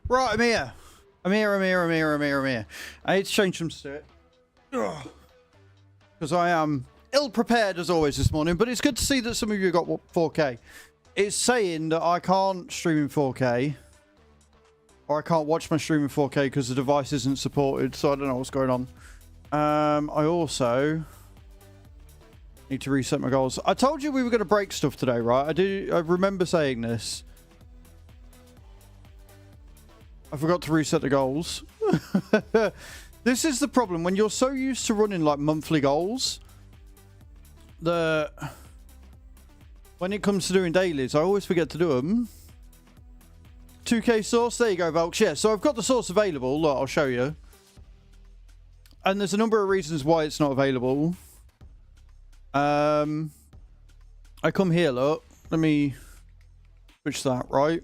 Right, I'm here. I'm here. I need to change some shit. Because I am ill-prepared as always this morning, but it's good to see that some of you got 4K. It's saying that I can't stream in 4K. Or I can't watch my stream in 4K because the device isn't supported, so I don't know what's going on. I also need to reset my goals. I told you we were going to break stuff today, right? I remember saying this. I forgot to reset the goals. This is the problem. When you're so used to running like monthly goals, when it comes to doing dailies, I always forget to do them. 2K source. There you go, Valks. Yeah, so I've got the source available. Look, I'll show you. And there's a number of reasons why it's not available. I come here, look. Let me switch that, right?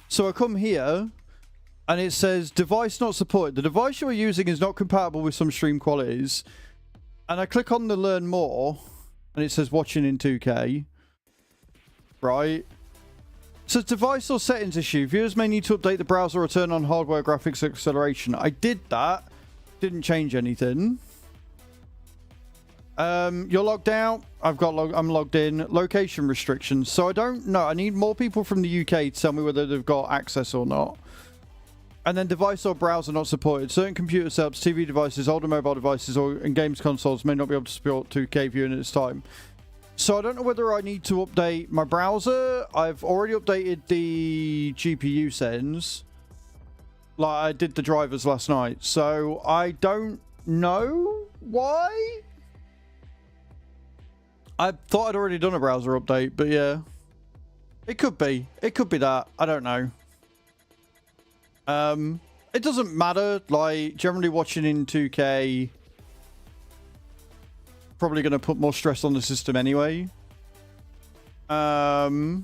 So I come here, and it says, device not supported. The device you are using is not compatible with some stream qualities. And I click on the learn more, and it says watching in 2K. Right? So device or settings issue. Viewers may need to update the browser or turn on hardware graphics acceleration. I did that. Didn't change anything. You're logged out. I'm logged in. Location restrictions. So I don't know. I need more people from the UK to tell me whether they've got access or not. And then device or browser not supported. Certain computer setups, TV devices, older mobile devices, and games consoles may not be able to support 2K viewing at this time. So I don't know whether I need to update my browser. I've already updated the GPU settings. Like I did the drivers last night. So I don't know why. I thought I'd already done a browser update, but yeah. It could be. It could be that. I don't know. It doesn't matter. Like, generally watching in 2K... probably going to put more stress on the system anyway. But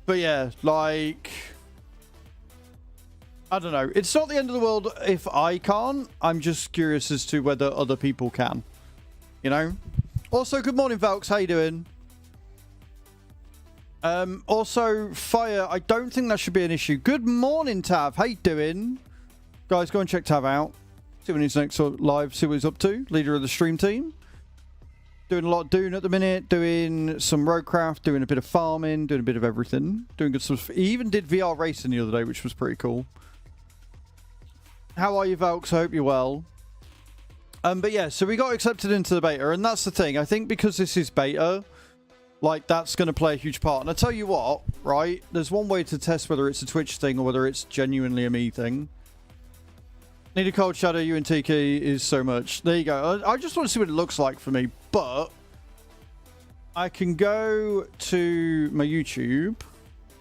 yeah, like... I don't know. It's not the end of the world if I can't. I'm just curious as to whether other people can. You know? Also, good morning, Valks. How you doing? Also, fire. I don't think that should be an issue. Good morning, Tav. How you doing? Guys, go and check Tav out. See when he's next live. See what he's up to. Leader of the stream team. Doing a lot of Dune at the minute. Doing some roadcraft. Doing a bit of farming. Doing a bit of everything. Doing good stuff. He even did VR racing the other day, which was pretty cool. How are you, Valks? I hope you're well. But yeah, so we got accepted into the beta, and that's the thing. I think because this is beta, like, that's going to play a huge part. And I tell you what, right? There's one way to test whether it's a Twitch thing or whether it's genuinely a me thing. Need a cold shadow, you and Tiki is so much. There you go. I just want to see what it looks like for me, but I can go to my YouTube,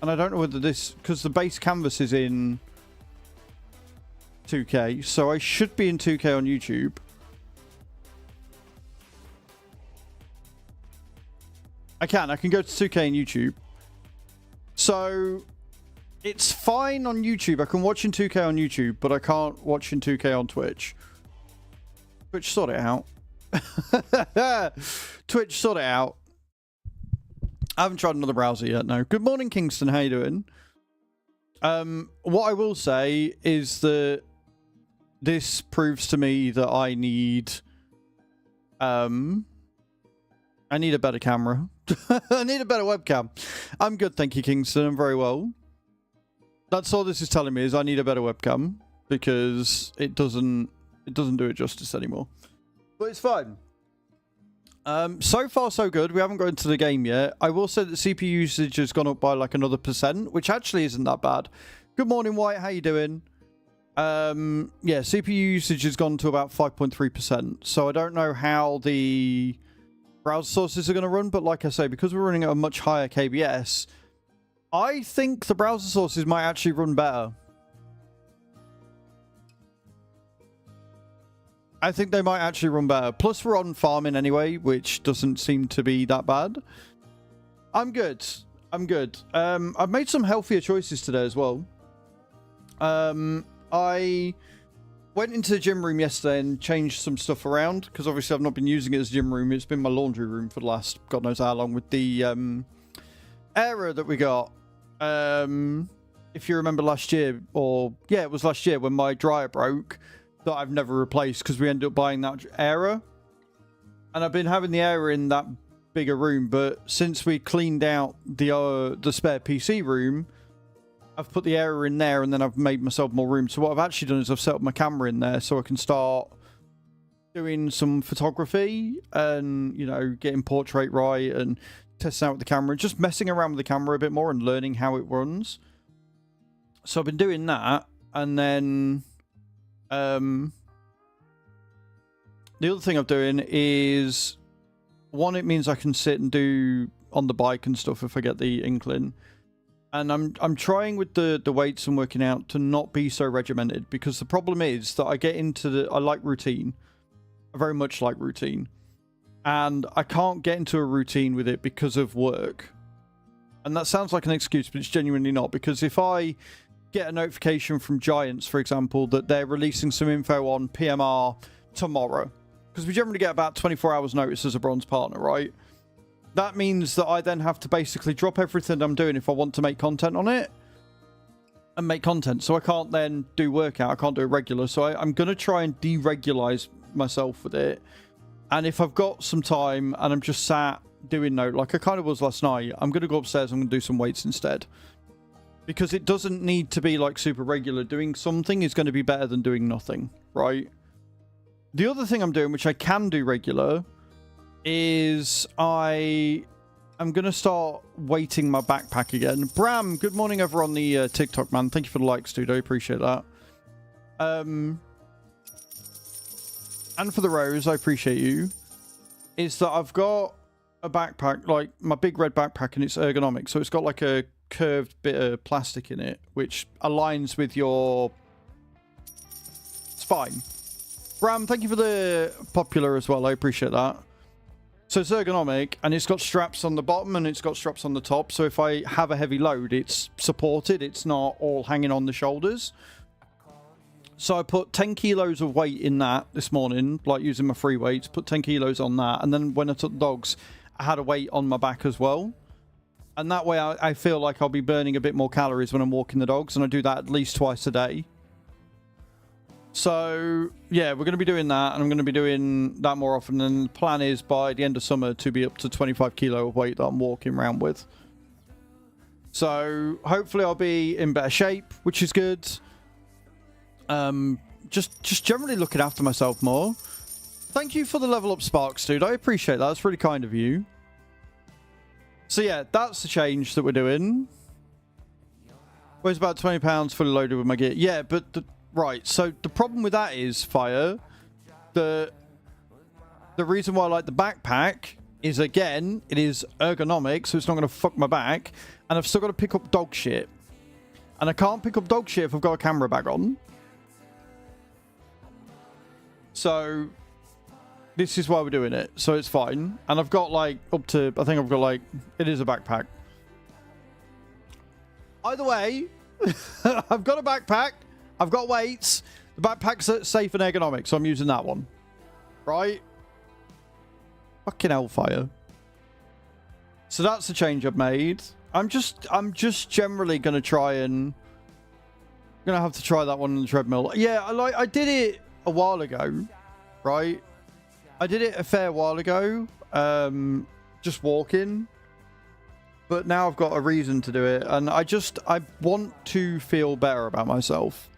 and I don't know whether this, because the base canvas is in 2K, so I should be in 2K on YouTube. I can go to 2K on YouTube. So it's fine on YouTube. I can watch in 2K on YouTube, but I can't watch in 2K on Twitch. Twitch, sort it out. Twitch, sort it out. I haven't tried another browser yet, no. Good morning, Kingston. How you doing? What I will say is that this proves to me that I need a better camera. I need a better webcam. I'm good, thank you, Kingston. I'm very well. That's all this is telling me, is I need a better webcam, because it doesn't do it justice anymore. But it's fine. So far so good. We haven't got into the game yet. I will say that CPU usage has gone up by like another %, which actually isn't that bad. Good morning, White. How you doing? Yeah, CPU usage has gone to about 5.3%. So I don't know how the browser sources are going to run, but like I say, because we're running at a much higher KBS, I think the browser sources might actually run better. I think they might actually run better. Plus, we're on farming anyway, which doesn't seem to be that bad. I'm good. I'm good. I've made some healthier choices today as well. I went into the gym room yesterday and changed some stuff around, because obviously I've not been using it as a gym room. It's been my laundry room for the last God knows how long with the error that we got. if you remember last year, or yeah, it was last year when my dryer broke that I've never replaced because we ended up buying that Era. And I've been having the Era in that bigger room, but since we cleaned out the spare PC room, I've put the Era in there and then I've made myself more room. So what I've actually done is I've set up my camera in there so I can start doing some photography and, you know, getting portrait right and testing out with the camera, just messing around with the camera a bit more and learning how it runs. So I've been doing that, and then the other thing I'm doing is, one, it means I can sit and do on the bike and stuff if I get the inkling. And I'm trying with the weights and working out to not be so regimented, because the problem is that I get into I like routine. I very much like routine. And I can't get into a routine with it because of work. And that sounds like an excuse, but it's genuinely not. Because if I get a notification from Giants, for example, that they're releasing some info on PMR tomorrow, because we generally get about 24 hours notice as a bronze partner, right? That means that I then have to basically drop everything I'm doing if I want to make content on it. And make content. So I can't then do workout. I can't do it regular. So I'm going to try and deregularize myself with it. And if I've got some time and I'm just sat doing like I kind of was last night, I'm going to go upstairs and I'm going to do some weights instead. Because it doesn't need to be like super regular. Doing something is going to be better than doing nothing, right? The other thing I'm doing, which I can do regular, is I'm going to start weighting my backpack again. Bram, good morning over on the TikTok, man. Thank you for the likes, dude. I appreciate that. And for the rose, I appreciate you. Is that I've got a backpack, like my big red backpack, and it's ergonomic. So it's got like a curved bit of plastic in it, which aligns with your spine. Bram, thank you for the popular as well. I appreciate that. So it's ergonomic, and it's got straps on the bottom and it's got straps on the top. So if I have a heavy load, it's supported. It's not all hanging on the shoulders. So I put 10 kilos of weight in that this morning, like using my free weights, put 10 kilos on that. And then when I took dogs, I had a weight on my back as well. And that way I feel like I'll be burning a bit more calories when I'm walking the dogs. And I do that at least twice a day. So, yeah, we're going to be doing that. And I'm going to be doing that more often. And the plan is by the end of summer to be up to 25 kilo of weight that I'm walking around with. So hopefully I'll be in better shape, which is good. Just generally looking after myself more. Thank you for the level up sparks, dude. I appreciate that. That's really kind of you. So yeah, that's the change that we're doing. Weighs about 20 pounds, fully loaded with my gear. Yeah, but right. So the problem with that is, Fire, the reason why I like the backpack is, again, it is ergonomic, so it's not going to fuck my back, and I've still got to pick up dog shit, and I can't pick up dog shit if I've got a camera bag on. So this is why we're doing it. So it's fine. And I've got like up to, I think I've got like, it is a backpack. Either way, I've got a backpack. I've got weights. The backpack's safe and ergonomic, so I'm using that one. Right? Fucking hellfire. So that's the change I've made. I'm just generally going to try and, going to have to try that one on the treadmill. Yeah, I did it a while ago, right? I did it a fair while ago, just walking, but now I've got a reason to do it, and I want to feel better about myself,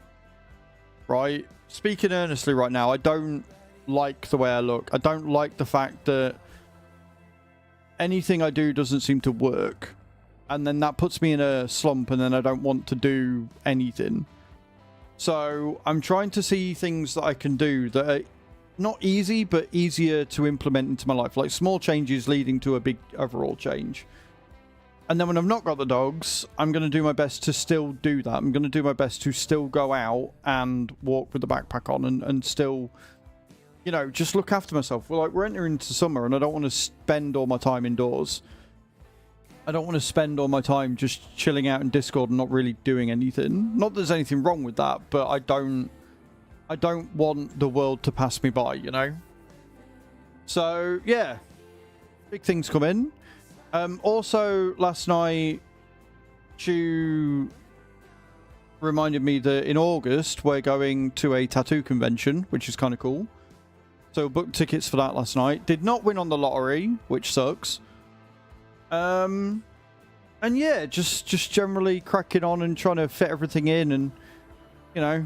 right? Speaking earnestly right now, I don't like the way I look. I don't like the fact that anything I do doesn't seem to work, and then that puts me in a slump, and then I don't want to do anything. So I'm trying to see things that I can do that are not easy, but easier to implement into my life. Like small changes leading to a big overall change. And then when I've not got the dogs, I'm going to do my best to still do that. I'm going to do my best to still go out and walk with the backpack on and still, you know, just look after myself. Well, like, we're entering into summer and I don't want to spend all my time indoors. I don't want to spend all my time just chilling out in Discord and not really doing anything. Not that there's anything wrong with that, but I don't want the world to pass me by, you know? So, yeah. Big things come in. Also, last night, reminded me that in August we're going to a tattoo convention, which is kind of cool. So booked tickets for that last night. Did not win on the lottery, which sucks. And yeah, just generally cracking on and trying to fit everything in, and you know,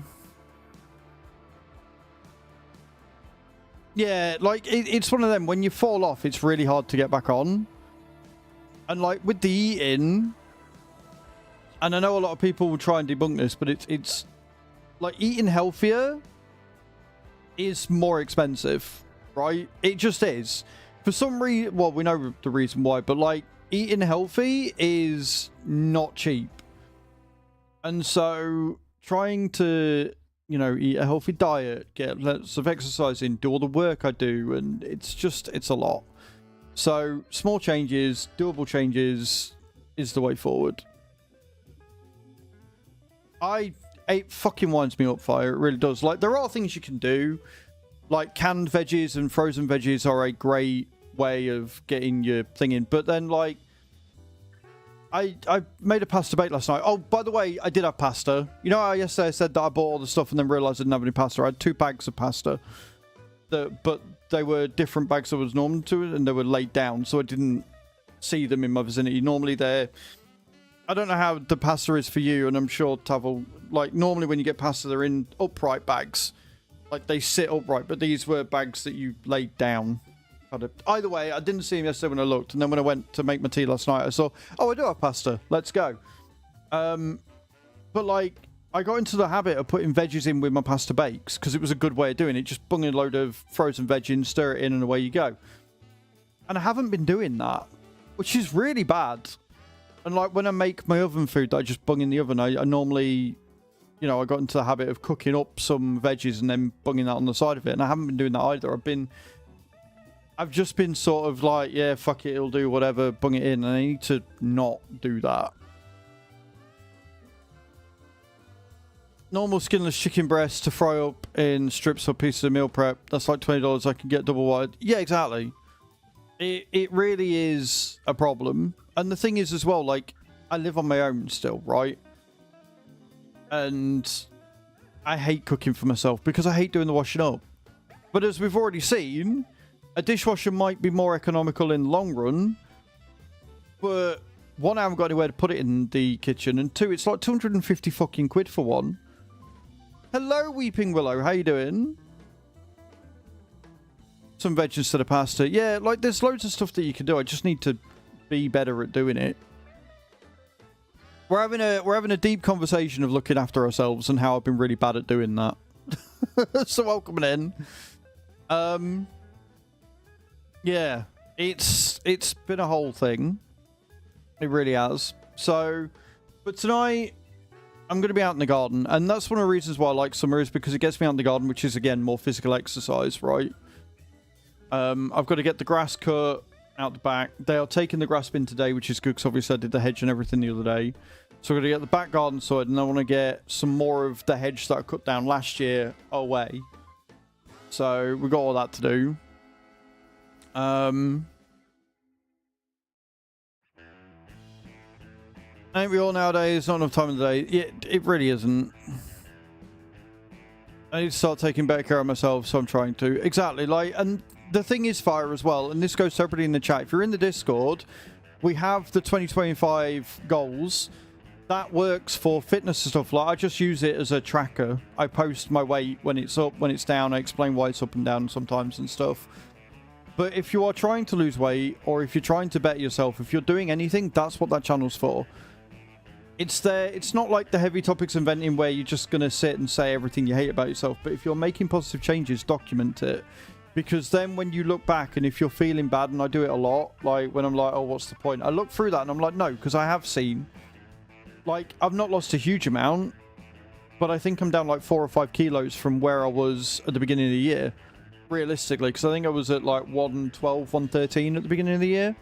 yeah, like it's one of them, when you fall off, it's really hard to get back on. And like with the eating, and I know a lot of people will try and debunk this, but it's like eating healthier is more expensive, right? It just is. For some reason, well, we know the reason why, but like eating healthy is not cheap. And so trying to, you know, eat a healthy diet, get lots of exercise in, do all the work I do, and it's a lot. So small changes, doable changes is the way forward. It fucking winds me up, Fire. It really does. Like, there are things you can do. Like, canned veggies and frozen veggies are a great way of getting your thing in. But then, like, I made a pasta bake last night. Oh, by the way, I did have pasta. You know how yesterday I said that I bought all the stuff and then realised I didn't have any pasta? I had 2 bags of pasta. But they were different bags I was normal to, and they were laid down, so I didn't see them in my vicinity. Normally they're... I don't know how the pasta is for you, and I'm sure Tavel, like, normally when you get pasta, they're in upright bags. Like, they sit upright, but these were bags that you laid down. Either way, I didn't see them yesterday when I looked, and then when I went to make my tea last night, I saw, oh, I do have pasta. Let's go. But, like, I got into the habit of putting veggies in with my pasta bakes, because it was a good way of doing it. Just bung in a load of frozen veg in, stir it in, and away you go. And I haven't been doing that, which is really bad. And like when I make my oven food that I just bung in the oven, I normally, you know, I got into the habit of cooking up some veggies and then bunging that on the side of it. And I haven't been doing that either. I've just been sort of like, yeah, fuck it, it'll do whatever, bung it in. And I need to not do that. Normal skinless chicken breast to fry up in strips or pieces of meal prep. That's like $20. I can get double wide. Yeah, exactly. It really is a problem. And the thing is as well, like, I live on my own still, right? And I hate cooking for myself because I hate doing the washing up. But as we've already seen, a dishwasher might be more economical in the long run. But one, I haven't got anywhere to put it in the kitchen. And 2, it's like 250 fucking quid for one. Hello, Weeping Willow. How you doing? Some veg instead of pasta. Yeah, like, there's loads of stuff that you can do. I just need to be better at doing it. We're having a deep conversation of looking after ourselves and how I've been really bad at doing that. So welcome in. Yeah, it's been a whole thing. It really has. So, but tonight I'm going to be out in the garden, and that's one of the reasons why I like summer, is because it gets me out in the garden, which is again more physical exercise, right? I've got to get the grass cut out the back. They are taking the grass bin today, which is good because obviously I did the hedge and everything the other day. So I'm going to get the back garden sorted, and I want to get some more of the hedge that I cut down last year away. So we've got all that to do. Ain't we all nowadays? Not enough time in the day. Yeah, it really isn't. I need to start taking better care of myself, so I'm trying to. Exactly, like, and the thing is, Fire, as well, and this goes to everybody in the chat. If you're in the Discord, we have the 2025 goals. That works for fitness and stuff. Like, I just use it as a tracker. I post my weight when it's up, when it's down. I explain why it's up and down sometimes and stuff. But if you are trying to lose weight, or if you're trying to better yourself, if you're doing anything, that's what that channel's for. It's there. It's not like the heavy topics inventing where you're just going to sit and say everything you hate about yourself. But if you're making positive changes, document it. Because then when you look back, and if you're feeling bad, and I do it a lot, like when I'm like, oh, what's the point? I look through that and I'm like, no, because I have seen, like, I've not lost a huge amount, but I think I'm down like 4 or 5 kilos from where I was at the beginning of the year, realistically. Because I think I was at like 112, 113 at the beginning of the year.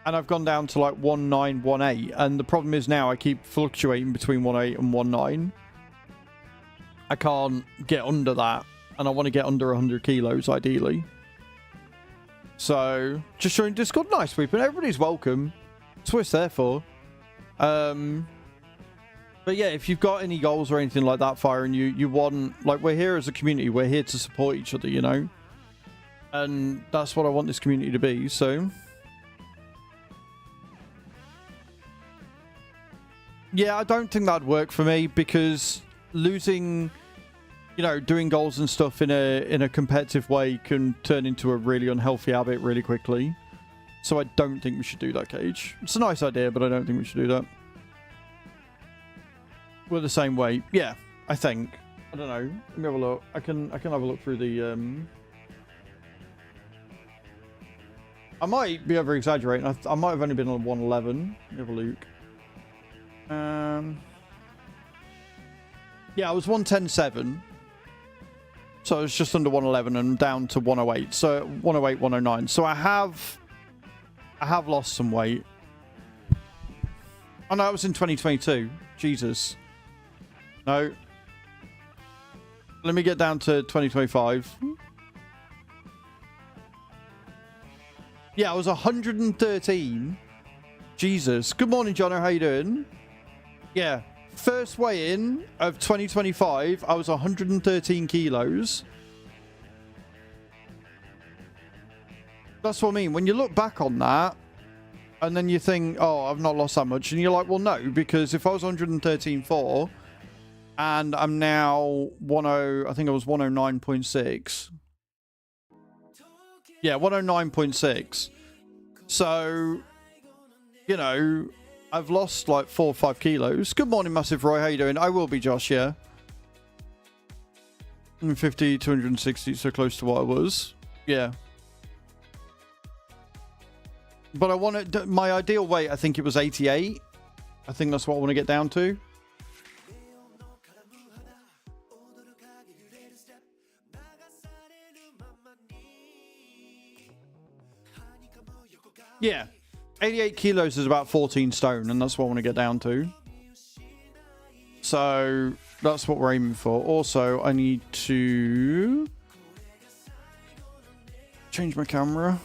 And I've gone down to like 19, 18. And the problem is now I keep fluctuating between 18 and 19. I can't get under that. And I want to get under 100 kilos, ideally. So, just showing Discord. Nice, Weeping. Everybody's welcome. That's what it's there for. But yeah, if you've got any goals or anything like that, Fire, and you want, like, we're here as a community, we're here to support each other, you know? And that's what I want this community to be, so... Yeah, I don't think that'd work for me, because losing, you know, doing goals and stuff in a competitive way can turn into a really unhealthy habit really quickly. So I don't think we should do that, Cage. It's a nice idea, but I don't think we should do that. We're the same way. Yeah, I think. I don't know. Let me have a look. I can have a look through the... I might be over-exaggerating. I might have only been on 111. Let me have a look. Yeah, I was 110.7. So it's just under 111 and down to 108. So 108, 109. So I have lost some weight. Oh no, that was in 2022. Jesus. No. Let me get down to 2025. Yeah, I was 113. Jesus. Good morning, Jono. How you doing? Yeah. First weigh-in of 2025, I was 113 kilos. That's what I mean. When you look back on that, and then you think, oh, I've not lost that much. And you're like, well, no, because if I was 113.4, and I'm now I think I was 109.6. Yeah, 109.6. So, you know, I've lost like 4 or 5 kilos. Good morning, Massive Roy. How you doing? I will be, Josh, yeah. 150, 260, so close to what I was. Yeah. But I want my ideal weight, I think it was 88. I think that's what I want to get down to. Yeah. 88 kilos is about 14 stone, and that's what I want to get down to. So that's what we're aiming for. Also, I need to change my camera.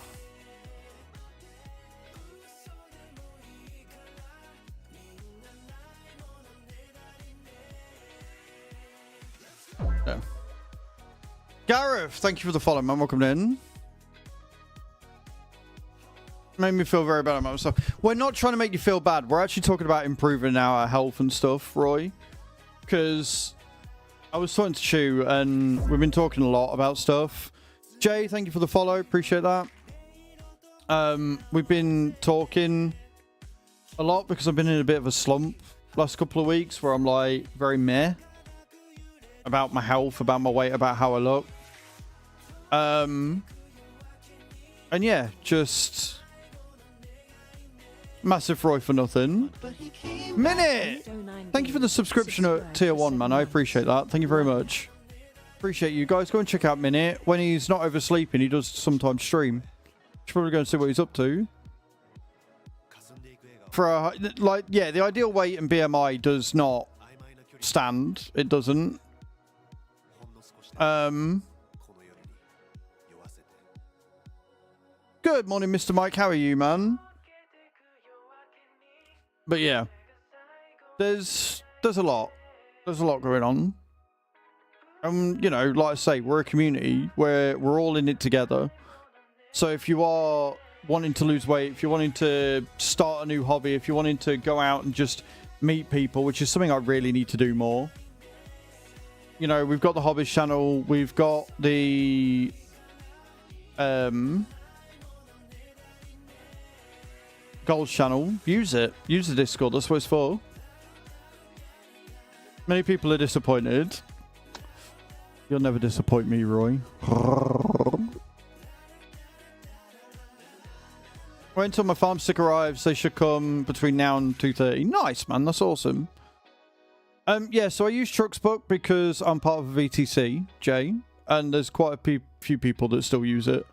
Yeah. Gareth, thank you for the follow, man. Welcome in. Made me feel very bad about myself. We're not trying to make you feel bad. We're actually talking about improving our health and stuff, Roy. Because I was talking to Chew and we've been talking a lot about stuff. Jay, thank you for the follow. Appreciate that. We've been talking a lot because I've been in a bit of a slump last couple of weeks where I'm like very meh about my health, about my weight, about how I look. And yeah, just... Massive Roy for nothing. Minute! Thank you for the subscription at tier 1, man. I appreciate that. Thank you very much. Appreciate you guys. Go and check out Minute. When he's not oversleeping, he does sometimes stream. Should probably go and see what he's up to. For a, like, yeah, the ideal weight and BMI does not stand. It doesn't. Good morning, Mr. Mike. How are you, man? But yeah, there's a lot. There's a lot going on. You know, like I say, we're a community where we're all in it together. So if you are wanting to lose weight, if you're wanting to start a new hobby, if you're wanting to go out and just meet people, which is something I really need to do more. You know, we've got the Hobbies channel, we've got the Goals channel. Use it. Use the Discord. That's what it's for. Many people are disappointed. You'll never disappoint me, Roy. Wait until my farm stick arrives. They should come between now and 2:30. Nice, man. That's awesome. Yeah, so I use Trucksbook because I'm part of a VTC, Jay, and there's quite a few people that still use it.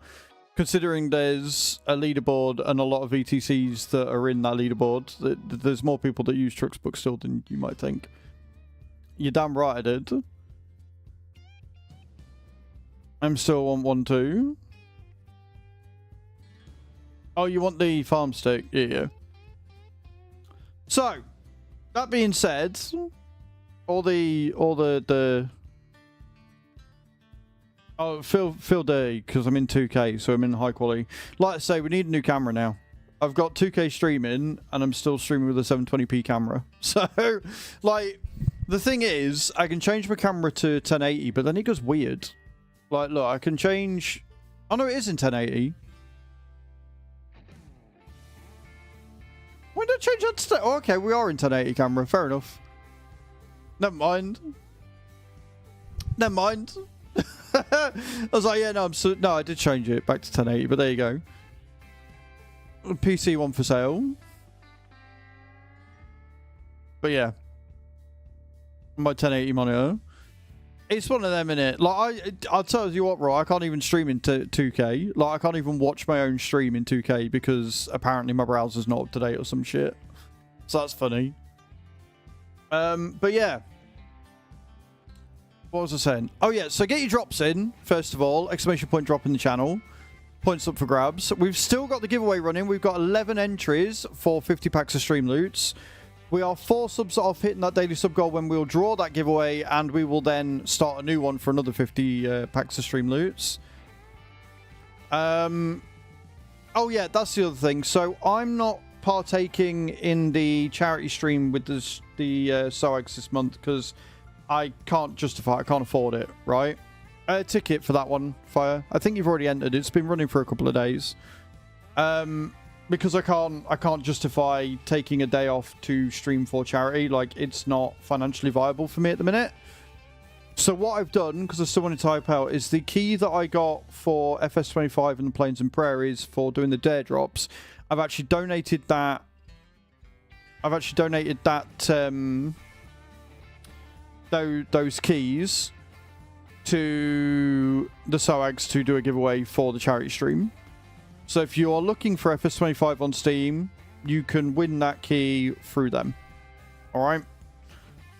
Considering there's a leaderboard and a lot of VTCs that are in that leaderboard, there's more people that use Trucksbook still than you might think. You're damn right I did. I'm still on 1-2. Oh, you want the farm stick? Yeah. So, that being said, All the oh, feel dirty because I'm in 2K, so I'm in high quality. Like I say, we need a new camera now. I've got 2K streaming, and I'm still streaming with a 720p camera. So, like, the thing is, I can change my camera to 1080, but then it goes weird. Like, look, I can change... Oh, no, it is in 1080. When did I change that to... Oh, okay, we are in 1080 camera. Fair enough. Never mind. Never mind. I was like, yeah, no, no, I did change it back to 1080, but there you go. PC one for sale. But yeah. My 1080 monitor. It's one of them, innit? Like, I'll tell you what, bro, I can't even stream in 2K. Like, I can't even watch my own stream in 2K because apparently my browser's not up to date or some shit. So that's funny. But yeah. What was I saying? Oh yeah, so get your drops in, first of all. Exclamation point drop in the channel. Points up for grabs. We've still got the giveaway running. We've got 11 entries for 50 packs of Streamloots. We are 4 subs off hitting that daily sub goal when we'll draw that giveaway, and we will then start a new one for another 50 packs of Streamloots. Oh yeah, that's the other thing. So I'm not partaking in the charity stream with the SOAGs this month because I can't justify it. I can't afford it, right? A ticket for that one, Fire. I think you've already entered. It's been running for a couple of days. Because I can't justify taking a day off to stream for charity. Like, it's not financially viable for me at the minute. So what I've done, because I still want to type out, is the key that I got for FS25 and the Plains and Prairies for doing the dare drops. I've actually donated that. Those keys to the SOAGs to do a giveaway for the charity stream. So if you are looking for FS25 on Steam, you can win that key through them. Alright?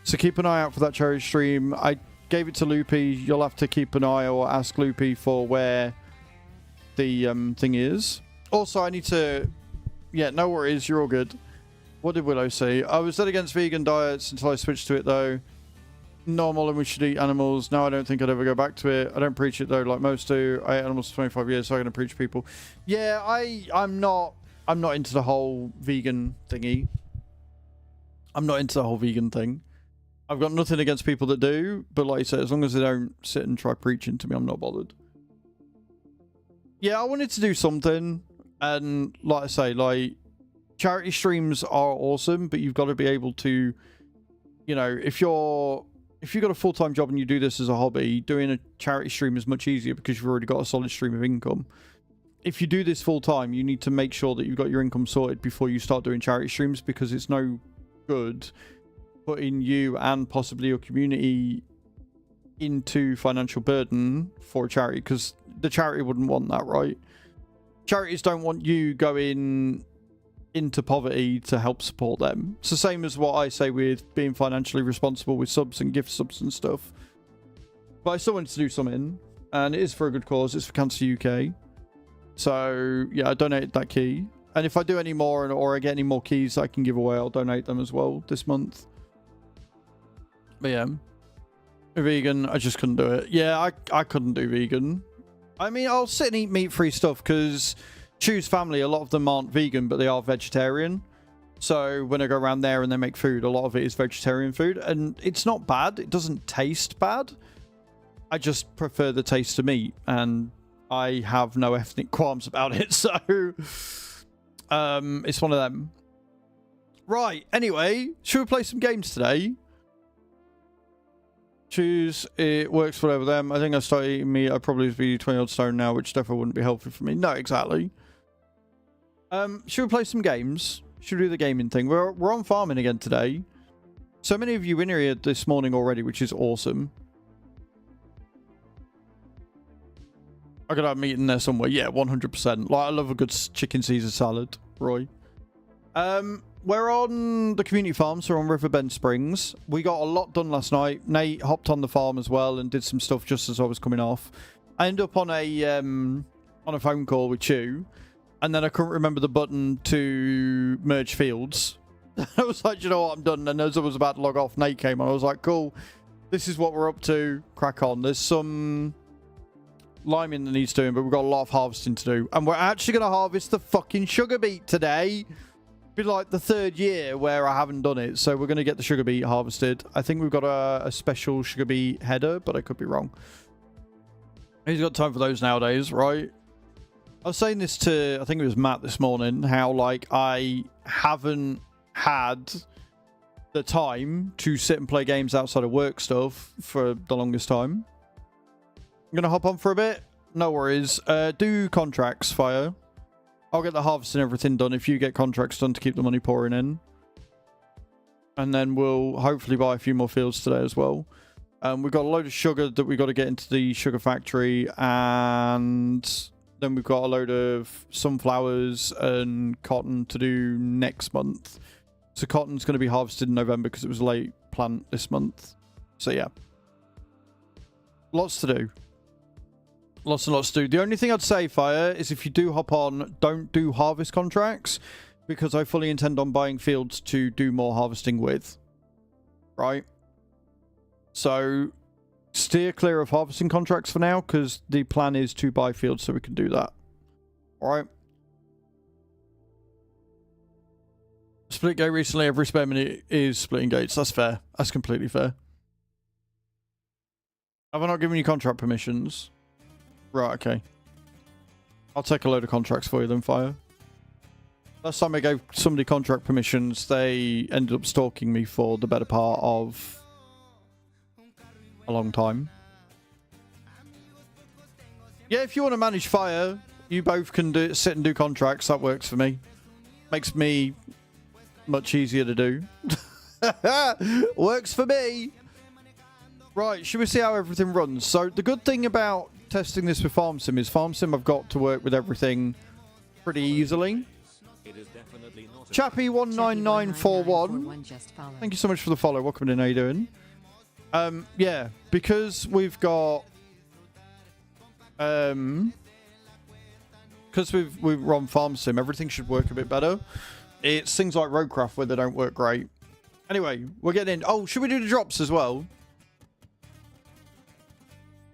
So keep an eye out for that charity stream. I gave it to Loopy. You'll have to keep an eye or ask Loopy for where the thing is. Also, I need to... Yeah, no worries. You're all good. What did Willow say? I was dead against vegan diets until I switched to it, though. Normal and we should eat animals. Now I don't think I'd ever go back to it. I don't preach it though like most do. I ate animals for 25 years, so I'm gonna preach people. Yeah, I'm not into the whole vegan thingy. I'm not into the whole vegan thing. I've got nothing against people that do, but like I said, as long as they don't sit and try preaching to me, I'm not bothered. Yeah, I wanted to do something, and like I say, like, charity streams are awesome, but you've got to be able to, you know, if you've got a full-time job and you do this as a hobby, doing a charity stream is much easier because you've already got a solid stream of income. If you do this full-time, you need to make sure that you've got your income sorted before you start doing charity streams, because it's no good putting you and possibly your community into financial burden for a charity, because the charity wouldn't want that, right? Charities don't want you going into poverty to help support them. It's the same as what I say with being financially responsible with subs and gift subs and stuff. But I still wanted to do something, and it is for a good cause. It's for Cancer UK. So yeah, I donated that key, and if I do any more or I get any more keys I can give away, I'll donate them as well this month. But yeah, vegan, I just couldn't do it. Yeah, I couldn't do vegan. I mean, I'll sit and eat meat-free stuff because Choose Family, a lot of them aren't vegan, but they are vegetarian. So when I go around there and they make food, a lot of it is vegetarian food. And it's not bad. It doesn't taste bad. I just prefer the taste of meat. And I have no ethnic qualms about it. So it's one of them. Right. Anyway, should we play some games today? Choose. It works for whatever them. I think I started eating meat. I'd probably be 20 odd stone now, which definitely wouldn't be helpful for me. No, exactly. Should we play some games? Should we do the gaming thing? We're on farming again today. So many of you in here this morning already, which is awesome. I could have meat in there somewhere. Yeah, 100%. Like, I love a good chicken Caesar salad, Roy. We're on the community farm, so we're on Riverbend Springs. We got a lot done last night. Nate hopped on the farm as well and did some stuff just as I was coming off. I ended up on a phone call with Chew, and then I couldn't remember the button to merge fields. I was like, you know what, I'm done. And as I was about to log off, Nate came on. I was like, cool, this is what we're up to. Crack on. There's some liming that needs doing, but we've got a lot of harvesting to do. And we're actually going to harvest the fucking sugar beet today. Be like the 3rd year where I haven't done it. So we're going to get the sugar beet harvested. I think we've got a special sugar beet header, but I could be wrong. Who's got time for those nowadays, right? I was saying this to, I think it was Matt this morning, how like I haven't had the time to sit and play games outside of work stuff for the longest time. I'm going to hop on for a bit. No worries. Do contracts, Fire. I'll get the harvest and everything done if you get contracts done to keep the money pouring in. And then we'll hopefully buy a few more fields today as well. We've got a load of sugar that we've got to get into the sugar factory. And then we've got a load of sunflowers and cotton to do next month. So cotton's going to be harvested in November because it was a late plant this month. So yeah. Lots to do. Lots and lots to do. The only thing I'd say, Fire, is if you do hop on, don't do harvest contracts, because I fully intend on buying fields to do more harvesting with. Right? So steer clear of harvesting contracts for now, because the plan is to buy fields so we can do that. Alright? Split gate recently, every spare minute is splitting gates. That's fair. That's completely fair. Have I not given you contract permissions? Right, okay. I'll take a load of contracts for you then, Fire. Last time I gave somebody contract permissions, they ended up stalking me for the better part of a long time. Yeah, if you want to manage Fire, you both can sit and do contracts. That works for me. Makes me much easier to do. Works for me. Right, should we see how everything runs? So the good thing about testing this with FarmSim is FarmSim I've got to work with everything pretty easily. Chappy19941, thank you so much for the follow. Welcome in. How you doing? Yeah, because we've got because we've run FarmSim, everything should work a bit better. It's things like Roadcraft where they don't work great. Anyway, we're getting in. Oh, should we do the drops as well?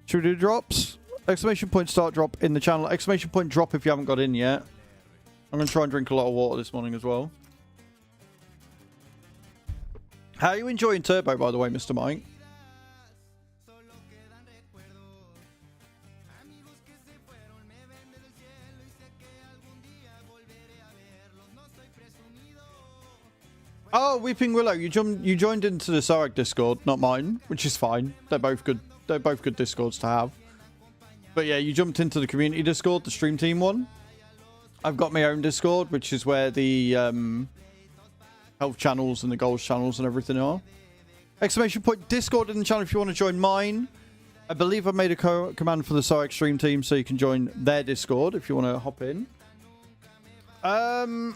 Should we do drops? Exclamation point start drop in the channel. Exclamation point drop if you haven't got in yet. I'm going to try and drink a lot of water this morning as well. How are you enjoying Turbo, by the way, Mr. Mike? Oh, Weeping Willow, you joined into the Sarek Discord, not mine, which is fine. They're both good. They're both good Discords to have. But yeah, you jumped into the community Discord, the stream team one. I've got my own Discord, which is where the health channels and the goals channels and everything are. Exclamation point Discord in the channel if you want to join mine. I believe I made a command for the Sarek stream team, so you can join their Discord if you want to hop in. I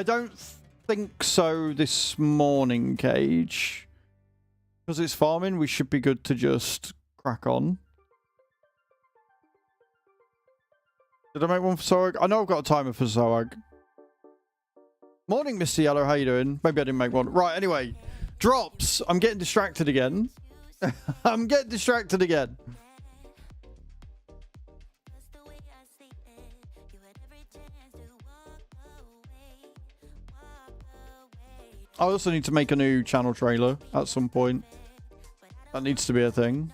don't think so this morning, Cage. Because it's farming, we should be good to just crack on. Did I make one for Sorag? I know I've got a timer for Sorag. Morning, Mr. Yellow. How you doing? Maybe I didn't make one. Right, anyway. Drops. I'm getting distracted again. I'm getting distracted again. I also need to make a new channel trailer at some point. That needs to be a thing.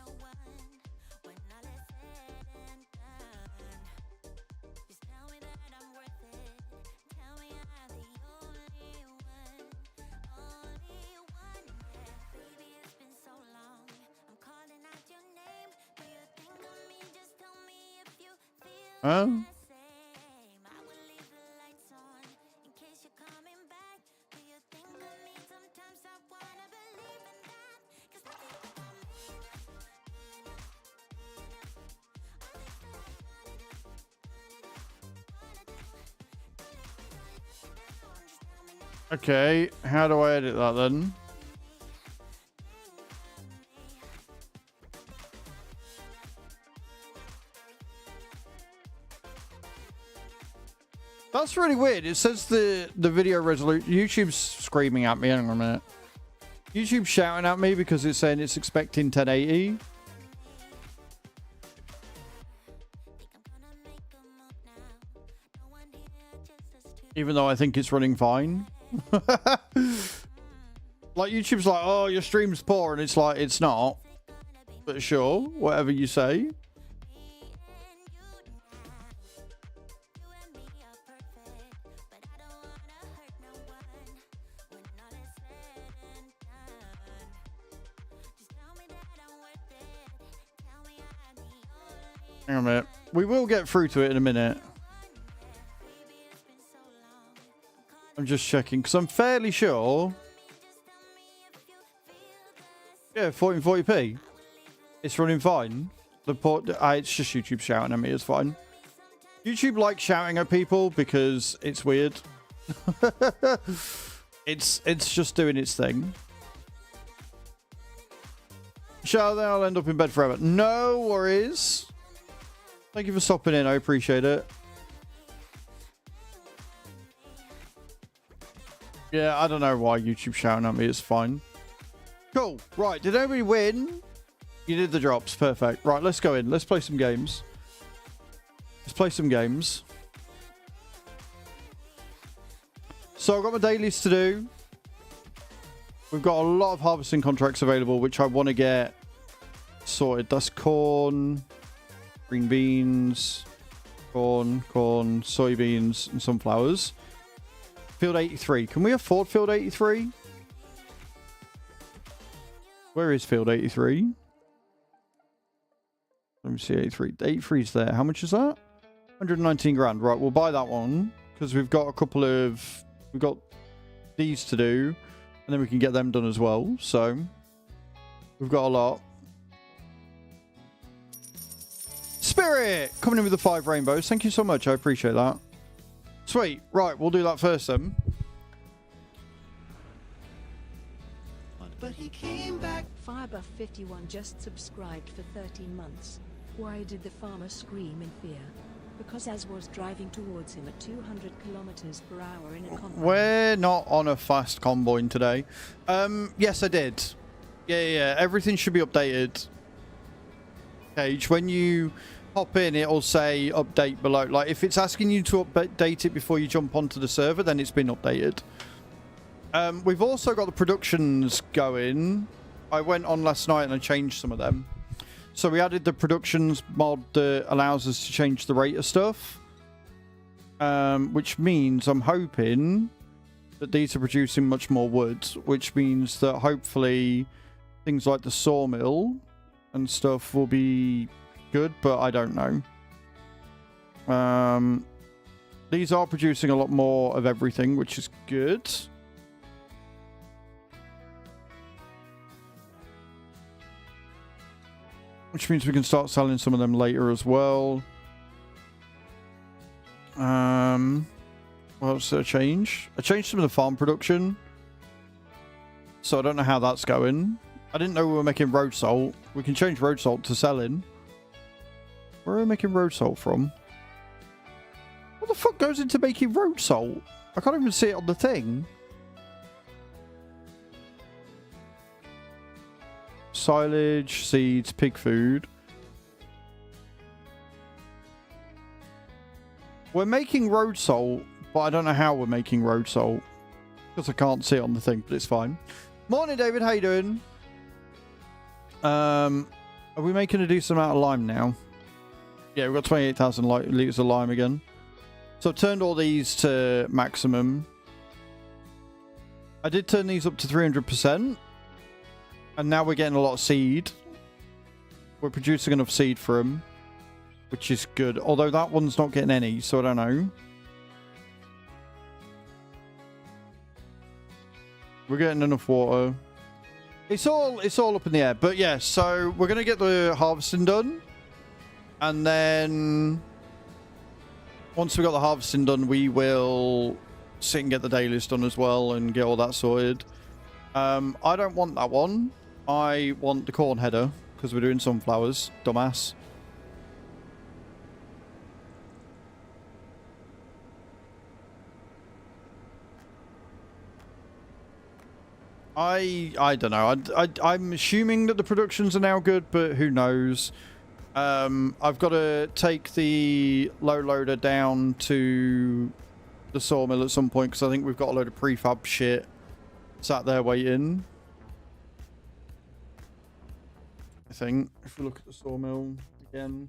Okay, how do I edit that then? That's really weird. It says the video resolution. YouTube's screaming at me. Hang on a minute. YouTube's shouting at me because it's saying it's expecting 1080. Even though I think it's running fine. Like, YouTube's like, oh, your stream's poor. And it's like, it's not. But sure, whatever you say. Hang on a minute. We will get through to it in a minute. I'm just checking because I'm fairly sure. Yeah, 1440p. It's running fine. The port. It's just YouTube shouting at me. It's fine. YouTube likes shouting at people because it's weird. it's just doing its thing. Shall then I'll end up in bed forever. No worries. Thank you for stopping in. I appreciate it. Yeah, I don't know why YouTube's shouting at me. It's fine. Cool. Right. Did anybody win? You did the drops. Perfect. Right. Let's go in. Let's play some games. Let's play some games. So I've got my dailies to do. We've got a lot of harvesting contracts available, which I want to get sorted. That's corn, green beans, corn, soybeans, and sunflowers. Field 83. Can we afford Field 83? Where is Field 83? Let me see 83. 83 is there. How much is that? 119 grand. Right, we'll buy that one because we've got a couple of... We've got these to do and then we can get them done as well. So we've got a lot. Spirit! Coming in with the 5 rainbows. Thank you so much. I appreciate that. Sweet. Right, we'll do that first then. But he came back. Firebuff51 just subscribed for 13 months. Why did the farmer scream in fear? Because Az was driving towards him at 200 kilometers per hour in a convoy. We're not on a fast convoy today. Yes, I did. Yeah. Everything should be updated. Page, when you hop in, it'll say update below. Like, if it's asking you to update it before you jump onto the server, then it's been updated. We've also got the productions going. I went on last night and I changed some of them. So we added the productions mod that allows us to change the rate of stuff. Which means I'm hoping that these are producing much more wood. Which means that hopefully things like the sawmill and stuff will be good, but I don't know. These are producing a lot more of everything, which is good. Which means we can start selling some of them later as well. What else did I change? I changed some of the farm production. So I don't know how that's going. I didn't know we were making road salt. We can change road salt to selling. Where are we making road salt from? What the fuck goes into making road salt? I can't even see it on the thing. Silage, seeds, pig food. We're making road salt, but I don't know how we're making road salt. Because I can't see it on the thing, but it's fine. Morning, David. How you doing? Are we making a decent amount of lime now? Yeah, we've got 28,000 litres of lime again. So I've turned all these to maximum. I did turn these up to 300%. And now we're getting a lot of seed. We're producing enough seed for them, which is good. Although that one's not getting any, so I don't know. We're getting enough water. It's all up in the air. But yeah, so we're going to get the harvesting done. And then once we got the harvesting done, we will sit and get the dailies done as well and get all that sorted. I don't want that one. I want the corn header because we're doing sunflowers. Dumbass. I don't know. I'm assuming that the productions are now good, but who knows? I've got to take the low loader down to the sawmill at some point because I think we've got a load of prefab shit sat there waiting. I think if we look at the sawmill again,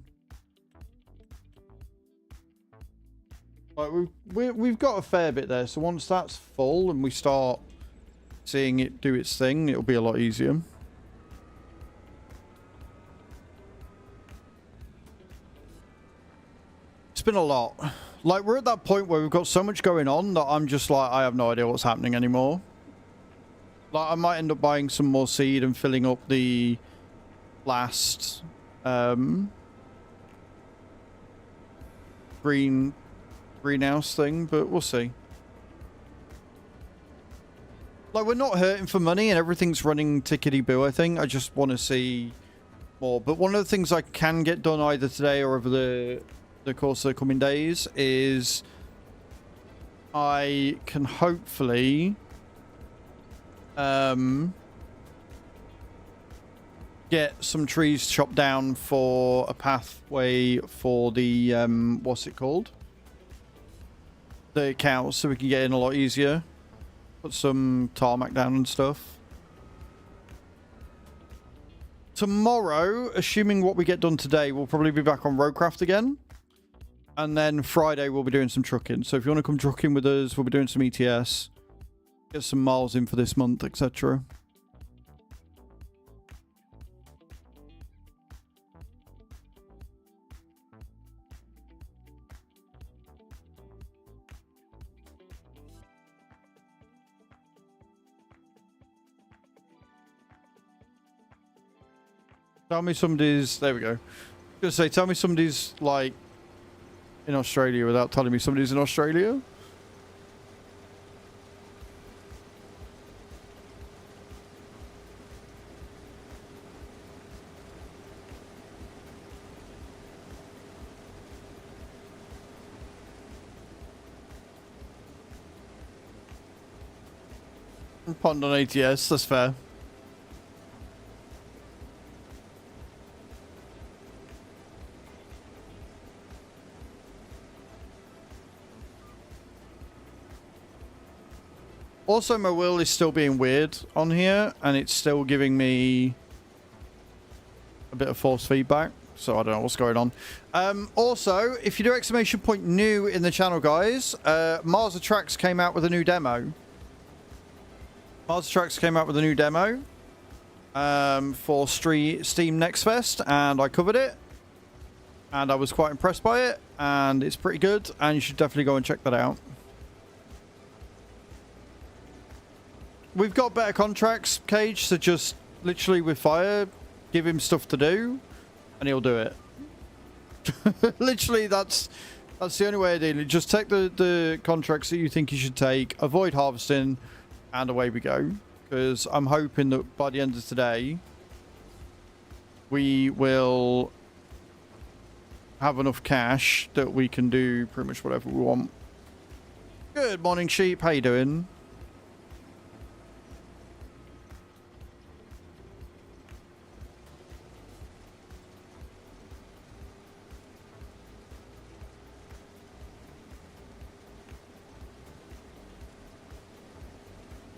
like we've got a fair bit there. So once that's full and we start seeing it do its thing, it'll be a lot easier. It's been a lot. Like, we're at that point where we've got so much going on that I'm just like, I have no idea what's happening anymore. Like, I might end up buying some more seed and filling up the last greenhouse thing, but we'll see. Like, we're not hurting for money and everything's running tickety-boo, I think. I just want to see more. But one of the things I can get done either today or over the course of the coming days is I can hopefully get some trees chopped down for a pathway for the what's it called? The cows, so we can get in a lot easier. Put some tarmac down and stuff. Tomorrow, assuming what we get done today, we'll probably be back on roadcraft again. And then Friday, we'll be doing some trucking. So if you want to come trucking with us, we'll be doing some ETS. Get some miles in for this month, etc. Tell me somebody's... There we go. I was going to say, tell me somebody's, like, in Australia without telling me somebody's in Australia. Pond on ATS, that's fair. Also, my wheel is still being weird on here, and it's still giving me a bit of force feedback, so I don't know what's going on. Also, if you do exclamation point new in the channel, guys, Mars Attracts came out with a new demo. Mars Attracts came out with a new demo for Steam Next Fest, and I covered it, and I was quite impressed by it, and it's pretty good, and you should definitely go and check that out. We've got better contracts, Cage, so just literally with fire, give him stuff to do, and he'll do it. Literally, that's the only way of dealing. Just take the contracts that you think you should take, avoid harvesting, and away we go. Because I'm hoping that by the end of today, we will have enough cash that we can do pretty much whatever we want. Good morning, sheep. How you doing?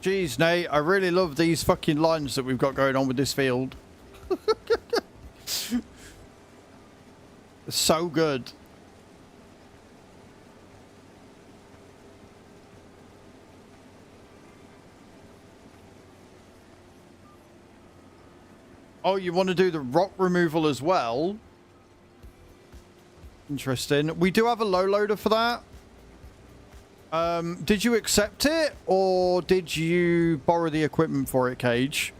Jeez, Nate, I really love these fucking lines that we've got going on with this field. It's so good. Oh, you want to do the rock removal as well? Interesting. We do have a low loader for that. Did you accept it, or did you borrow the equipment for it, Cage?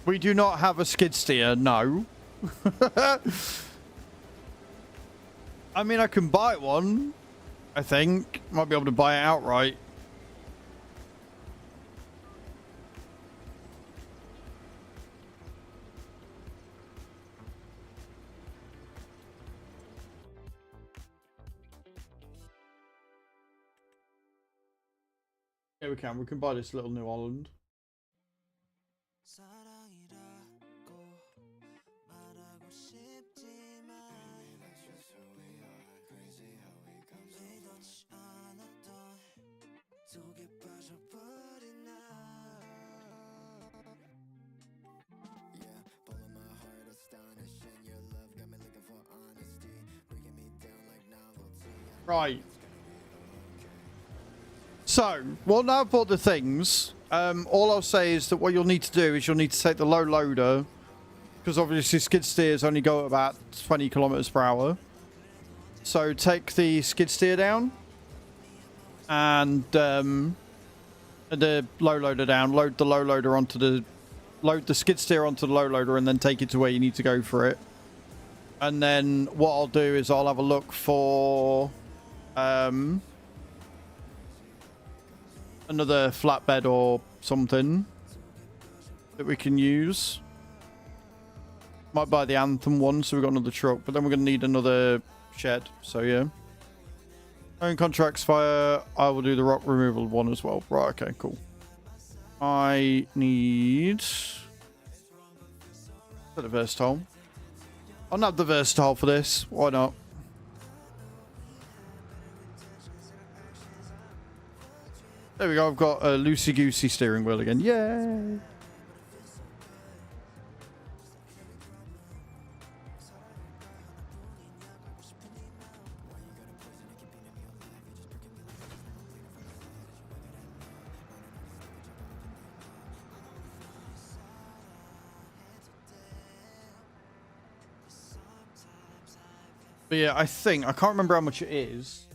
We do not have a skid steer, no. I mean, I can buy one, I think. Might be able to buy it outright. Yeah, we can. We can buy this little New Holland. Right. So, well, now I've bought the things. All I'll say is that what you'll need to do is you'll need to take the low loader, because obviously skid steers only go at about 20 kilometers per hour. So take the skid steer down and the low loader down. Load the low loader onto load the skid steer onto the low loader, and then take it to where you need to go for it. And then what I'll do is I'll have a look for another flatbed or something that we can use. Might buy the Anthem one, so we've got another truck, but then we're going to need another shed, so yeah. Own contracts via, I will do the rock removal one as well. Right, okay, cool. I need the versatile. I'll have the versatile for this, why not? There we go, I've got a loosey-goosey steering wheel again. Yay! But yeah, I can't remember how much it is.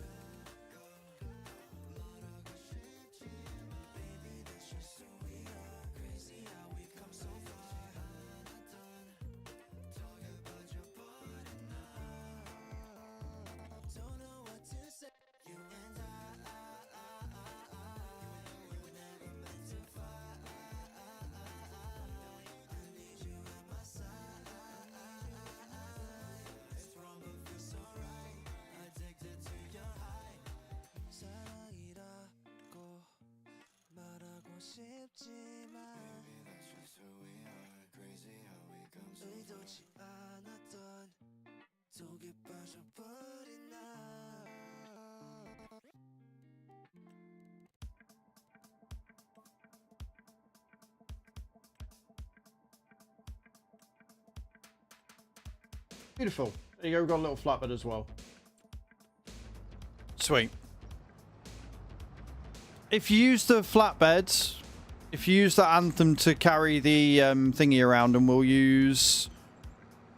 Beautiful. There you go, we've got a little flatbed as well. Sweet. If you use the flatbed, if you use the Anthem to carry the thingy around, and we'll use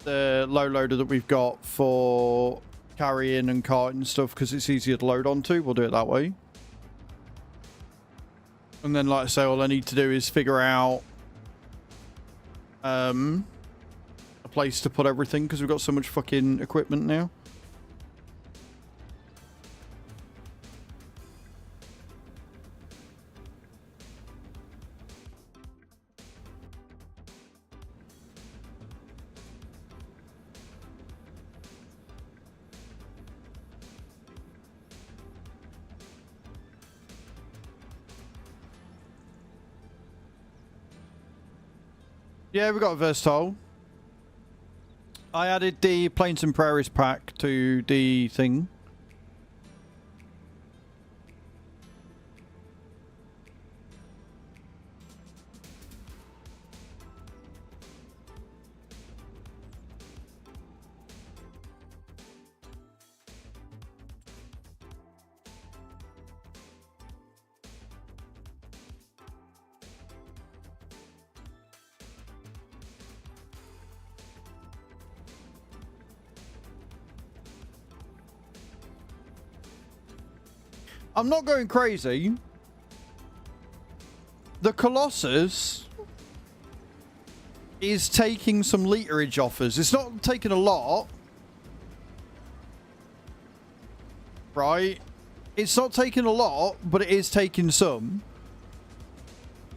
the low loader that we've got for carrying and carting and stuff because it's easier to load onto, we'll do it that way. And then, like I say, all I need to do is figure out a place to put everything because we've got so much fucking equipment now. Yeah, we got a versatile. I added the Plains and Prairies pack to the thing. I'm not going crazy. The Colossus is taking some literage offers. It's not taking a lot. Right? It's not taking a lot, but it is taking some.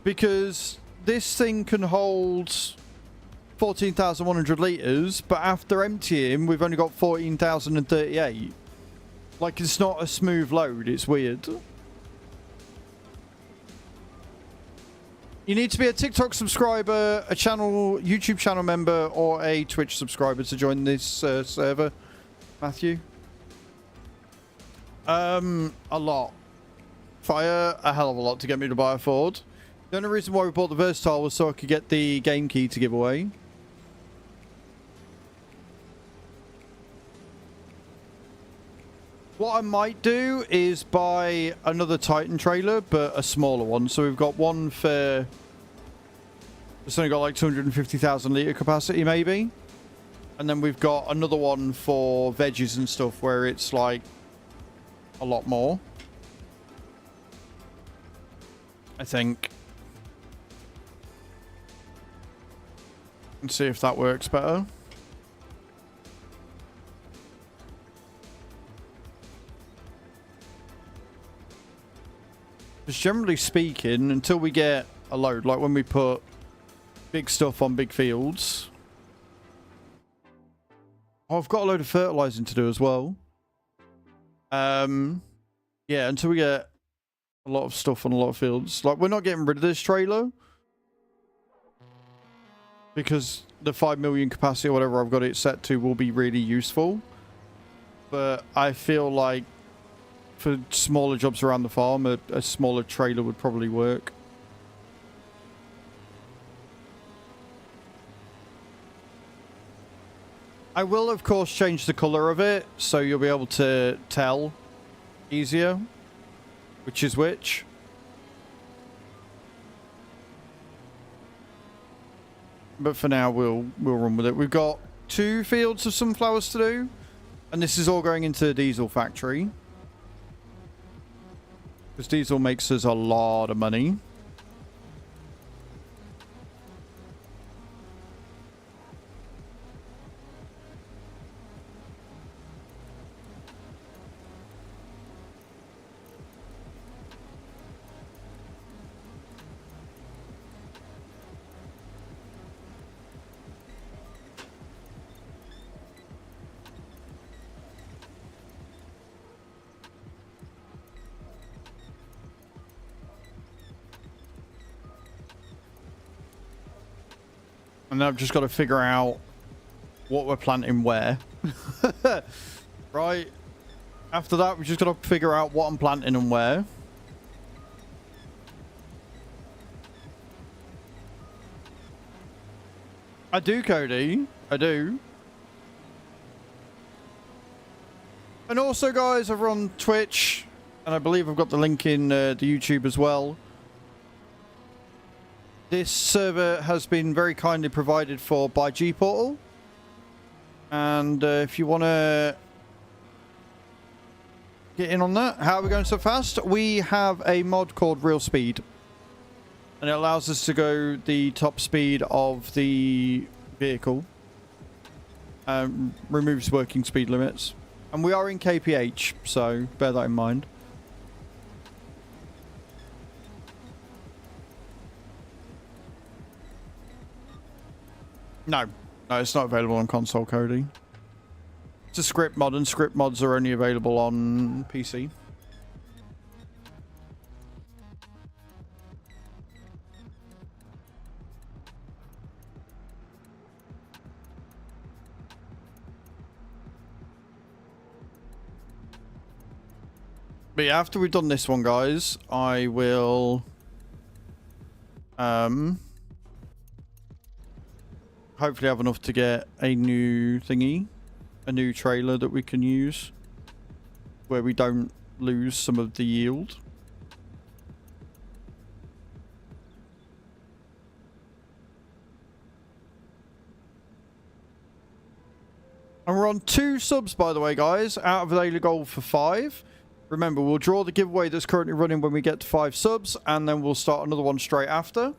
Because this thing can hold 14,100 litres, but after emptying, we've only got 14,038. Like, it's not a smooth load. It's weird. You need to be a TikTok subscriber, a channel, YouTube channel member, or a Twitch subscriber to join this server, Matthew. A lot. Fire, a hell of a lot to get me to buy a Ford. The only reason why we bought the Versatile was so I could get the game key to give away. What I might do is buy another Titan trailer, but a smaller one. So we've got one for... It's only got like 250,000 litre capacity, maybe. And then we've got another one for veggies and stuff where it's like a lot more. I think. Let's see if that works better. Just generally speaking, until we get a load, like when we put big stuff on big fields. Oh, I've got a load of fertilizing to do as well. Yeah, until we get a lot of stuff on a lot of fields. Like, we're not getting rid of this trailer. Because the 5 million capacity or whatever I've got it set to will be really useful. But I feel like for smaller jobs around the farm, a smaller trailer would probably work. I will, of course, change the colour of it, so you'll be able to tell easier which is which. But for now, we'll run with it. We've got 2 fields of sunflowers to do, and this is all going into the diesel factory. Because diesel makes us a lot of money. And then I've just got to figure out what we're planting where. Right. After that, we've just got to figure out what I'm planting and where. I do, Cody. I do. And also, guys, over on Twitch, and I believe I've got the link in the YouTube as well. This server has been very kindly provided for by G-Portal. And if you want to get in on that, how are we going so fast? We have a mod called Real Speed. And it allows us to go the top speed of the vehicle. Removes working speed limits. And we are in KPH, so bear that in mind. No, it's not available on console, Cody. It's a script mod, and script mods are only available on PC. But yeah, after we've done this one, guys, I will hopefully have enough to get a new thingy, a new trailer that we can use where we don't lose some of the yield. And we're on 2 subs, by the way, guys, out of the daily goal for 5. Remember, we'll draw the giveaway that's currently running when we get to 5 subs, and then we'll start another one straight after.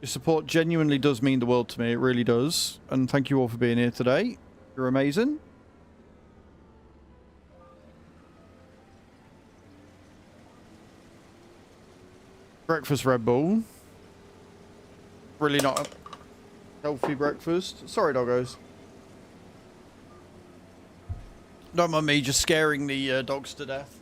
Your support genuinely does mean the world to me. It really does. And thank you all for being here today. You're amazing. Breakfast Red Bull. Really not a healthy breakfast. Sorry, doggos. Don't mind me just scaring the dogs to death.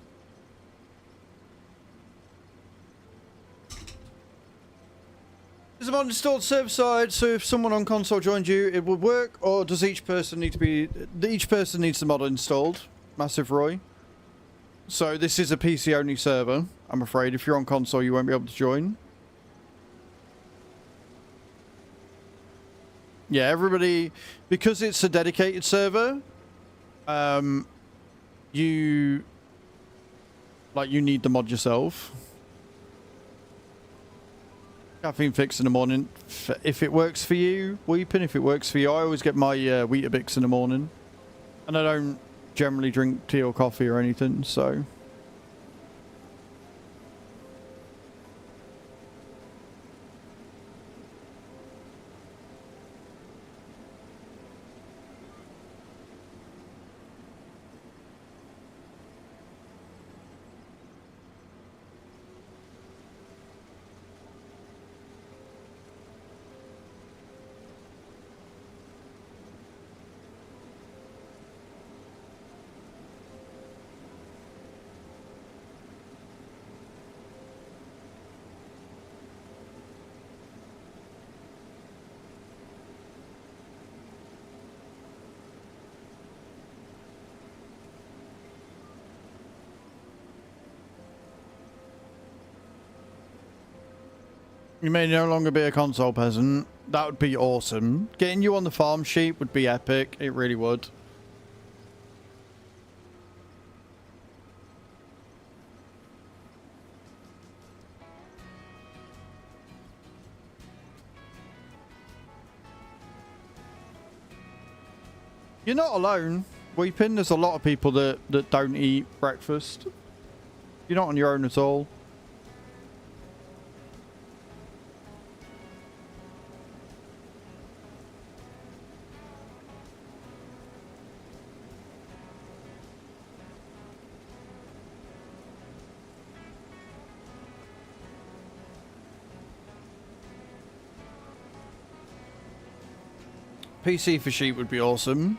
Is the mod installed server side, so if someone on console joined you, it would work, or does each person need to be... Each person needs the mod installed. Massive Roy. So this is a PC only server, I'm afraid. If you're on console, you won't be able to join. Yeah, everybody... Because it's a dedicated server, you need the mod yourself. Caffeine fix in the morning. If it works for you, Weeping, if it works for you, I always get my Weetabix in the morning. And I don't generally drink tea or coffee or anything, so... You may no longer be a console peasant. That would be awesome. Getting you on the farm sheet would be epic. It really would. You're not alone, Weeping. There's a lot of people that don't eat breakfast. You're not on your own at all. PC for sheep would be awesome.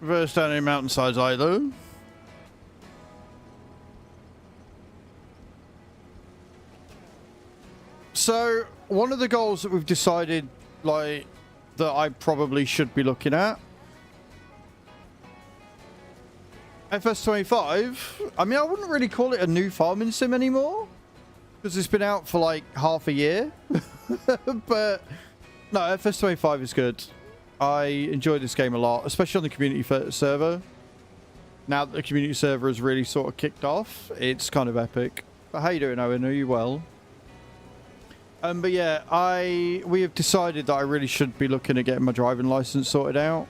Reverse down in mountainsides either. So, one of the goals that we've decided, like, that I probably should be looking at. FS25, I mean, I wouldn't really call it a new farming sim anymore. Because it's been out for like half a year. But no, FS25 is good. I enjoy this game a lot, especially on the community server. Now that the community server has really sort of kicked off, it's kind of epic. But how you doing, Owen? Are you well? But yeah, we have decided that I really should be looking at getting my driving license sorted out.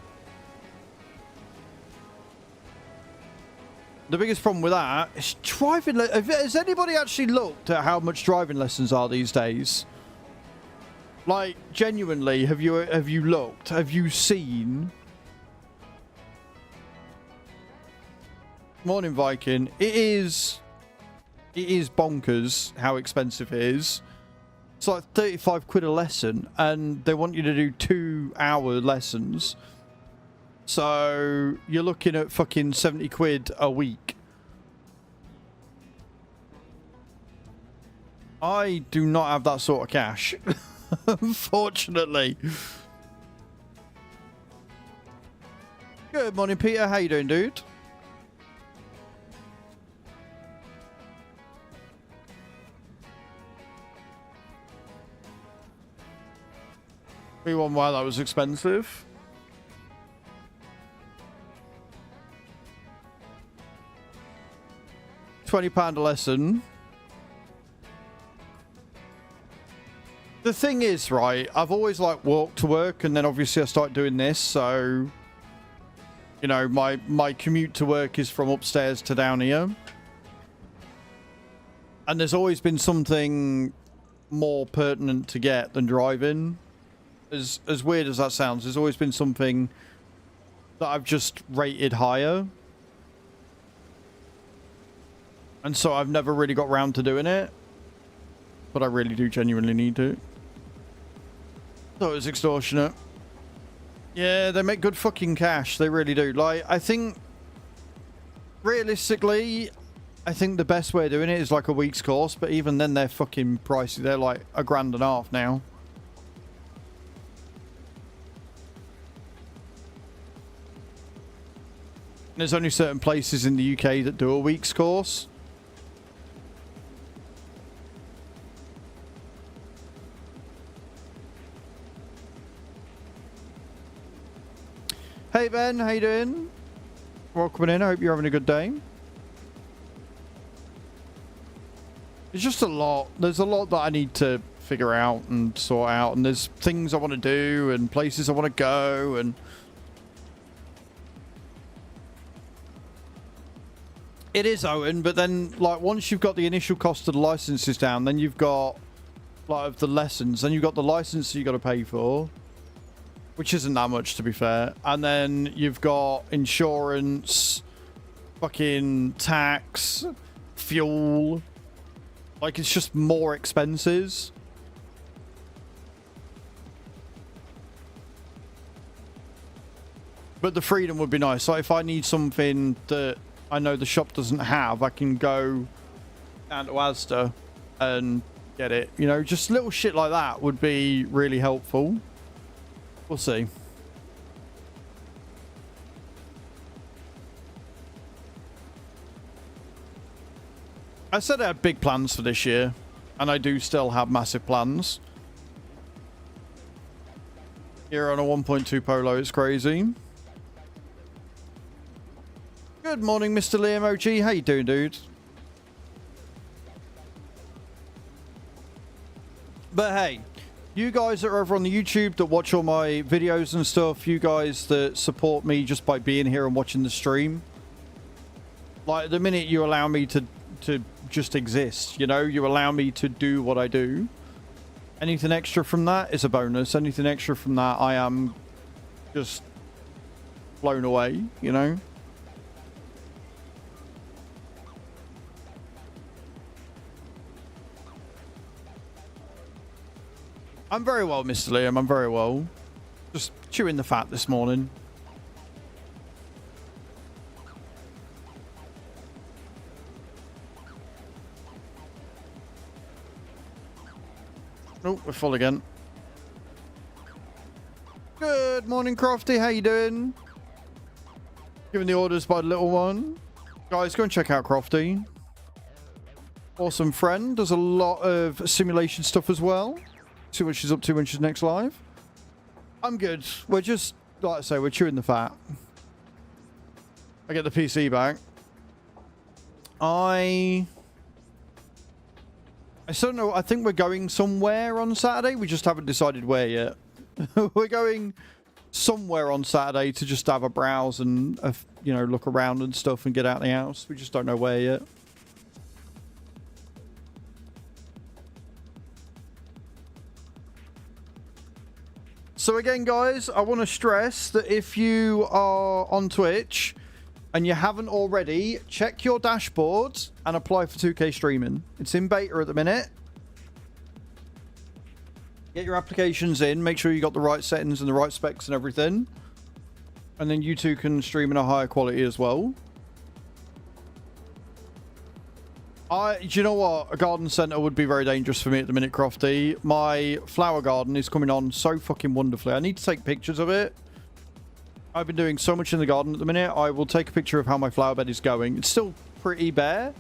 The biggest problem with that is driving. Has anybody actually looked at how much driving lessons are these days? Like, genuinely, have you looked? Have you seen? Morning Viking. It is bonkers how expensive it is. It's like 35 quid a lesson, and they want you to do 2-hour lessons. So you're looking at fucking 70 quid a week. I do not have that sort of cash, unfortunately. Good morning, Peter. How you doing, dude? We won why that was expensive. £20 a lesson. The thing is, right, I've always like walked to work, and then obviously I start doing this, so you know, my commute to work is from upstairs to down here. And there's always been something more pertinent to get than driving. As weird as that sounds, there's always been something that I've just rated higher. And so I've never really got round to doing it. But I really do genuinely need to. So it's extortionate. Yeah, they make good fucking cash. They really do. Like, I think, realistically, I think the best way of doing it is like a week's course. But even then, they're fucking pricey. They're like $1.50 now. There's only certain places in the UK that do a week's course. Hey Ben, how you doing? Welcome in, I hope you're having a good day. It's just a lot. There's a lot that I need to figure out and sort out, and there's things I want to do and places I want to go, and it is, Owen, but then like once you've got the initial cost of the licenses down, then you've got like of the lessons, then you've got the license you got to pay for, which isn't that much to be fair, and then you've got insurance, fucking tax, fuel. Like, it's just more expenses. But the freedom would be nice. Like, if I need something that I know the shop doesn't have, I can go down to Asda and get it. You know, just little shit like that would be really helpful. We'll see. I said I had big plans for this year, and I do still have massive plans. Here on a 1.2 Polo, it's crazy. Good morning, Mr. Liam OG. How you doing, dude? But hey, you guys that are over on the YouTube that watch all my videos and stuff, you guys that support me just by being here and watching the stream, like the minute you allow me to just exist, you know, you allow me to do what I do, anything extra from that is a bonus. Anything extra from that, I am just blown away, you know. I'm very well, Mr. Liam. I'm very well. Just chewing the fat this morning. Oh, we're full again. Good morning, Crofty. How you doing? Giving the orders by the little one. Guys, go and check out Crofty. Awesome friend. Does a lot of simulation stuff as well. See what she's up to when she's next live. I'm good. We're just, like I say, we're chewing the fat. I get the PC back. I still don't know. I think we're going somewhere on Saturday. We just haven't decided where yet. We're going somewhere on Saturday to just have a browse and, you know, look around and stuff and get out of the house. We just don't know where yet. So again, guys, I want to stress that if you are on Twitch and you haven't already, check your dashboard and apply for 2K streaming. It's in beta at the minute. Get your applications in. Make sure you got the right settings and the right specs and everything. And then you two can stream in a higher quality as well. Do you know what? A garden centre would be very dangerous for me at the minute, Crofty. My flower garden is coming on so fucking wonderfully. I need to take pictures of it. I've been doing so much in the garden at the minute. I will take a picture of how my flower bed is going. It's still pretty bare,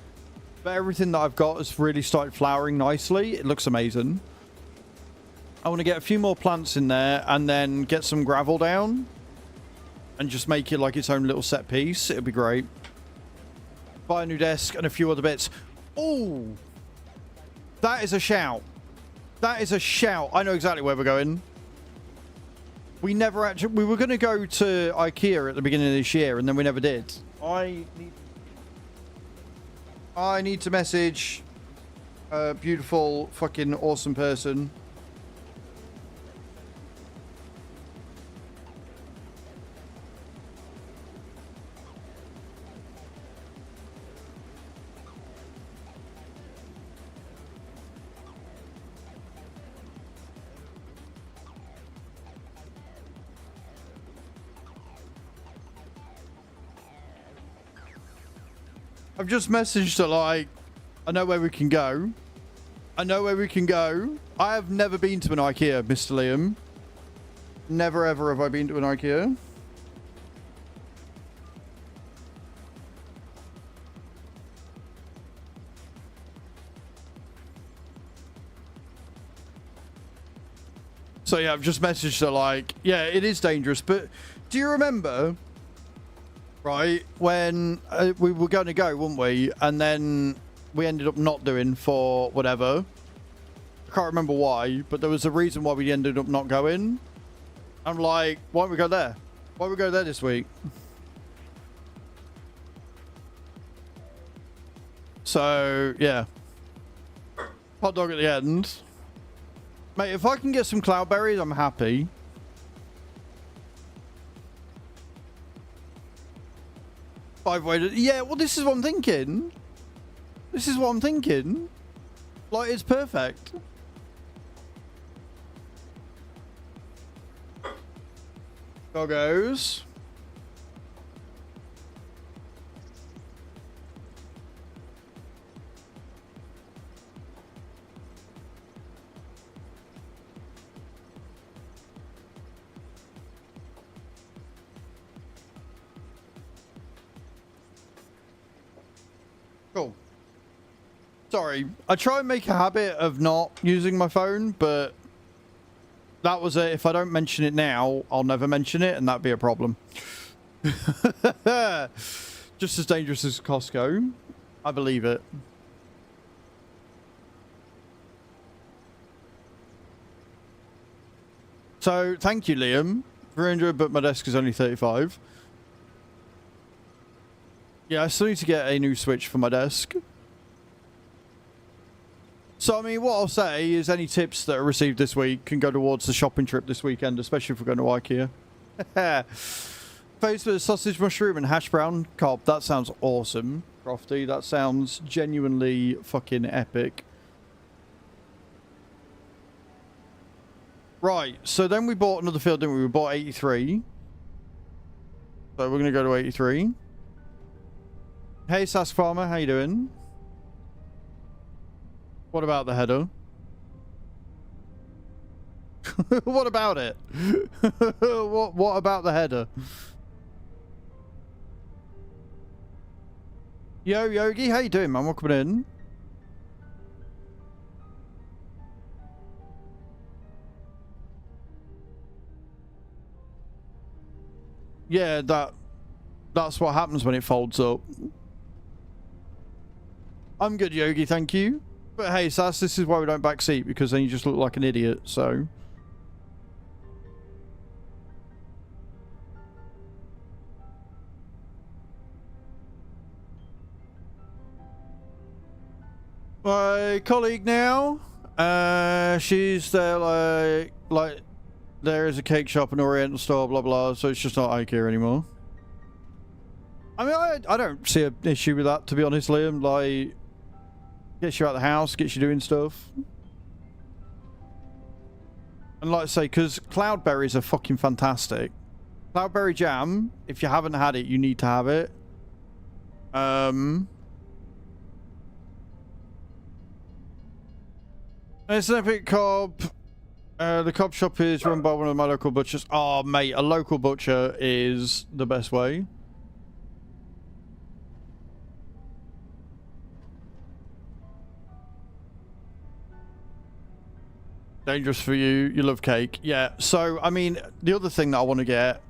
but everything that I've got has really started flowering nicely. It looks amazing. I want to get a few more plants in there and then get some gravel down and just make it like its own little set piece. It'll be great. Buy a new desk and a few other bits. Oh, that is a shout. That is a shout. I know exactly where we're going. We never actually... We were going to go to IKEA at the beginning of this year, and then we never did. I need to message beautiful, fucking awesome person. I've just messaged her like, I know where we can go. I know where we can go. I have never been to an IKEA, Mr. Liam. Never ever have I been to an IKEA. So yeah, I've just messaged her like, yeah, it is dangerous, but do you remember, right, when we were going to go, weren't we? And then we ended up not doing for whatever. I can't remember why, but there was a reason why we ended up not going. I'm like, why don't we go there? Why don't we go there this week? So, yeah. Hot dog at the end. Mate, if I can get some cloudberries, I'm happy. Yeah, well, this is what I'm thinking. This is what I'm thinking. Like, it's perfect. Doggos. Cool. Sorry, I try and make a habit of not using my phone, but that was it. If I don't mention it now, I'll never mention it, and that'd be a problem. Just as dangerous as Costco. I believe it. So, thank you, Liam. 300, but my desk is only 35. Yeah, I still need to get a new switch for my desk. So, I mean, what I'll say is any tips that are received this week can go towards the shopping trip this weekend, especially if we're going to IKEA. Faced with sausage, mushroom, and hash brown cob. That sounds awesome, Crofty. That sounds genuinely fucking epic. Right, so then we bought another field, didn't we? We bought 83. So we're going to go to 83. Hey, Sask Farmer, how you doing? What about the header? What about it? What about the header? Yo, Yogi, how you doing, man? Welcome in. Yeah, that's what happens when it folds up. I'm good, Yogi, thank you. But hey, Sass, this is why we don't backseat, because then you just look like an idiot, so. My colleague now, she's there like there is a cake shop, an Oriental store, blah blah, so it's just not IKEA anymore. I mean, I don't see an issue with that, to be honest, Liam. Like, gets you out of the house, gets you doing stuff. And like I say, because cloudberries are fucking fantastic. Cloudberry jam, if you haven't had it, you need to have it. It's an epic cob. The cob shop is run by one of my local butchers. Oh, mate, a local butcher is the best way. Dangerous for you. You love cake. Yeah. So, I mean, the other thing that I want to get,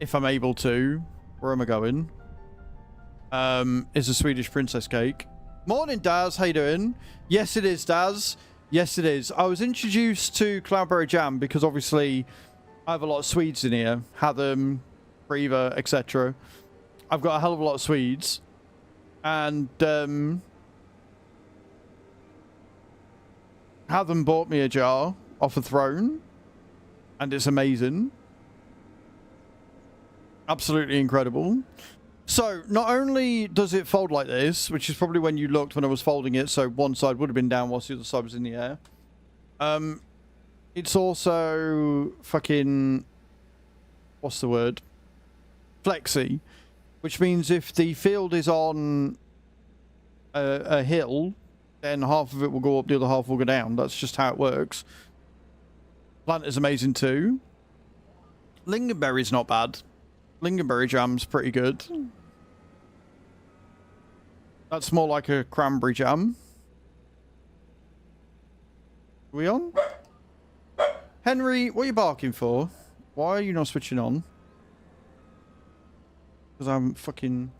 if I'm able to, where am I going? Is a Swedish princess cake. Morning, Daz. How you doing? Yes, it is, Daz. Yes, it is. I was introduced to cloudberry jam because obviously I have a lot of Swedes in here. Hatham, Priva, etc. I've got a hell of a lot of Swedes. And, had them bought me a jar off a throne, and it's amazing. Absolutely incredible. So, not only does it fold like this, which is probably when you looked when I was folding it, so one side would have been down whilst the other side was in the air. It's also fucking... what's the word? Flexy. Which means if the field is on a hill, then half of it will go up, the other half will go down. That's just how it works. Plant is amazing too. Lingonberry's not bad. Lingonberry jam's pretty good. That's more like a cranberry jam. Are we on? Henry, what are you barking for? Why are you not switching on? Because I'm fucking...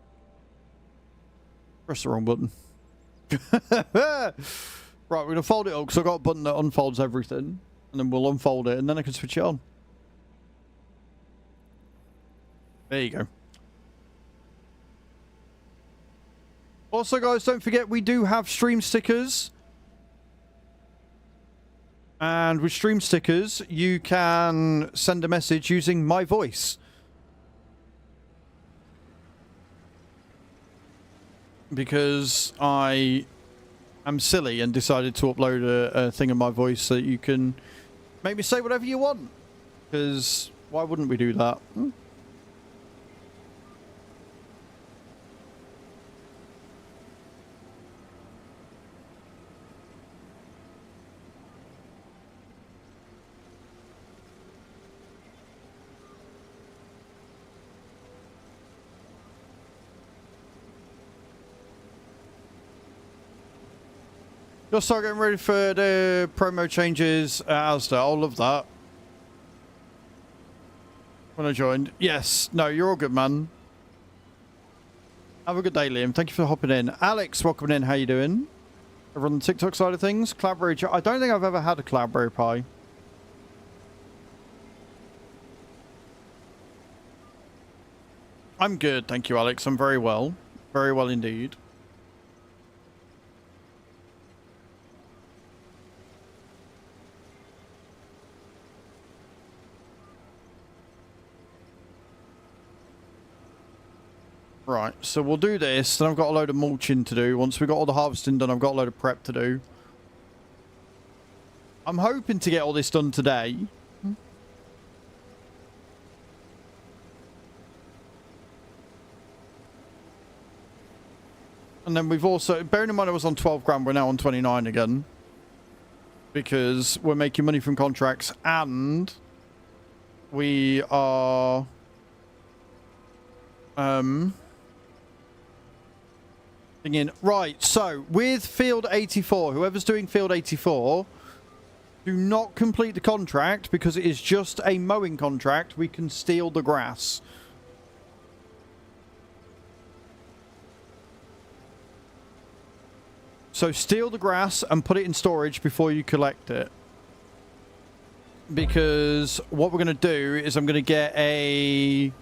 press the wrong button. Right, we're going to fold it up because I've got a button that unfolds everything. And then we'll unfold it and then I can switch it on. There you go. Also, guys, don't forget we do have stream stickers. And with stream stickers, you can send a message using my voice. Because I am silly and decided to upload a thing of my voice so that you can maybe say whatever you want. Because why wouldn't we do that? Just start getting ready for the promo changes at Asda. I'll love that. When I joined. Yes. No, you're all good, man. Have a good day, Liam. Thank you for hopping in. Alex, welcome in. How you doing? Over on the TikTok side of things. Cloudberry. I don't think I've ever had a cloudberry pie. I'm good. Thank you, Alex. I'm very well. Very well indeed. Right, so we'll do this, then I've got a load of mulching to do. Once we've got all the harvesting done, I've got a load of prep to do. I'm hoping to get all this done today. And then we've also, bearing in mind I was on 12 grand, we're now on 29 again. Because we're making money from contracts and we are... Right, so with field 84, whoever's doing field 84, do not complete the contract because it is just a mowing contract. We can steal the grass. So steal the grass and put it in storage before you collect it. Because what we're going to do is I'm going to get a...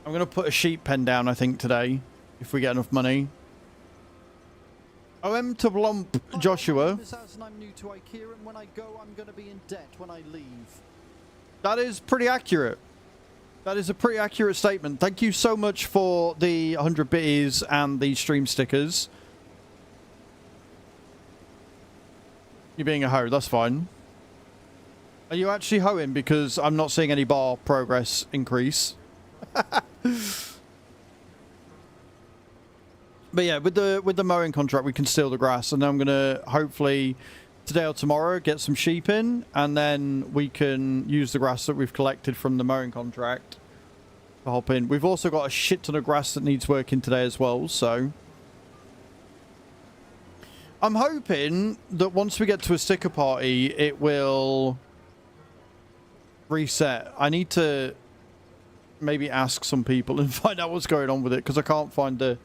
I'm going to put a sheep pen down, I think, today. If we get enough money. OM to Blump, Joshua. I'm new to IKEA, and when I go, I'm going to be in debt when I leave. That is pretty accurate. That is a pretty accurate statement. Thank you so much for the 100 bitties and the stream stickers. You're being a hoe, that's fine. Are you actually hoeing? Because I'm not seeing any bar progress increase. But yeah, with the mowing contract, we can steal the grass, and then I'm gonna hopefully today or tomorrow get some sheep in, and then we can use the grass that we've collected from the mowing contract to hop in. We've also got a shit ton of grass that needs working today as well, so I'm hoping that once we get to a sticker party, it will reset. I need to maybe ask some people and find out what's going on with it, because I can't find the...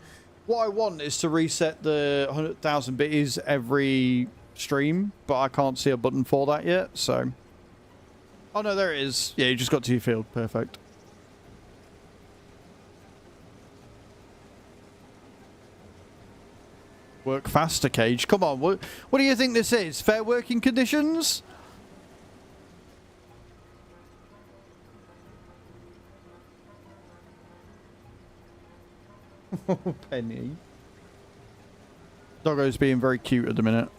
What I want is to reset the 100,000 bitties every stream, but I can't see a button for that yet, so... Oh no, there it is. Yeah, you just got to your field. Perfect. Work faster, Cage. Come on. What do you think this is? Fair working conditions? Oh, Penny. Doggo's being very cute at the minute.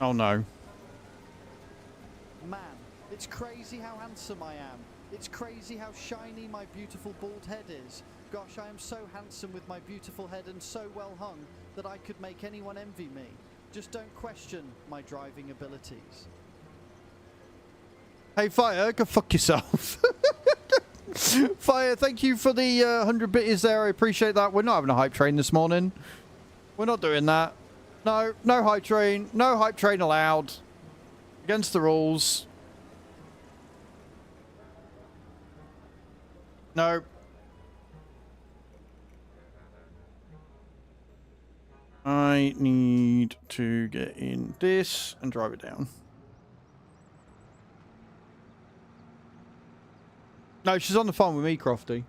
Oh, no. Man, it's crazy how handsome I am. It's crazy how shiny my beautiful bald head is. Gosh, I am so handsome with my beautiful head and so well hung that I could make anyone envy me. Just don't question my driving abilities. Hey, Fire, go fuck yourself. Fire, thank you for the 100 bitties there. I appreciate that. We're not having a hype train this morning. We're not doing that. No, no hype train. No hype train allowed. Against the rules. No. I need to get in this and drive it down. No, she's on the phone with me, Crofty.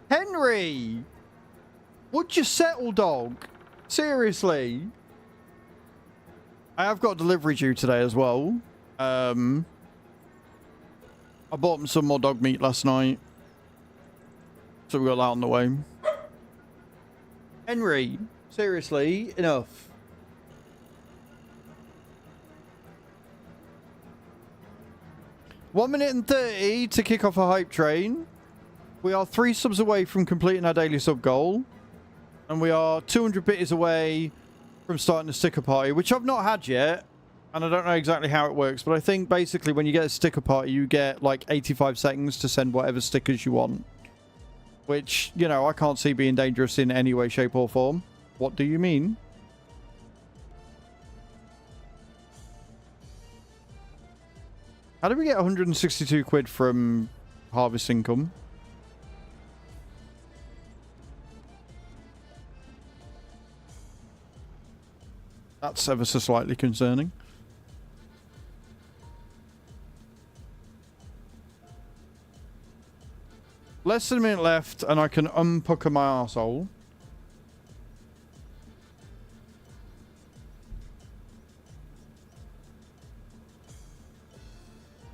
Henry! Would you settle, dog? Seriously? I have got delivery due today as well. I bought him some more dog meat last night. So we got that on the way. Henry, seriously, enough. One minute and 30 to kick off a hype train. We are 3 subs away from completing our daily sub goal. And we are 200 bitties away from starting the sticker party, which I've not had yet. And I don't know exactly how it works, but I think basically when you get a sticker party, you get like 85 seconds to send whatever stickers you want. Which, you know, I can't see being dangerous in any way, shape or form. What do you mean? How did we get 162 quid from harvest income? That's ever so slightly concerning. Less than a minute left and I can unpucker my arsehole.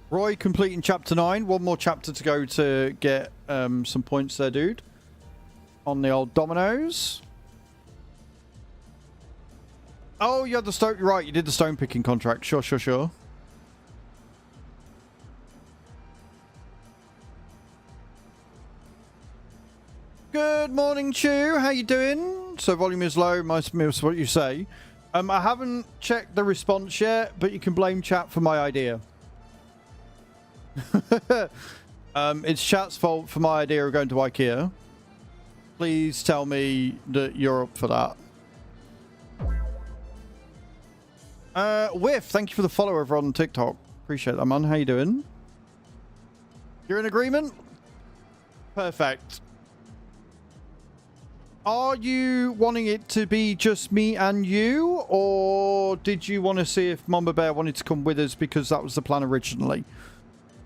Roy completing chapter 9. One more chapter to go to get some points there, dude. On the old dominoes. Oh, you had the stone. Right, you did the stone picking contract. Sure, sure, sure. Good morning, Chew. How you doing? So volume is low. Most of what you say. I haven't checked the response yet, but you can blame chat for my idea. It's chat's fault for my idea of going to IKEA. Please tell me that you're up for that. Whiff, thank you for the follow over on TikTok. Appreciate that, man. How you doing? You're in agreement? Perfect. Are you wanting it to be just me and you? Or did you want to see if Mama Bear wanted to come with us because that was the plan originally?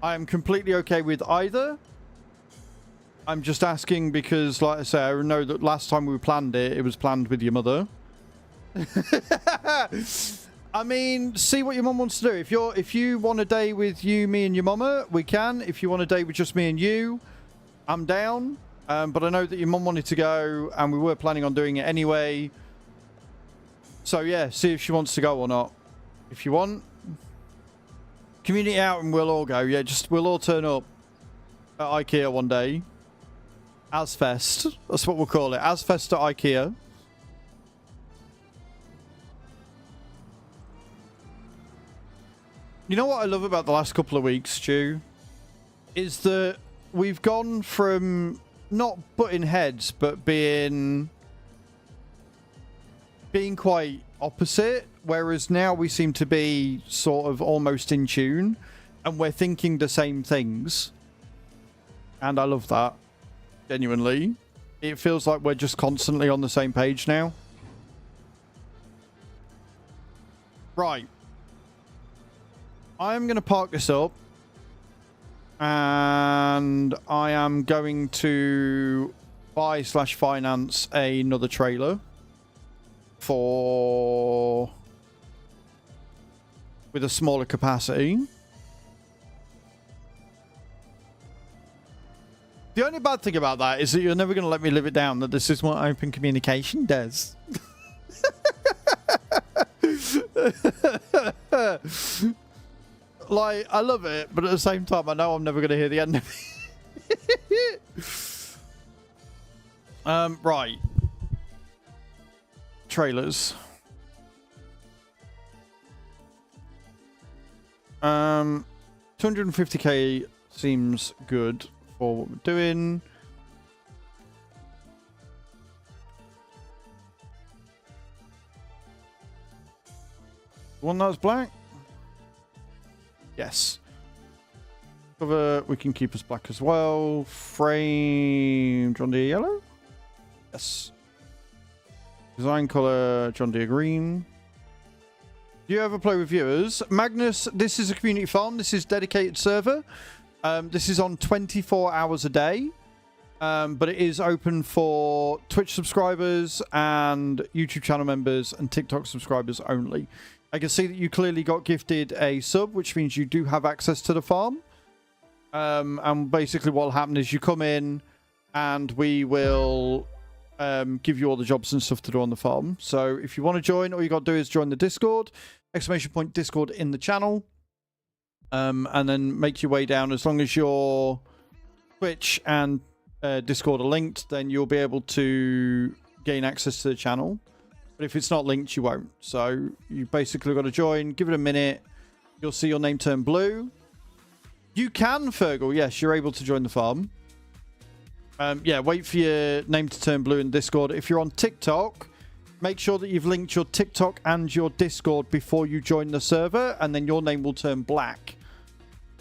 I am completely okay with either. I'm just asking because, like I say, I know that last time we planned it, it was planned with your mother. I mean, see what your mum wants to do. If you want a day with you, me, and your mama, we can. If you want a day with just me and you, I'm down. But I know that your mum wanted to go, and we were planning on doing it anyway. So yeah, see if she wants to go or not. If you want, community out, and we'll all go. Yeah, we'll all turn up at IKEA one day. Asfest. That's what we'll call it. Asfest at IKEA. You know what I love about the last couple of weeks, Stu? Is that we've gone from not butting heads, but being quite opposite. Whereas now we seem to be sort of almost in tune. And we're thinking the same things. And I love that. Genuinely. It feels like we're just constantly on the same page now. Right. I'm going to park this up. And I am going to buy/finance another trailer with a smaller capacity. The only bad thing about that is that you're never going to let me live it down that this is what open communication does. Like, I love it, but at the same time, I know I'm never going to hear the end of it. Right. Trailers. 250k seems good for what we're doing. One that was black? Yes. Cover, we can keep as black as well. Frame, John Deere yellow? Yes. Design color, John Deere green. Do you ever play with viewers? Magnus, this is a community farm. This is dedicated server. This is on 24 hours a day. But it is open for Twitch subscribers and YouTube channel members and TikTok subscribers only. I can see that you clearly got gifted a sub, which means you do have access to the farm. And basically what will happen is you come in and we will give you all the jobs and stuff to do on the farm. So if you want to join, all you got to do is join the Discord, !Discord in the channel. And then make your way down. As long as your Twitch and Discord are linked, then you'll be able to gain access to the channel. But if it's not linked, you won't. So you basically got to join, give it a minute. You'll see your name turn blue. You can, Fergal. Yes, you're able to join the farm. Yeah, wait for your name to turn blue in Discord. If you're on TikTok, make sure that you've linked your TikTok and your Discord before you join the server, and then your name will turn black.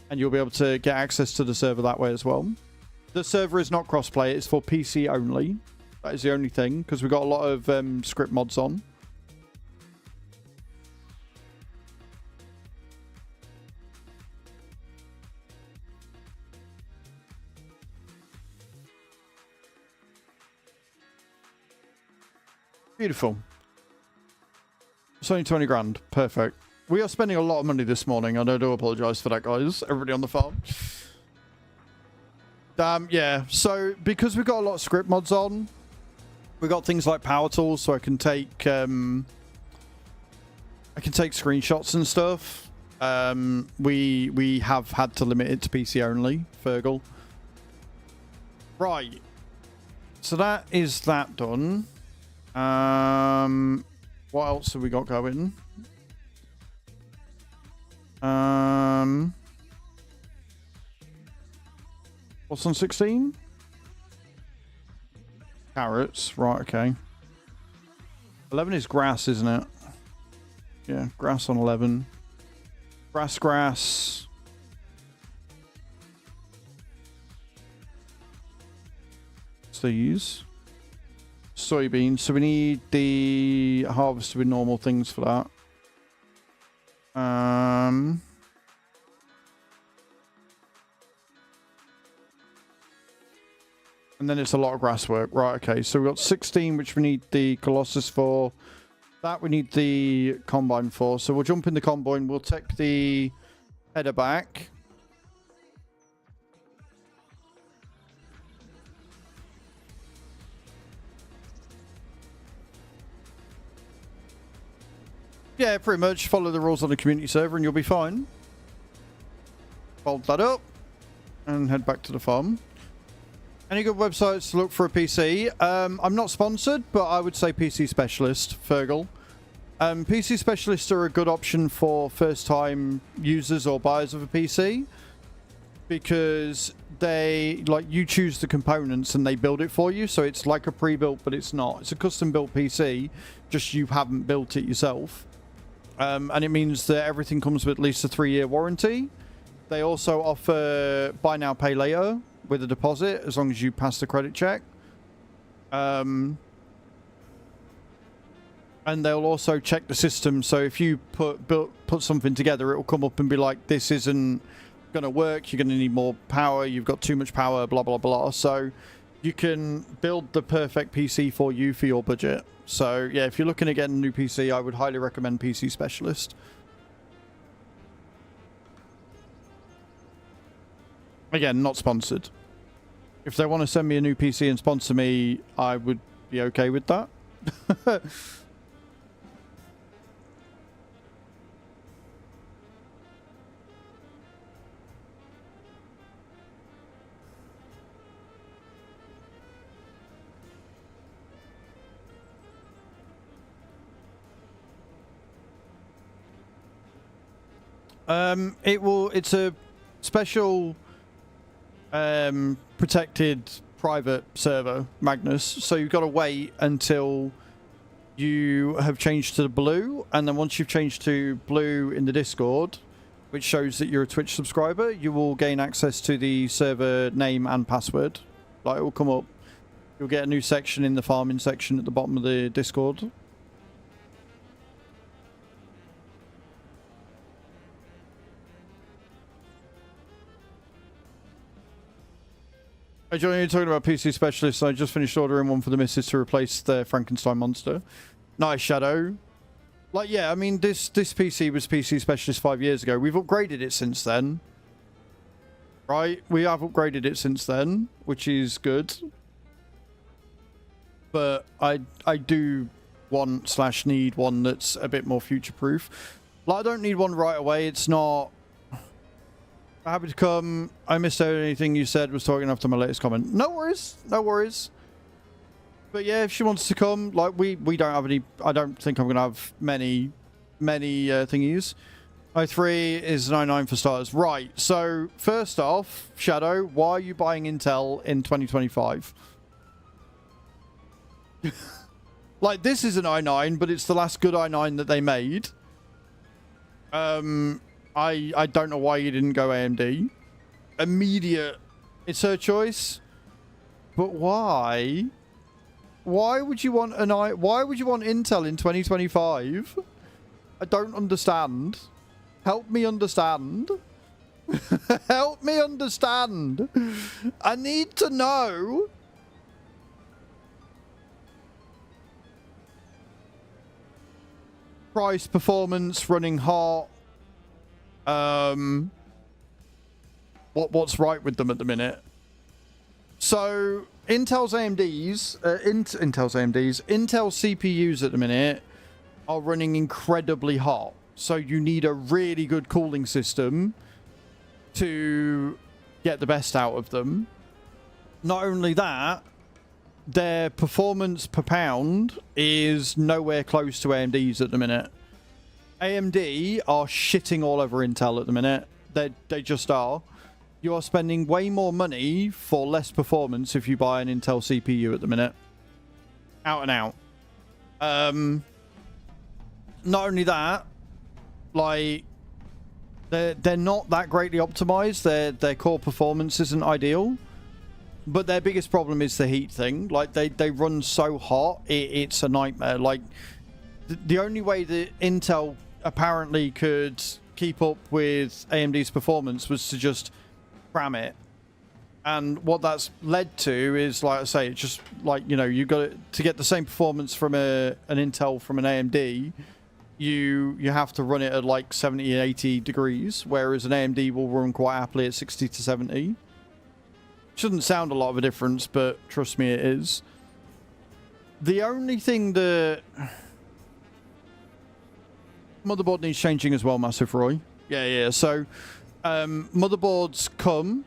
And you'll be able to get access to the server that way as well. The server is not crossplay. It's for PC only. That is the only thing, because we've got a lot of script mods on. Beautiful. It's only 20 grand. Perfect. We are spending a lot of money this morning. I do apologise for that, guys. Everybody on the farm. Yeah. So, because we've got a lot of script mods on, we got things like power tools, so I can take screenshots and stuff. We have had to limit it to PC only, Fergal. Right. So that is that done. What else have we got going? What's on 16? Carrots, right, okay. 11 is grass, isn't it? Yeah, grass on 11. Grass. These. Soybeans. So we need the harvest with normal things for that. And then it's a lot of grass work. Right, okay. So we've got 16, which we need the Colossus for. That we need the Combine for. So we'll jump in the Combine. We'll take the header back. Yeah, pretty much. Follow the rules on the community server and you'll be fine. Fold that up and head back to the farm. Any good websites to look for a PC? I'm not sponsored, but I would say PC Specialist, Fergal. PC Specialists are a good option for first-time users or buyers of a PC because they, like, you choose the components and they build it for you. So it's like a pre-built, but it's not. It's a custom-built PC, just you haven't built it yourself. And it means that everything comes with at least a 3-year warranty. They also offer buy now, pay later, with a deposit as long as you pass the credit check. And they'll also check the system. So if you put something together, it will come up and be like, this isn't going to work. You're going to need more power. You've got too much power, blah, blah, blah. So you can build the perfect PC for you for your budget. So yeah, if you're looking at getting a new PC, I would highly recommend PC Specialist. Again, not sponsored. If they want to send me a new PC and sponsor me, I would be okay with that. It's a special protected private server, Magnus, so you've got to wait until you have changed to the blue, and then once you've changed to blue in the Discord, which shows that you're a Twitch subscriber, you will gain access to the server name and password. Like, it will come up. You'll get a new section in the farming section at the bottom of the Discord. Hey Johnny, you're talking about PC Specialists. I just finished ordering one for the missus to replace the Frankenstein monster. Nice, Shadow. Like, yeah, I mean, this PC was PC Specialist 5 years ago. We've upgraded it since then. Right? We have upgraded it since then, which is good. But I do want / need one that's a bit more future-proof. Like, I don't need one right away. It's not... Happy to come. I missed out anything you said. Was talking after my latest comment. No worries. No worries. But yeah, if she wants to come, like, we don't have any... I don't think I'm going to have many thingies. i3 is 99 for starters. Right. So, first off, Shadow, why are you buying Intel in 2025? Like, this is an i9, but it's the last good i9 that they made. I don't know why you didn't go AMD. Immediate. It's her choice. But why? Why would you want why would you want Intel in 2025? I don't understand. Help me understand. Help me understand. I need to know. Price, performance, running hot. What's right with them at the minute? So Intel CPUs at the minute are running incredibly hot. So you need a really good cooling system to get the best out of them. Not only that, their performance per pound is nowhere close to AMD's at the minute. AMD are shitting all over Intel at the minute. They just are. You are spending way more money for less performance if you buy an Intel CPU at the minute. Out and out. Not only that, like, they're not that greatly optimized. Their core performance isn't ideal. But their biggest problem is the heat thing. Like, they run so hot, it's a nightmare. Like, the only way that Intel apparently could keep up with AMD's performance was to just cram it. And what that's led to is, like I say, it's just like, you know, you got to get the same performance from an Intel from an AMD, you have to run it at like 70 and 80 degrees, whereas an AMD will run quite happily at 60 to 70. Shouldn't sound a lot of a difference, but trust me, it is. The only thing that... Motherboard needs changing as well, Massive Roy. Yeah. So, motherboards come,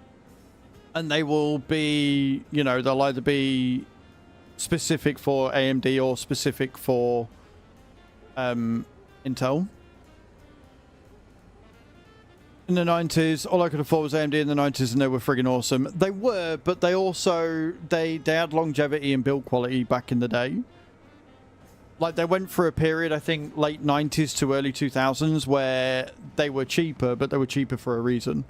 and they will be, you know, they'll either be specific for AMD or specific for Intel. In the 90s, all I could afford was AMD in the 90s, and they were friggin' awesome. They were, but they also, they had longevity and build quality back in the day. Like, they went through a period, I think, late 90s to early 2000s, where they were cheaper, but they were cheaper for a reason.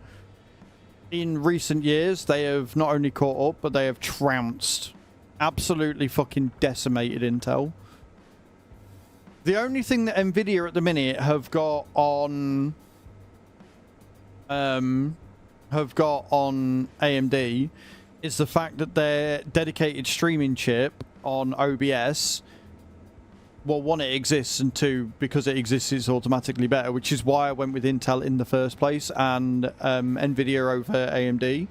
in recent years, they have not only caught up, but they have trounced. Absolutely fucking decimated Intel. The only thing that Nvidia at the minute have got on AMD is the fact that their dedicated streaming chip on OBS, well, one, it exists, and two, because it exists, it's automatically better, which is why I went with Intel in the first place and Nvidia over AMD.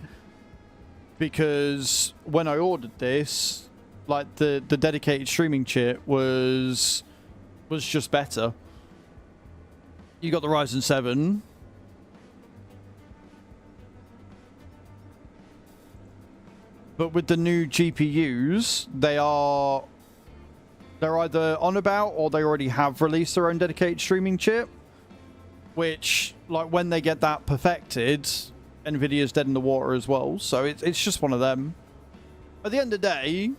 Because when I ordered this, like the dedicated streaming chip was just better. You got the Ryzen 7. But with the new GPUs, they're either on about or they already have released their own dedicated streaming chip. Which, like, when they get that perfected, Nvidia's dead in the water as well. So it's just one of them. At the end of the day,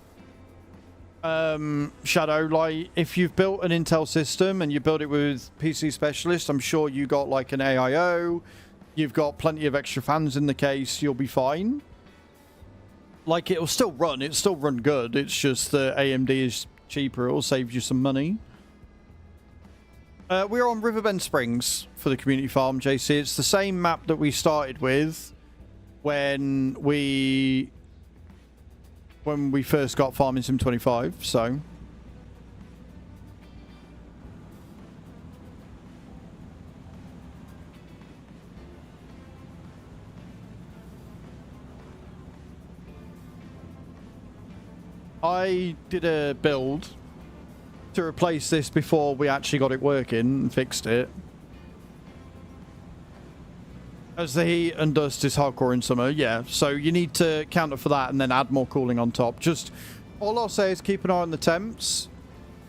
Shadow, like, if you've built an Intel system and you build it with PC Specialist, I'm sure you got like an AIO. You've got plenty of extra fans in the case. You'll be fine. Like, it'll still run. It'll still run good. It's just that AMD is cheaper. It'll save you some money. We're on Riverbend Springs for the community farm, JC. It's the same map that we started with when we first got Farming Sim 25, so... I did a build to replace this before we actually got it working and fixed it. As the heat and dust is hardcore in summer, yeah. So you need to counter for that and then add more cooling on top. Just all I'll say is keep an eye on the temps,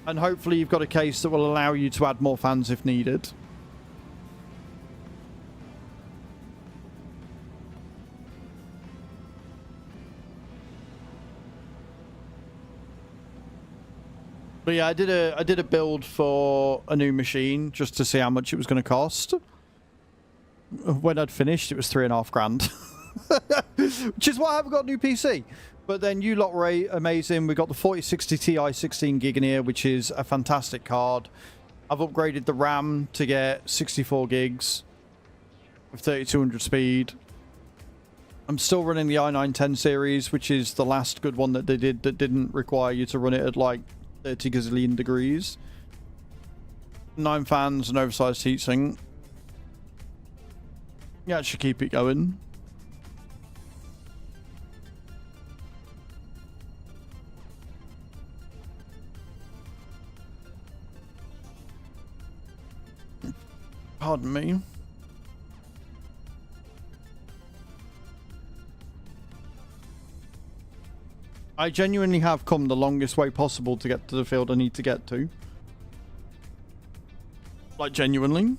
and hopefully you've got a case that will allow you to add more fans if needed. But yeah, I did a build for a new machine just to see how much it was going to cost. When I'd finished, it was $3.5 grand, which is why I haven't got a new PC. But then you lot were amazing. We got the 4060 Ti 16 gig in here, which is a fantastic card. I've upgraded the RAM to get 64 gigs with 3200 speed. I'm still running the i9-10 series, which is the last good one that they did that didn't require you to run it at like 30 gazillion degrees. 9 fans, an oversized heatsink. Yeah, it should keep it going. Pardon me. I genuinely have come the longest way possible to get to the field I need to get to. Like, genuinely.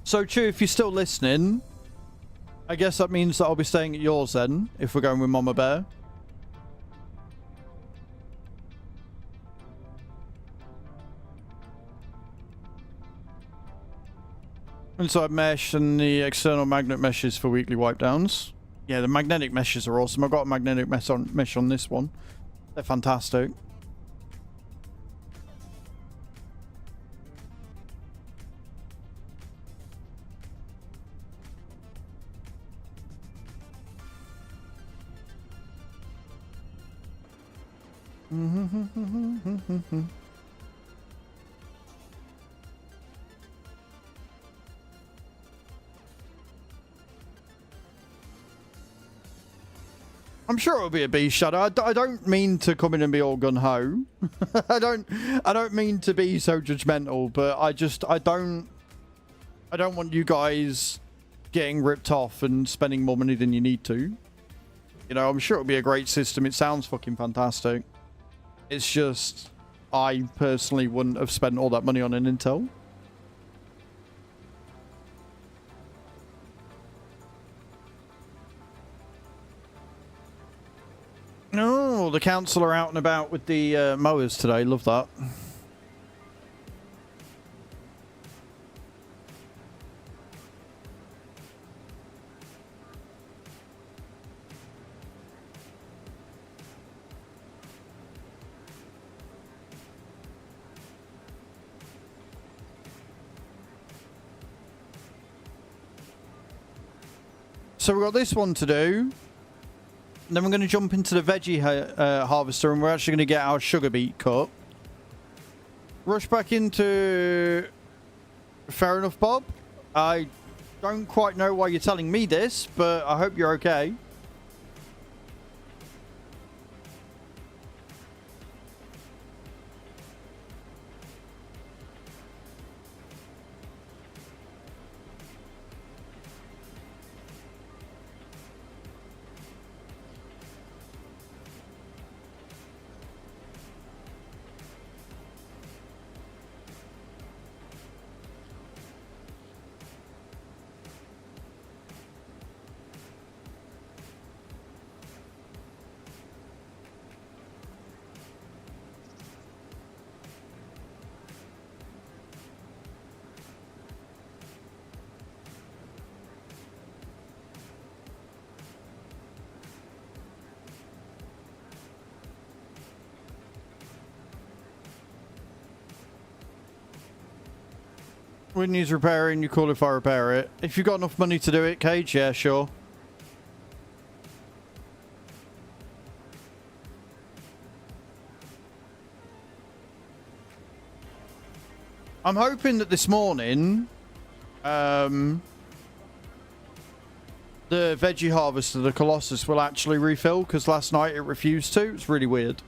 So, Chew, if you're still listening, I guess that means that I'll be staying at yours then, if we're going with Mama Bear. Inside mesh and the external magnet meshes for weekly wipe downs. Yeah, the magnetic meshes are awesome. I've got a magnetic mesh on this one. They're fantastic. I'm sure it'll be a beast, Shadow. I don't mean to come in and be all gun-ho. I don't mean to be so judgmental, but I don't want you guys getting ripped off and spending more money than you need to. You know, I'm sure it'll be a great system. It sounds fucking fantastic. It's just, I personally wouldn't have spent all that money on an Intel. Oh, the council are out and about with the mowers today. Love that. So we've got this one to do. Then we're going to jump into the veggie harvester, and we're actually going to get our sugar beet cut. Rush back into... Fair enough, Bob. I don't quite know why you're telling me this, but I hope you're okay. What needs repairing? You call if I repair it. If you've got enough money to do it, Cage, yeah, sure. I'm hoping that this morning, the veggie harvester, the Colossus, will actually refill, because last night it refused to. It's really weird.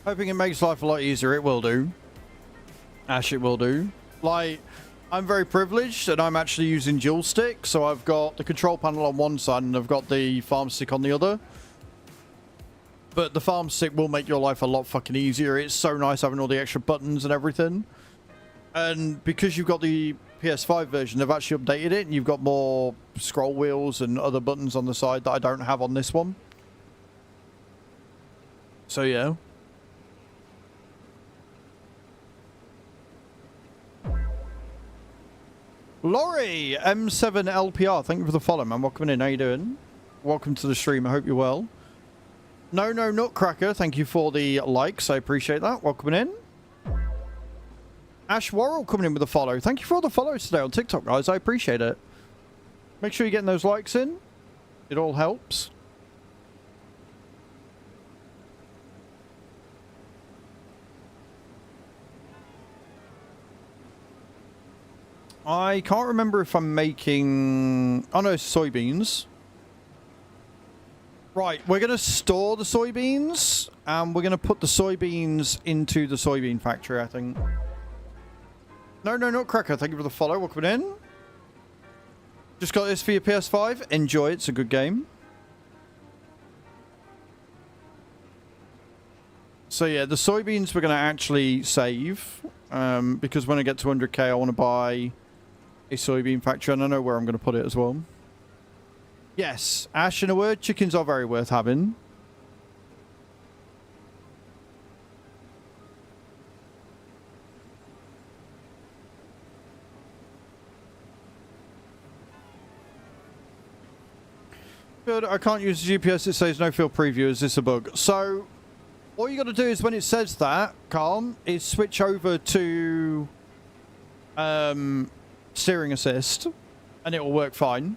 Hoping it makes life a lot easier. It will do. Ash, it will do. Like, I'm very privileged and I'm actually using dual stick. So I've got the control panel on one side and I've got the farm stick on the other. But the farm stick will make your life a lot fucking easier. It's so nice having all the extra buttons and everything. And because you've got the PS5 version, they've actually updated it. And you've got more scroll wheels and other buttons on the side that I don't have on this one. So yeah. Laurie, M7LPR, thank you for the follow, man. Welcome in. How you doing? Welcome to the stream. I hope you're well. No, Nutcracker, thank you for the likes. I appreciate that. Welcome in. Ash Worrell coming in with a follow. Thank you for all the follows today on TikTok, guys. I appreciate it. Make sure you're getting those likes in. It all helps. I can't remember if I'm making... Oh no, soybeans. Right, we're going to store the soybeans. And we're going to put the soybeans into the soybean factory, I think. No, Nutcracker. Thank you for the follow. Welcome in. Just got this for your PS5. Enjoy. It's a good game. So yeah, the soybeans we're going to actually save. Because when I get to 100k, I want to buy... a soybean factory, and I know where I'm going to put it as well. Yes, Ash, in a word, chickens are very worth having. Good, I can't use the GPS, it says no field preview. Is this a bug? So, all you got to do is when it says that, Calm, is switch over to... steering assist, and it will work fine.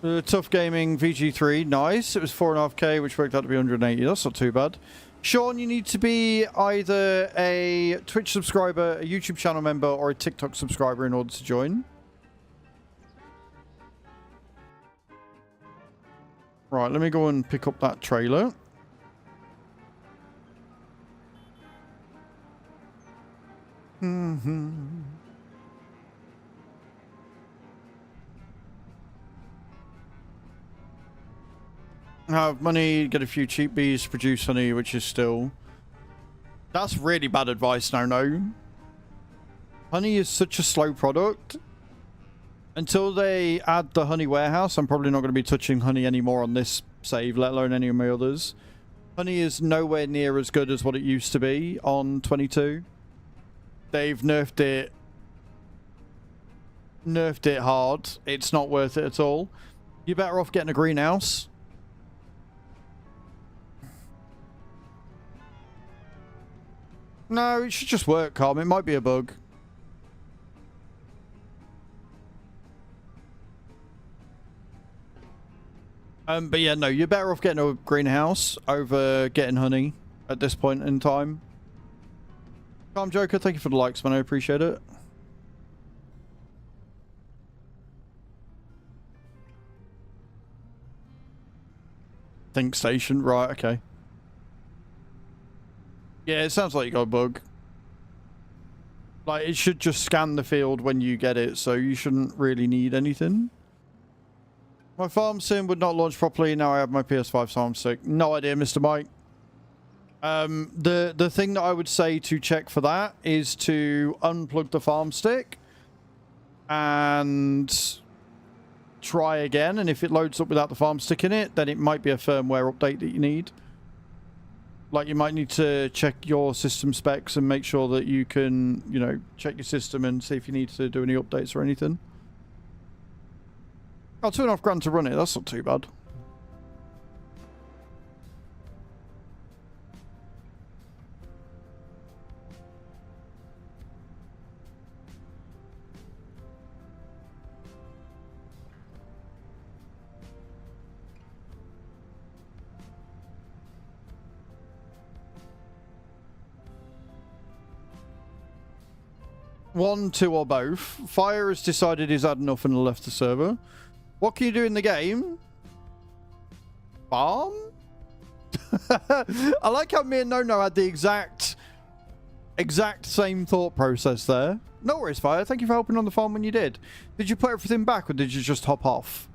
Tough Gaming VG3, nice. It was 4.5k, which worked out to be 180. That's not too bad. Sean, you need to be either a Twitch subscriber, a YouTube channel member, or a TikTok subscriber in order to join. Right, let me go and pick up that trailer. Have money, get a few cheap bees, produce honey, which is still... That's really bad advice, no. Honey is such a slow product. Until they add the honey warehouse, I'm probably not going to be touching honey anymore on this save, let alone any of my others. Honey is nowhere near as good as what it used to be on 22. They've nerfed it hard. It's not worth it at all. You're better off getting a greenhouse. No, it should just work, Calm. It might be a bug. But yeah, no, you're better off getting a greenhouse over getting honey at this point in time. Calm Joker, thank you for the likes, man. I appreciate it. Think station, right, okay. Yeah, it sounds like you got a bug. Like, it should just scan the field when you get it, so you shouldn't really need anything. My farm sim would not launch properly. Now I have my PS5, so I'm sick. No idea, Mr. Mike. The thing that I would say to check for that is to unplug the farm stick and try again. And if it loads up without the farm stick in it, then it might be a firmware update that you need. Like, you might need to check your system specs and make sure that you can, you know, check your system and see if you need to do any updates or anything. Oh, $2.5 grand to run it. That's not too bad. One, two, or both. Fire has decided he's had enough and left the server. What can you do in the game? Farm? I like how me and No had the exact same thought process there. No worries, Fire. Thank you for helping on the farm when you did. Did you put everything back or did you just hop off?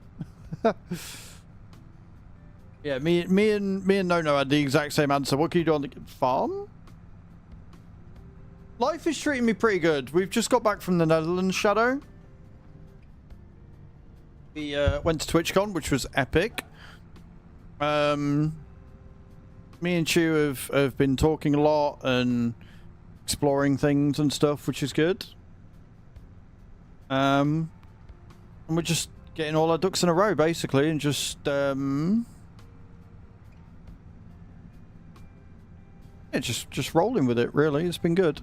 Yeah, me and No had the exact same answer. What can you do on the farm? Life is treating me pretty good. We've just got back from the Netherlands, Shadow. We went to TwitchCon, which was epic. Me and Chew have been talking a lot and exploring things and stuff, which is good. And we're just getting all our ducks in a row, basically, and just yeah, just rolling with it. Really, it's been good.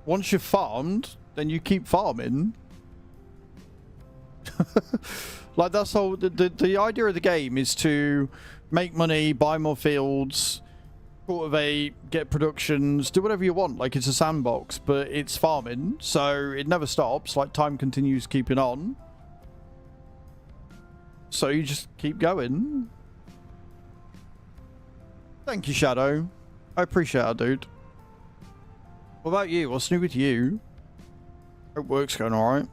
Once you've farmed, then you keep farming. Like, that's all. The idea of the game is to make money, buy more fields, cultivate, get productions, do whatever you want. Like, it's a sandbox, but it's farming, so it never stops. Like, time continues keeping on. So you just keep going. Thank you, Shadow. I appreciate it, dude. What about you? What's new with you? Hope work's going alright.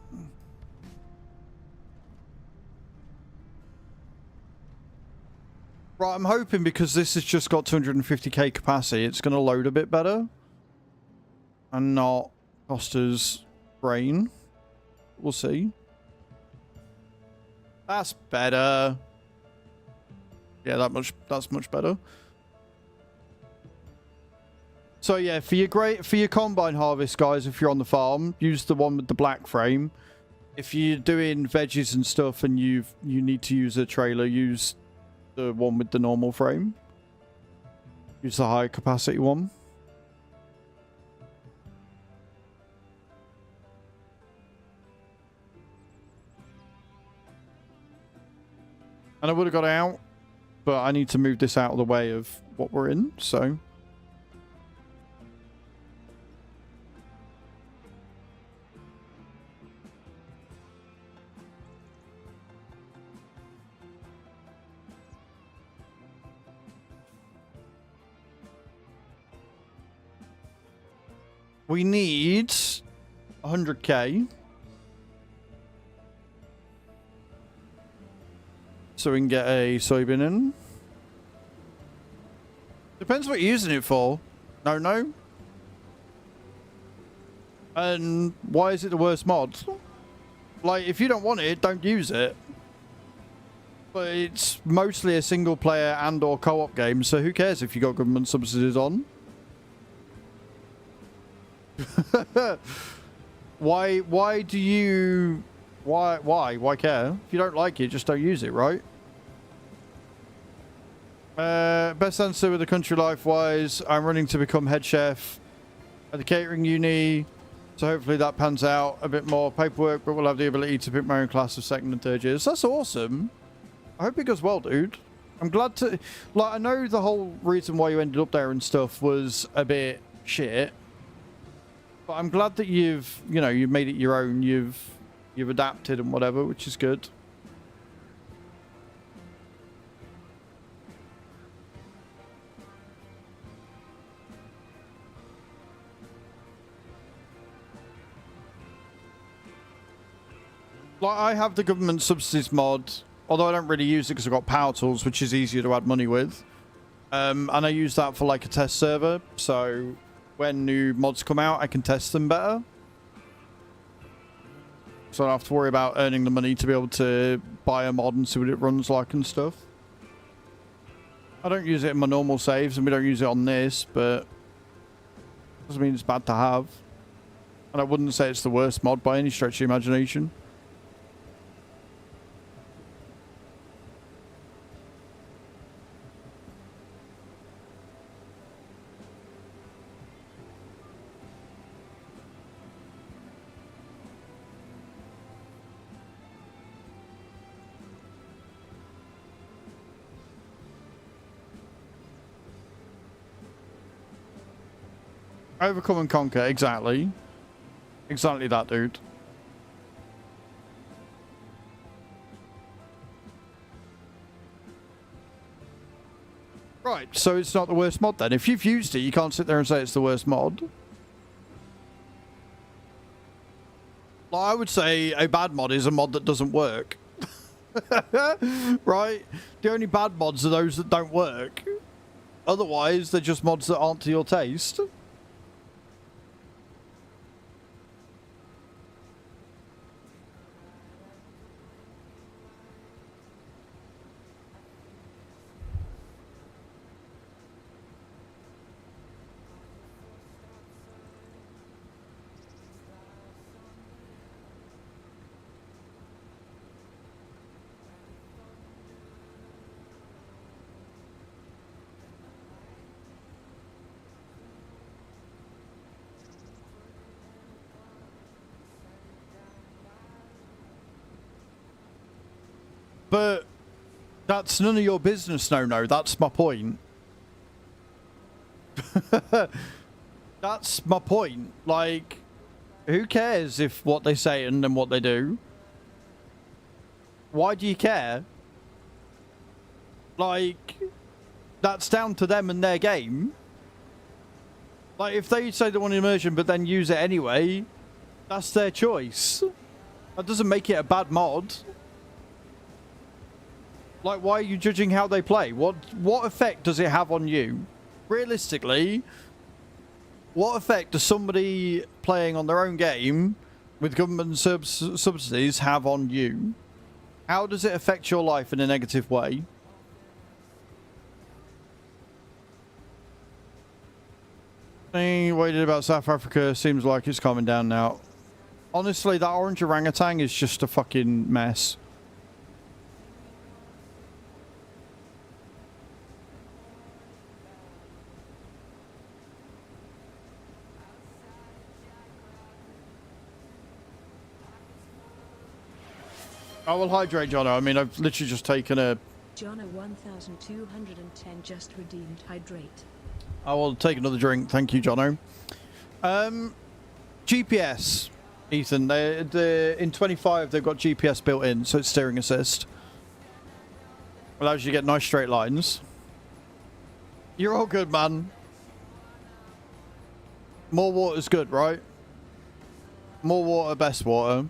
Right, I'm hoping because this has just got 250k capacity, it's going to load a bit better. And not cost us brain. We'll see. That's better. Yeah, that's much better. So yeah, for your combine harvest, guys, if you're on the farm, use the one with the black frame. If you're doing veggies and stuff and you need to use a trailer, use the one with the normal frame. Use the high capacity one. And I would have got out, but I need to move this out of the way of what we're in, so... We need 100k. So we can get a soybean in. Depends what you're using it for. No. And why is it the worst mod? Like, if you don't want it, don't use it. But it's mostly a single player and or co-op game, so who cares if you got government subsidies on? Why care? If you don't like it, just don't use it, right? Best answer with the country life wise. I'm running to become head chef at the catering uni. So hopefully that pans out. A bit more paperwork, but we'll have the ability to pick my own class of second and third years. That's awesome. I hope it goes well, dude. I'm glad to... Like, I know the whole reason why you ended up there and stuff was a bit shit. But I'm glad that you've, you know, you've made it your own. You've adapted and whatever, which is good. Like, I have the government subsidies mod, although I don't really use it because I've got power tools, which is easier to add money with. And I use that for like a test server, so when new mods come out, I can test them better. So I don't have to worry about earning the money to be able to buy a mod and see what it runs like and stuff. I don't use it in my normal saves, and we don't use it on this, but doesn't mean it's bad to have. And I wouldn't say it's the worst mod by any stretch of the imagination. Overcome and conquer, exactly. Exactly that, dude. Right, so it's not the worst mod then. If you've used it, you can't sit there and say it's the worst mod. Well, I would say a bad mod is a mod that doesn't work. Right? The only bad mods are those that don't work. Otherwise, they're just mods that aren't to your taste. But that's none of your business, no. That's my point. That's my point. Like, who cares if what they say and then what they do? Why do you care? Like, that's down to them and their game. Like, if they say they want immersion but then use it anyway, that's their choice. That doesn't make it a bad mod. Like, why are you judging how they play? What effect does it have on you? Realistically, what effect does somebody playing on their own game with government subsidies have on you? How does it affect your life in a negative way? Waited about South Africa. Seems like it's calming down now. Honestly, that orange orangutan is just a fucking mess. I will hydrate, Jono. I mean, I've literally just taken a... Jono 1210 just redeemed hydrate. I will take another drink. Thank you, Jono. GPS, Ethan. In 25, they've got GPS built in, so it's steering assist. Allows you to get nice straight lines. You're all good, man. More water's good, right? More water, best water.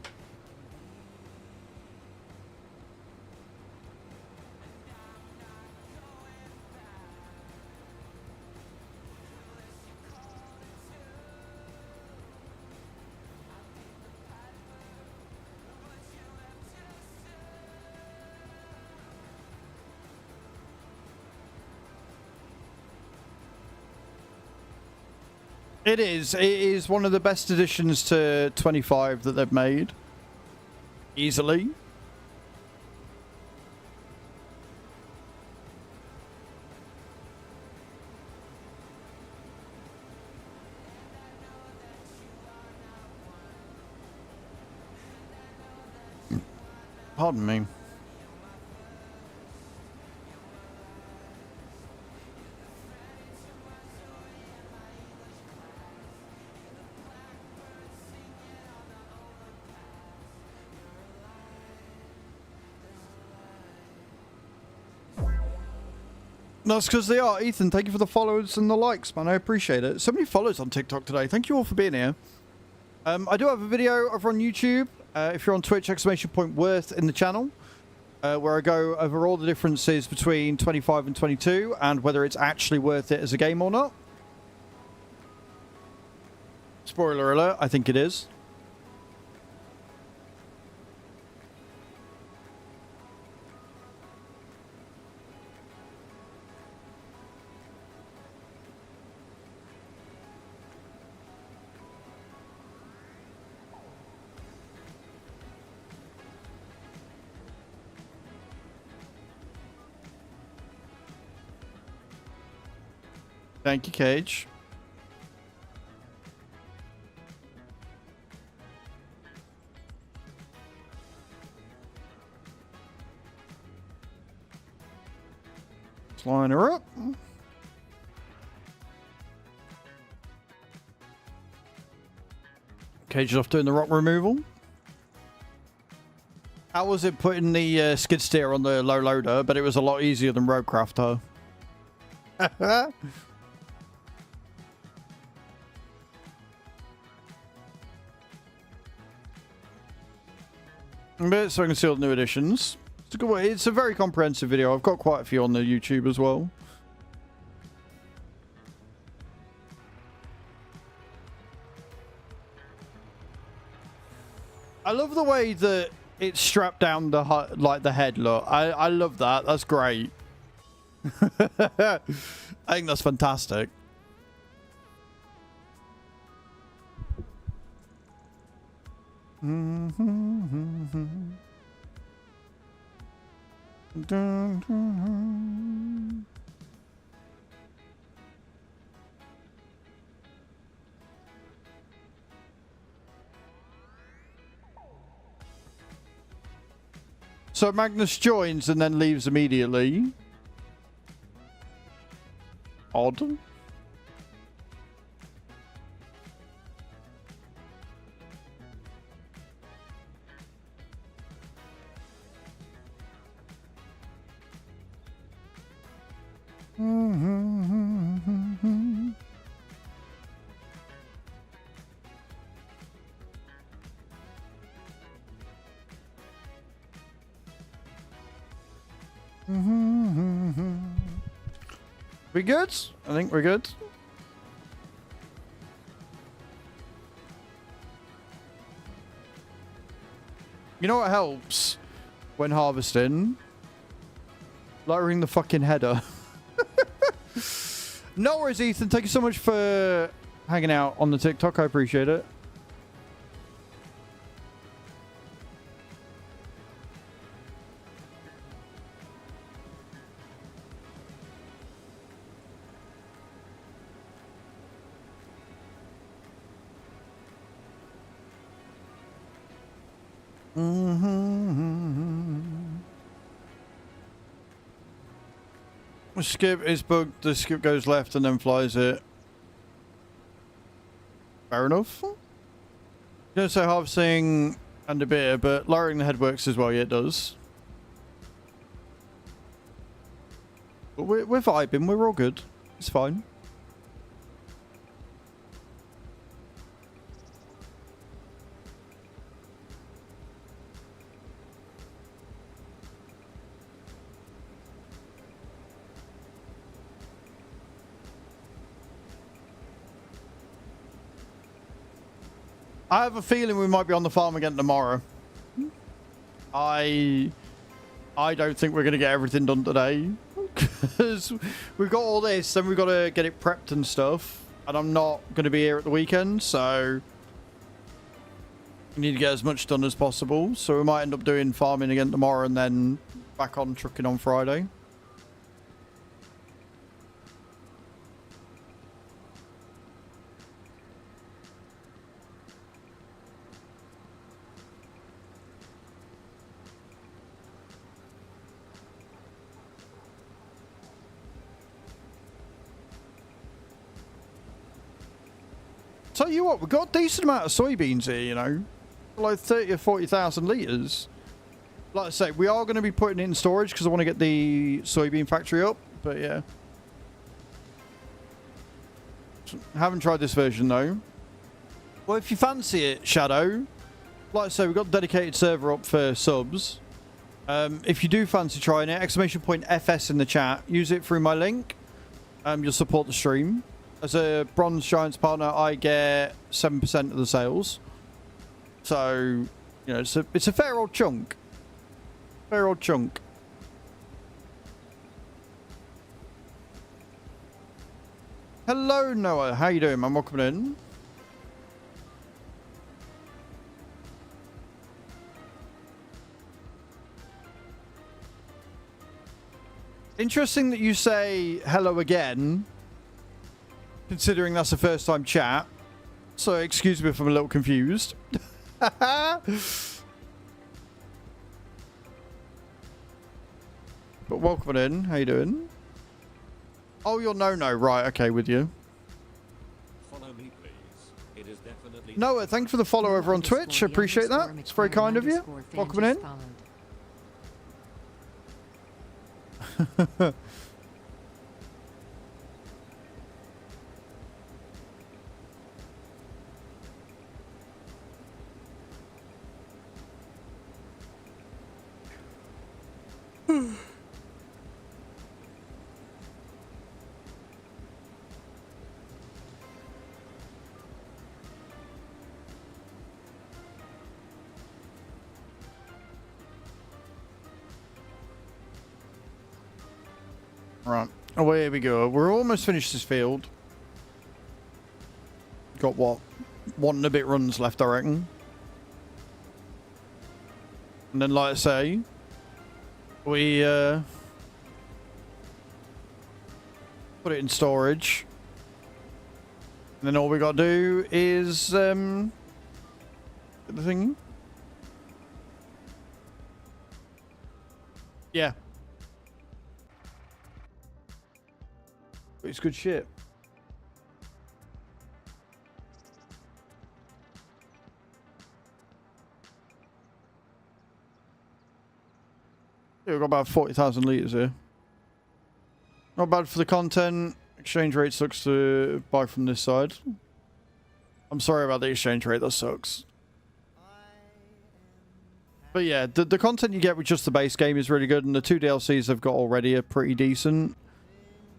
It is. It is one of the best additions to 25 that they've made. Easily. Pardon me. That's because they are. Ethan, thank you for the followers and the likes, man. I appreciate it. So many followers on TikTok today. Thank you all for being here. I do have a video over on YouTube. If you're on Twitch, !worth in the channel, where I go over all the differences between 25 and 22 and whether it's actually worth it as a game or not. Spoiler alert, I think it is. Thank you, Cage. Let's line her up. Cage is off doing the rock removal. How was it putting the skid steer on the low loader? But it was a lot easier than Roadcrafter. So I can see all the new additions. It's a good way. It's a very comprehensive video. I've got quite a few on the YouTube as well. I love the way that it's strapped down the like the head look. I love that. That's great. I think that's fantastic. So Magnus joins and then leaves immediately. Odd. We good? I think we're good. You know what helps when harvesting? Lowering the fucking header. No worries, Ethan. Thank you so much for hanging out on the TikTok. I appreciate it. Skip is bugged. The skip goes left and then flies it. Fair enough. I'm going to say harvesting and a bit, but lowering the head works as well. Yeah, it does. But we're vibing. We're all good. It's fine. I have a feeling we might be on the farm again tomorrow. I don't think we're going to get everything done today. Because we've got all this, then we've got to get it prepped and stuff. And I'm not going to be here at the weekend, so we need to get as much done as possible. So we might end up doing farming again tomorrow and then back on trucking on Friday. Tell you what, we've got a decent amount of soybeans here, you know. Like 30 or 40,000 litres. Like I say, we are going to be putting it in storage because I want to get the soybean factory up. But yeah. Haven't tried this version though. Well, if you fancy it, Shadow, like I say, we've got a dedicated server up for subs. If you do fancy trying it, !FS in the chat. Use it through my link. You'll support the stream. As a Bronze Giants partner, I get 7% of the sales. So, you know, it's a fair old chunk. Fair old chunk. Hello, Noah. How you doing, man? Welcome in. Interesting that you say hello again, considering that's the first time chat. So excuse me if I'm a little confused. But welcome in. How you doing? Oh, you're no. Right, okay, with you. Follow me, please. It is definitely Noah, thanks for the follow over on Twitch. I appreciate that. It's very kind of you. Welcome in. Right, away we go. We're almost finished this field. Got what? 1 and a bit runs left, I reckon. And then, like I say, we put it in storage. And then all we got to do is get the thing. Yeah. It's good shit. Yeah, we've got about 40,000 litres here. Not bad for the content. Exchange rate sucks to buy from this side. I'm sorry about the exchange rate, that sucks. But yeah, the content you get with just the base game is really good, and the 2 DLCs I've got already are pretty decent.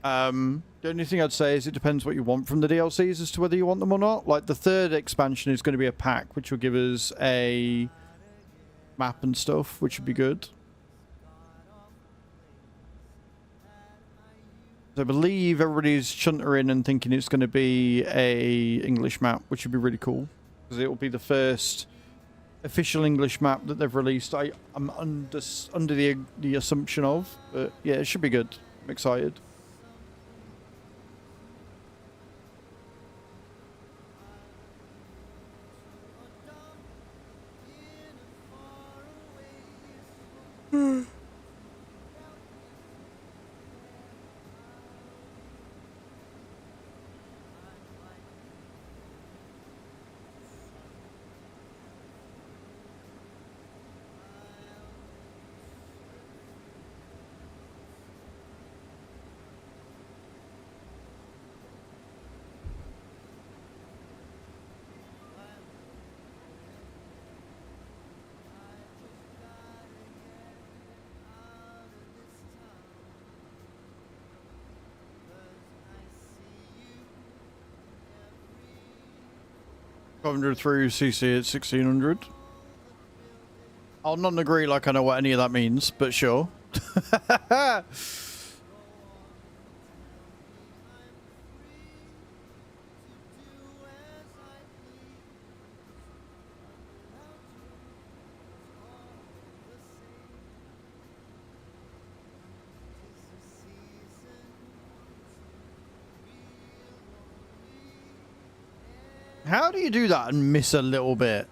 The only thing I'd say is it depends what you want from the DLCs as to whether you want them or not. Like, the 3rd expansion is going to be a pack, which will give us a map and stuff, which would be good. I believe everybody's chuntering and thinking it's going to be a English map, which would be really cool. Because it will be the first official English map that they've released. I'm under the assumption of. But yeah, it should be good. I'm excited. $500 through CC at 1600. I'll not agree like I know what any of that means, but sure. How do you do that and miss a little bit?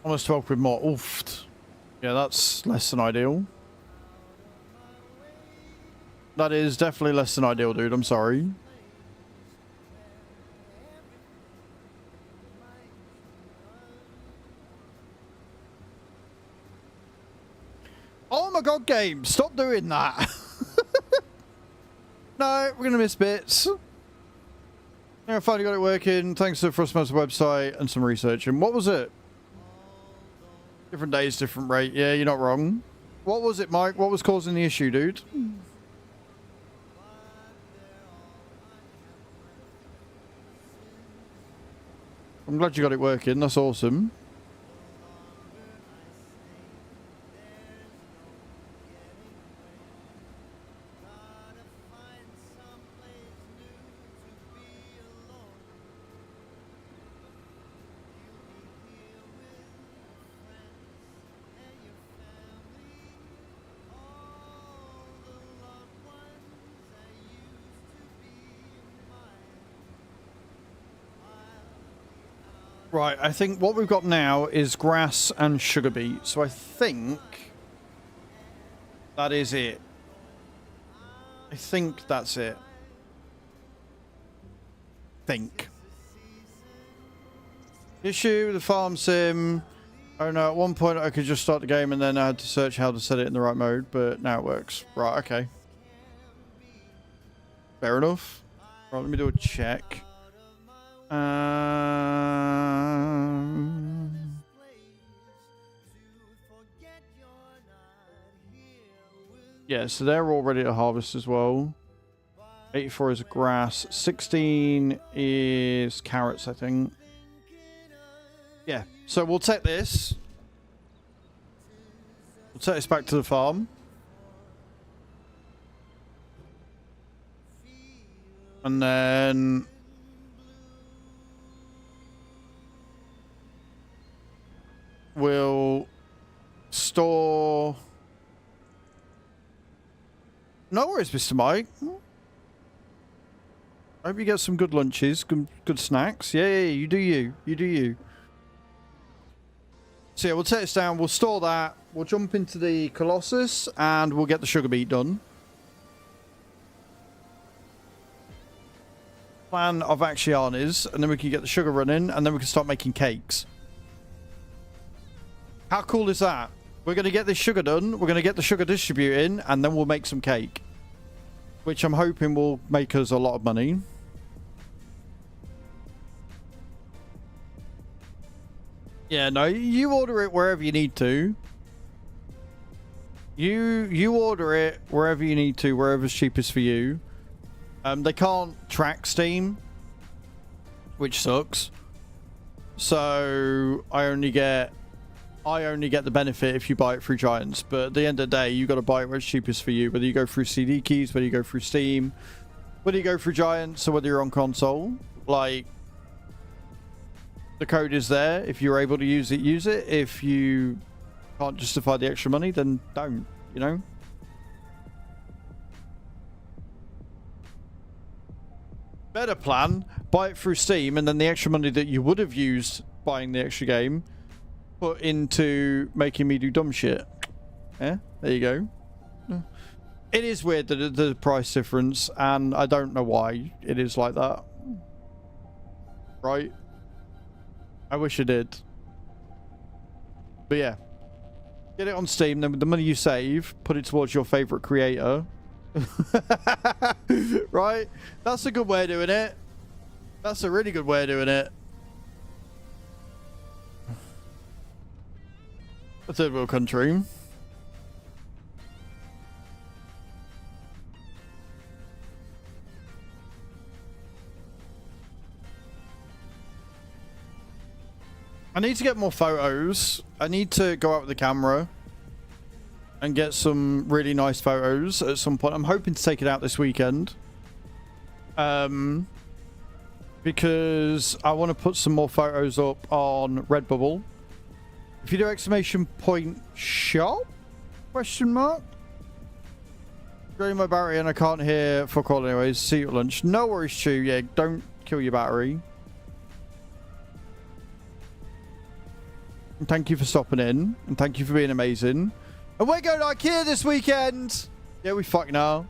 Almost 12 quid more. Oof. Yeah, that's less than ideal. That is definitely less than ideal, dude. I'm sorry. Oh my god, game! Stop doing that! No, we're gonna miss bits. Yeah, I finally got it working. Thanks to the Frostmaster website and some research. And what was it? Different days, different rate. Yeah, you're not wrong. What was it, Mike? What was causing the issue, dude? I'm glad you got it working. That's awesome. Right, I think what we've got now is grass and sugar beet. So I think that is it. I think that's it. Think. Issue with the farm sim. Oh no, at one point I could just start the game and then I had to search how to set it in the right mode, but now it works. Right, okay. Fair enough. Right, let me do a check. Yeah, so they're all ready to harvest as well. 84 is grass. 16 is carrots, I think. Yeah, so we'll take this. We'll take this back to the farm. And then we'll store... No worries, Mr. Mike. I hope you get some good lunches, good snacks. Yeah, you do you. You do you. So yeah, we'll take this down, we'll store that, we'll jump into the Colossus, and we'll get the sugar beet done. Plan of action is, and then we can get the sugar running, and then we can start making cakes. How cool is that? We're going to get this sugar done, we're going to get the sugar distributing, and then we'll make some cake. Which I'm hoping will make us a lot of money. Yeah, no, you order it wherever you need to. You order it wherever you need to, wherever's cheapest for you. They can't track Steam, which sucks. So I only get the benefit if you buy it through Giants. But at the end of the day, you got to buy it where it's cheapest for you. Whether you go through CD keys, whether you go through Steam, whether you go through Giants, or whether you're on console. Like, the code is there. If you're able to use it, use it. If you can't justify the extra money, then don't, you know? Better plan, buy it through Steam, and then the extra money that you would have used buying the extra game, put into making me do dumb shit. Yeah, there you go. It is weird that the price difference, and I don't know why it is like that. Right? I wish it did. But yeah. Get it on Steam, then with the money you save, put it towards your favourite creator. Right? That's a good way of doing it. That's a really good way of doing it. A third world country. I need to get more photos. I need to go out with the camera and get some really nice photos at some point. I'm hoping to take it out this weekend. Because I want to put some more photos up on Redbubble. If you do exclamation point shop? Question mark? Draining my battery and I can't hear fuck all anyways. See you at lunch. No worries, Chew. Yeah, don't kill your battery. And thank you for stopping in. And thank you for being amazing. And we're going to IKEA this weekend! Yeah, we fucking are.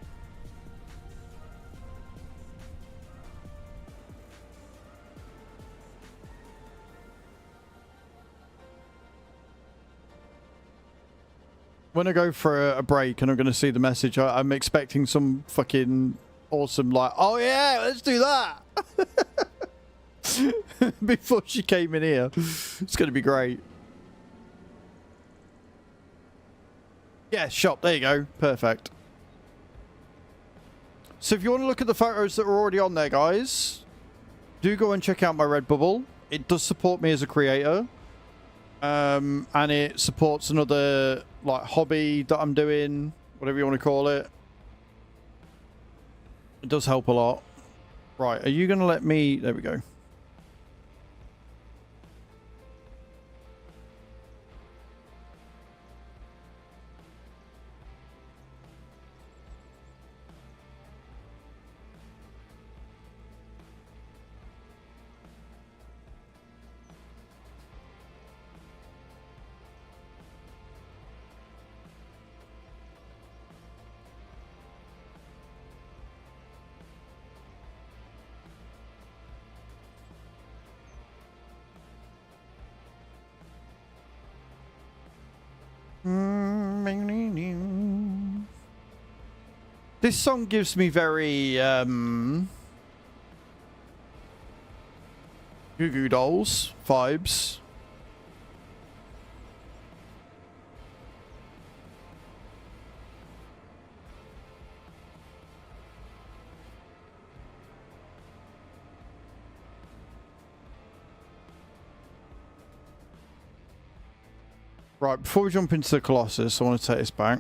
When I go for a break and I'm going to see the message, I'm expecting some fucking awesome, like, oh yeah, let's do that. Before she came in here. It's going to be great. Yeah, shop. There you go. Perfect. So if you want to look at the photos that are already on there, guys, do go and check out my Redbubble. It does support me as a creator. And it supports another like hobby that I'm doing, whatever you want to call it. It does help a lot. Right, are you going to let me... There we go. This song gives me very Goo Goo Dolls vibes. Right, before we jump into the Colossus, I want to take this back.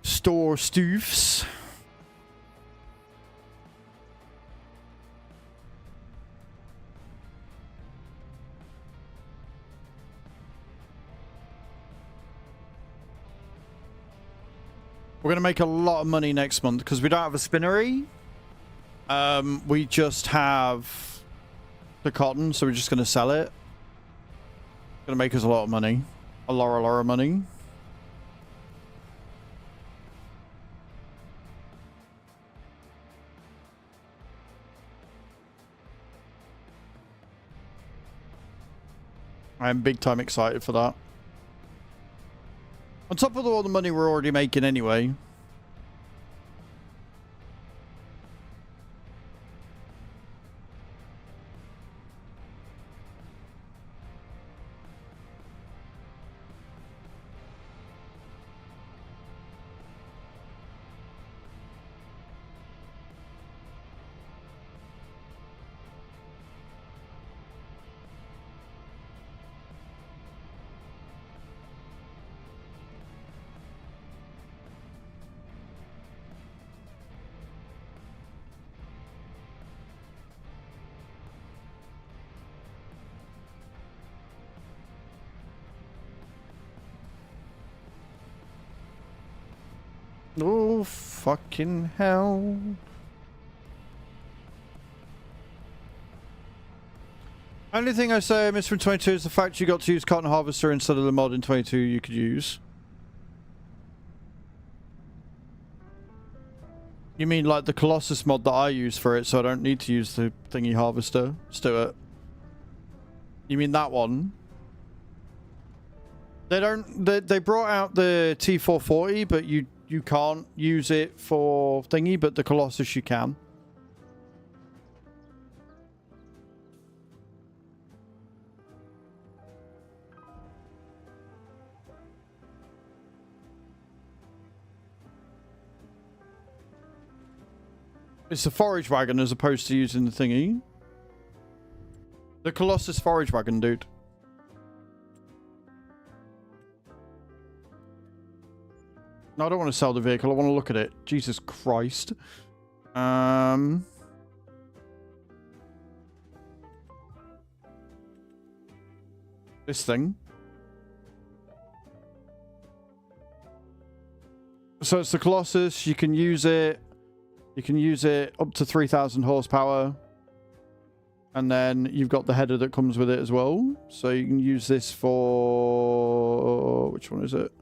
Store stoofs. We're going to make a lot of money next month because we don't have a spinnery. We just have the cotton, so we're just going to sell it. It's going to make us a lot of money. A lot of money. I am big time excited for that. On top of all the money we're already making anyway. Oh, fucking hell. Only thing I say I miss from 22 is the fact you got to use Cotton Harvester instead of the mod in 22 you could use. You mean like the Colossus mod that I use for it, so I don't need to use the thingy harvester? Stuart. You mean that one? They brought out the T440, but you can't use it for thingy, but the Colossus you can. It's a forage wagon as opposed to using the thingy. The Colossus forage wagon, dude. No, I don't want to sell the vehicle. I want to look at it. Jesus Christ. This thing. So it's the Colossus. You can use it. You can use it up to 3,000 horsepower. And then you've got the header that comes with it as well. So you can use this for... Which one is it?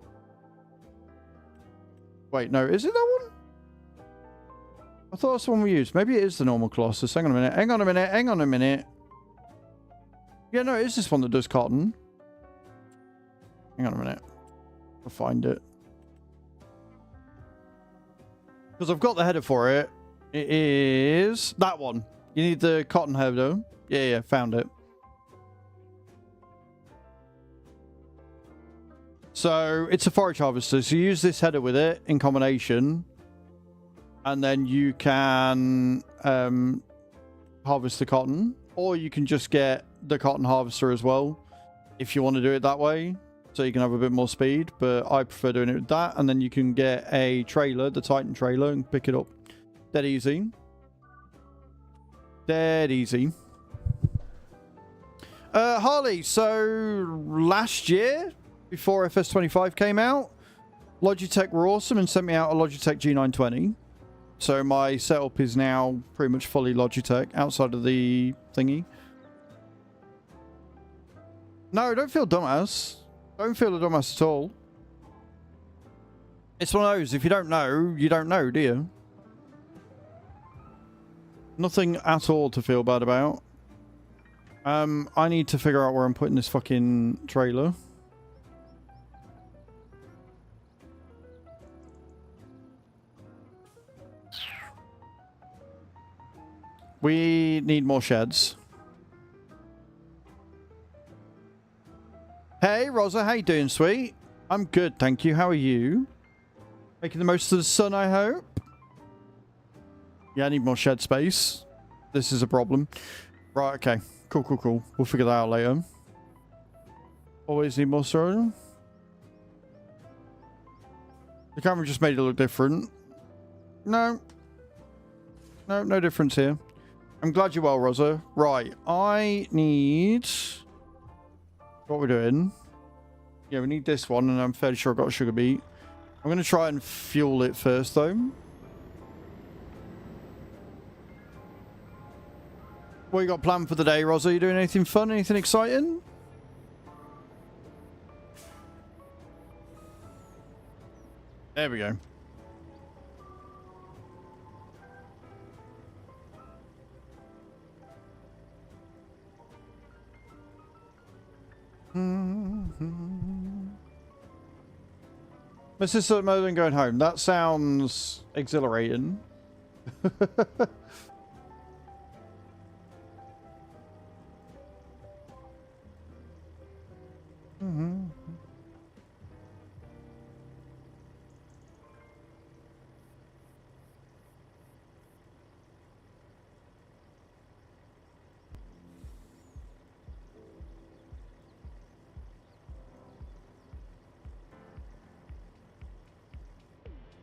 Wait, no. Is it that one? I thought that's the one we used. Maybe it is the normal Colossus. Hang on a minute. Hang on a minute. Hang on a minute. Yeah, no, it is this one that does cotton. Hang on a minute. I'll find it. Because I've got the header for it. It is that one. You need the cotton header. Yeah, found it. So it's a forage harvester. So you use this header with it in combination. And then you can harvest the cotton. Or you can just get the cotton harvester as well. If you want to do it that way. So you can have a bit more speed. But I prefer doing it with that. And then you can get a trailer, the Titan trailer, and pick it up. Dead easy. Dead easy. Harley, so last year, before FS25 came out, Logitech were awesome and sent me out a Logitech G920. So my setup is now pretty much fully Logitech outside of the thingy. No, don't feel dumbass. Don't feel a dumbass at all. It's one of those, if you don't know, you don't know, do you? Nothing at all to feel bad about. I need to figure out where I'm putting this fucking trailer. We need more sheds. Hey, Rosa, how you doing, sweet? I'm good, thank you. How are you? Making the most of the sun, I hope? Yeah, I need more shed space. This is a problem. Right, okay. Cool. We'll figure that out later. Always need more storage. The camera just made it look different. No, no difference here. I'm glad you're well, Rosa. Right, I need... What we're doing? Yeah, we need this one, and I'm fairly sure I've got a sugar beet. I'm going to try and fuel it first, though. What you got planned for the day, Rosa? You doing anything fun? Anything exciting? There we go. My sister more than going home. That sounds exhilarating.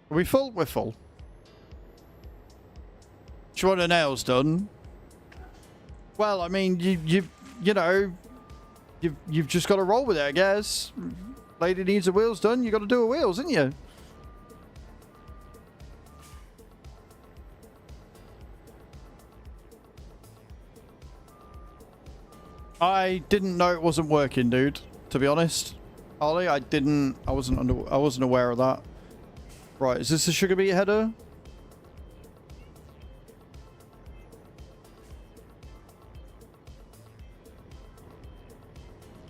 Are we full? We're full. Do you want her nails done? Well, I mean, you know, you've just got to roll with it, I guess. Lady needs her wheels done. You got to do her wheels, didn't you? I didn't know it wasn't working, dude. To be honest, Harley, I wasn't aware of that. Right, is this a sugar beet header?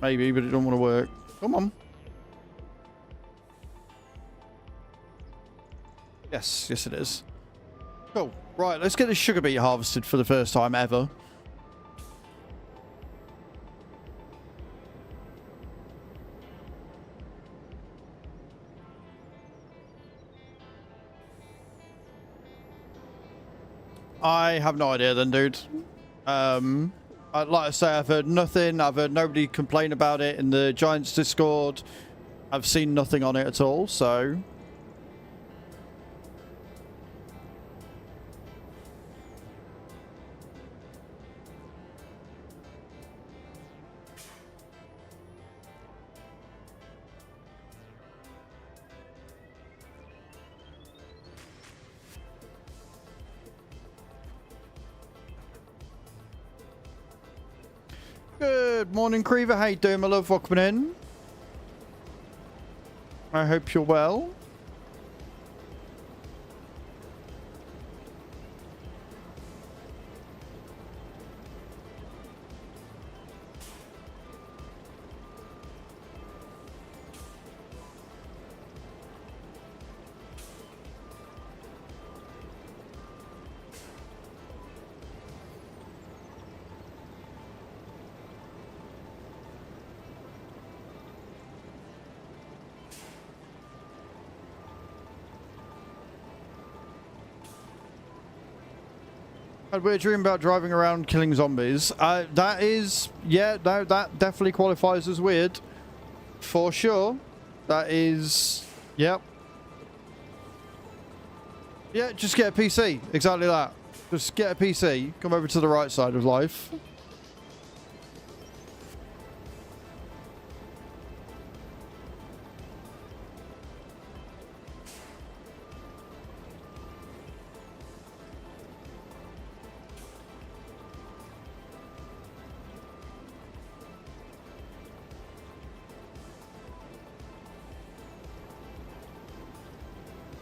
Maybe, but it don't want to work. Come on. Yes, it is. Cool. Right, let's get this sugar beet harvested for the first time ever. I have no idea then, dude. Like I say, I've heard nothing. I've heard nobody complain about it in the Giants Discord. I've seen nothing on it at all, so... Good morning, Creever. How you doing, my love? Welcome in. I hope you're well. I had a weird dream about driving around killing zombies. That is, yeah, no, that definitely qualifies as weird. For sure. That is, yep. Yeah, just get a PC. Exactly that. Just get a PC. Come over to the right side of life.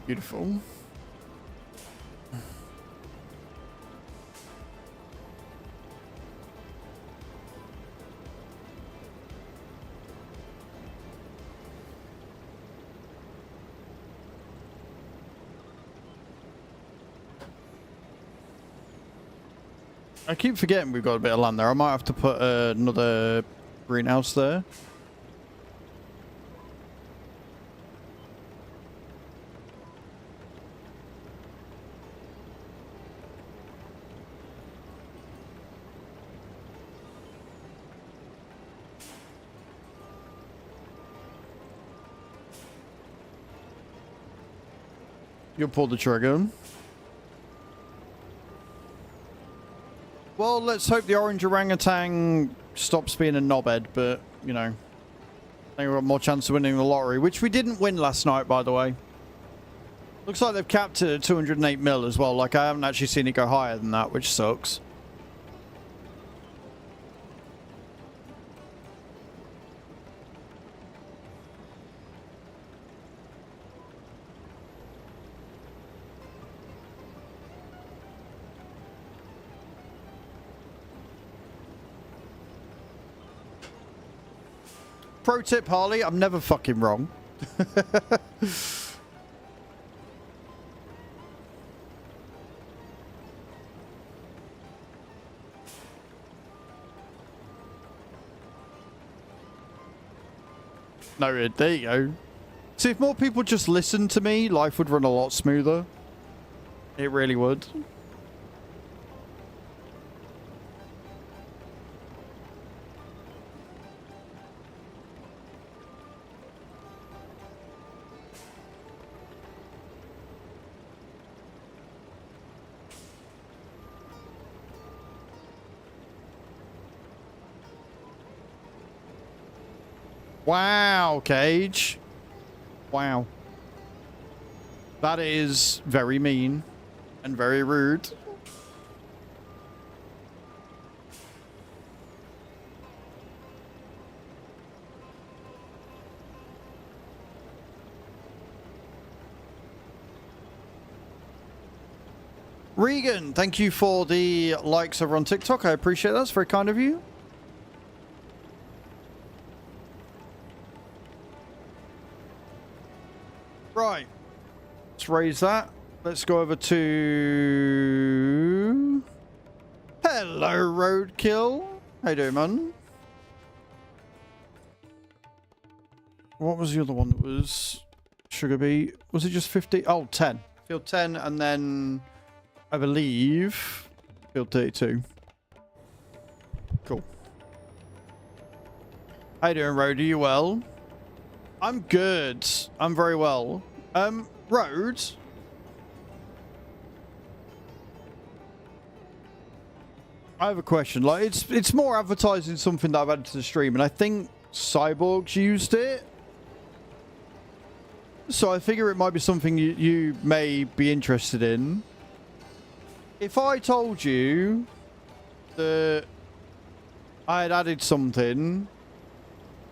Beautiful. I keep forgetting we've got a bit of land there. I might have to put another greenhouse there. You'll pull the trigger. Well, let's hope the orange orangutan stops being a knobhead, but, you know, I think we've got more chance of winning the lottery, which we didn't win last night, by the way. Looks like they've capped it at 208 mil as well. Like, I haven't actually seen it go higher than that, which sucks. Pro tip, Harley, I'm never fucking wrong. No, there you go. See, if more people just listened to me, life would run a lot smoother. It really would. Wow, Cage. Wow. That is very mean and very rude. Regan, thank you for the likes over on TikTok. I appreciate that. That's very kind of you. Right, let's raise that. Let's go over to... Hello, Roadkill. How you doing, man? What was the other one that was Sugar Bee? Was it just 50? Oh, 10. Field 10, and then I believe Field 32. Cool. How you doing, Road? Are you well? I'm good. I'm very well. Road. I have a question. Like, it's more advertising something that I've added to the stream, and I think Cyborgs used it. So I figure it might be something you may be interested in. If I told you that I had added something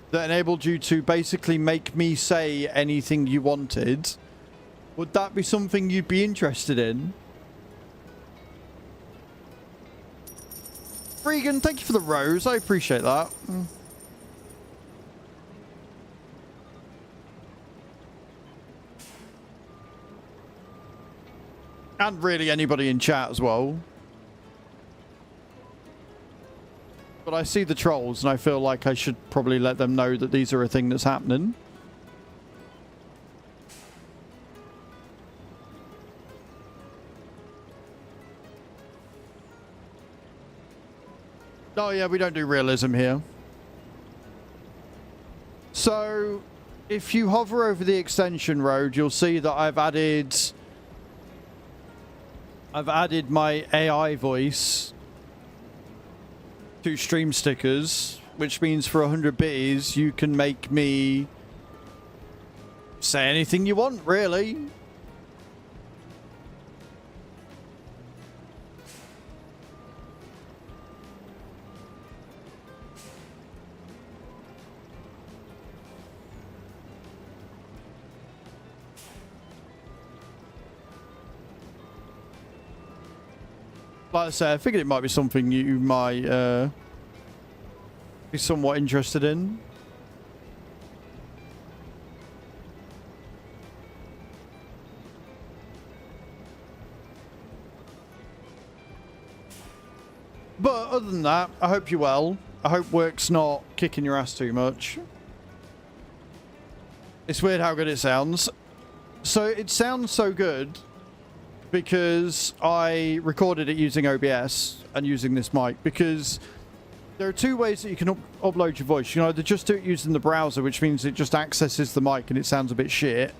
that enabled you to basically make me say anything you wanted, would that be something you'd be interested in? Regan, thank you for the rose. I appreciate that. And really anybody in chat as well. But I see the trolls and I feel like I should probably let them know that these are a thing that's happening. Oh yeah, we don't do realism here. So, if you hover over the extension road, you'll see that I've added my AI voice to stream stickers, which means for 100 biddies, you can make me say anything you want, really. Like I say, I figured it might be something you might be somewhat interested in. But other than that, I hope you're well. I hope work's not kicking your ass too much. It's weird how good it sounds. So it sounds so good because I recorded it using OBS and using this mic, because there are two ways that you can upload your voice. You can either just do it using the browser, which means it just accesses the mic and it sounds a bit shit.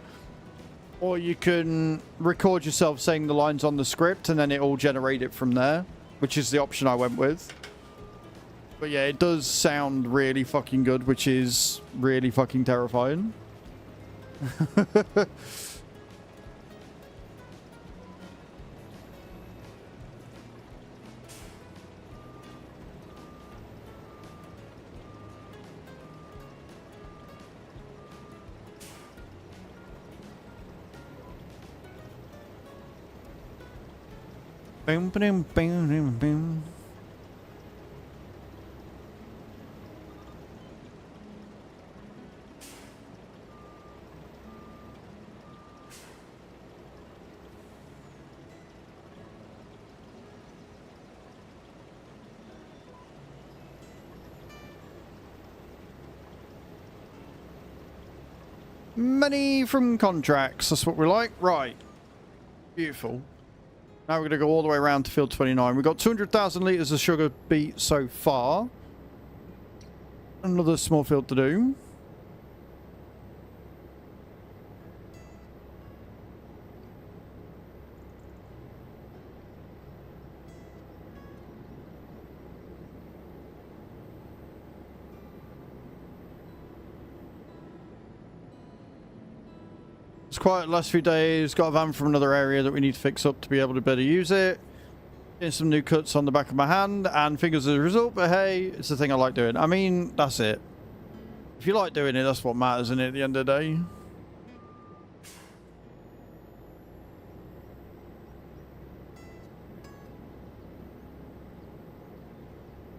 Or you can record yourself saying the lines on the script and then it will generate it from there, which is the option I went with. But yeah, it does sound really fucking good, which is really fucking terrifying. Boom, boom, boom, boom, boom. Money from contracts, that's what we like. Right. Beautiful. Now we're going to go all the way around to field 29. We've got 200,000 litres of sugar beet so far. Another small field to do. It's quiet the last few days. Got a van from another area that we need to fix up to be able to better use it. Getting some new cuts on the back of my hand and fingers as a result, but hey, it's the thing I like doing. I mean, that's it. If you like doing it, that's what matters, isn't it, at the end of the day?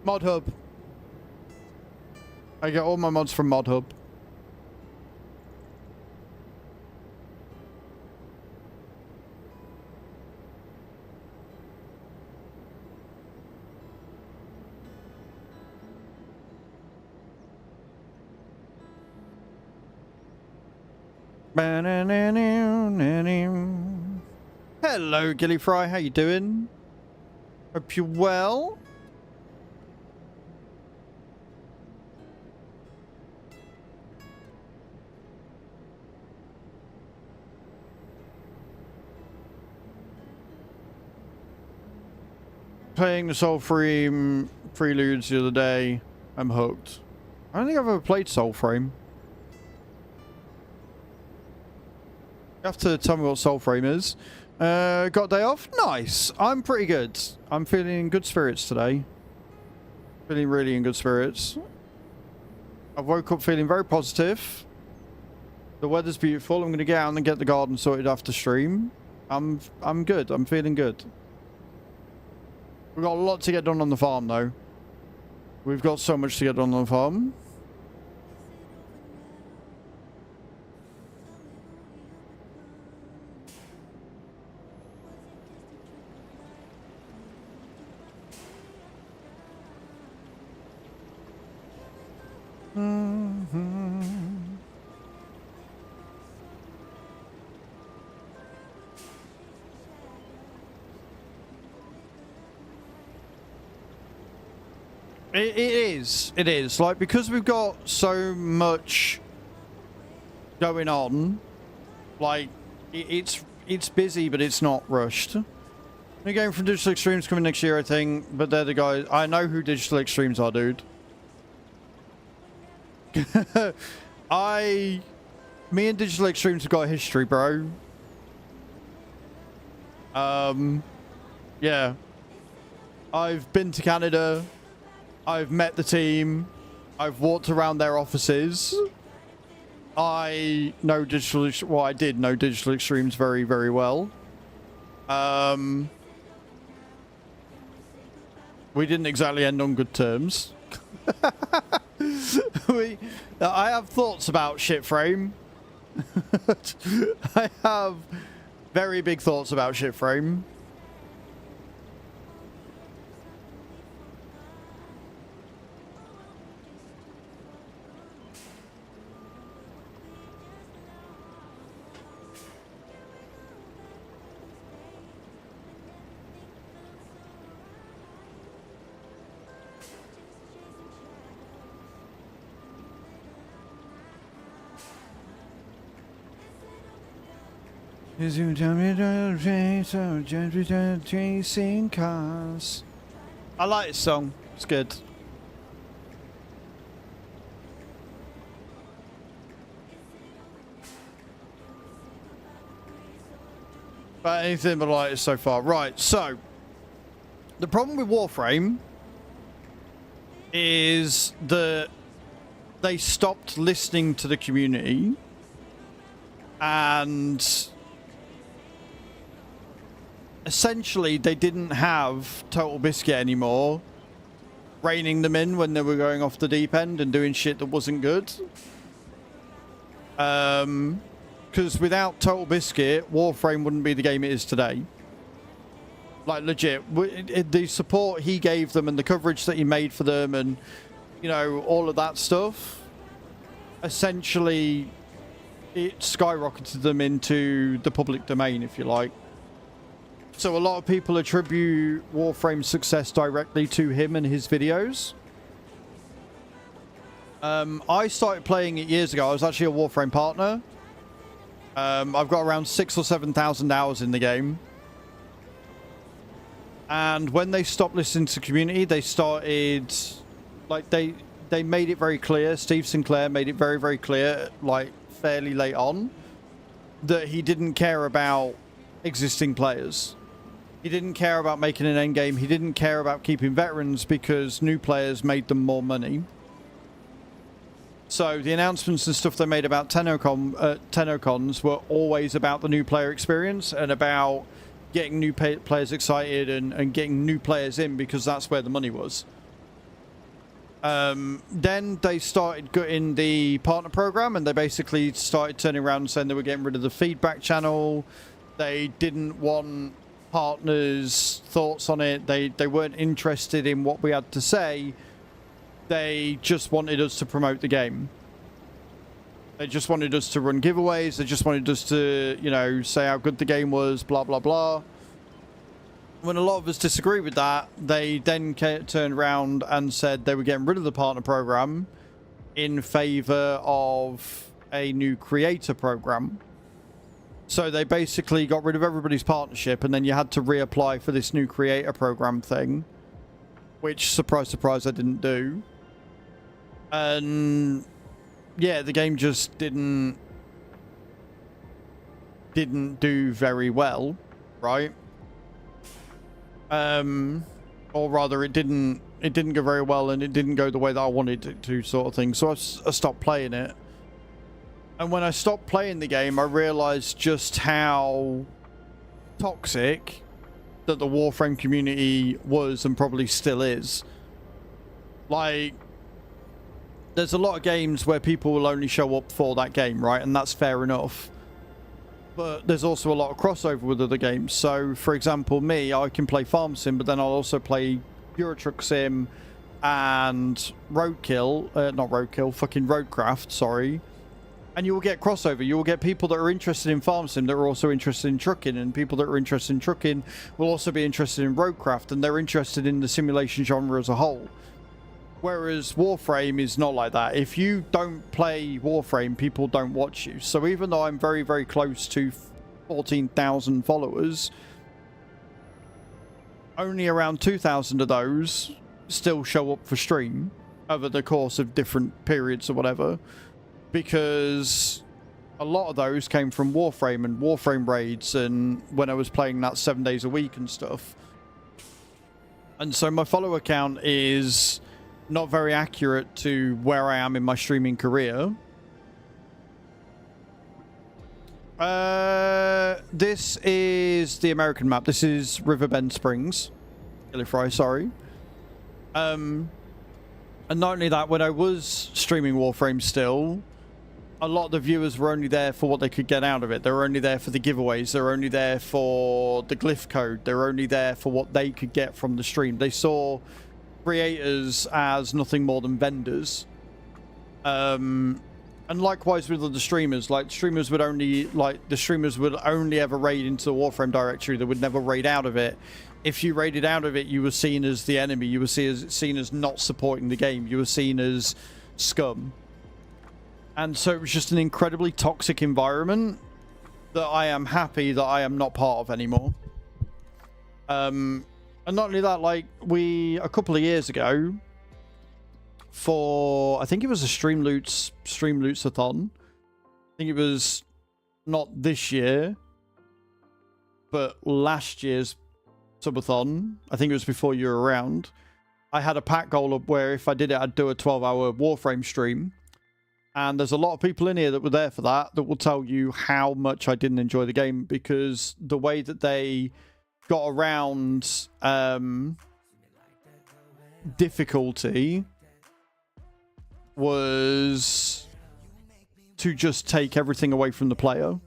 Mod Hub. I get all my mods from Mod Hub. Hello, Gilly Fry. How you doing? Hope you're well. Playing the Soulframe Preludes the other day. I'm hooked. I don't think I've ever played Soulframe. You have to tell me what Soulframe is. Got a day off? Nice. I'm pretty good. I'm feeling in good spirits today. Feeling really in good spirits. I woke up feeling very positive. The weather's beautiful. I'm going to get out and get the garden sorted after stream. I'm good. I'm feeling good. We've got a lot to get done on the farm, though. We've got so much to get done on the farm. It is. It is. Like, because we've got so much going on, like, it's busy, but it's not rushed. New game from Digital Extremes coming next year, I think, but they're the guys. I know who Digital Extremes are, dude. Me and Digital Extremes have got a history, bro. Yeah. I've been to Canada. I've met the team. I've walked around their offices. I know Digital... Well, I did know Digital Extremes very, very well. We didn't exactly end on good terms. I have thoughts about Shitframe. I have very big thoughts about Shitframe. Chasing cars. I like this song. It's good. But anything but like it so far. Right, so the problem with Warframe is that they stopped listening to the community, and essentially they didn't have Total Biscuit anymore reining them in when they were going off the deep end and doing shit that wasn't good. Because without Total Biscuit, Warframe wouldn't be the game it is today. Like, legit. The support he gave them and the coverage that he made for them and, you know, all of that stuff, essentially it skyrocketed them into the public domain, if you like. So a lot of people attribute Warframe's success directly to him and his videos. I started playing it years ago. I was actually a Warframe partner. I've got around 6,000 or 7,000 hours in the game. And when they stopped listening to the community, they started... Like, they made it very clear. Steve Sinclair made it very, very clear, like, fairly late on, that he didn't care about existing players. He didn't care about making an endgame. He didn't care about keeping veterans because new players made them more money. So the announcements and stuff they made about TennoCons were always about the new player experience and about getting new players excited and getting new players in because that's where the money was. Then they started getting the partner program and they basically started turning around and saying they were getting rid of the feedback channel. They didn't want partners' thoughts on it. They weren't interested in what we had to say. They just wanted us to promote the game. They just wanted us to run giveaways. They just wanted us to, you know, say how good the game was, blah, blah, blah. When a lot of us disagree with that, they then turned around and said they were getting rid of the partner program in favor of a new creator program. So they basically got rid of everybody's partnership, and then you had to reapply for this new creator program thing, which, surprise, surprise, I didn't do. And yeah, the game just didn't do very well, right? Or rather, it didn't go very well, and it didn't go the way that I wanted it to, sort of thing. So I stopped playing it. And when I stopped playing the game, I realized just how toxic that the Warframe community was and probably still is. Like, there's a lot of games where people will only show up for that game, right? And that's fair enough. But there's also a lot of crossover with other games. So, for example, me, I can play Farm Sim, but then I'll also play Euro Truck Sim and Roadkill. Not Roadkill, fucking Roadcraft, sorry. And you will get crossover. You will get people that are interested in Farm Sim that are also interested in trucking, and people that are interested in trucking will also be interested in Roadcraft, and they're interested in the simulation genre as a whole. Whereas Warframe is not like that. If you don't play Warframe, people don't watch you. So even though I'm very, very close to 14,000 followers, only around 2,000 of those still show up for stream over the course of different periods or whatever, because a lot of those came from Warframe and Warframe raids and when I was playing that 7 days a week and stuff. And so my follower count is not very accurate to where I am in my streaming career. This is the American map. This is Riverbend Springs. Fry, sorry. And not only that, when I was streaming Warframe still, a lot of the viewers were only there for what they could get out of it. They were only there for the giveaways. They were only there for the glyph code. They were only there for what they could get from the stream. They saw creators as nothing more than vendors. And likewise with other streamers. Like, streamers would only, the streamers would only ever raid into the Warframe directory. They would never raid out of it. If you raided out of it, you were seen as the enemy. You were seen as not supporting the game. You were seen as scum. And so it was just an incredibly toxic environment that I am happy that I am not part of anymore. And not only that, like, a couple of years ago, for, I think it was a Streamloots-a-thon. I think it was not this year, but last year's subathon. I think it was before you were around. I had a pack goal up where if I did it, I'd do a 12-hour Warframe stream. And there's a lot of people in here that were there for that will tell you how much I didn't enjoy the game, because the way that they got around difficulty was to just take everything away from the player.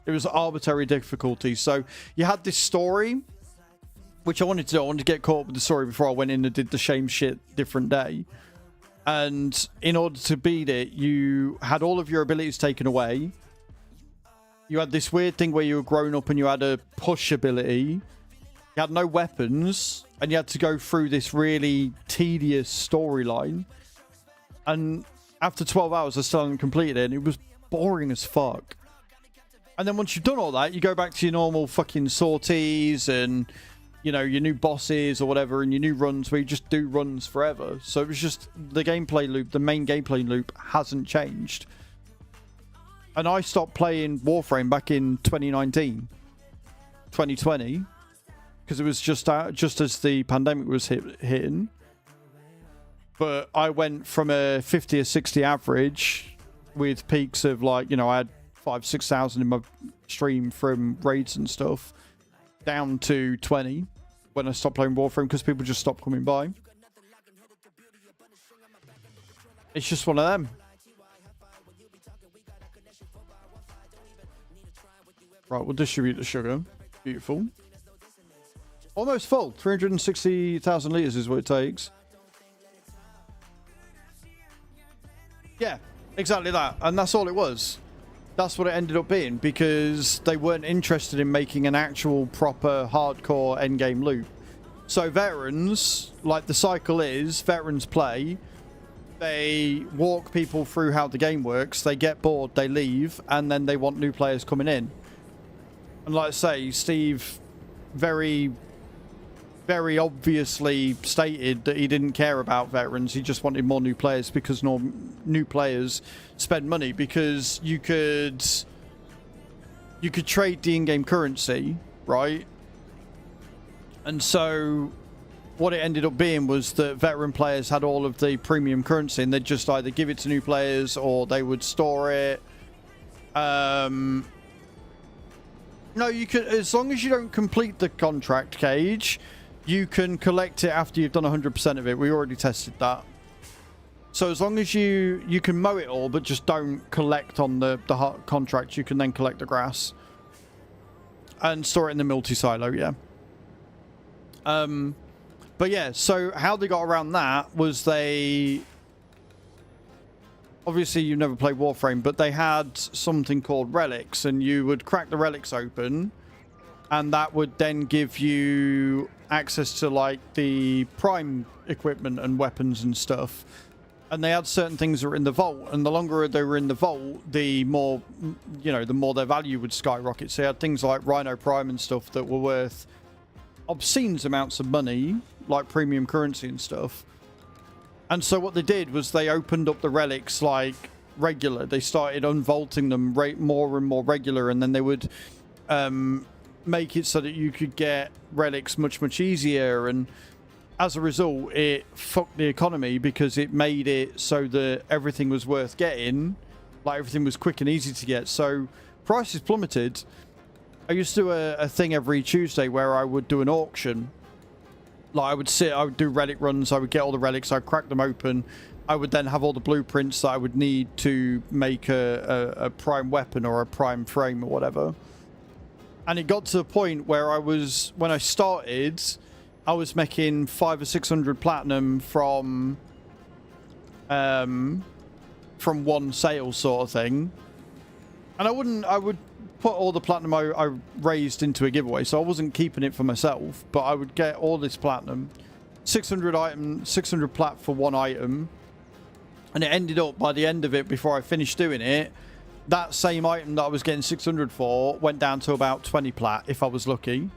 It was arbitrary difficulty. So you had this story, which I wanted to do. I wanted to get caught up with the story before I went in and did the same shit different day. And in order to beat it, you had all of your abilities taken away. You had this weird thing where you were grown up and you had a push ability. You had no weapons, and you had to go through this really tedious storyline. And after 12 hours, I still hadn't completed it, and it was boring as fuck. And then once you've done all that, you go back to your normal fucking sorties and, you know, your new bosses or whatever, and your new runs where you just do runs forever. So it was just the gameplay loop, the main gameplay loop hasn't changed. And I stopped playing Warframe back in 2019, 2020, because it was just as the pandemic was hitting. But I went from a 50 or 60 average with peaks of, like, you know, I had 5,000-6,000 in my stream from raids and stuff, down to 20 when I stopped playing Warframe because people just stopped coming by. It's just one of them. Right, we'll distribute the sugar. Beautiful. Almost full. 360,000 litres is what it takes. Yeah, exactly that. And that's all it was. That's what it ended up being, because they weren't interested in making an actual proper hardcore endgame loop. So veterans, like the cycle is, veterans play, they walk people through how the game works, they get bored, they leave, and then they want new players coming in. And like I say, Steve very, very obviously stated that he didn't care about veterans, he just wanted more new players, because new players spend money, because you could trade the in-game currency, right? And so what it ended up being was that veteran players had all of the premium currency, and they'd just either give it to new players or they would store it. No, you could, as long as you don't complete the contract, Cage, you can collect it after you've done 100% of it. We already tested that. So as long as you can mow it all, but just don't collect on the contract, you can then collect the grass and store it in the multi-silo, yeah. But yeah, so how they got around that was they... Obviously, you've never played Warframe, but they had something called relics, and you would crack the relics open, and that would then give you access to like the prime equipment and weapons and stuff. And they had certain things that were in the vault, and the longer they were in the vault, the more, you know, the more their value would skyrocket. So you had things like Rhino Prime and stuff that were worth obscene amounts of money, like premium currency and stuff. And so what they did was they opened up the relics like regular. They started unvaulting them more and more regular, and then they would make it so that you could get relics much, much easier. And as a result, it fucked the economy because it made it so that everything was worth getting. Like, everything was quick and easy to get. So prices plummeted. I used to do a thing every Tuesday where I would do an auction. Like, I would do relic runs. I would get all the relics. I'd crack them open. I would then have all the blueprints that I would need to make a prime weapon or a prime frame or whatever. And it got to the point where when I started, I was making 500 or 600 platinum from one sale sort of thing. And I would put all the platinum I raised into a giveaway, so I wasn't keeping it for myself, but I would get all this platinum, 600 plat for one item, and it ended up, by the end of it, before I finished doing it, that same item that I was getting 600 for went down to about 20 plat if I was lucky.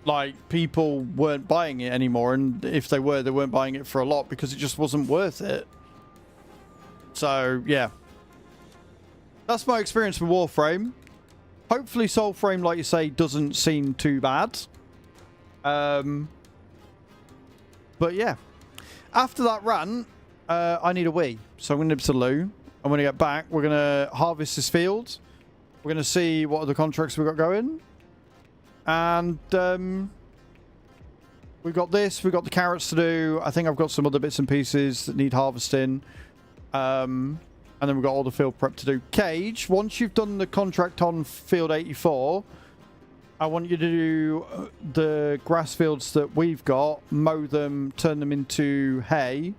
Like, people weren't buying it anymore, and if they weren't buying it for a lot because it just wasn't worth it. So yeah, that's my experience with Warframe. Hopefully Soulframe, like you say, doesn't seem too bad. But yeah, after that rant, I need a wee, so I'm going to nip to the loo. And when I get back, we're going to harvest this field. We're going to see what other contracts we've got going. And we've got this. We've got the carrots to do. I think I've got some other bits and pieces that need harvesting. And then we've got all the field prep to do. Cage, once you've done the contract on field 84, I want you to do the grass fields that we've got, mow them, turn them into hay,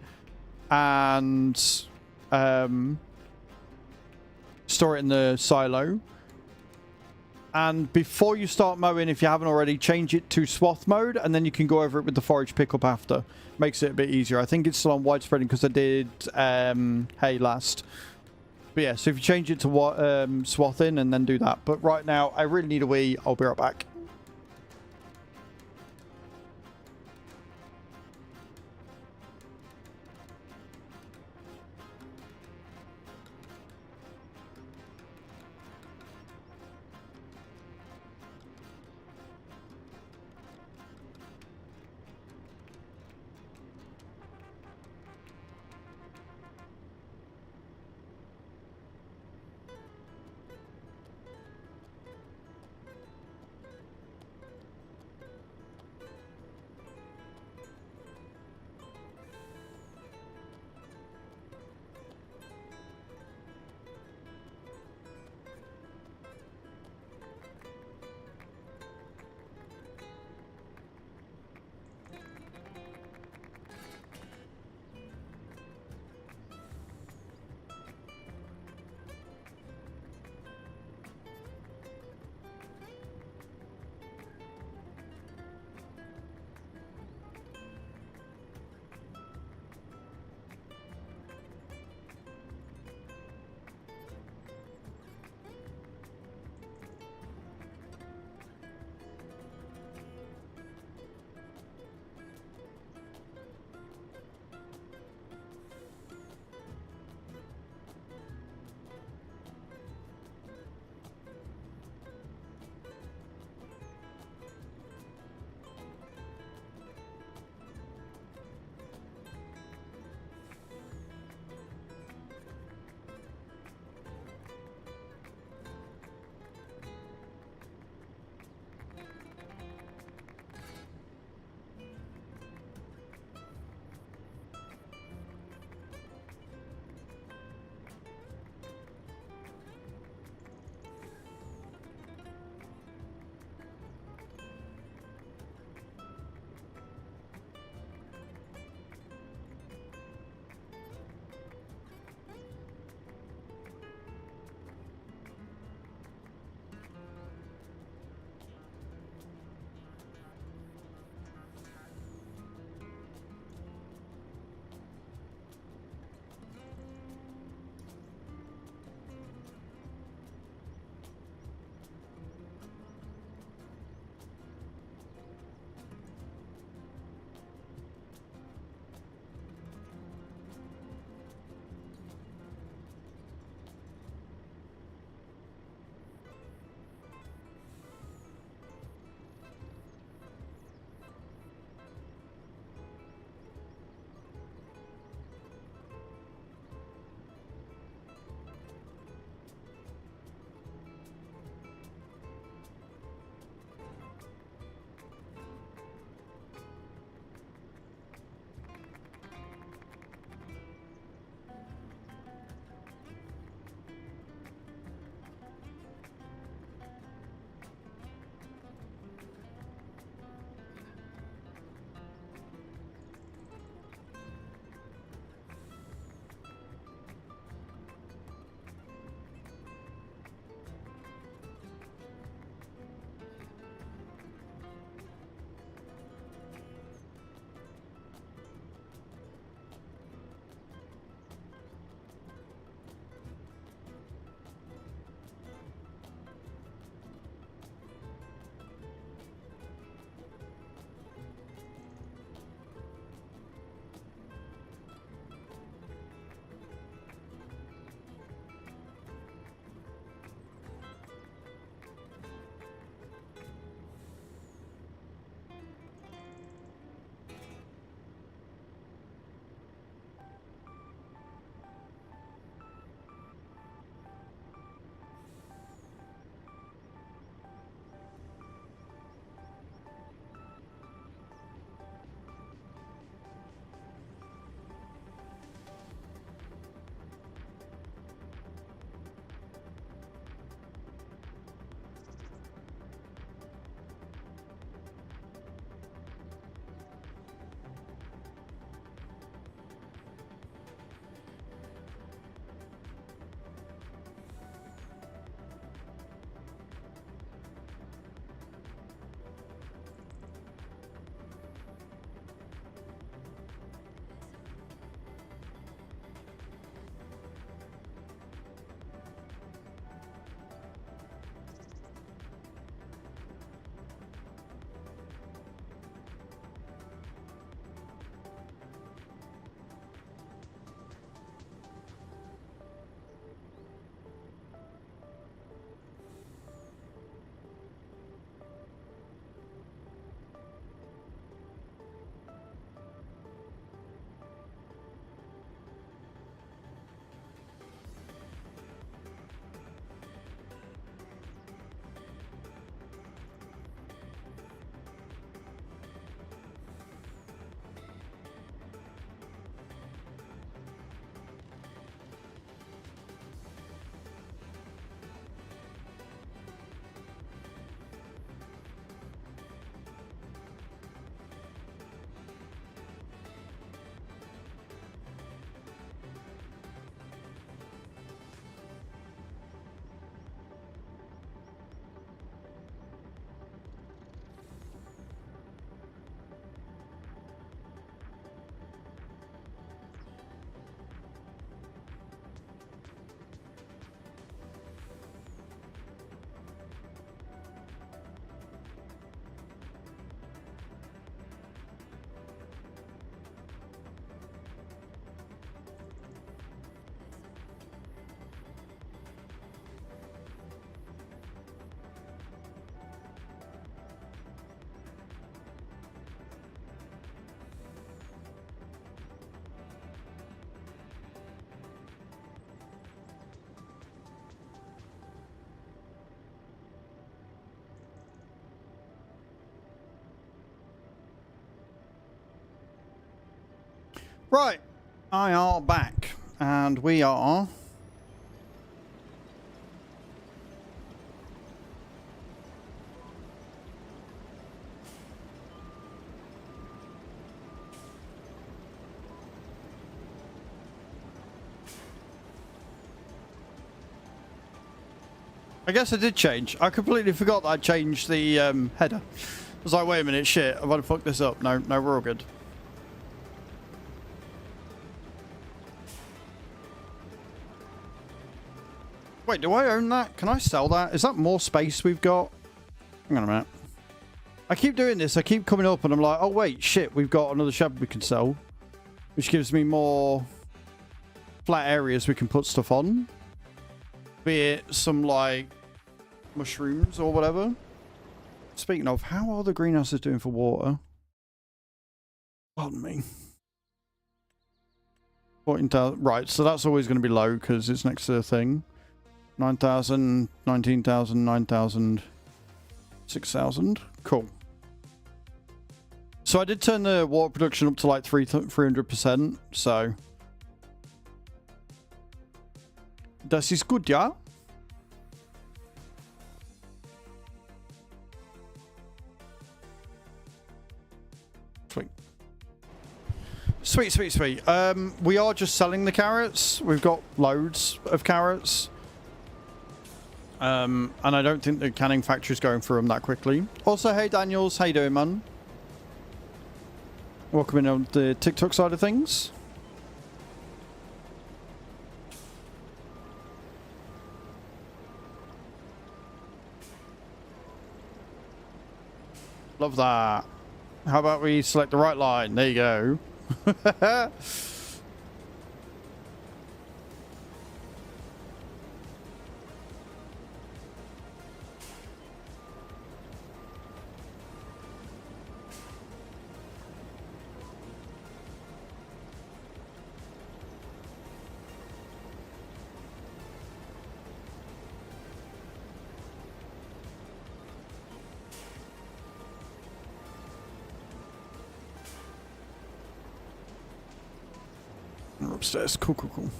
and store it in the silo. And before you start mowing, if you haven't already, change it to swath mode, and then you can go over it with the forage pickup after. Makes it a bit easier. I think it's still on widespreading because I did hay last. But yeah, so if you change it to swathing and then do that. But right now, I really need a wee. I'll be right back. Right, I are back, and we are I guess I did change. I completely forgot that I changed the header. I was like, wait a minute, shit, I've got to fuck this up. No, we're all good. Wait, do I own that? Can I sell that? Is that more space we've got? Hang on a minute. I keep doing this. I keep coming up and I'm like, oh wait, shit, we've got another shed we can sell. Which gives me more flat areas we can put stuff on. Be it some like mushrooms or whatever. Speaking of, how are the greenhouses doing for water? Pardon me. 14,000. Right, so that's always going to be low because it's next to the thing. 9,000, 19,000, 9,000, 6,000. Cool. So I did turn the water production up to like 300%. So das ist gut, ja? Sweet. Sweet. We are just selling the carrots. We've got loads of carrots. And I don't think the canning factory is going through them that quickly. Also, hey Daniels, how you doing, man? Welcome in on the TikTok side of things. Love that. How about we select the right line? There you go. We're upstairs. Cool.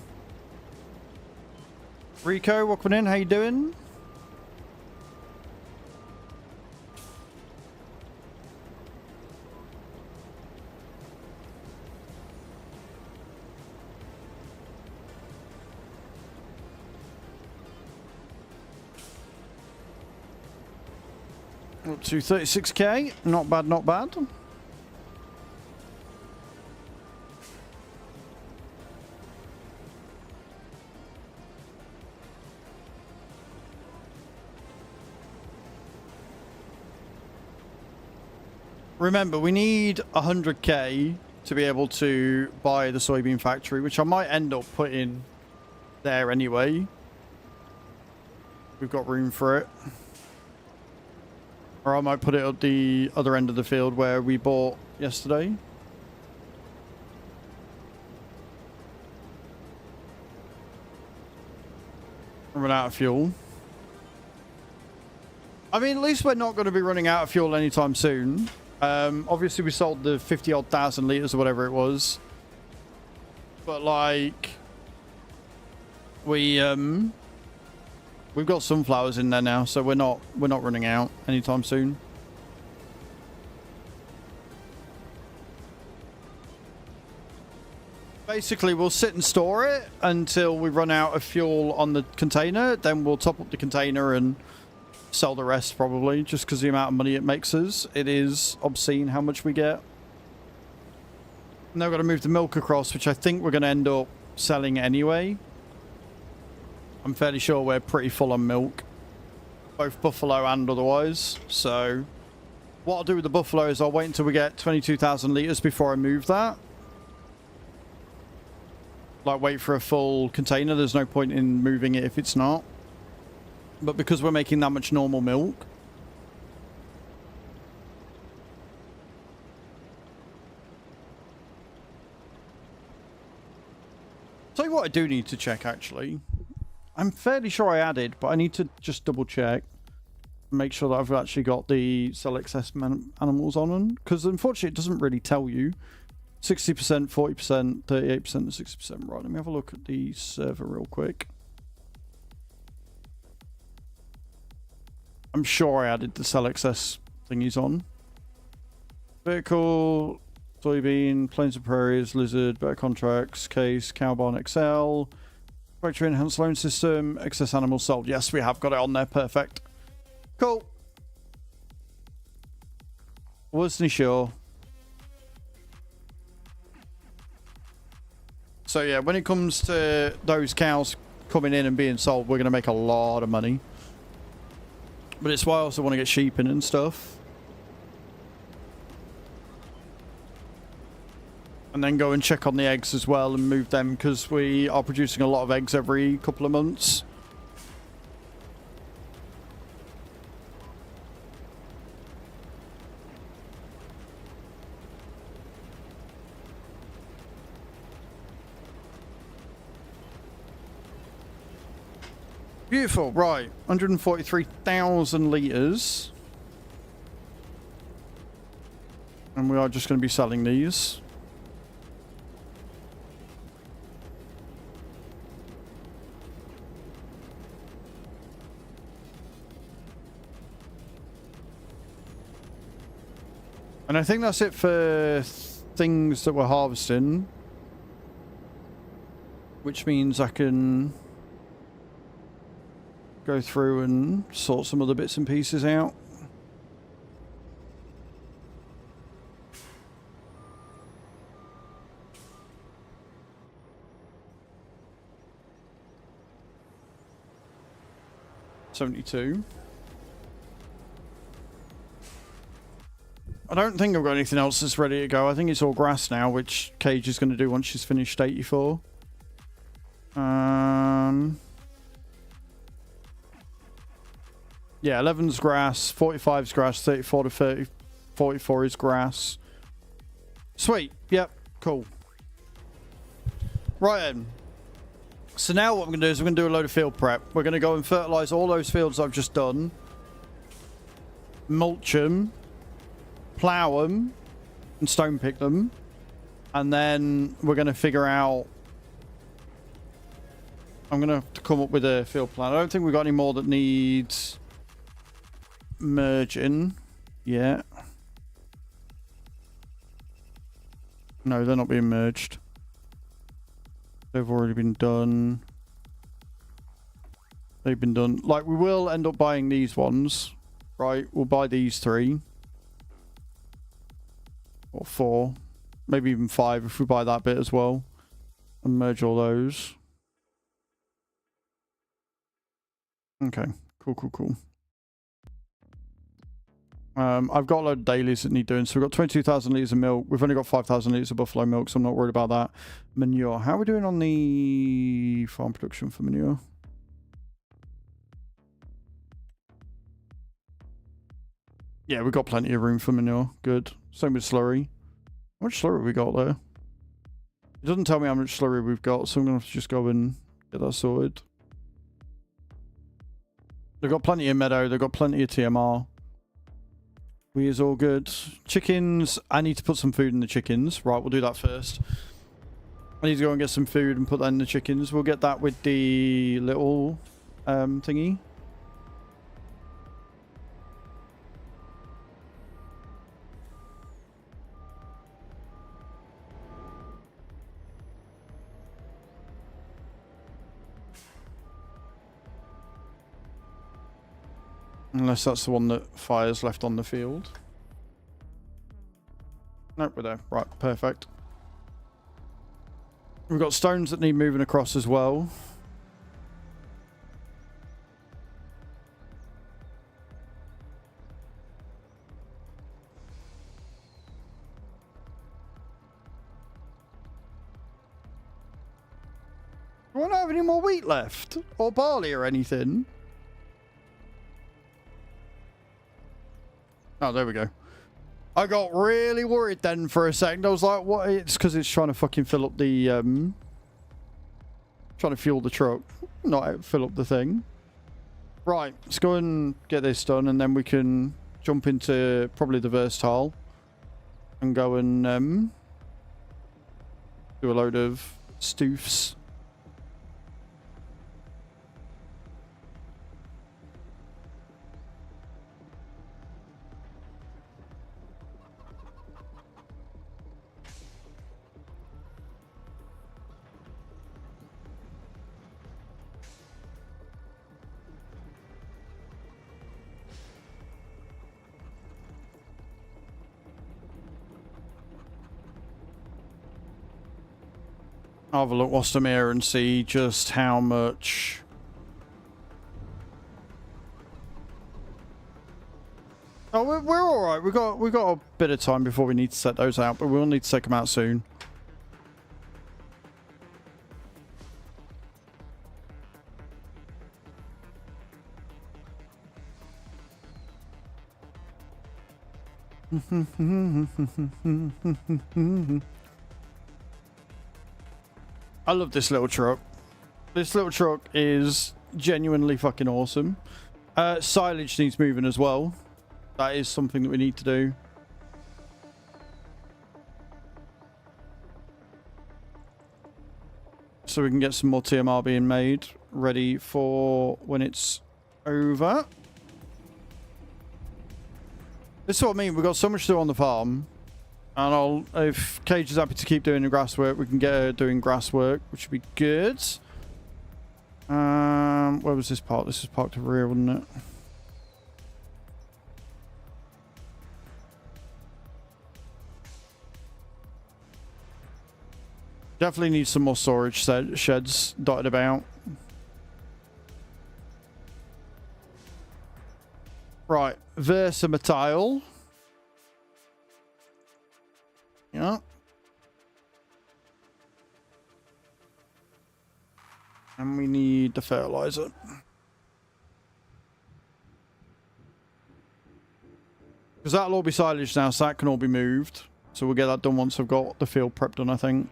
Rico, welcome in. How you doing? Up to 36k. Not bad. Remember, we need 100k to be able to buy the soybean factory, which I might end up putting there anyway. We've got room for it. Or I might put it at the other end of the field where we bought yesterday. Run out of fuel. I mean, at least we're not going to be running out of fuel anytime soon. Obviously we sold the 50-odd thousand litres or whatever it was. But like we've got sunflowers in there now, so we're not running out anytime soon. Basically, we'll sit and store it until we run out of fuel on the container. Then we'll top up the container and sell the rest probably, just because the amount of money it makes us. It is obscene how much we get. Now we've got to move the milk across, which I think we're going to end up selling anyway. I'm fairly sure we're pretty full on milk, both buffalo and otherwise. So what I'll do with the buffalo is I'll wait until we get 22,000 litres before I move that. Like wait for a full container. There's no point in moving it if it's not. But because we're making that much normal milk, tell you what I do need to check actually. I'm fairly sure I added, but I need to just double check. Make sure that I've actually got the sell excess animals on them. Because unfortunately it doesn't really tell you. 60%, 40%, 38%, and 60%. Right, let me have a look at the server real quick. I'm sure I added the sell excess thingies on. Vehicle, soybean, plains and prairies, lizard, better contracts, case, cowbarn XL, factory enhanced loan system, excess animals sold. Yes, we have got it on there. Perfect. Cool. Wasn't sure. So yeah, when it comes to those cows coming in and being sold, we're going to make a lot of money. But it's why I also want to get sheep in and stuff. And then go and check on the eggs as well and move them, because we are producing a lot of eggs every couple of months. Beautiful, right. 143,000 litres. And we are just going to be selling these. And I think that's it for things that we're harvesting. Which means I can go through and sort some other bits and pieces out. $72. I don't think I've got anything else that's ready to go. I think it's all grass now, which Cage is going to do once she's finished 84. Yeah, 11's grass, 45's grass, 34 to 30, 44 is grass. Sweet. Yep. Cool. Right then. So now what we're going to do is we're going to do a load of field prep. We're going to go and fertilise all those fields I've just done. Mulch them. Plough them. And stone pick them. And then we're going to figure out... I'm going to have to come up with a field plan. I don't think we've got any more that needs... merging yet. No, they're not being merged. They've already been done. They've been done. Like, we will end up buying these ones, right? We'll buy these 3 or 4, maybe even 5 if we buy that bit as well, and merge all those. Okay, cool. I've got a load of dailies that need doing. So we've got 22,000 litres of milk. We've only got 5,000 litres of buffalo milk, so I'm not worried about that. Manure. How are we doing on the farm production for manure? Yeah, we've got plenty of room for manure. Good. Same with slurry. How much slurry have we got there? It doesn't tell me how much slurry we've got, so I'm going to have to just go and get that sorted. They've got plenty of meadow. They've got plenty of TMR. We is all good. Chickens. I need to put some food in the chickens. Right, we'll do that first. I need to go and get some food and put that in the chickens. We'll get that with the little thingy. Unless that's the one that fires left on the field. Nope, we're there. Right, perfect. We've got stones that need moving across as well. Do I not have any more wheat left? Or barley or anything? Oh, there we go. I got really worried then for a second. I was like, what? It's because it's trying to fucking fill up the, trying to fuel the truck. Not fill up the thing. Right, let's go and get this done, and then we can jump into probably the versatile. And go and, Do a load of stoofs. I'll have a look whilst I'm here and see just how much. Oh, we're all right. We got a bit of time before we need to set those out, but we'll need to take them out soon. I love this little truck. This little truck is genuinely fucking awesome. Silage needs moving as well. That is something that we need to do. So we can get some more TMR being made, ready for when it's over. This is what I mean. We've got so much to do on the farm. And if Cage is happy to keep doing the grass work, we can get her doing grass work, which would be good. Where was this parked? This was parked over here, wasn't it? Definitely need some more storage sheds dotted about. Right, versatile. Yeah. And we need the fertilizer. Because that'll all be silage now, so that can all be moved. So we'll get that done once I've got the field prep done, I think.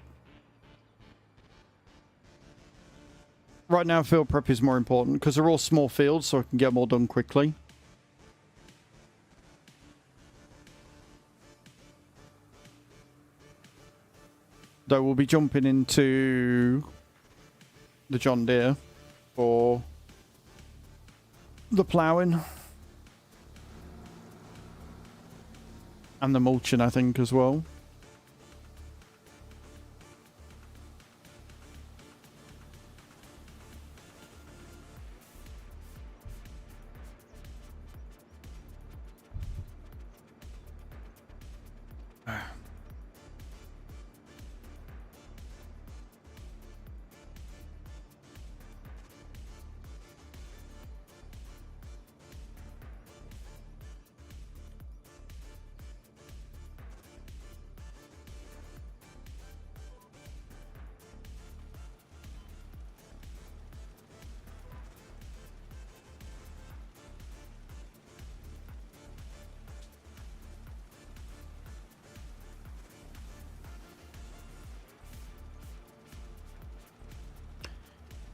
Right now, field prep is more important because they're all small fields, so I can get them all done quickly. Though we'll be jumping into the John Deere for the ploughing and the mulching, I think, as well.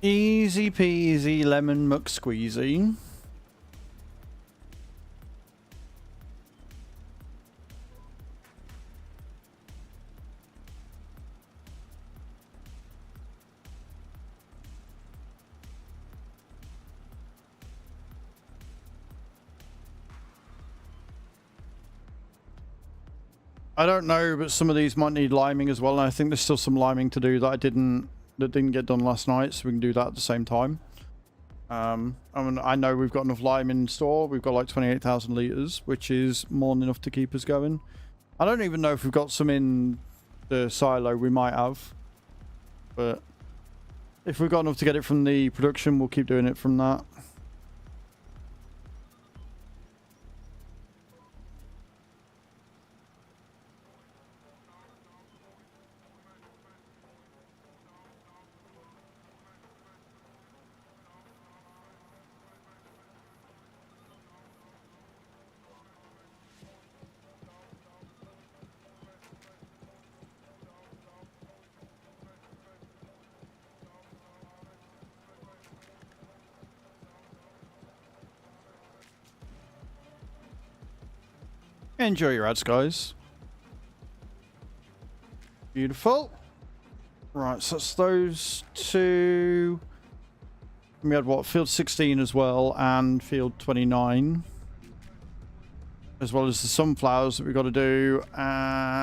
Easy peasy lemon McSqueezy. I don't know, but some of these might need liming as well, and I think there's still some liming to do that didn't get done last night, so we can do that at the same time. I mean, I know we've got enough lime in store. We've got like 28,000 litres, which is more than enough to keep us going. I don't even know if we've got some in the silo. We might have. But if we've got enough to get it from the production, we'll keep doing it from that. Enjoy your ads, guys. Beautiful. Right, so that's those two. We had what? Field 16 as well, and field 29. As well as the sunflowers that we've got to do, and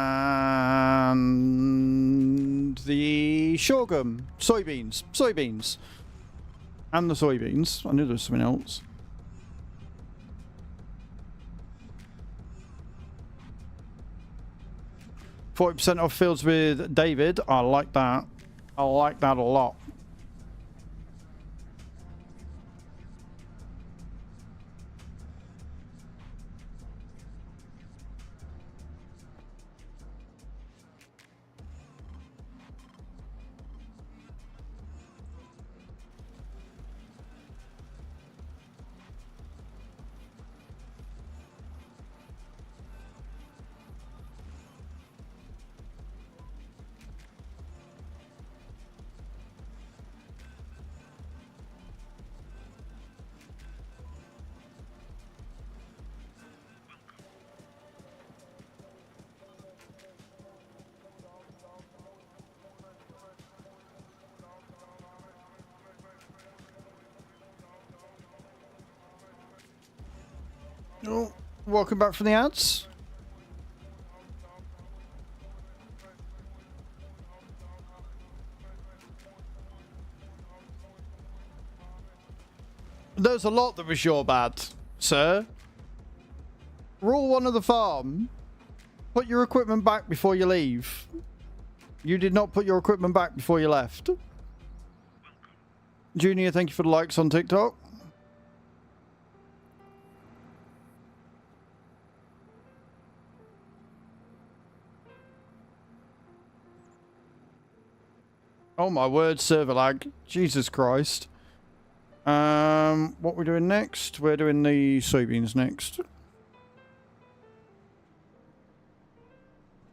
the sorghum, soybeans, and the soybeans. I knew there was something else. %40 off fields with David. I like that. I like that a lot. Oh, welcome back from the ads. There's a lot that was your bad, sir. Rule 1 of the farm. Put your equipment back before you leave. You did not put your equipment back before you left. Junior, thank you for the likes on TikTok. Oh my word, server lag. Jesus Christ. What we're doing next? We're doing the soybeans next.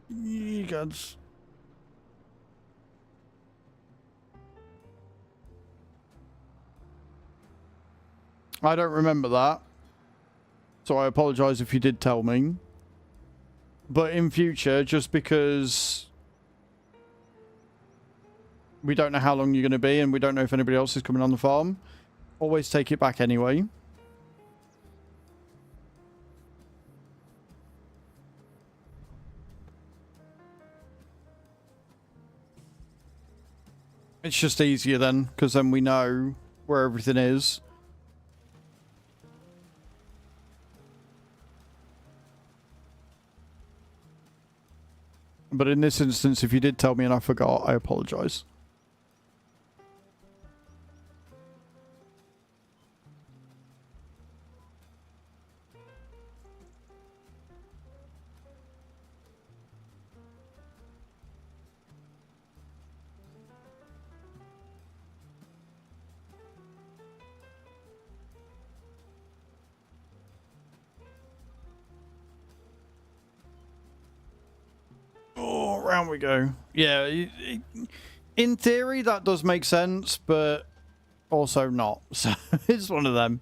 Ye gods. I don't remember that. So I apologise if you did tell me. But in future, just because we don't know how long you're going to be and we don't know if anybody else is coming on the farm, always take it back anyway. It's just easier then, because then we know where everything is. But in this instance, if you did tell me and I forgot, I apologise. Oh, round we go. Yeah, in theory that does make sense, but also not. So it's one of them.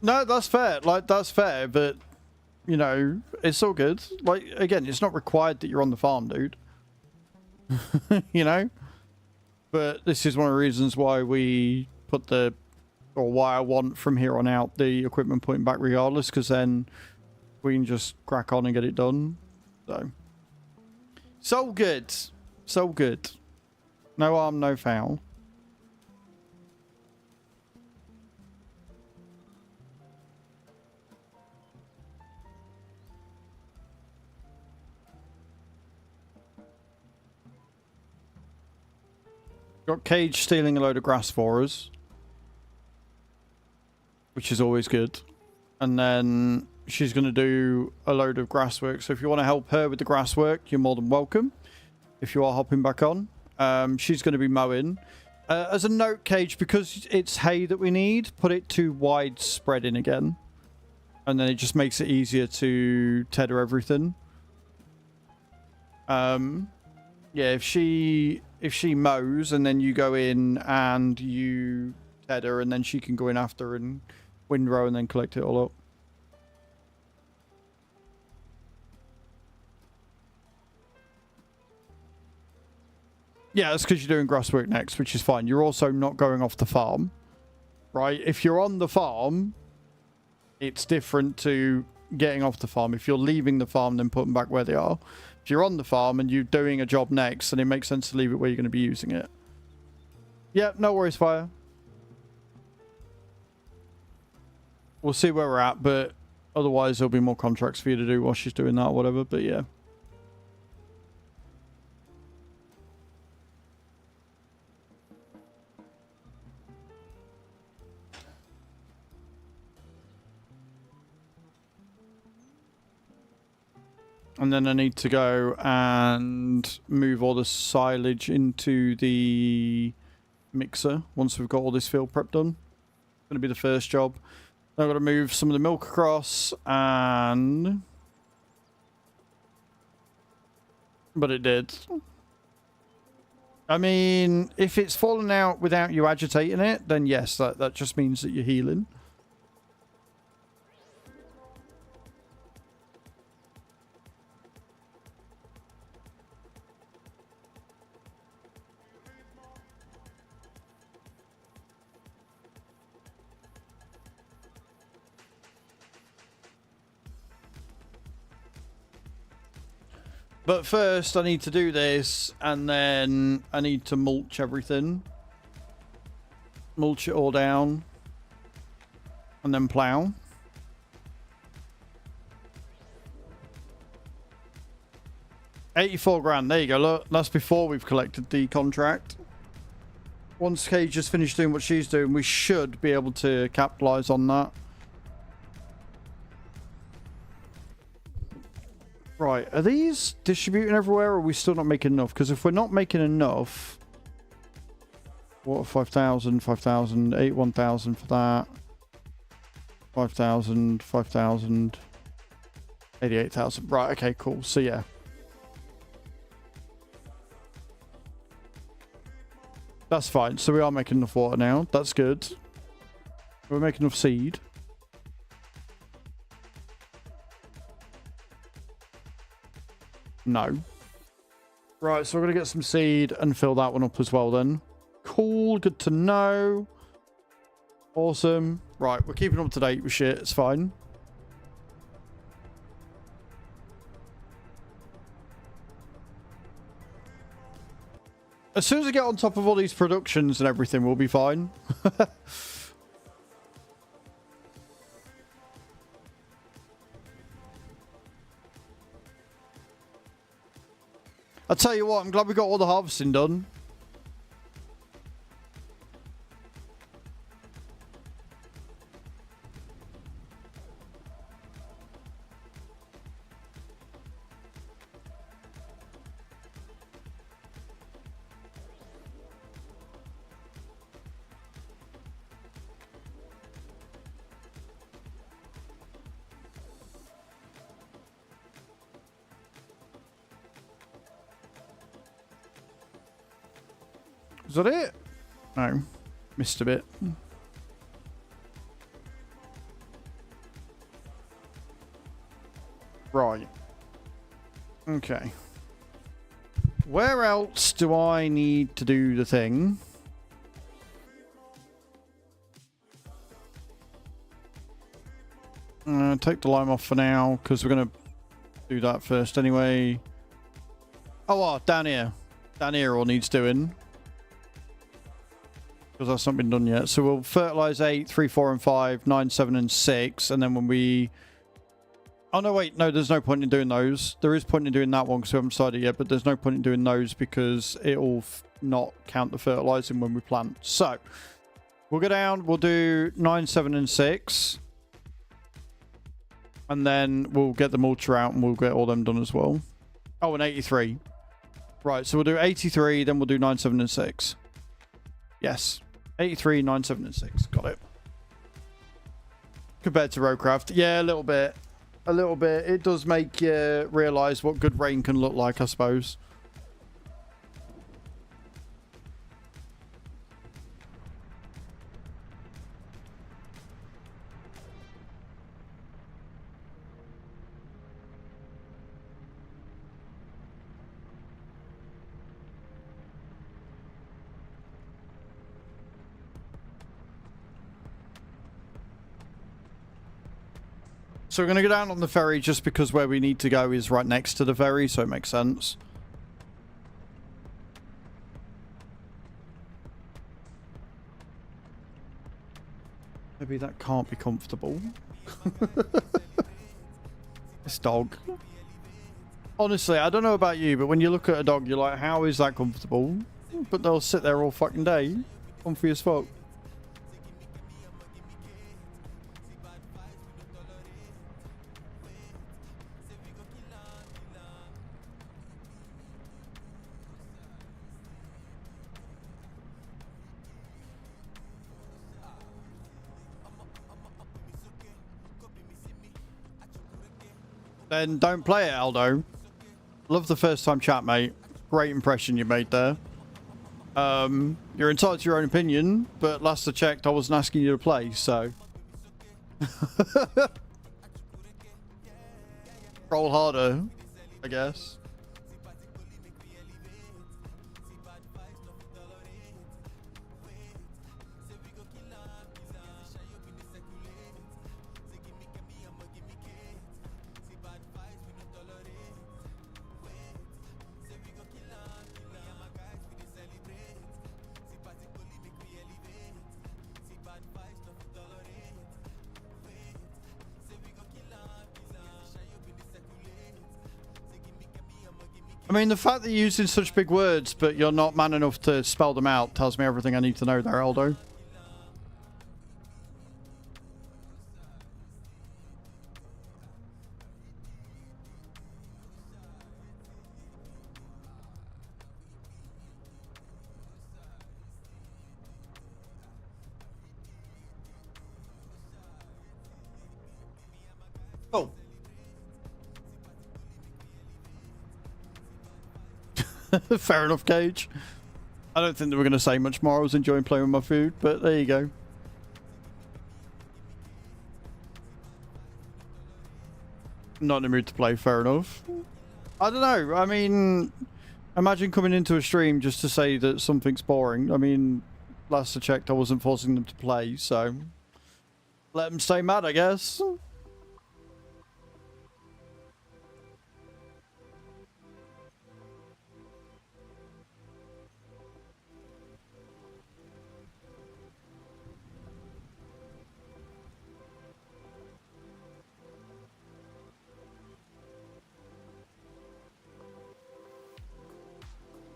No, that's fair. Like, that's fair, but, you know, it's all good. Like, again, it's not required that you're on the farm, dude. You know? But this is one of the reasons why we put the, or why I want from here on out the equipment pointing back regardless, because then we can just crack on and get it done. So good. So good. No harm, no foul. Got Cage stealing a load of grass for us, which is always good. And then she's going to do a load of grass work. So if you want to help her with the grass work, you're more than welcome. If you are hopping back on. She's going to be mowing. As a note, Cage, because it's hay that we need, put it to widespreading again. And then it just makes it easier to tether everything. Yeah, if she mows and then you go in and you tether and then she can go in after and windrow and then collect it all up. Yeah, that's because you're doing grass work next, which is fine. You're also not going off the farm, right? If you're on the farm, it's different to getting off the farm. If you're leaving the farm, then put them back where they are. If you're on the farm and you're doing a job next, then it makes sense to leave it where you're going to be using it. Yeah, no worries, Fire. We'll see where we're at, but otherwise there'll be more contracts for you to do while she's doing that or whatever, but yeah. And then I need to go and move all the silage into the mixer once we've got all this field prep done. It's going to be the first job. Then I've got to move some of the milk across and... But it did. I mean, if it's fallen out without you agitating it, then yes, that just means that you're healing. But first, I need to do this, and then I need to mulch everything. Mulch it all down. And then plough. $84 grand. There you go. Look, that's before we've collected the contract. Once Cage has finished doing what she's doing, we should be able to capitalize on that. Right, are these distributing everywhere, or are we still not making enough? Because if we're not making enough... What, 5,000, 5,000, 1,000 for that. 5,000, 5,000, 88,000. Right, okay, cool. So, yeah. That's fine. So, we are making enough water now. That's good. We're making enough seed. No. Right, so we're going to get some seed and fill that one up as well then. Cool, good to know. Awesome. Right, we're keeping up to date with shit. It's fine. As soon as we get on top of all these productions and everything, we'll be fine. I'll tell you what, I'm glad we got all the harvesting done. Is that it? No. Missed a bit. Right. Okay. Where else do I need to do the thing? Take the lime off for now, because we're going to do that first anyway. Oh, down here. Down here all needs doing. Because that's not been done yet. So we'll fertilize 8, 3, 4, and 5, 9, 7, and 6. And then when we... Oh, no, wait. No, there's no point in doing those. There is point in doing that one because we haven't started yet. But there's no point in doing those because it'll not count the fertilizing when we plant. So we'll go down. We'll do 9, 7, and 6. And then we'll get the mulcher out and we'll get all them done as well. Oh, and 83. Right, so we'll do 83, then we'll do 9, 7, and 6. Yes. 83, 9, 7, and 6. Got it. Compared to Roadcraft. Yeah, a little bit. A little bit. It does make you realise what good rain can look like, I suppose. So we're going to go down on the ferry just because where we need to go is right next to the ferry, so it makes sense. Maybe that can't be comfortable. This dog. Honestly, I don't know about you, but when you look at a dog, you're like, how is that comfortable? But they'll sit there all fucking day. Comfy as fuck. Then don't play it, Aldo. Love the first time chat, mate. Great impression you made there. You're entitled to your own opinion, but last I checked, I wasn't asking you to play, so. Roll harder, I guess. I mean, the fact that you're using such big words, but you're not man enough to spell them out, tells me everything I need to know there, Aldo. Oh. Fair enough, Cage. I don't think they were going to say much more. I was enjoying playing with my food, but there you go. Not in the mood to play, fair enough. I don't know. I mean, imagine coming into a stream just to say that something's boring. I mean, last I checked, I wasn't forcing them to play, so let them stay mad, I guess.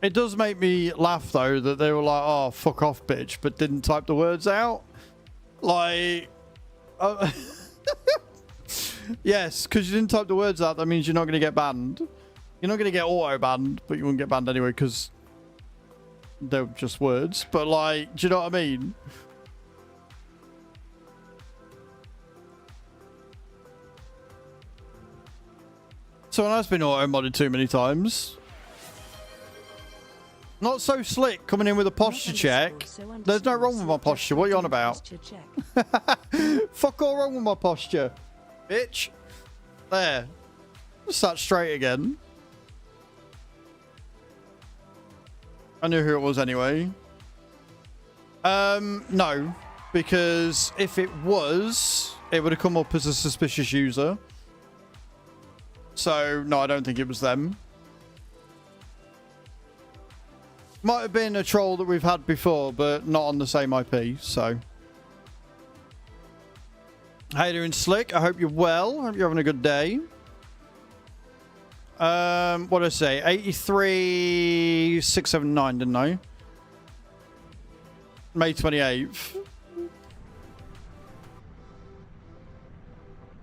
It does make me laugh, though, that they were like, oh, fuck off, bitch, but didn't type the words out. Like, yes, because you didn't type the words out, that means you're not going to get banned. You're not going to get auto-banned, but you won't get banned anyway, because they're just words. But, like, do you know what I mean? Someone has been auto-modded too many times. Not so slick coming in with a posture check. There's no wrong with my posture. What are you on about? Fuck all wrong with my posture, bitch. There. Sat straight again. I knew who it was anyway. No. Because if it was, it would have come up as a suspicious user. So, no, I don't think it was them. Might have been a troll that we've had before, but not on the same IP, so. How you doing, Slick? I hope you're well. I hope you're having a good day. What did I say? 83,679, didn't I? May 28th.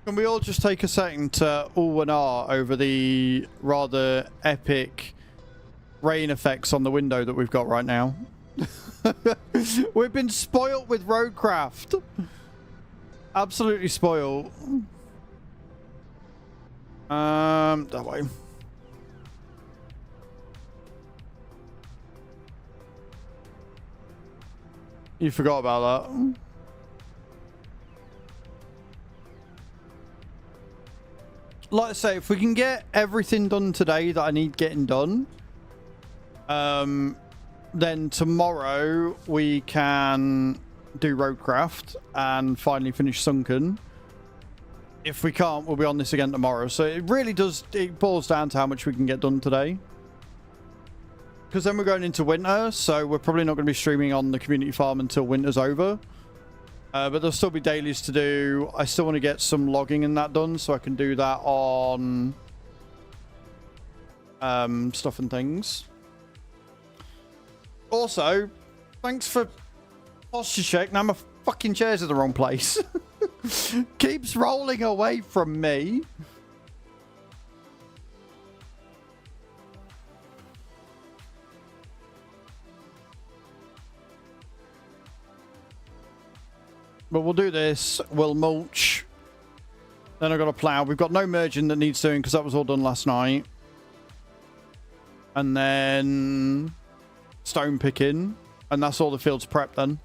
Can we all just take a second to ooh and ah over the rather epic rain effects on the window that we've got right now. We've been spoilt with roadcraft. Absolutely spoiled. That way. You forgot about that. Like I say, if we can get everything done today that I need getting done, then tomorrow we can do roadcraft and finally finish Sunken. If we can't, we'll be on this again tomorrow. So it really does, it boils down to how much we can get done today. Because then we're going into winter, so we're probably not going to be streaming on the community farm until winter's over. But there'll still be dailies to do. I still want to get some logging and that done, so I can do that on stuff and things. Also, thanks for posture check. Now my fucking chair's in the wrong place. Keeps rolling away from me. But we'll do this. We'll mulch. Then I've got to plough. We've got no merging that needs doing because that was all done last night. And then stone picking. And that's all the fields prepped then.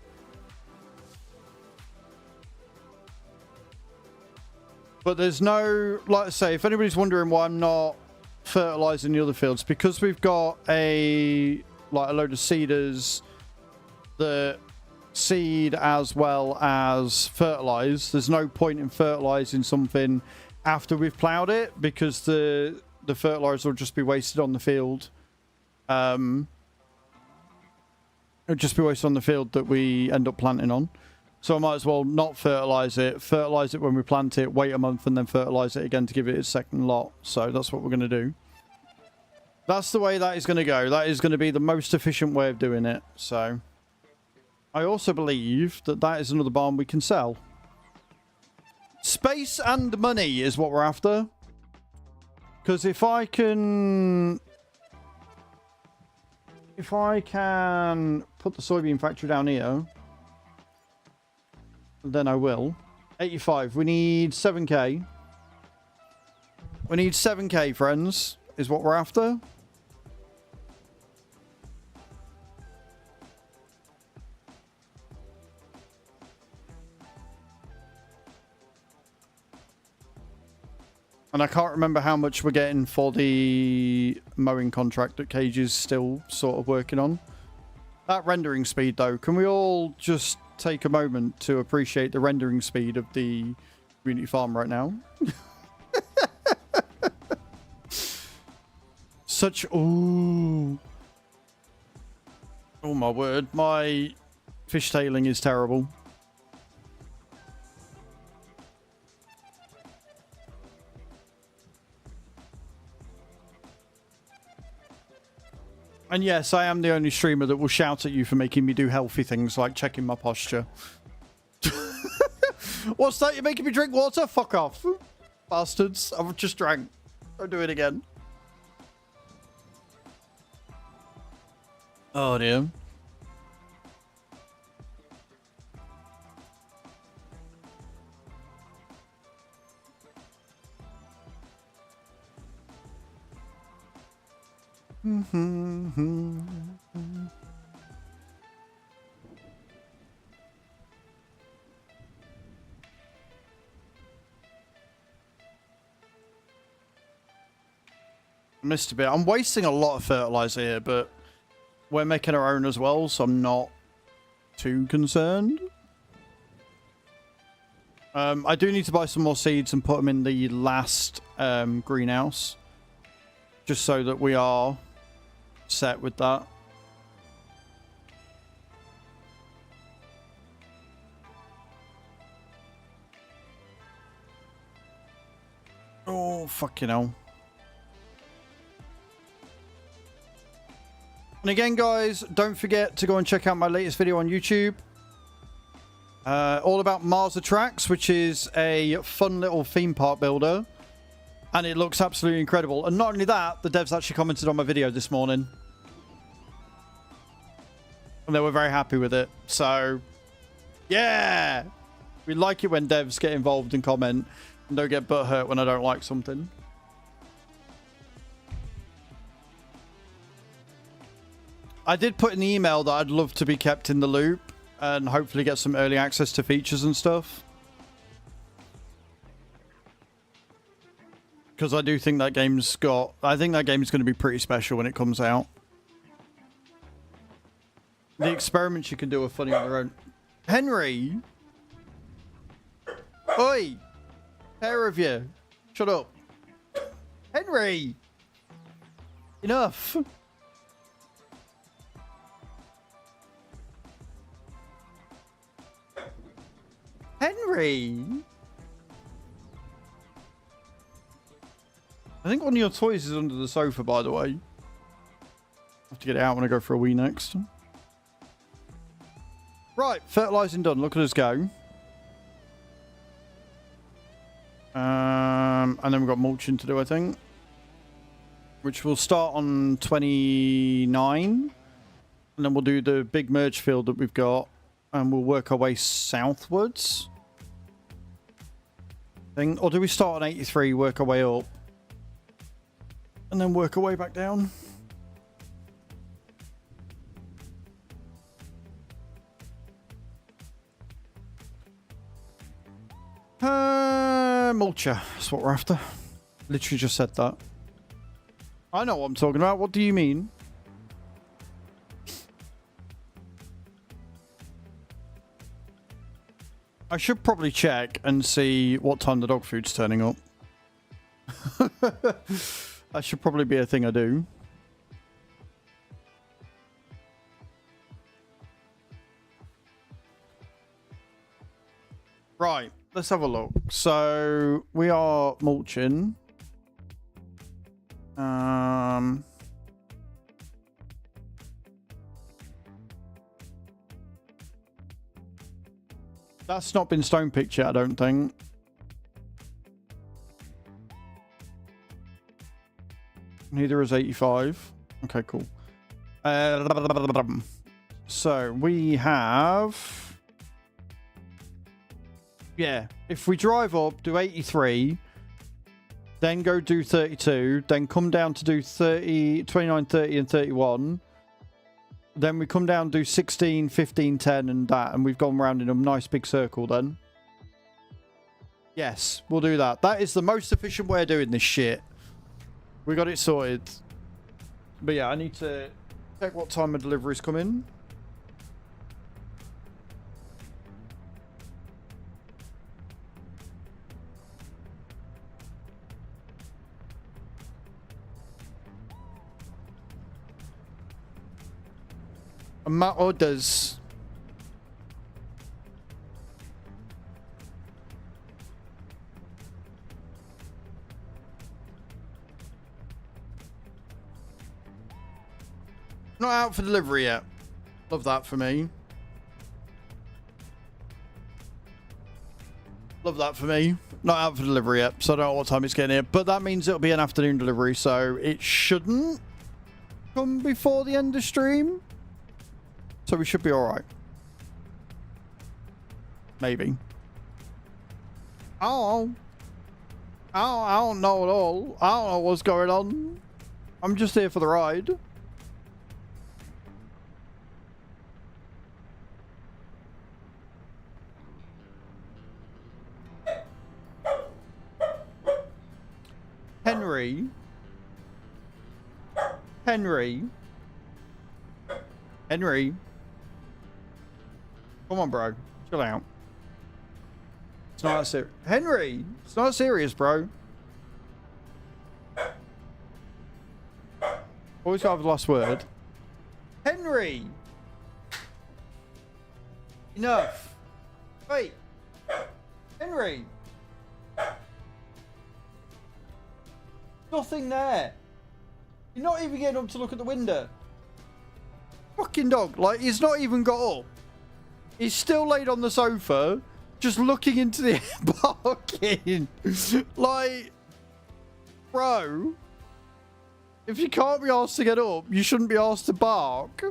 But there's no, like I say, if anybody's wondering why I'm not fertilizing the other fields, because we've got a load of seeders that seed as well as fertilize. There's no point in fertilizing something after we've plowed it, because the fertilizer will just be wasted on the field. It'll just be wasted on the field that we end up planting on. So I might as well not fertilize it when we plant it, wait a month, and then fertilize it again to give it its second lot. So that's what we're going to do. That's the way that is going to go. That is going to be the most efficient way of doing it. So I also believe that that is another barn we can sell. Space and money is what we're after. Because if I can put the soybean factory down here, then I will. 85. We need 7k. We need 7k, friends, is what we're after. And I can't remember how much we're getting for the mowing contract that Cage is still sort of working on. That rendering speed, though, can we all just take a moment to appreciate the rendering speed of the community farm right now? Such... Ooh. Oh, my word. My fishtailing is terrible. And yes, I am the only streamer that will shout at you for making me do healthy things like checking my posture. What's that? You're making me drink water? Fuck off. Bastards. I've just drank. Don't do it again. Oh, dear. Missed a bit. I'm wasting a lot of fertilizer here, but we're making our own as well, so I'm not too concerned. I do need to buy some more seeds and put them in the last greenhouse, just so that we are set with that. Oh, fucking hell. And again, guys, don't forget to go and check out my latest video on YouTube. All about Mars Attracts, which is a fun little theme park builder. And it looks absolutely incredible. And not only that, the devs actually commented on my video this morning. And they were very happy with it. So, yeah. We like it when devs get involved and comment and don't get butthurt when I don't like something. I did put in the email that I'd love to be kept in the loop and hopefully get some early access to features and stuff. Because I do think that game's got... I think that game's going to be pretty special when it comes out. The experiments you can do are funny on their own. Henry! Oi! Pair of you. Shut up. Henry! Enough. Henry! I think one of your toys is under the sofa, by the way. I have to get it out when I go for a wee next. Right, fertilizing done. Look at us go. And then we've got mulching to do, I think. Which will start on 29. And then we'll do the big merge field that we've got. And we'll work our way southwards. Or do we start on 83, work our way up? And then work our way back down? Mulcher. That's what we're after. Literally just said that. I know what I'm talking about. What do you mean? I should probably check and see what time the dog food's turning up. That should probably be a thing I do. Right, let's have a look. So we are mulching. That's not been stone picked yet, I don't think. Neither is 85. Okay, cool. So we have... Yeah, if we drive up, do 83, then go do 32, then come down to do 30, 29, 30, and 31. Then we come down, do 16, 15, 10, and that, and we've gone round in a nice big circle then. Yes, we'll do that. That is the most efficient way of doing this shit. We got it sorted. But yeah, I need to check what time my delivery's coming. My orders. Not out for delivery yet. Love that for me. Love that for me. Not out for delivery yet, so I don't know what time it's getting here. But that means it'll be an afternoon delivery, so it shouldn't come before the end of stream. So we should be alright. Maybe. I don't know at all. I don't know what's going on. I'm just here for the ride. Henry. Henry. Henry. Come on, bro. Chill out. It's not that serious. Henry! It's not serious, bro. Always gotta have the last word. Henry! Enough. Wait. Henry! Nothing there. You're not even getting up to look at the window. Fucking dog. Like, he's not even got up. He's still laid on the sofa, just looking into the air, barking. Like, bro, if you can't be asked to get up, you shouldn't be asked to bark.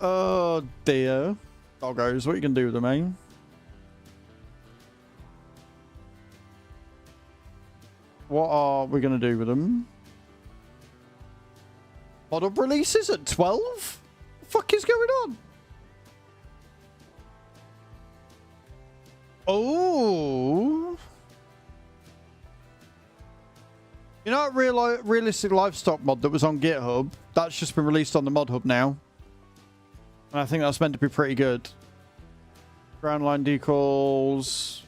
Oh dear. Doggos, what you can do with them, eh? What are we going to do with them? Mod up releases at 12? What the fuck is going on? Oh. You know that realistic livestock mod that was on GitHub? That's just been released on the mod hub now. And I think that's meant to be pretty good. Ground line decals.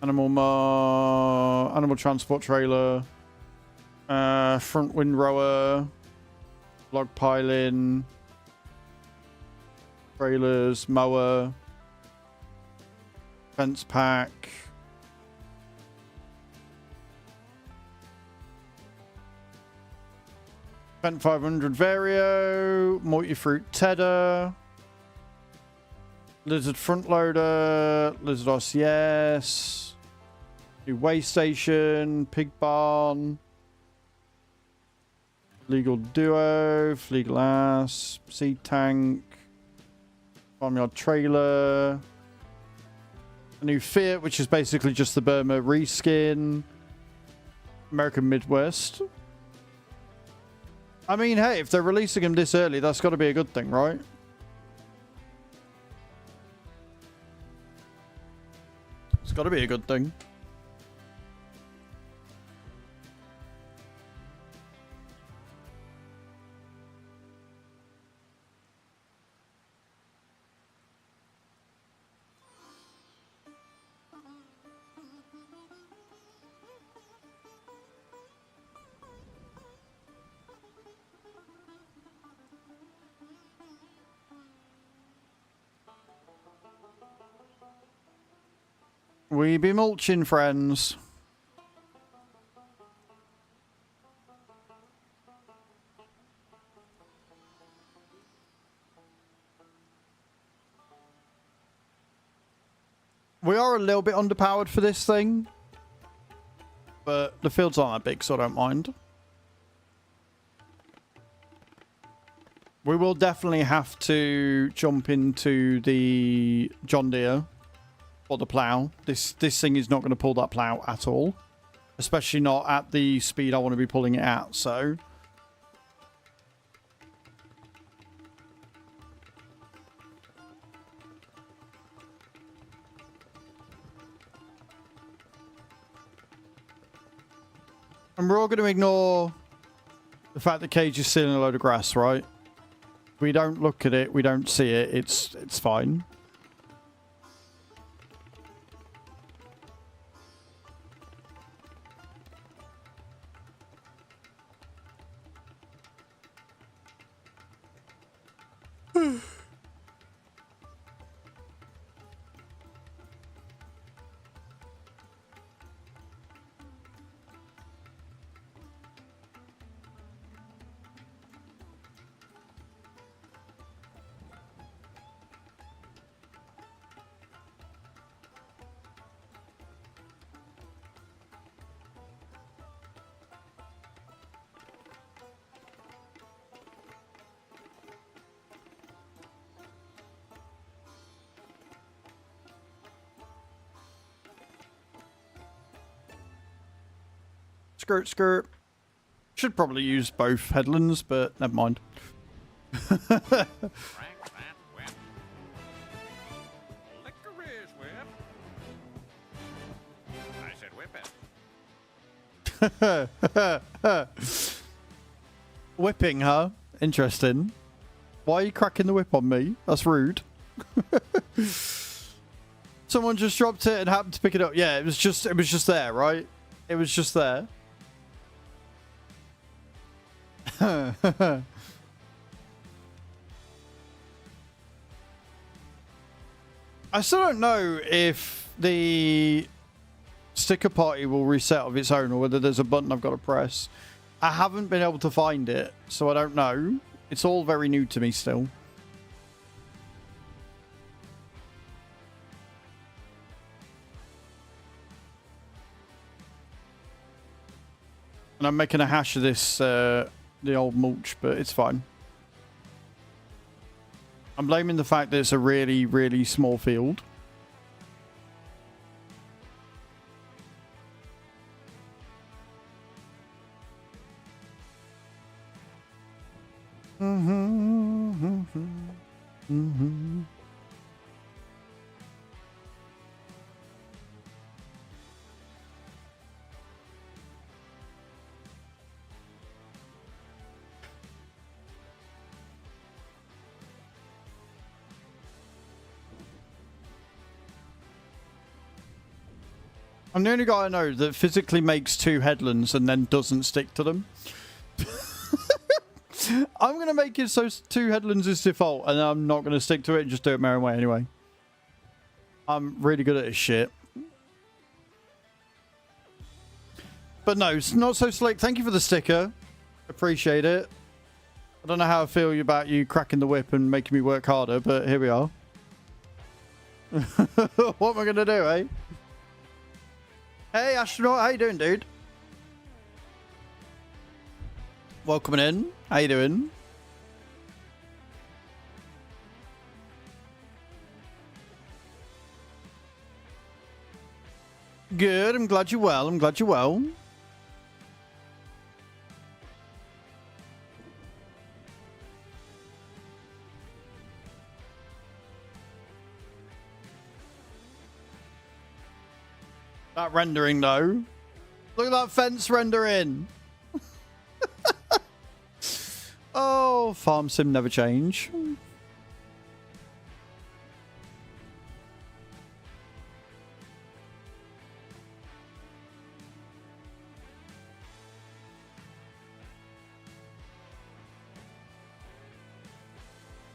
Animal transport trailer. Front windrower. Log piling. Trailers. Mower. Fence pack. Fent 500 Vario. Multi-fruit tedder. Lizard front loader. Lizard RCS. New way station. Pig barn. Legal duo. Flea glass. Seed tank. Farmyard trailer. A new Fiat, which is basically just the Burma reskin. American Midwest. I mean, hey, if they're releasing them this early, that's got to be a good thing, right? It's got to be a good thing. We be mulching, friends. We are a little bit underpowered for this thing, but the fields aren't that big, so I don't mind. We will definitely have to jump into the John Deere. Or the plow. This thing is not going to pull that plow at all. Especially not at the speed I want to be pulling it at, so... And we're all going to ignore the fact that Cage is stealing a load of grass, right? We don't look at it, we don't see it, it's fine. Skirt, skirt. Should probably use both headlands, but never mind. Crank that whip. Licorice whip. I said whip it. Whipping, huh? Interesting. Why are you cracking the whip on me? That's rude. Someone just dropped it and happened to pick it up. Yeah, it was just there, right? It was just there. I still don't know if the sticker party will reset of its own or whether there's a button I've got to press. I haven't been able to find it, so I don't know. It's all very new to me still. And I'm making a hash of this the old mulch, but it's fine. I'm blaming the fact that it's a really, really small field. I'm the only guy I know that physically makes 2 headlands and then doesn't stick to them. I'm going to make it so 2 headlands is default, and I'm not going to stick to it and just do it my own way anyway. I'm really good at this shit. But no, it's not so slick. Thank you for the sticker. Appreciate it. I don't know how I feel about you cracking the whip and making me work harder, but here we are. What am I going to do, eh? Hey, astronaut, how you doing, dude? Welcome in. How you doing? Good. I'm glad you're well. I'm glad you're well. That rendering, though. Look at that fence rendering. Oh, farm sim never change.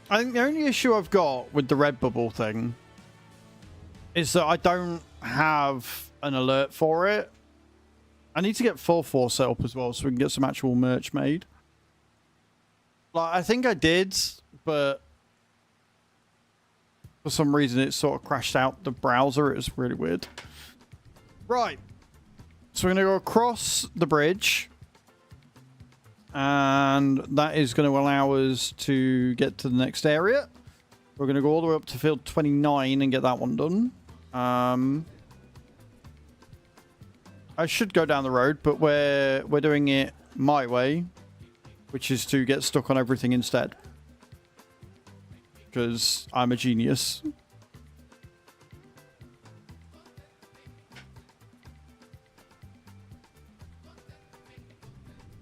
I think the only issue I've got with the red bubble thing is that I don't have an alert for it. I need to get 4-4 set up as well so we can get some actual merch made. Like, I think I did, but for some reason it sort of crashed out the browser. It was really weird. Right. So we're going to go across the bridge. And that is going to allow us to get to the next area. We're going to go all the way up to field 29 and get that one done. I should go down the road, but we're doing it my way, which is to get stuck on everything instead. Because I'm a genius.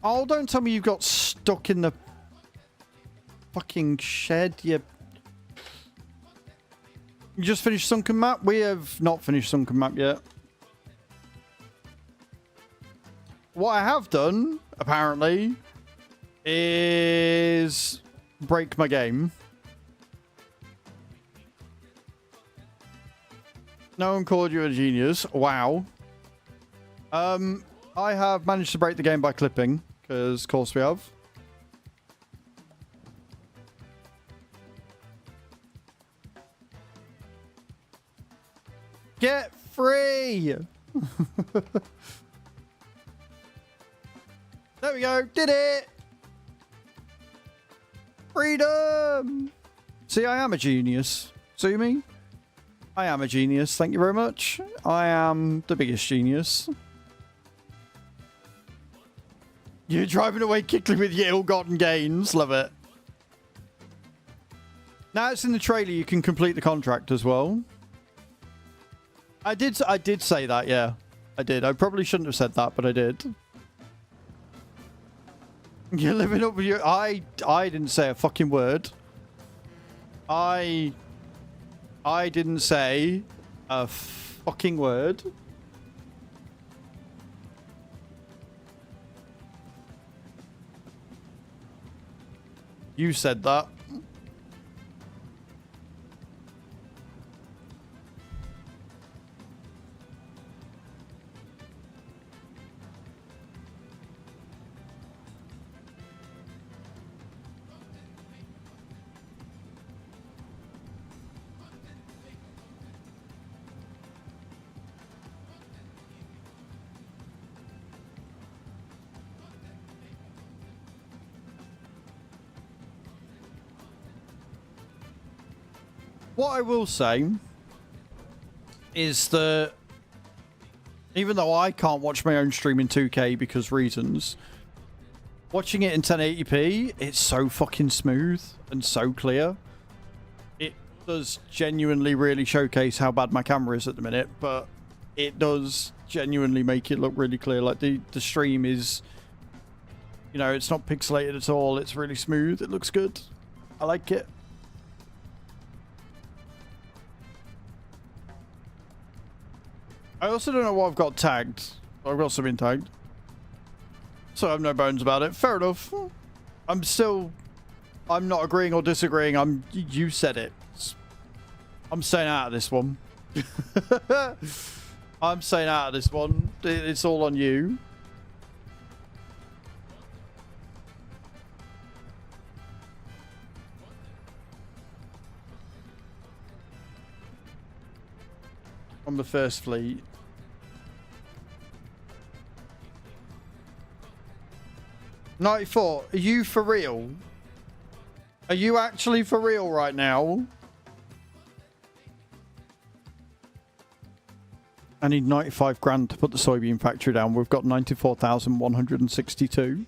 Oh, don't tell me you got stuck in the fucking shed, you just finished Sunken Map? We have not finished Sunken Map yet. What I have done, apparently, is break my game. No one called you a genius. Wow. I have managed to break the game by clipping, because of course we have. Get free! There we go. Did it! Freedom! See, I am a genius. See me? I am a genius. Thank you very much. I am the biggest genius. You're driving away quickly with your ill-gotten gains. Love it. Now it's in the trailer, you can complete the contract as well. I did say that, yeah. I did. I probably shouldn't have said that, but I did. You're living up with your... I didn't say a fucking word. I didn't say a fucking word. You said that. What I will say is that even though I can't watch my own stream in 2K because reasons, watching it in 1080p, it's so fucking smooth and so clear. It does genuinely really showcase how bad my camera is at the minute, but it does genuinely make it look really clear. Like the stream is, you know, it's not pixelated at all. It's really smooth. It looks good. I like it. I also don't know what I've got tagged. I've got something tagged. So I have no bones about it. Fair enough. I'm not agreeing or disagreeing. You said it. I'm staying out of this one. I'm staying out of this one. It's all on you. On the First Fleet. '94, are you for real? Are you actually for real right now? I need 95 grand to put the soybean factory down. We've got 94,162.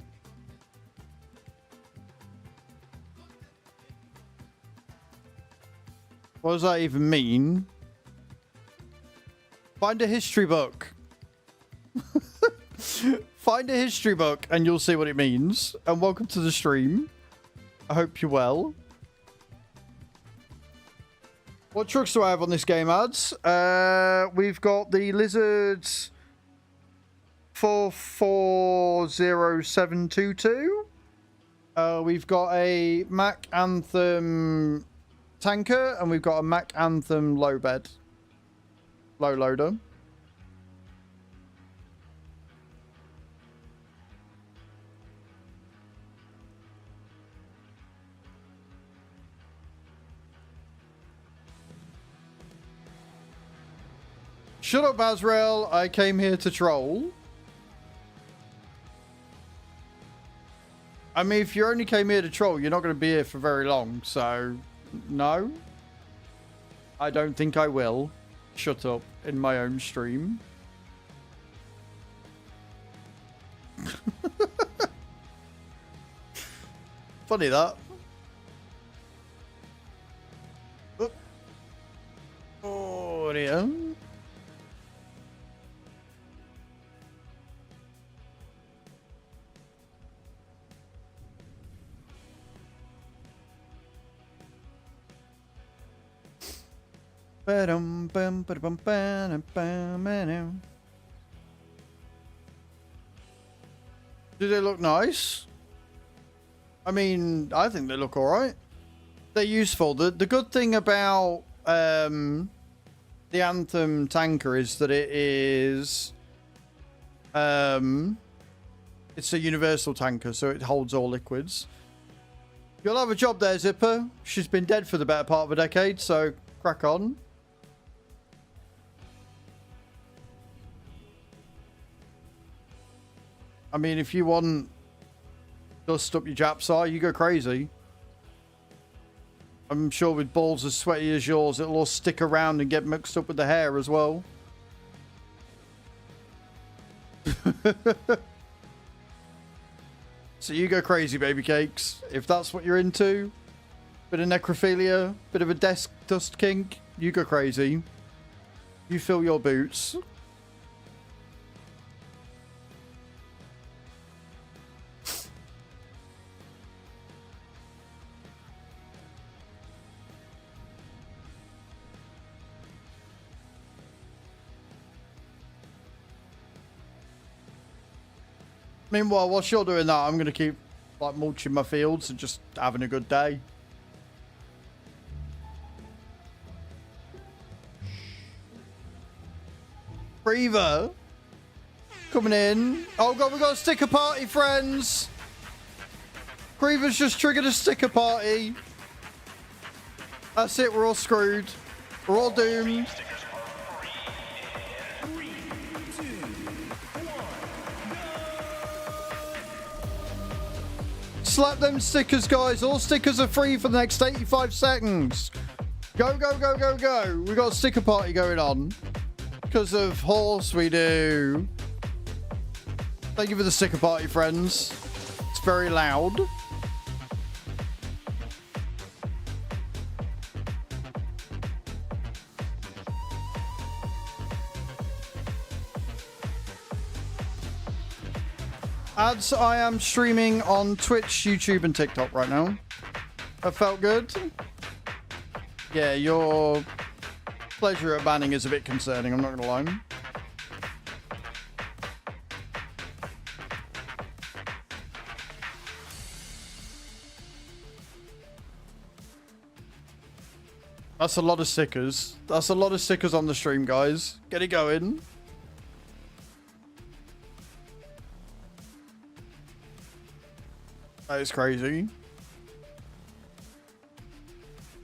What does that even mean? Find a history book. Find a history book and you'll see what it means. And welcome to the stream. I hope you're well. What trucks do I have on this game, ads? We've got the Lizards 440722. We've got a Mac Anthem tanker and we've got a Mac Anthem low loader. Shut up, Azrael. I came here to troll. I mean, if you only came here to troll, you're not going to be here for very long. So, no. I don't think I will. Shut up in my own stream. Funny that. Oh, dear. Do they look nice? I mean, I think they look alright. They're useful. The good thing about the Anthem tanker is that it is it's a universal tanker, so it holds all liquids. You'll have a job there, Zipper. She's been dead for the better part of a decade, so crack on. I mean, if you want dust up your Jap's eye, you go crazy. I'm sure with balls as sweaty as yours, it'll all stick around and get mixed up with the hair as well. So you go crazy, baby cakes. If that's what you're into, bit of necrophilia, bit of a desk dust kink, you go crazy. You fill your boots. Meanwhile, whilst you're doing that, I'm going to keep like mulching my fields and just having a good day. Breather coming in. Oh god, we got a sticker party, friends. Griever's just triggered a sticker party. That's it, we're all screwed. We're all doomed. Slap them stickers, guys. All stickers are free for the next 85 seconds. Go, go, go, go, go. We got a sticker party going on. Because of horse we do. Thank you for the sticker party, friends. It's very loud. Ads, I am streaming on Twitch, YouTube, and TikTok right now. That felt good. Yeah, your pleasure at banning is a bit concerning, I'm not gonna lie. That's a lot of stickers. That's a lot of stickers on the stream, guys. Get it going. That is crazy.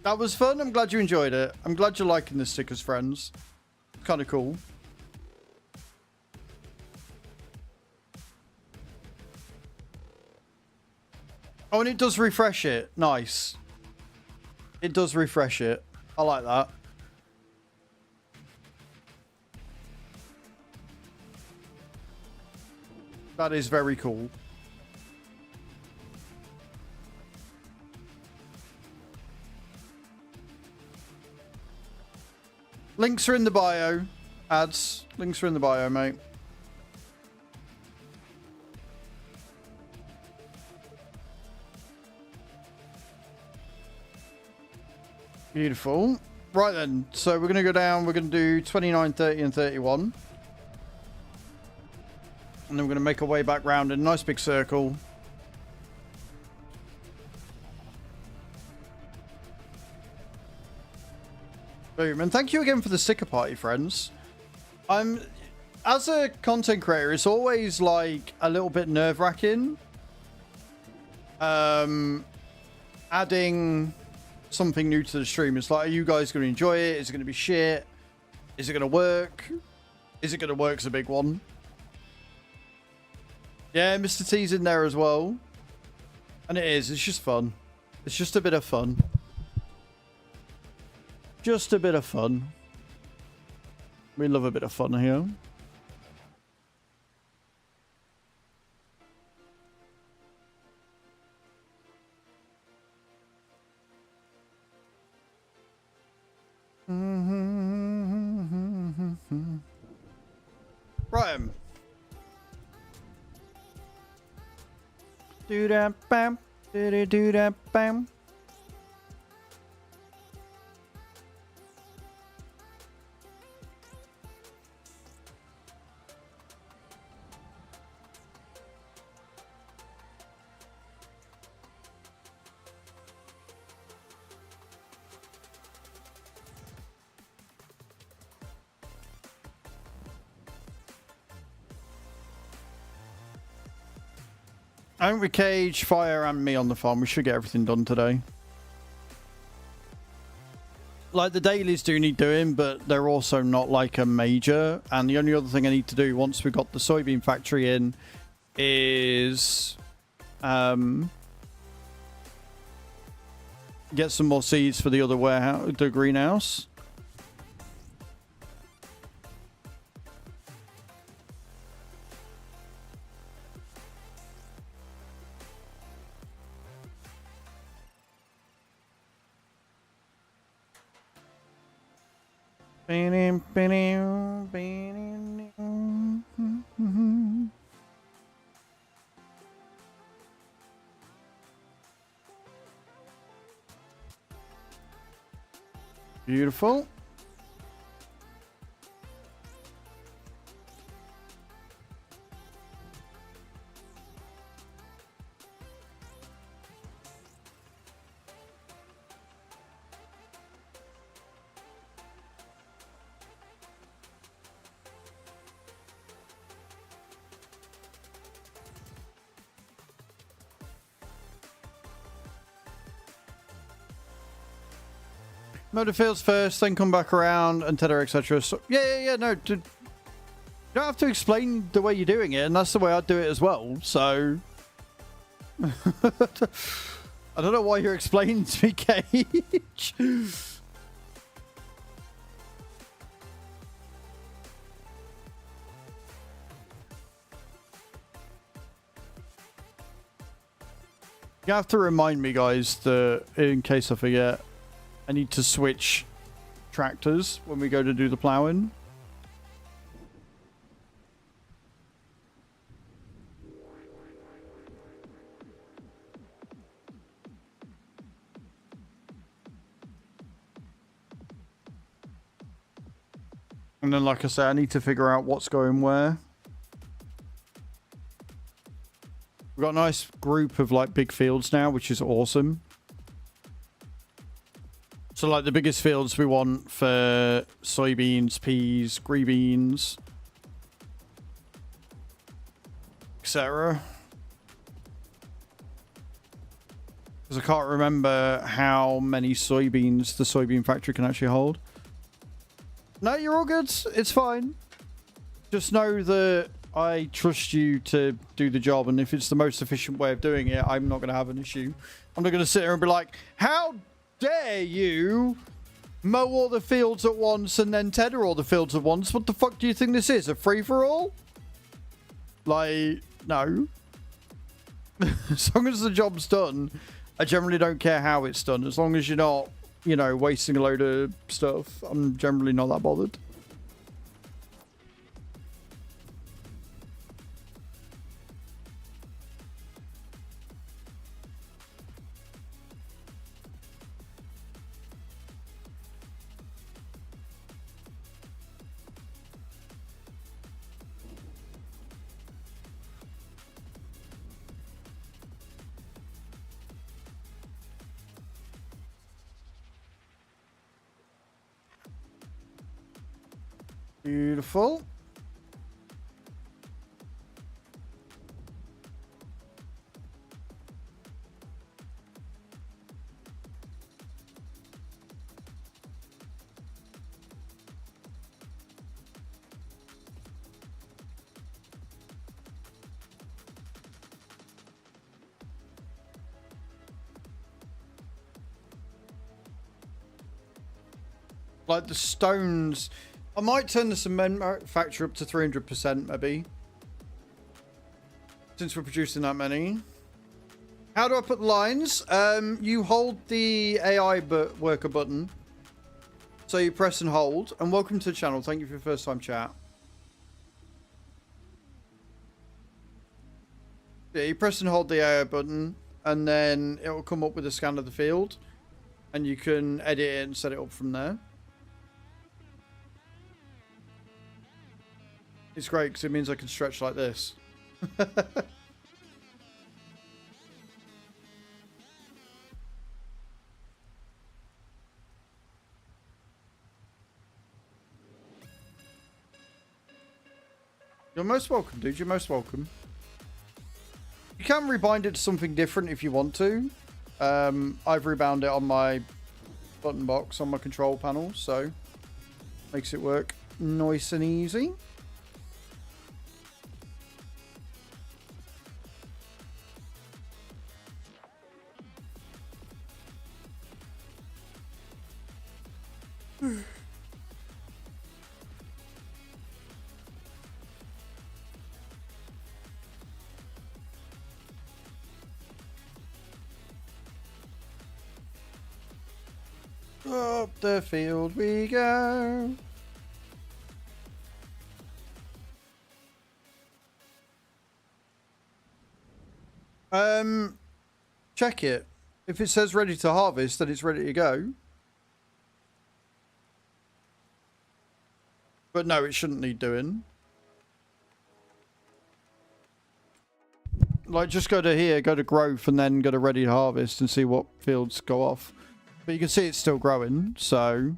That was fun. I'm glad you enjoyed it. I'm glad you're liking the stickers, friends. Kind of cool. Oh, and it does refresh it. Nice. It does refresh it. I like that. That is very cool. Links are in the bio. Ads. Links are in the bio, mate. Beautiful. Right then. So we're going to go down. We're going to do 29, 30, and 31. And then we're going to make our way back round in a nice big circle. Boom. And thank you again for the sticker party, friends. As a content creator, it's always like a little bit nerve-wracking. Adding something new to the stream. It's like, are you guys going to enjoy it? Is it going to be shit? Is it going to work? Is it going to work? Is a big one. Yeah, Mr. T's in there as well. And it is. It's just fun. It's just a bit of fun. Just a bit of fun. We love a bit of fun here. Right. Do that bam. Do that bam. Angry Cage, Fire, and me on the farm. We should get everything done today. Like, the dailies do need doing, but they're also not like a major. And the only other thing I need to do once we've got the soybean factory in is get some more seeds for the other warehouse, the greenhouse. Beautiful. Motor fields first, then come back around, and tether, etc. So, yeah, no. You don't have to explain the way you're doing it, and that's the way I'd do it as well, so... I don't know why you're explaining to me, Cage. You have to remind me, guys, that in case I forget, I need to switch tractors when we go to do the ploughing. And then, like I say, I need to figure out what's going where. We've got a nice group of like big fields now, which is awesome. So like the biggest fields we want for soybeans, peas, green beans, etc. Because I can't remember how many soybeans the soybean factory can actually hold. No, you're all good. It's fine. Just know that I trust you to do the job, and if it's the most efficient way of doing it, I'm not going to have an issue. I'm not going to sit here and be like, how dare you mow all the fields at once and then tether all the fields at once? What the fuck do you think this is? A free-for-all? Like, no. As long as the job's done, I generally don't care how it's done. As long as you're not, you know, wasting a load of stuff, I'm generally not that bothered. Beautiful. Like the stones, I might turn the cement manufacture up to 300% maybe, since we're producing that many. How do I put the lines? You hold the AI worker button, so you press and hold. And welcome to the channel. Thank you for your first time chat. Yeah, you press and hold the AI button, and then it will come up with a scan of the field, and you can edit it and set it up from there. It's great because it means I can stretch like this. You're most welcome, dude. You're most welcome. You can rebind it to something different if you want to. I've rebound it on my button box on my control panel, so makes it work nice and easy. Up the field we go. Check it. If it says ready to harvest, then it's ready to go. But no, it shouldn't need doing. Like, just go to here, go to growth, and then go to ready to harvest and see what fields go off. But you can see it's still growing, so...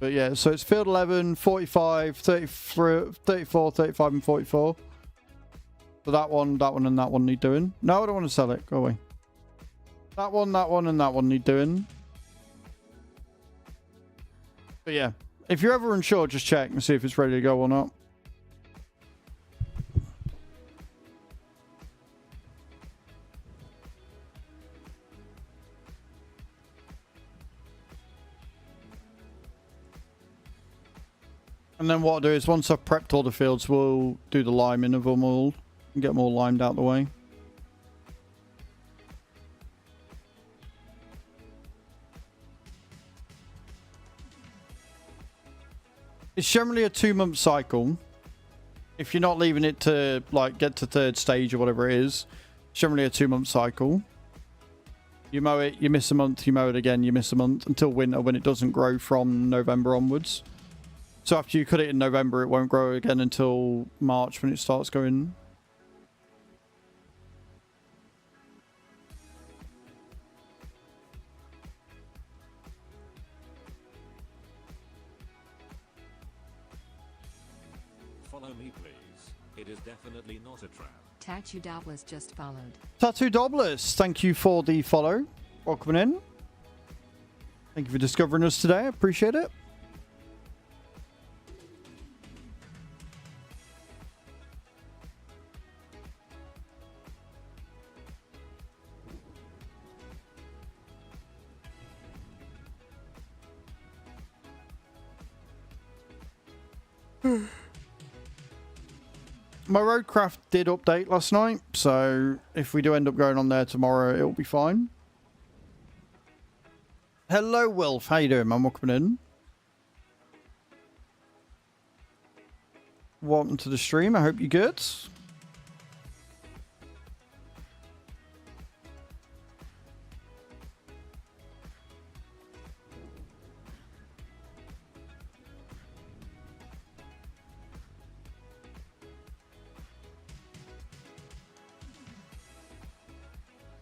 But yeah, so it's field 11, 45, 33, 34, 35, and 44. So that one, and that one need doing. No, I don't want to sell it. Go away. That one, and that one need doing. But yeah, if you're ever unsure, just check and see if it's ready to go or not. And then what I'll do is, once I've prepped all the fields, we'll do the liming of them all and get them all limed out the way. It's generally a 2-month cycle. If you're not leaving it to like get to 3rd stage or whatever it is, it's generally a 2-month cycle. You mow it, you miss a month, you mow it again, you miss a month until winter when it doesn't grow from November onwards. So after you cut it in November, it won't grow again until March when it starts going. Follow me, please. It is definitely not a trap. Tattoo Doubtless just followed. Tattoo Dobless, thank you for the follow. Welcome in. Thank you for discovering us today. I appreciate it. My roadcraft did update last night, so if we do end up going on there tomorrow, it'll be fine. Hello, Wilf. How you doing, man? Welcome in. Welcome to the stream. I hope you're good.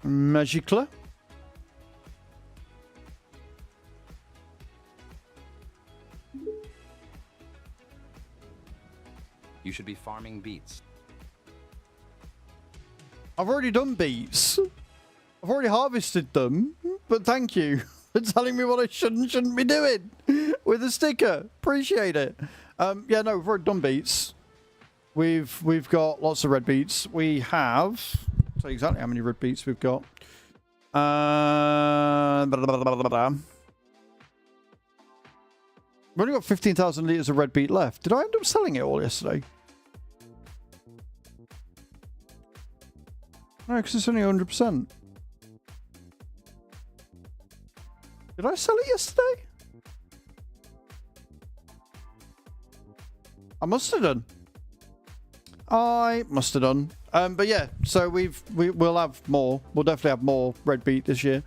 Magically. You should be farming beets. I've already done beets. I've already harvested them, but thank you for telling me what I shouldn't be doing with a sticker. Appreciate it. Yeah, no, we've already done beets. We've got lots of red beets. We have... I'll tell you exactly how many red beets we've got. We've only got 15,000 litres of red beet left. Did I end up selling it all yesterday? No, because it's only 100%. Did I sell it yesterday? I must have done. I must have done. But yeah, so we'll have more. We'll definitely have more red beet this year.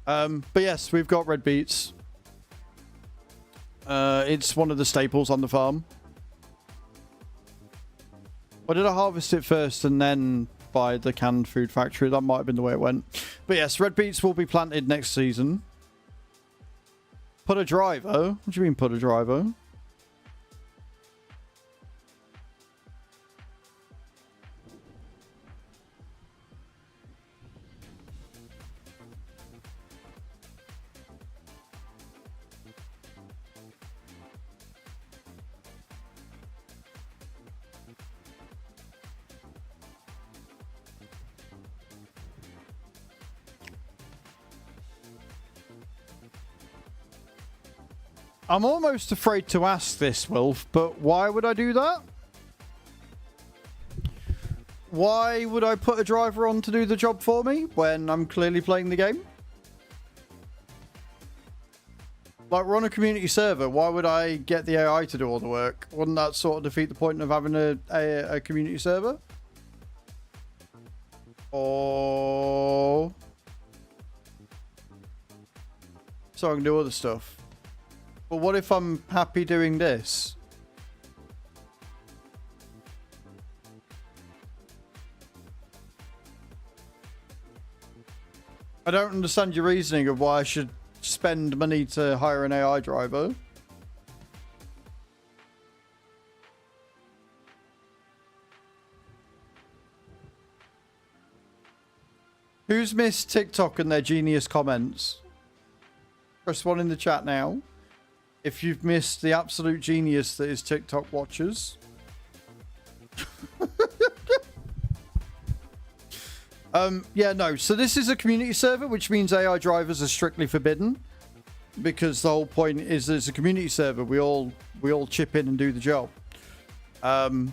But yes, we've got red beets. It's one of the staples on the farm. Or did I harvest it first and then buy the canned food factory? That might have been the way it went. But yes, red beets will be planted next season. Put a driver? What do you mean put a driver? I'm almost afraid to ask this, Wilf, but why would I do that? Why would I put a driver on to do the job for me when I'm clearly playing the game? Like, we're on a community server. Why would I get the AI to do all the work? Wouldn't that sort of defeat the point of having a community server? Or... so I can do other stuff. But what if I'm happy doing this? I don't understand your reasoning of why I should spend money to hire an AI driver. Who's missed TikTok and their genius comments? Press 1 in the chat now. If you've missed the absolute genius that is TikTok watchers. Yeah, no. So this is a community server, which means AI drivers are strictly forbidden. Because the whole point is there's a community server. We all chip in and do the job. And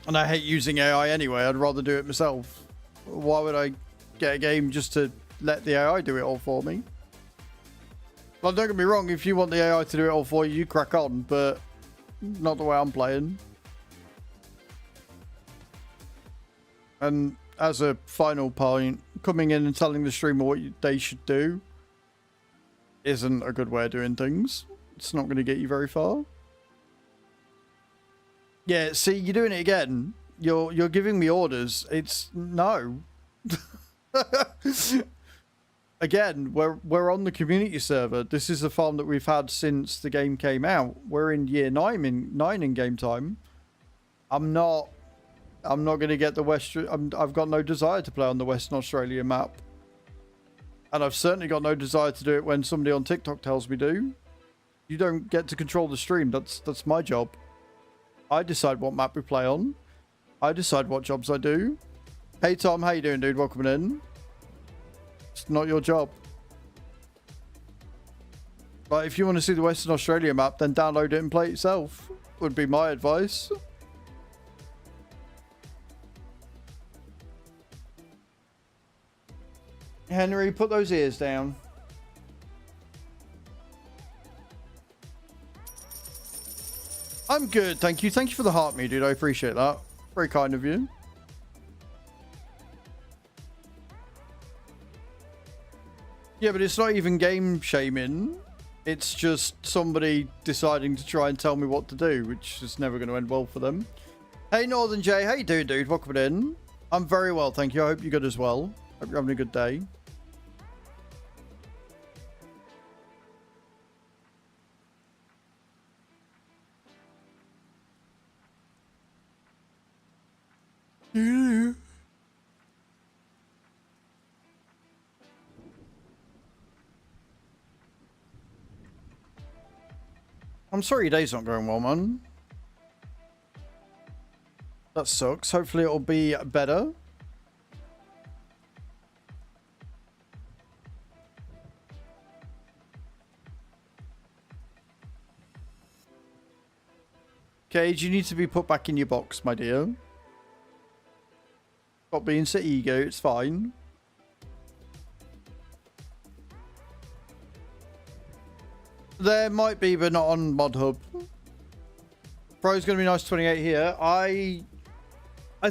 I hate using AI anyway. I'd rather do it myself. Why would I get a game just to let the AI do it all for me? Well, don't get me wrong, if you want the AI to do it all for you, you crack on, but Not the way I'm playing. And as a final point, coming in and telling the streamer what they should do isn't a good way of doing things. It's not going to get you very far. Yeah, see, you're doing it again. You're giving me orders. It's no. Again, we're on the community server. This is a farm that we've had since the game came out. We're in year 9 in game time. I'm not going to get the I've got no desire to play on the Western Australia map. And I've certainly got no desire to do it when somebody on TikTok tells me to. You don't get to control the stream. That's my job. I decide what map we play on. I decide what jobs I do. Hey Tom, how you doing, dude? Welcome in. It's not your job. But if you want to see the Western Australia map, then download it and play it yourself. Would be my advice. Henry, put those ears down. I'm good, thank you. Thank you for the heart, me, dude. I appreciate that. Very kind of you. Yeah, but it's not even game shaming. It's just somebody deciding to try and tell me what to do, which is never going to end well for them. Hey, Northern Jay. How you doing, dude? Welcome in. I'm very well, thank you. I hope you're good as well. Hope you're having a good day. I'm sorry your day's not going well, man. That sucks. Hopefully it'll be better. Cage, you need to be put back in your box, my dear. Stop being so ego, it's fine. There might be, but not on Mod Hub. Fro's going to be nice 28 here. I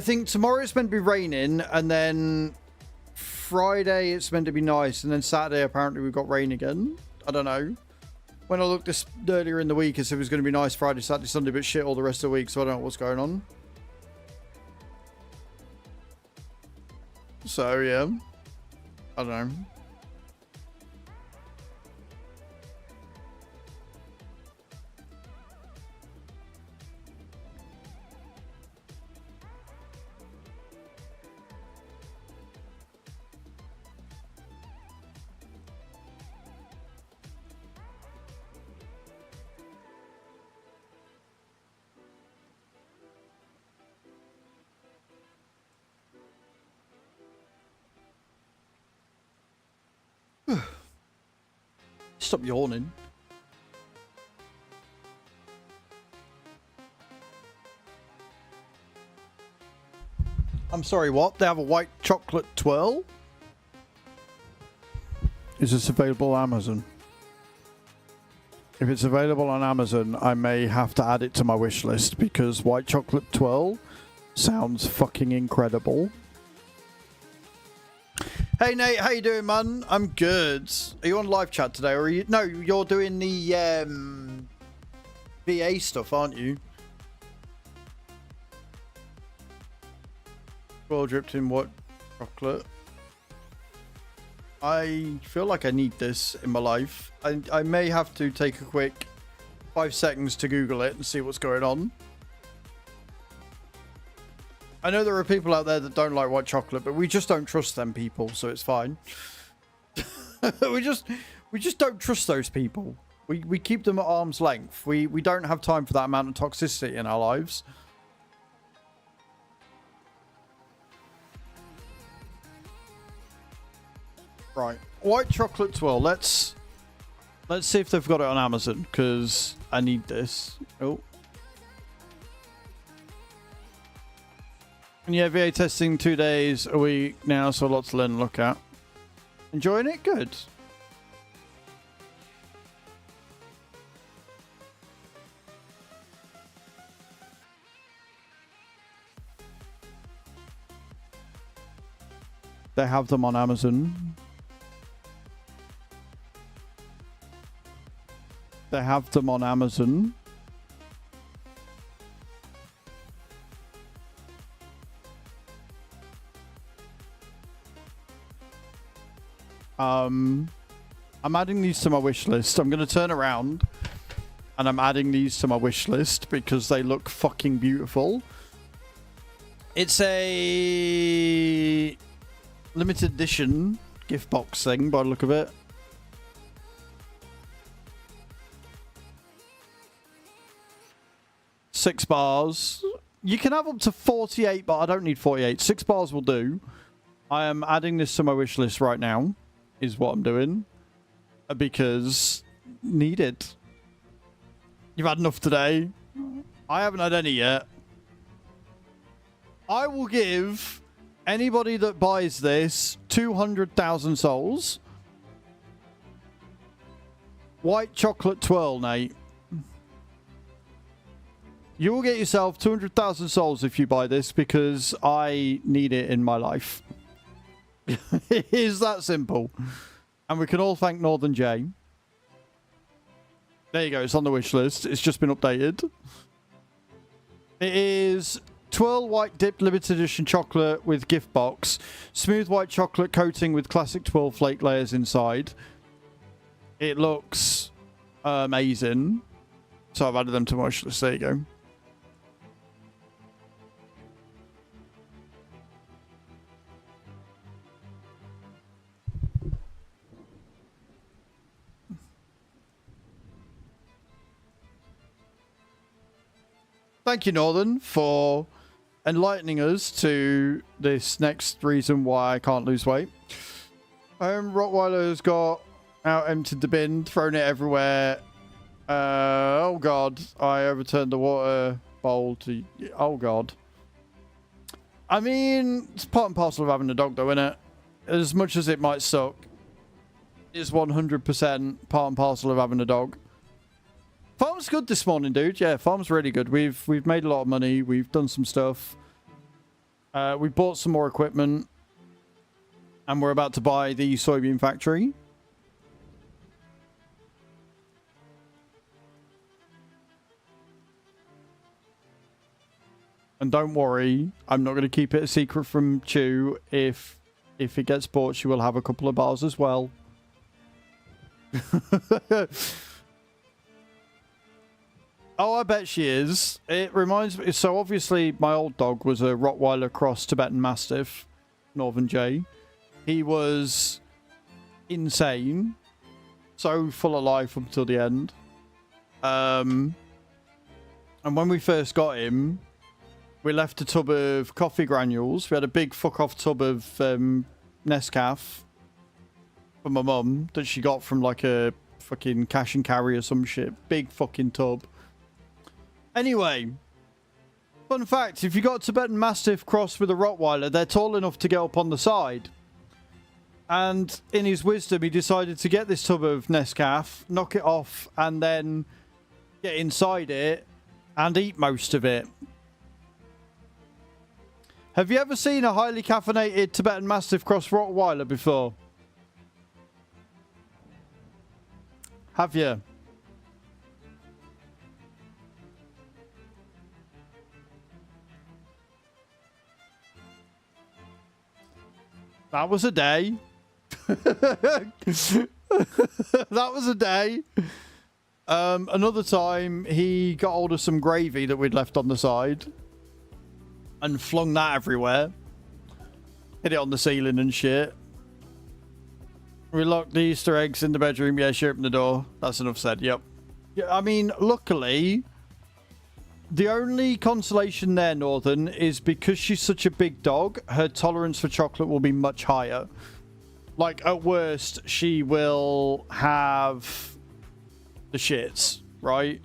think tomorrow it's meant to be raining, and then Friday it's meant to be nice, and then Saturday apparently we've got rain again. I don't know. When I looked this earlier in the week, it said it was going to be nice Friday, Saturday, Sunday, but shit all the rest of the week, so I don't know what's going on. So, yeah. I don't know. Stop yawning. I'm sorry, what? They have a white chocolate twirl? Is this available on Amazon? If it's available on Amazon, I may have to add it to my wish list because white chocolate twirl sounds fucking incredible. Hey Nate, how you doing, man? I'm good. Are you on live chat today, or are you? No, you're doing the VA stuff, aren't you? Well dripped in what chocolate? I feel like I need this in my life. I may have to take a quick 5 seconds to Google it and see what's going on. I know there are people out there that don't like white chocolate, but we just don't trust them people, so it's fine. we just don't trust those people. We keep them at arm's length. We don't have time for that amount of toxicity in our lives. Right, white chocolate twirl. Let's see if they've got it on Amazon, because I need this. Oh. And yeah, VA testing 2 days a week now, so lots to learn and look at. Enjoying it? Good. They have them on Amazon. They have them on Amazon. I'm adding these to my wish list. I'm going to turn around and I'm adding these to my wish list because they look fucking beautiful. It's a limited edition gift box thing by the look of it. Six bars. You can have up to 48, but I don't need 48. 6 bars will do. I am adding this to my wish list right now, is what I'm doing. Because needed. You've had enough today. I haven't had any yet. I will give anybody that buys this 200,000 souls. White chocolate twirl, Nate. You will get yourself 200,000 souls if you buy this because I need it in my life. It is that simple. And we can all thank Northern J. There you go. It's on the wish list. It's just been updated. It is twirl white dipped limited edition chocolate with gift box. Smooth white chocolate coating with classic twirl flake layers inside. It looks amazing. So I've added them to my wish list. There you go. Thank you, Northern, for enlightening us to this next reason why I can't lose weight. Rottweiler's got out, emptied the bin, thrown it everywhere. Oh, God. I overturned the water bowl to... Oh, God. I mean, it's part and parcel of having a dog, though, isn't it? As much as it might suck, it's 100% part and parcel of having a dog. Farm's good this morning, dude. Yeah, farm's really good. We've made a lot of money. We've done some stuff. We bought some more equipment. And we're about to buy the soybean factory. And don't worry, I'm not going to keep it a secret from Chew. If it gets bought, she will have a couple of bars as well. Oh, I bet she is. It reminds me... So, obviously, my old dog was a Rottweiler cross Tibetan Mastiff, Northern J. He was insane. So full of life up until the end. And when we first got him, we left a tub of coffee granules. We had a big fuck-off tub of Nescaf for my mum that she got from, like, a fucking cash and carry or some shit. Big fucking tub. Anyway, fun fact, if you got a Tibetan Mastiff crossed with a Rottweiler, they're tall enough to get up on the side. And in his wisdom, he decided to get this tub of Nescaf, knock it off, and then get inside it and eat most of it. Have you ever seen a highly caffeinated Tibetan Mastiff cross Rottweiler before? Have you? That was a day. That was a day. Another time, he got hold of some gravy that we'd left on the side and flung that everywhere. Hit it on the ceiling and shit. We locked the Easter eggs in the bedroom. Yeah, she opened the door. That's enough said. Yep. Yeah, I mean, luckily, the only consolation there, Northern, is because she's such a big dog, her tolerance for chocolate will be much higher. Like, at worst, she will have the shits, right?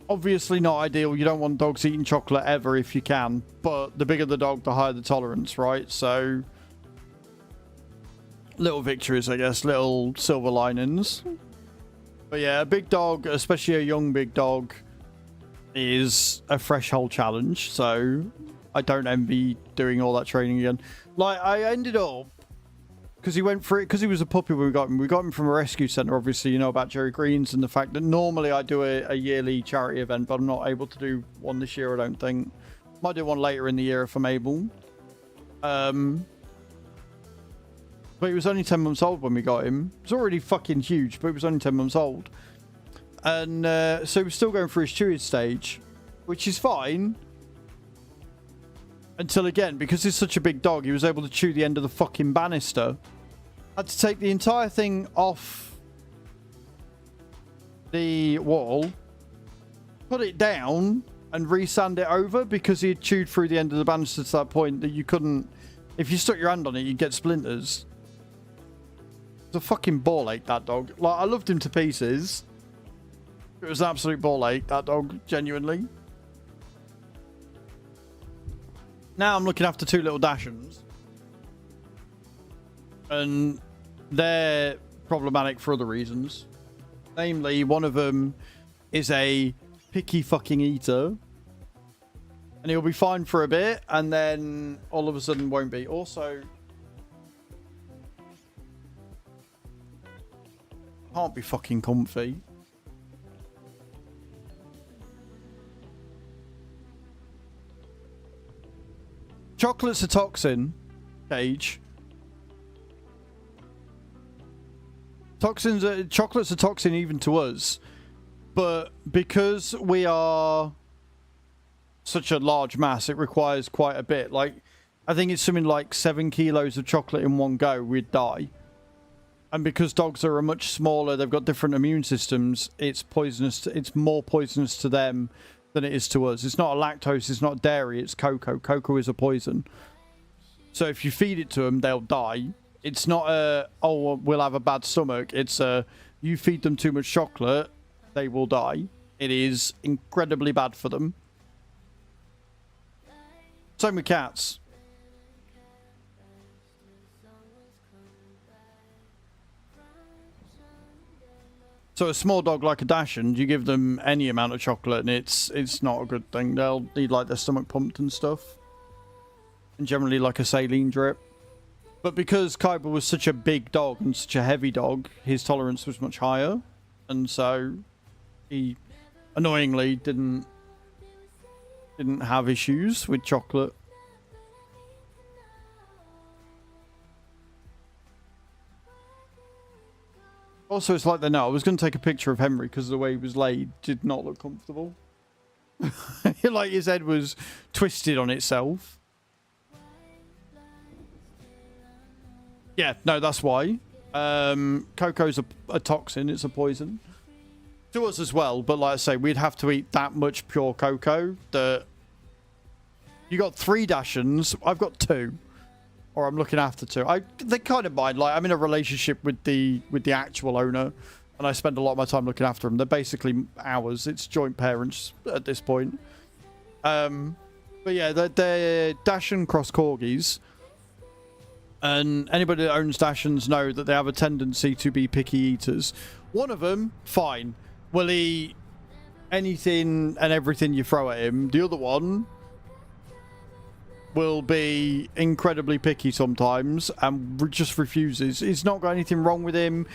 Obviously not ideal. You don't want dogs eating chocolate ever if you can. But the bigger the dog, the higher the tolerance, right? So, little victories, I guess. Little silver linings. But yeah, a big dog, especially a young big dog, is a threshold challenge. So, I don't envy doing all that training again. Like, I ended up, because he went for it, because he was a puppy when we got him. We got him from a rescue centre, obviously, you know about Jerry Green's, and the fact that normally I do a yearly charity event, but I'm not able to do one this year, I don't think. Might do one later in the year if I'm able. But he was only 10 months old when we got him. It was already fucking huge, but he was only 10 months old. And so he was still going through his chewing stage, which is fine. Until again, because he's such a big dog, he was able to chew the end of the fucking banister. I had to take the entire thing off the wall, put it down, and resand it over because he had chewed through the end of the banister to that point that you couldn't... If you stuck your hand on it, you'd get splinters. It's a fucking ball ache, that dog. Like, I loved him to pieces. It was an absolute ball ache, that dog, genuinely. Now I'm looking after 2 little Dachshunds. And they're problematic for other reasons. Namely, one of them is a picky fucking eater. And he'll be fine for a bit, and then all of a sudden won't be. Also, can't be fucking comfy. Chocolate's a toxin, Cage. Chocolate's a toxin even to us. But because we are such a large mass, it requires quite a bit. Like, I think it's something like 7 kilos of chocolate in one go, we'd die. And because dogs are much smaller, they've got different immune systems, it's poisonous. It's more poisonous to them than it is to us. It's not a lactose, it's not dairy, it's cocoa. Cocoa is a poison. So if you feed it to them, they'll die. It's not a, oh, we'll have a bad stomach. It's a, you feed them too much chocolate, they will die. It is incredibly bad for them. Same with cats. So a small dog like a Dachshund, you give them any amount of chocolate and it's not a good thing. They'll need like their stomach pumped and stuff. And generally like a saline drip. But because Kaiba was such a big dog and such a heavy dog, his tolerance was much higher. And so he annoyingly didn't have issues with chocolate. Also, it's like they know. I was going to take a picture of Henry because the way he was laid did not look comfortable. Like his head was twisted on itself. Yeah, no, that's why. Cocoa's a toxin. It's a poison. To us as well, but like I say, we'd have to eat that much pure cocoa that... You got 3 Dachshunds. I've got 2. Or I'm looking after 2. They kind of mind. Like, I'm in a relationship with the actual owner, and I spend a lot of my time looking after them. They're basically ours. It's joint parents at this point. But yeah, they're Dachshund cross corgis, and anybody that owns Dachshunds know that they have a tendency to be picky eaters. One of them, fine, will eat anything and everything you throw at him. The other one will be incredibly picky sometimes and just refuses. It's not got anything wrong with him.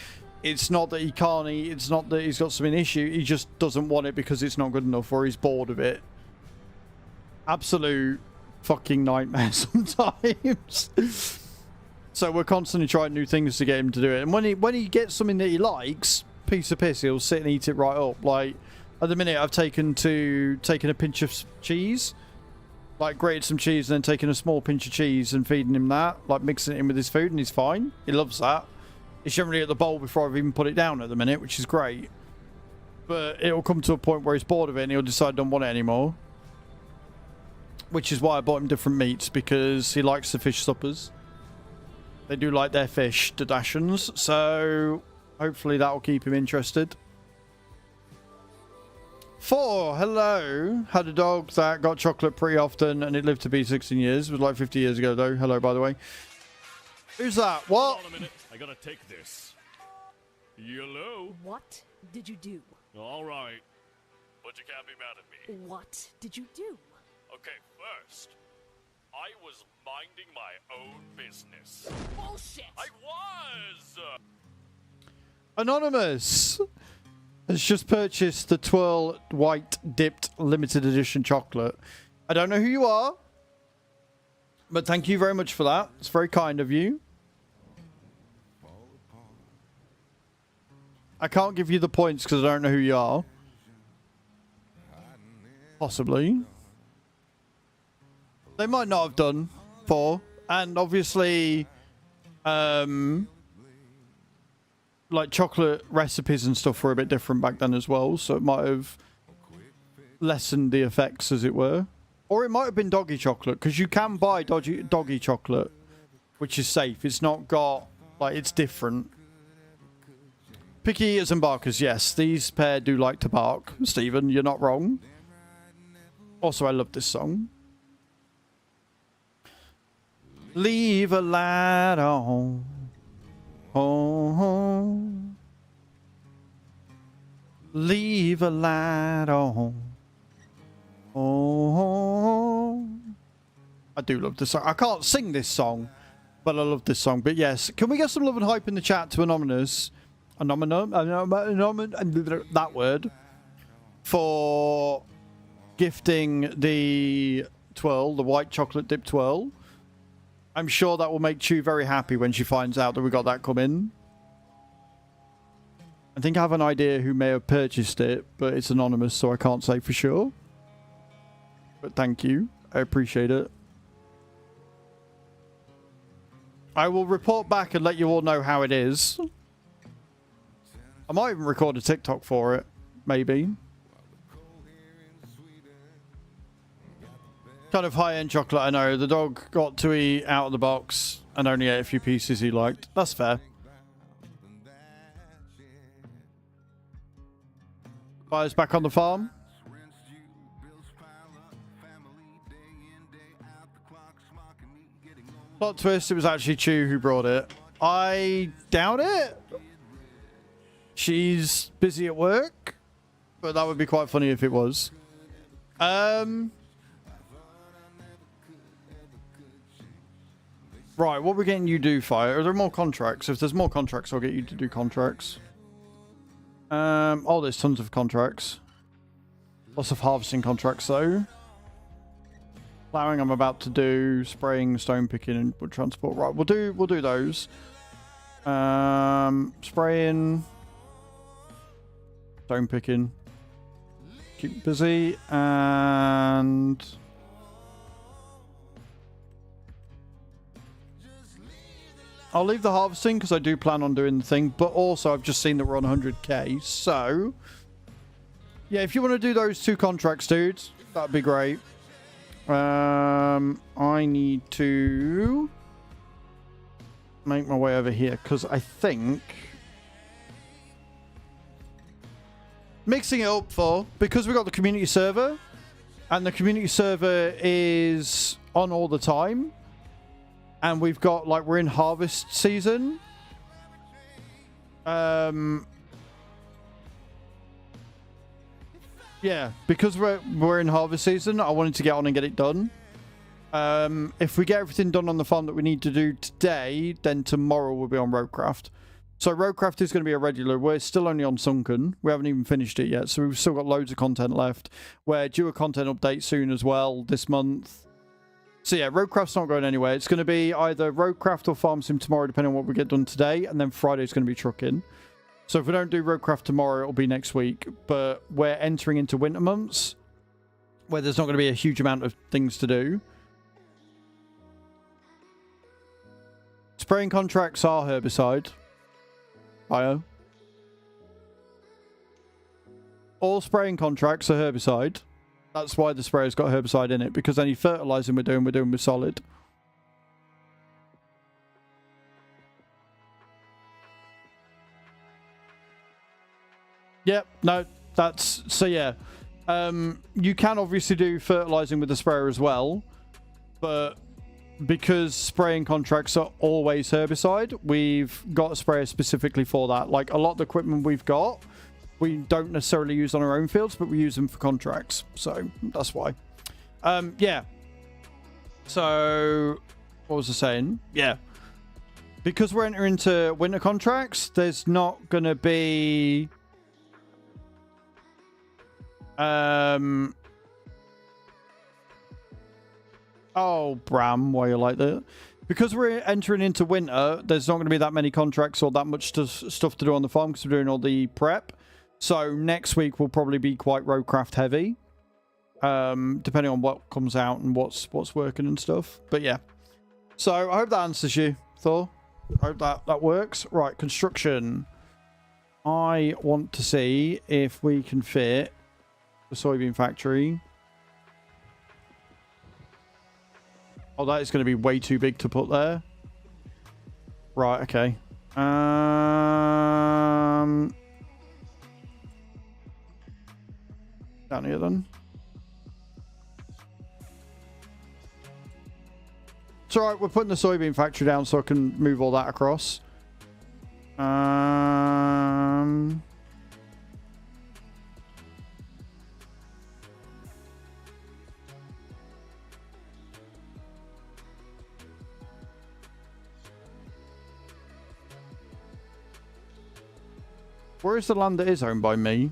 It's not that he can't eat. It's not that he's got some issue. He just doesn't want it because it's not good enough or he's bored of it. Absolute fucking nightmare sometimes. So we're constantly trying new things to get him to do it. And when he gets something that he likes, piece of piss, he'll sit and eat it right up. Like, at the minute, I've taken a pinch of cheese. Like, grated some cheese and then taking a small pinch of cheese and feeding him that. Like, mixing it in with his food, and he's fine. He loves that. He's generally at the bowl before I've even put it down at the minute, which is great. But it'll come to a point where he's bored of it and he'll decide he don't want it anymore. Which is why I bought him different meats, because he likes the fish suppers. They do like their fish, the Dachshunds. So, hopefully that'll keep him interested. 4, hello. Had a dog that got chocolate pretty often and it lived to be 16 years. It was like 50 years ago though. Hello, by the way. Who's that? What? Hold on a minute. I gotta take this. Hello? What did you do? All right. But you can't be mad at me. What did you do? Okay, first, I was minding my own business. Bullshit! I was! Anonymous has just purchased the Twirl White Dipped Limited Edition chocolate. I don't know who you are, but thank you very much for that. It's very kind of you. I can't give you the points because I don't know who you are. Possibly. They might not have done for. And obviously, like chocolate recipes and stuff were a bit different back then as well. So it might have lessened the effects, as it were. Or it might have been doggy chocolate, because you can buy doggy chocolate, which is safe. It's not got, like, it's different. Picky eaters and barkers, yes. These pair do like to bark. Stephen, you're not wrong. Also, I love this song. Leave a light on. Oh. Leave a light on. Oh. I do love this song. I can't sing this song, but I love this song. But yes, can we get some love and hype in the chat to Anonymous? That word. For gifting the twirl, the white chocolate dip twirl. I'm sure that will make Chew very happy when she finds out that we got that coming. I think I have an idea who may have purchased it, but it's anonymous, so I can't say for sure. But thank you. I appreciate it. I will report back and let you all know how it is. I might even record a TikTok for it. Maybe. Kind of high-end chocolate, I know. The dog got to eat out of the box and only ate a few pieces he liked. That's fair. Fire's back on the farm. Plot twist, it was actually Chew who brought it. I doubt it. She's busy at work, but that would be quite funny if it was. Right, what we're getting you to do, Fire? Are there more contracts? If there's more contracts, I'll get you to do contracts. Oh, there's tons of contracts. Lots of harvesting contracts, though. Plowing, I'm about to do. Spraying, stone picking, and wood transport. Right, we'll do those. Spraying, stone picking. Keep busy, and I'll leave the harvesting because I do plan on doing the thing, but also I've just seen that we're on 100k, so yeah, if you want to do those two contracts, dudes, that'd be great. I need to make my way over here because I think mixing it up because we got the community server and the community server is on all the time. And we've got, like, we're in harvest season. Yeah, because we're in harvest season, I wanted to get on and get it done. If we get everything done on the farm that we need to do today, then tomorrow we'll be on Roadcraft. So Roadcraft is going to be a regular. We're still only on Sunken. We haven't even finished it yet, so we've still got loads of content left. We're due a content update soon as well this month. So yeah, Roadcraft's not going anywhere. It's going to be either Roadcraft or Farm Sim tomorrow, depending on what we get done today. And then Friday's going to be trucking. So if we don't do Roadcraft tomorrow, it'll be next week. But we're entering into winter months, where there's not going to be a huge amount of things to do. Spraying contracts are herbicide. Bio. All spraying contracts are herbicide. That's why the sprayer's got herbicide in it, because any fertilizing we're doing with solid. Yep, no, that's... So, yeah. You can obviously do fertilizing with the sprayer as well, but because spraying contracts are always herbicide, we've got a sprayer specifically for that. Like, a lot of the equipment we've got, we don't necessarily use on our own fields, but we use them for contracts. So, that's why. Yeah. So, what was I saying? Yeah. Because we're entering into winter contracts, there's not going to be... Oh, Bram, why you like that? Because we're entering into winter, there's not going to be that many contracts or that much stuff to do on the farm because we're doing all the prep. So next week will probably be quite roadcraft heavy, depending on what comes out and what's working and stuff. But yeah, so I hope that answers you, Thor. I hope that works. Right, construction. I want to see if we can fit the soybean factory. Oh, that is going to be way too big to put there. Right, okay. Down here then. It's alright, we're putting the soybean factory down so I can move all that across. Where is the land that is owned by me?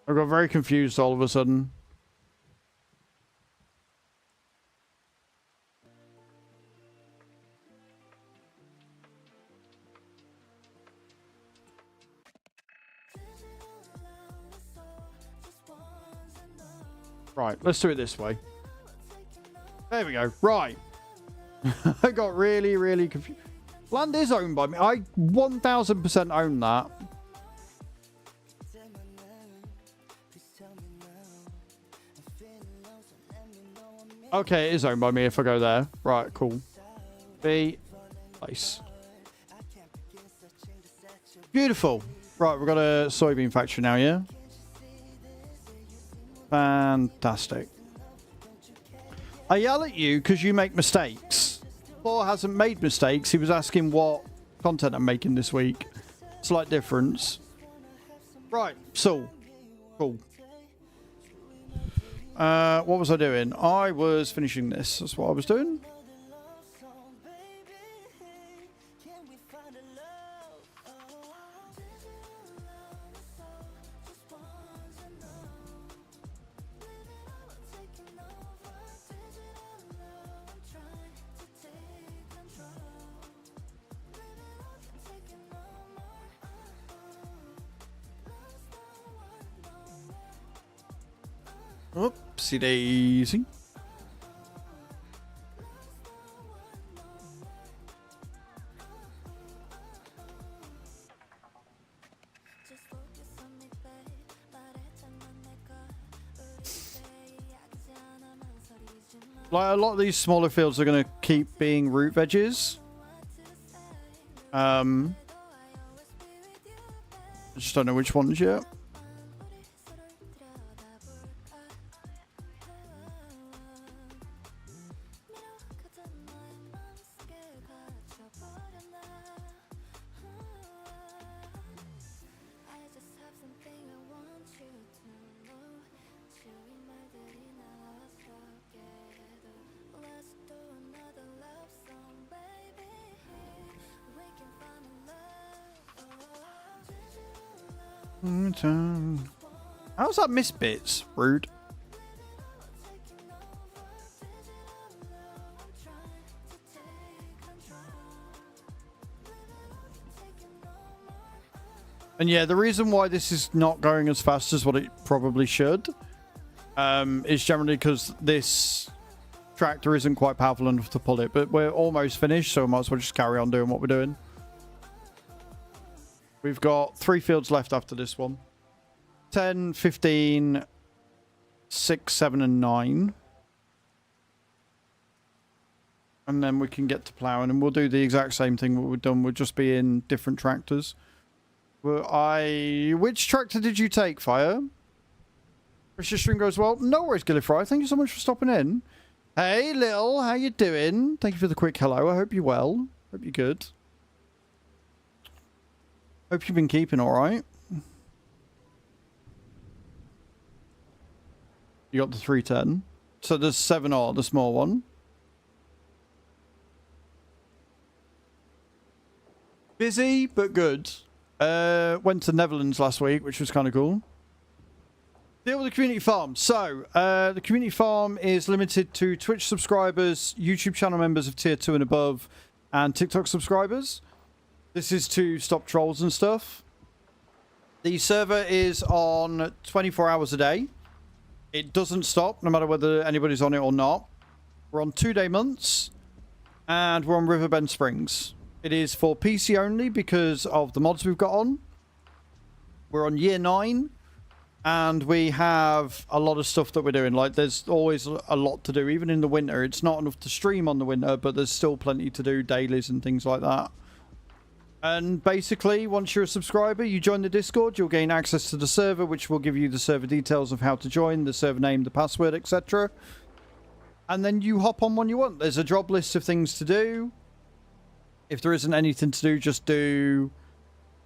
I got very confused all of a sudden. Right, let's do it this way. There we go. Right. I got really, really confused. Land is owned by me. I 1000% own that. Okay, it is owned by me if I go there. Right, cool. B. Nice. Beautiful. Right, we've got a soybean factory now, yeah? Fantastic. I yell at you because you make mistakes. Thor hasn't made mistakes. He was asking what content I'm making this week. Slight difference. Right, so. Cool. What was I doing? I was finishing this. That's what I was doing. Oopsie daisy. Like, a lot of these smaller fields are going to keep being root veggies. I just don't know which ones yet. How's that miss bits? Rude. And yeah, the reason why this is not going as fast as what it probably should is generally because this tractor isn't quite powerful enough to pull it. But we're almost finished, so we might as well just carry on doing what we're doing. We've got 3 fields left after this one. 10, 15, 6, 7, and 9. And then we can get to ploughing, and we'll do the exact same thing what we've done. We'll just be in different tractors. Which tractor did you take, Fire? Your stream goes well. No worries, Gillifry. Thank you so much for stopping in. Hey, Lil, how you doing? Thank you for the quick hello. I hope you're well. Hope you're good. Hope you've been keeping all right. You got the 310. So there's 7R, the small one. Busy, but good. Went to Netherlands last week, which was kind of cool. Deal with the community farm. So, the community farm is limited to Twitch subscribers, YouTube channel members of tier 2 and above, and TikTok subscribers. This is to stop trolls and stuff. The server is on 24 hours a day. It doesn't stop, no matter whether anybody's on it or not. We're on 2-day months, and we're on Riverbend Springs. It is for PC only because of the mods we've got on. We're on year 9, and we have a lot of stuff that we're doing. Like, there's always a lot to do, even in the winter. It's not enough to stream on the winter, but there's still plenty to do, dailies and things like that. And basically, once you're a subscriber, you join the Discord, you'll gain access to the server, which will give you the server details of how to join, the server name, the password, etc. And then you hop on when you want. There's a job list of things to do. If there isn't anything to do, just do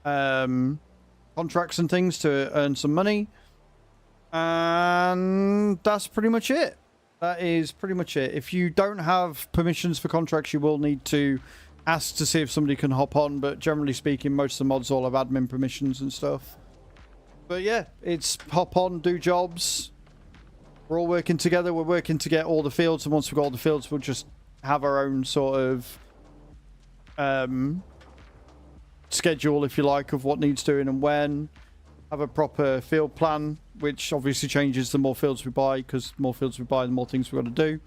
contracts and things to earn some money. And that's pretty much it. That is pretty much it. If you don't have permissions for contracts, you will need to ask to see if somebody can hop on. But generally speaking, most of the mods all have admin permissions and stuff. But yeah, it's hop on, do jobs. We're all working together. We're working to get all the fields. And once we've got all the fields, we'll just have our own sort of schedule, if you like, of what needs doing and when. Have a proper field plan, which obviously changes the more fields we buy, because the more fields we buy, the more things we've got to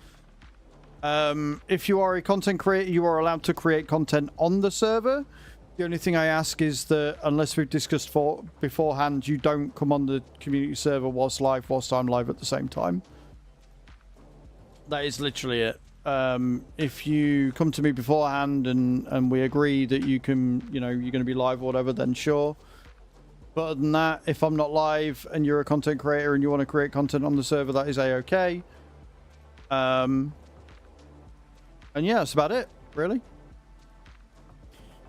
do. If you are a content creator, you are allowed to create content on the server. The only thing I ask is that, unless we've discussed beforehand, you don't come on the community server whilst I'm live at the same time. That is literally it. If you come to me beforehand and we agree that you can, you know, you're going to be live or whatever, then sure. But other than that, if I'm not live and you're a content creator and you want to create content on the server, that is a-okay. And yeah, that's about it, really.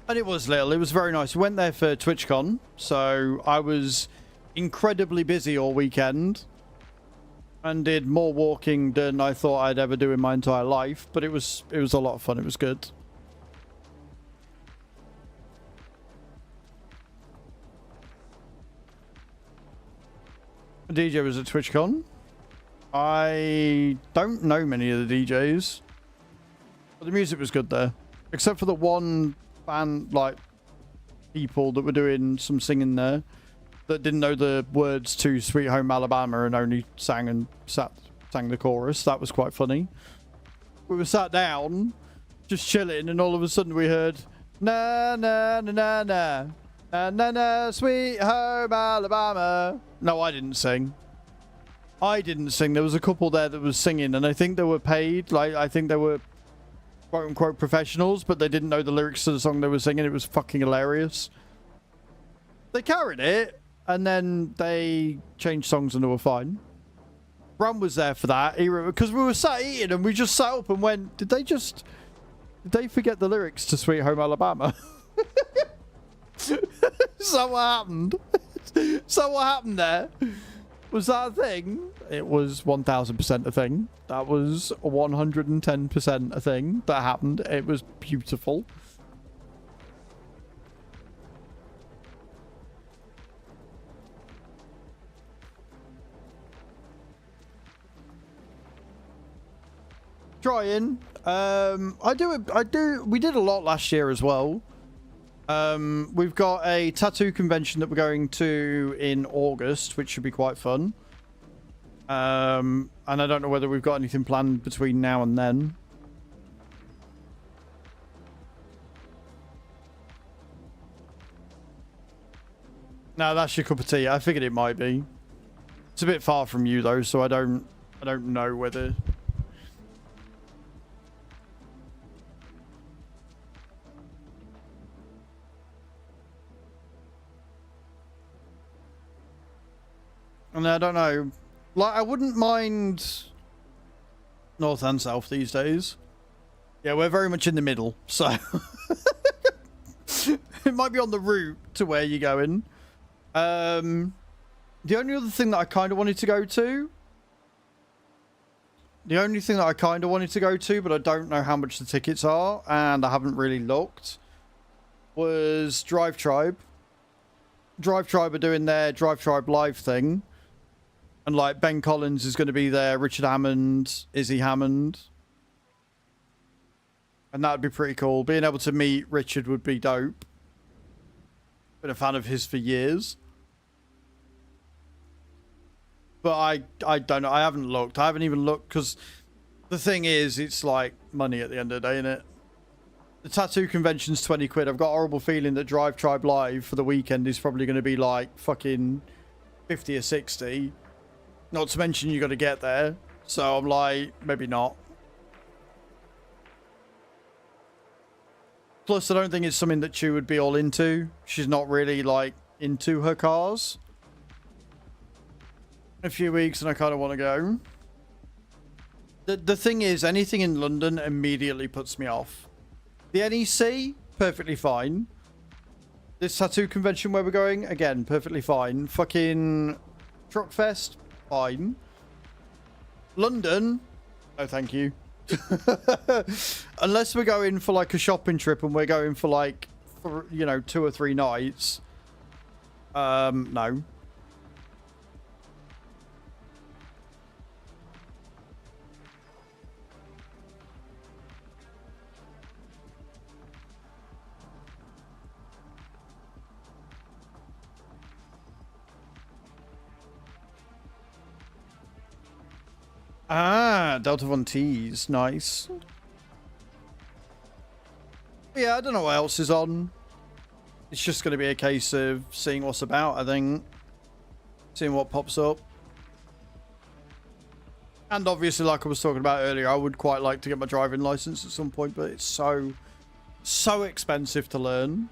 And it was little. It was very nice. We went there for TwitchCon, so I was incredibly busy all weekend. And did more walking than I thought I'd ever do in my entire life, but it was a lot of fun. It was good. The DJ was at TwitchCon. I don't know many of the DJs, but the music was good there, except for the one band, like, people that were doing some singing there that didn't know the words to Sweet Home Alabama and only sang the chorus. That was quite funny. We were sat down, just chilling, and all of a sudden we heard, na na na na na, na na na, Sweet Home Alabama. No, I didn't sing. There was a couple there that was singing, and I think they were paid. Like, I think they were quote unquote professionals, but they didn't know the lyrics to the song they were singing. It was fucking hilarious. They carried it. And then they changed songs and they were fine. Bram was there for that. Because we were sat eating and we just sat up and went, did they forget the lyrics to Sweet Home Alabama? So what happened? So what happened there? Was that a thing? It was 1000% a thing. That was 110% a thing that happened. It was beautiful. Trying. We did a lot last year as well. We've got a tattoo convention that we're going to in August, which should be quite fun. And I don't know whether we've got anything planned between now and then. No, that's your cup of tea. I figured it might be. It's a bit far from you though, so I don't know whether. And I don't know. Like, I wouldn't mind north and south these days. Yeah, we're very much in the middle, so it might be on the route to where you're going. The only other thing that I kind of wanted to go to, but I don't know how much the tickets are, and I haven't really looked, was Drive Tribe. Drive Tribe are doing their Drive Tribe live thing. And, like, Ben Collins is going to be there, Richard Hammond, Izzy Hammond. And that would be pretty cool. Being able to meet Richard would be dope. Been a fan of his for years. But I don't know. I haven't looked. I haven't even looked because the thing is, it's like money at the end of the day, innit? The tattoo convention's 20 quid. I've got a horrible feeling that Drive Tribe Live for the weekend is probably going to be like fucking 50 or 60. Not to mention you got to get there. So I'm like, maybe not. Plus, I don't think it's something that Chu would be all into. She's not really, like, into her cars. In a few weeks, and I kind of want to go. The thing is, anything in London immediately puts me off. The NEC, perfectly fine. This tattoo convention where we're going, again, perfectly fine. Fucking Truckfest, fine. London, no thank you. Unless we're going for like a shopping trip and we're going for like, you know, 2 or 3 nights. No. Ah, Delta Von T's. Nice. Yeah, I don't know what else is on. It's just going to be a case of seeing what's about, I think. Seeing what pops up. And obviously, like I was talking about earlier, I would quite like to get my driving license at some point, but it's so expensive to learn.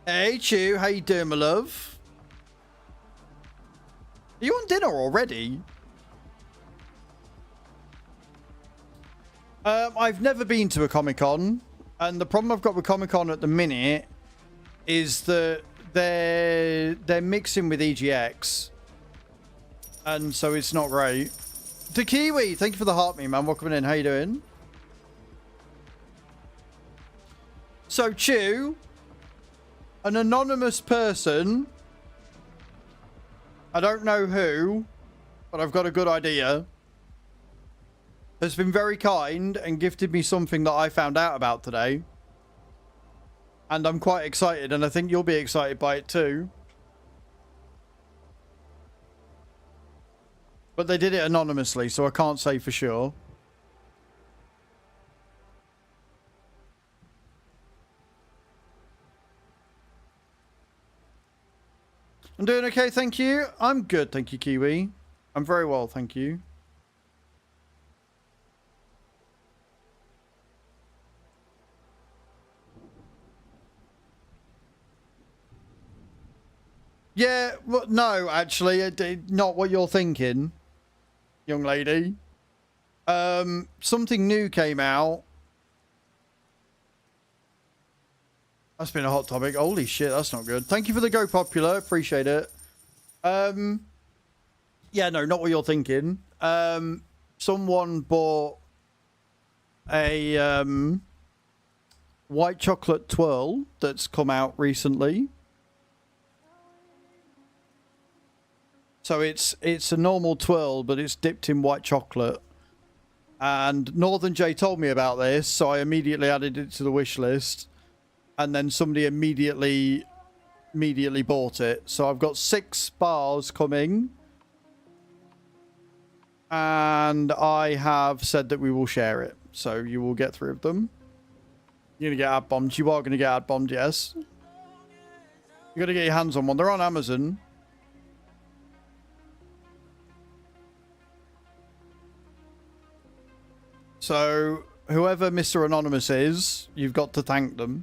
Hey, Chew, how you doing, my love? Are you on dinner already? I've never been to a Comic-Con, and the problem I've got with Comic-Con at the minute is that they're mixing with EGX, and so it's not great. The Kiwi, thank you for the heart, me man. Welcome in. How you doing? So, Chew, an anonymous person, I don't know who, but I've got a good idea, has been very kind and gifted me something that I found out about today. And I'm quite excited, and I think you'll be excited by it too. But they did it anonymously, so I can't say for sure. I'm doing okay, thank you. I'm good, thank you, Kiwi. I'm very well, thank you. Yeah, well, no, actually, not what you're thinking, young lady. Something new came out. That's been a hot topic. Holy shit, that's not good. Thank you for the Go Popular. Appreciate it. Yeah, no, not what you're thinking. Someone bought a white chocolate twirl that's come out recently. So it's a normal twirl, but it's dipped in white chocolate. And Northern J told me about this, so I immediately added it to the wish list. And then somebody immediately bought it. So I've got 6 bars coming. And I have said that we will share it. So you will get 3 of them. You're going to get ad bombed. You are going to get ad bombed, yes. You got to get your hands on one. They're on Amazon. So, whoever Mr. Anonymous is, you've got to thank them.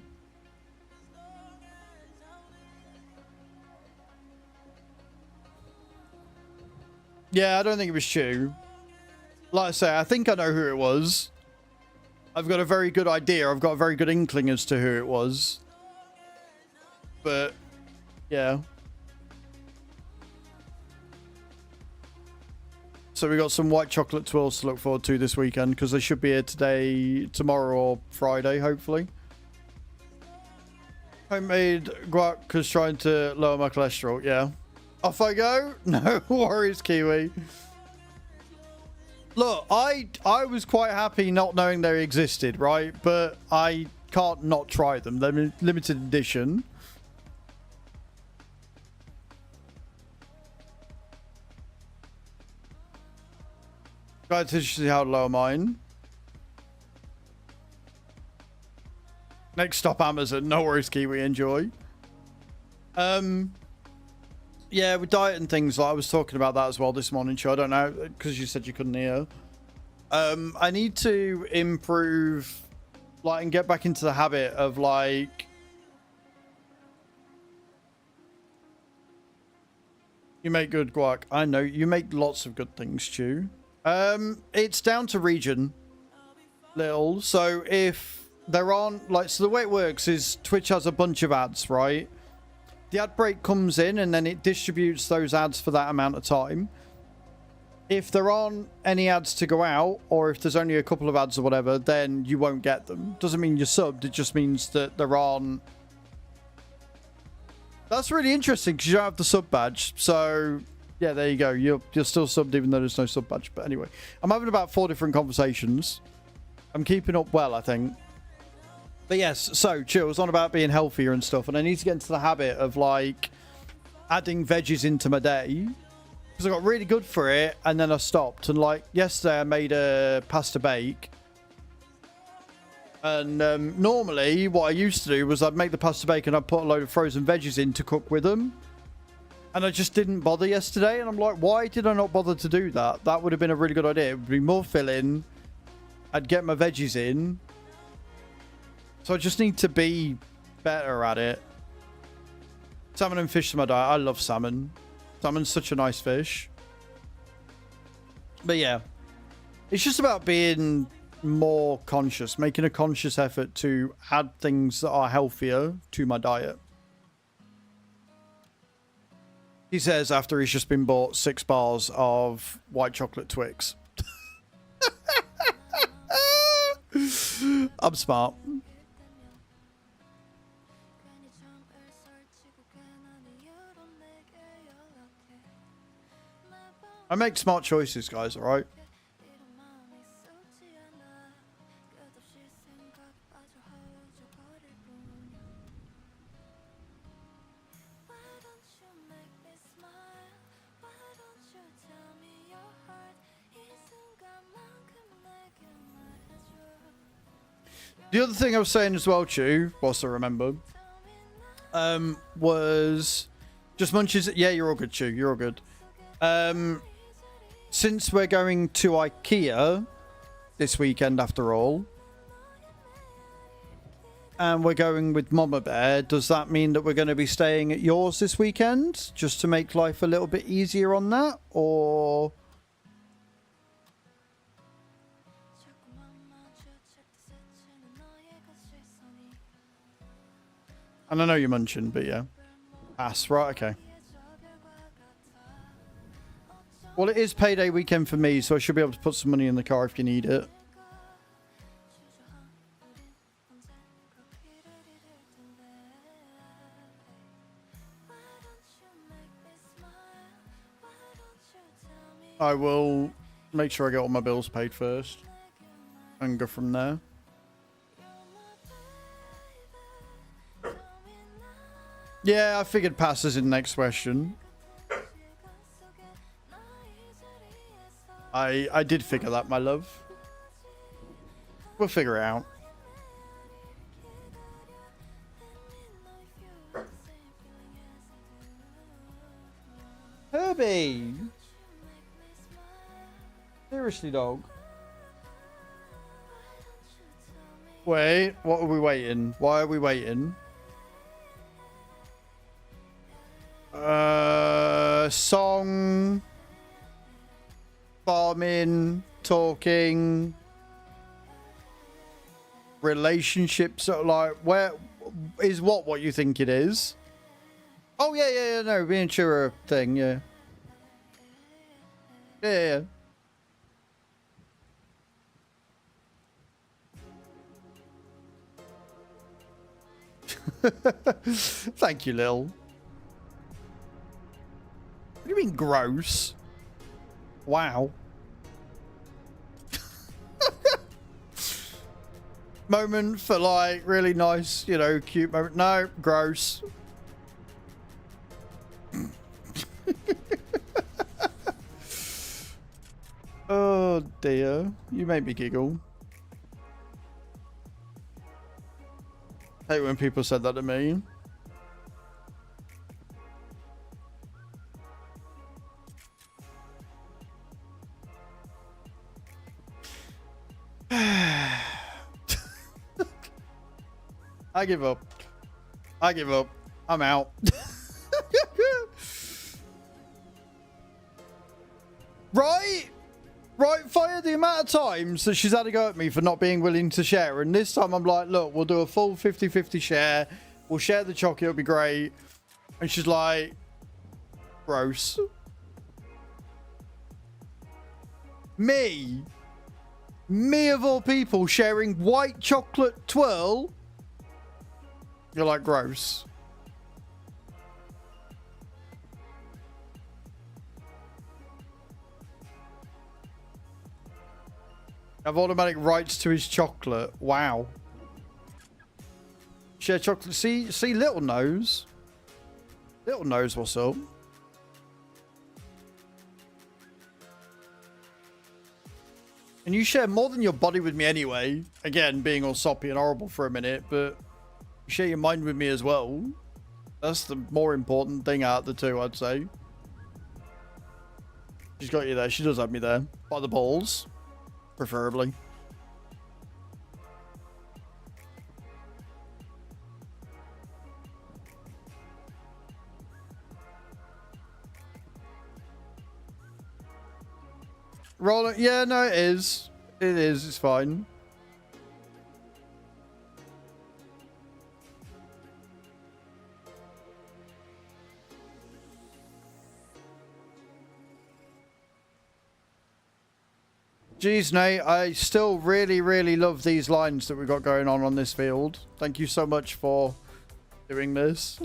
Yeah, I don't think it was Chew. Like I say, I think I know who it was. I've got a very good idea. I've got a very good inkling as to who it was. But, yeah. So we got some white chocolate twirls to look forward to this weekend because they should be here today, tomorrow or Friday, hopefully. Homemade guac because trying to lower my cholesterol. Yeah. Off I go. No worries, Kiwi. Look, I was quite happy not knowing they existed, right? But I can't not try them. They're limited edition. Guys, to see how to lower mine. Next stop, Amazon. No worries, Kiwi. Enjoy. Yeah, with diet and things, like I was talking about that as well this morning, Joe. I don't know, because you said you couldn't hear. I need to improve, like, and get back into the habit of, like... You make good guac. I know. You make lots of good things, Stu. It's down to region, little. So if there aren't, like, so the way it works is Twitch has a bunch of ads, right? The ad break comes in and then it distributes those ads for that amount of time. If there aren't any ads to go out, or if there's only a couple of ads or whatever, then you won't get them. Doesn't mean you're subbed, it just means that there aren't. That's really interesting because you don't have the sub badge. So yeah, there you go. You're still subbed even though there's no sub badge. But anyway, I'm having about 4 different conversations. I'm keeping up well, I think. But yes, so Chill was on about being healthier and stuff, and I need to get into the habit of like adding veggies into my day because I got really good for it and then I stopped. And like yesterday I made a pasta bake, and normally what I used to do was I'd make the pasta bake and I'd put a load of frozen veggies in to cook with them, and I just didn't bother yesterday. And I'm like, why did I not bother to do that? That would have been a really good idea. It would be more filling. I'd get my veggies in. So I just need to be better at it. Salmon and fish to my diet. I love salmon. Salmon's such a nice fish. But yeah, it's just about being more conscious, making a conscious effort to add things that are healthier to my diet. He says after he's just been bought 6 bars of white chocolate Twix. I'm smart. I make smart choices, guys, alright? The other thing I was saying as well, Chew, whilst I remember, was just munches. Yeah, you're all good, Chew. You're all good. Since we're going to IKEA this weekend after all, and we're going with Mama Bear, does that mean that we're going to be staying at yours this weekend just to make life a little bit easier on that, or... And I know you're munching, but yeah. Pass, right, okay. Well, it is payday weekend for me, so I should be able to put some money in the car if you need it. I will make sure I get all my bills paid first and go from there. Yeah, I figured pass is in the next question. I did figure that, my love. We'll figure it out. Herbie! Seriously, dog. Wait, what are we waiting? Why are we waiting? Song... farming, talking, relationships. Like, where is what you think it is? Oh yeah, no, being sure thing, yeah. Yeah. Thank you, Lil. What do you mean gross? Wow. Moment for like really nice, you know, cute moment. No, gross. Oh dear, you made me giggle. I hate when people said that to me. I give up. I give up. I'm out. Right? Right, Fire, the amount of times that she's had to go at me for not being willing to share. And this time I'm like, look, we'll do a full 50-50 share. We'll share the chocolate. It'll be great. And she's like, gross. Me of all people sharing white chocolate twirl. You're like, gross. Have automatic rights to his chocolate. Wow. Share chocolate. See, Little knows. Little knows what's up. And you share more than your body with me anyway. Again, being all soppy and horrible for a minute, but you share your mind with me as well. That's the more important thing out of the two, I'd say. She's got you there. She does have me there. By the balls. Preferably. Roll. Yeah, no, it is. It is. It's fine. Jeez, Nate, I still really, really love these lines that we've got going on this field. Thank you so much for doing this.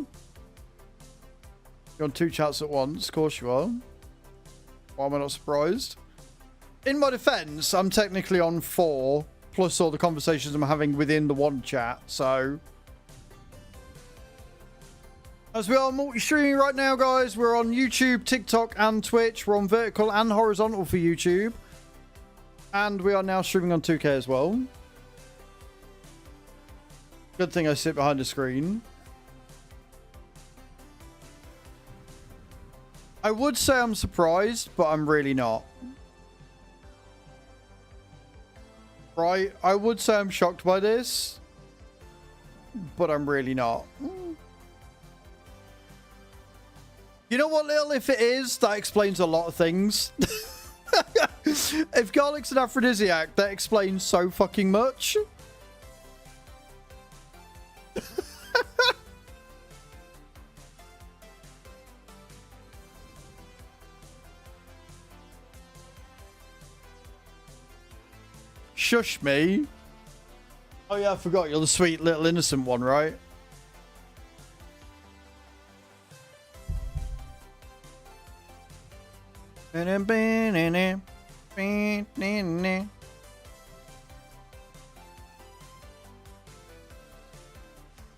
You're on 2 chats at once. Of course you are. Why am I not surprised? In my defense, I'm technically on 4, plus all the conversations I'm having within the one chat, so... As we are multi-streaming right now, guys, we're on YouTube, TikTok, and Twitch. We're on vertical and horizontal for YouTube. And we are now streaming on 2K as well. Good thing I sit behind a screen. I would say I'm surprised, but I'm really not. Right? I would say I'm shocked by this, but I'm really not. You know what, Lil? If it is, that explains a lot of things. If garlic's an aphrodisiac, that explains so fucking much. Shush me. Oh yeah, I forgot. You're the sweet little innocent one, right?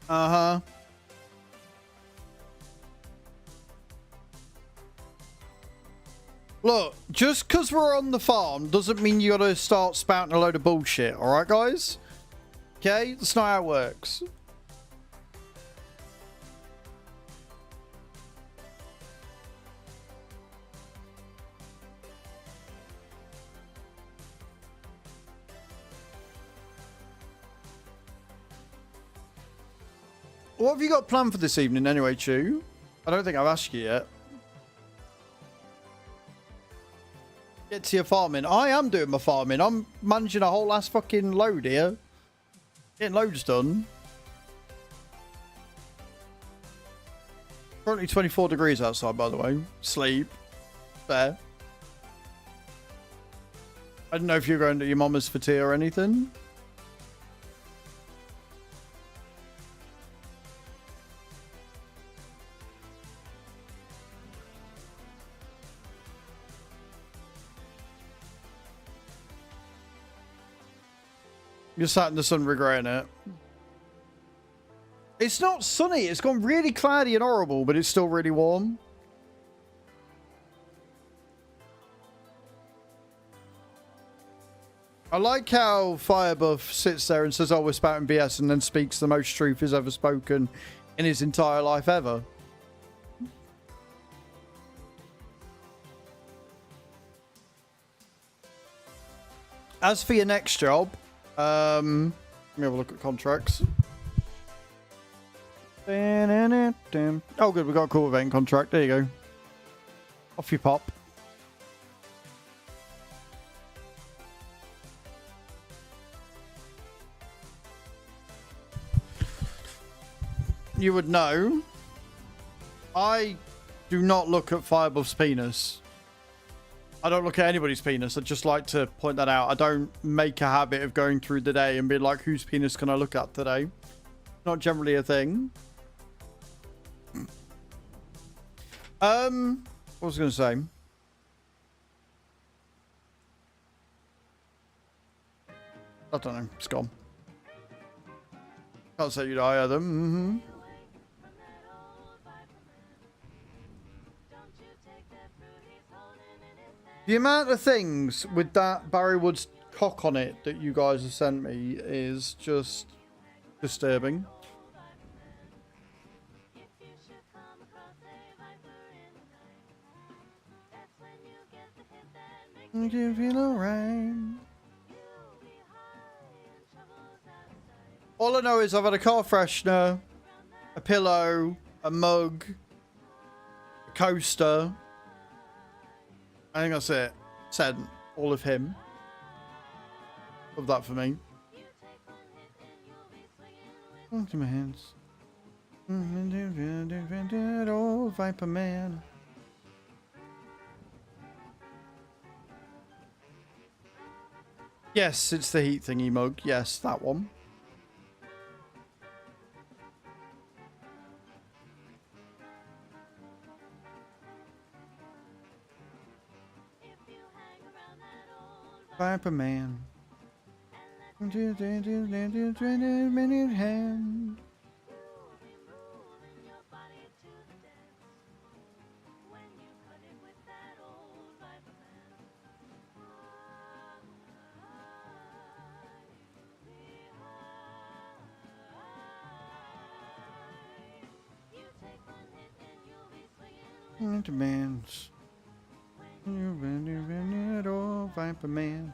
Uh-huh. Look, just because we're on the farm doesn't mean you gotta start spouting a load of bullshit, alright, guys? Okay? That's not how it works. What have you got planned for this evening anyway, Chew? I don't think I've asked you yet. Get to your farming. I am doing my farming. I'm managing a whole ass fucking load here. Getting loads done. Currently 24 degrees outside, by the way. Sleep. There. I don't know if you're going to your mama's for tea or anything. You're sat in the sun regretting it. It's not sunny. It's gone really cloudy and horrible, but it's still really warm. I like how Firebuff sits there and says, oh, we're spouting BS, and then speaks the most truth he's ever spoken in his entire life ever. As for your next job, let me have a look at contracts. Oh, good. We got a cool event contract. There you go. Off you pop. You would know. I do not look at Firebuff's penis. I don't look at anybody's penis. I'd just like to point that out. I don't make a habit of going through the day and being like, whose penis can I look at today? Not generally a thing. What was I going to say? I don't know. It's gone. Can't say you'd hire them. The amount of things with that Barry Woods cock on it that you guys have sent me is just disturbing. Do you feel alright? All I know is I've had a car freshener, a pillow, a mug, a coaster. I think that's it. Said all of him. Love that for me. To my hands. Oh, Viper Man. Yes, it's the heat thingy mug. Yes, that one. Viper Man. Hand. Demands. Oh, Viper Man.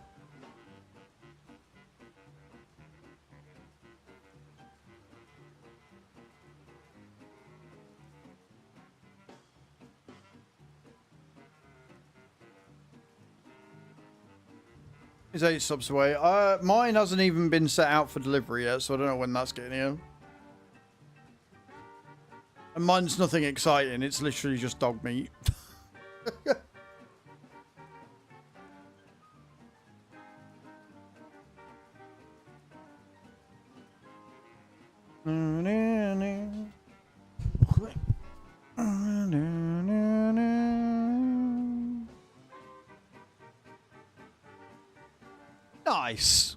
He's 8 stops away. Mine hasn't even been set out for delivery yet, so I don't know when that's getting here. And mine's nothing exciting. It's literally just dog meat. Nice.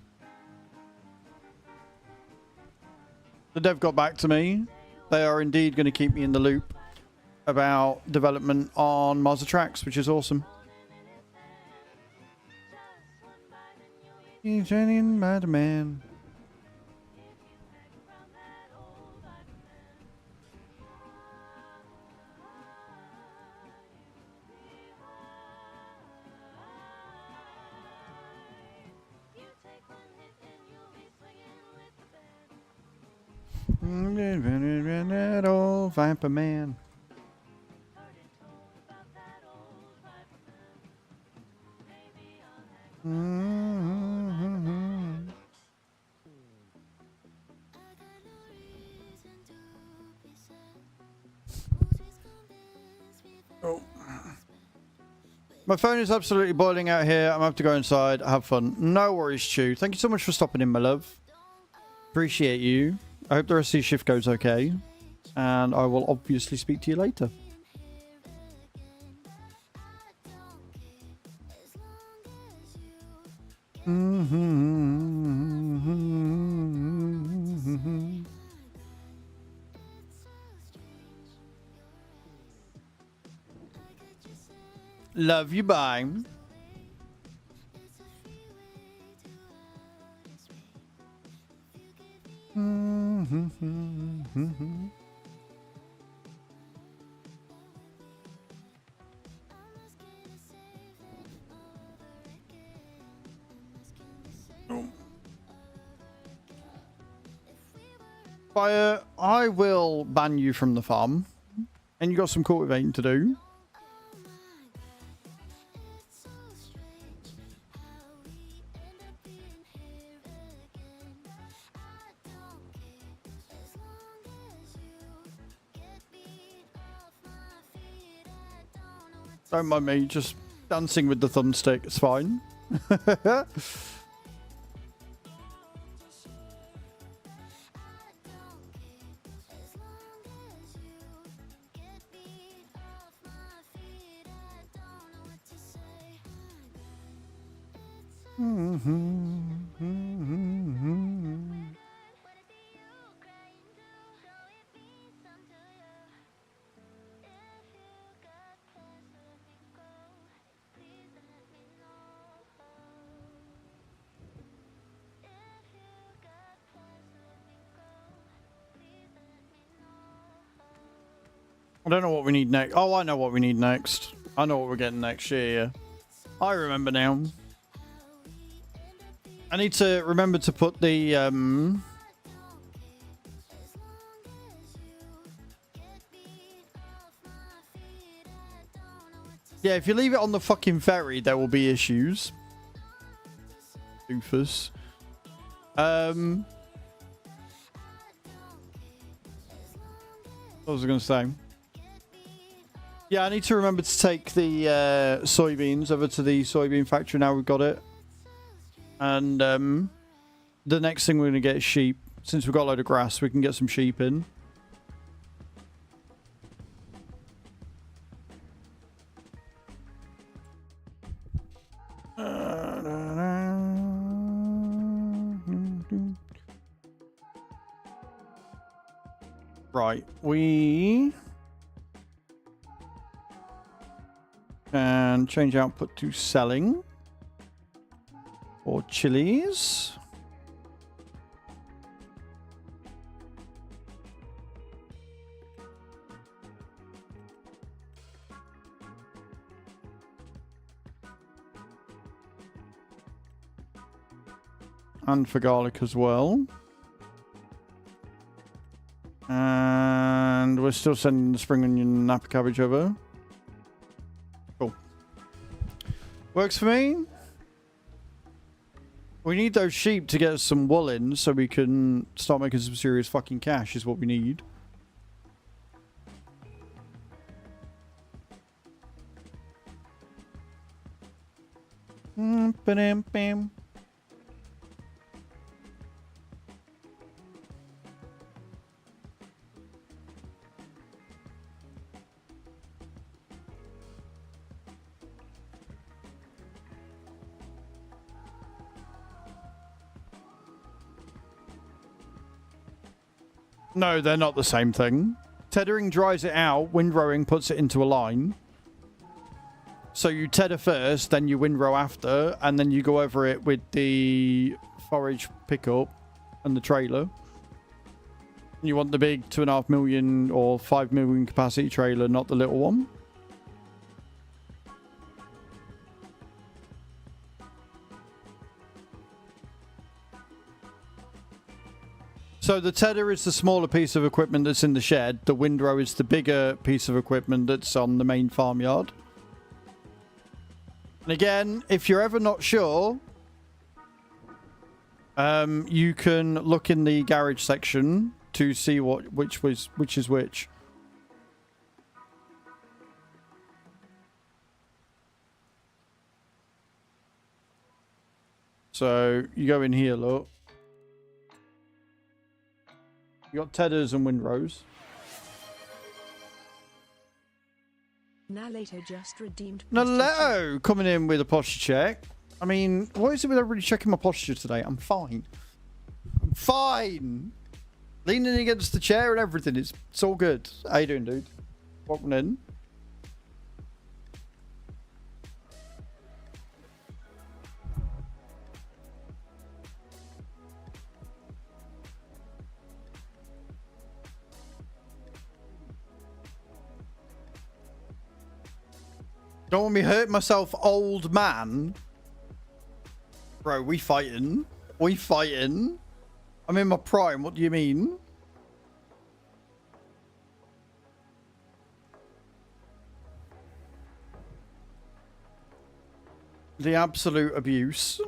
The dev got back to me. They are indeed going to keep me in the loop about development on Mars Tracks, which is awesome. He's turning by the man. That old Viper Man. Oh. My phone is absolutely boiling out here. I'm gonna have to go inside. Have fun. No worries, Chew. Thank you so much for stopping in, my love. Appreciate you. I hope the rest of your shift goes okay. And I will obviously speak to you later. Love you, bye. Fire, I will ban you from the farm. And you got some cultivating to do. Don't mind me, just dancing with the thumbstick, it's fine. I don't know what we need next. Oh, I know what we need next. I know what we're getting next year. I remember now. I need to remember to put the yeah, if you leave it on the fucking ferry, there will be issues. Doofus. What was I going to say? Yeah, I need to remember to take the soybeans over to the soybean factory now we've got it. And the next thing we're going to get is sheep. Since we've got a load of grass, we can get some sheep in. Right, we can change output to selling or chilies. And for garlic as well. And we're still sending the spring onion and napa cabbage over. Cool. Works for me. We need those sheep to get us some wool in so we can start making some serious fucking cash is what we need. Ba-dam-bam. No, they're not the same thing. Tethering dries it out, windrowing puts it into a line. So you tether first, then you windrow after, and then you go over it with the forage pickup and the trailer. You want the big 2.5 million or 5 million capacity trailer, not the little one. So the tether is the smaller piece of equipment that's in the shed. The windrow is the bigger piece of equipment that's on the main farmyard. And again, if you're ever not sure, you can look in the garage section to see which is which. So you go in here, look. You got Tedders and Windrose. Nalato just redeemed. Nalato coming in with a posture check. I mean, what is it with everybody checking my posture today? I'm fine. I'm fine. Leaning against the chair and everything. It's all good. How you doing, dude? Welcome in. Don't want me hurt myself, old man. Bro, we fighting. We fighting. I'm in my prime. What do you mean? The absolute abuse.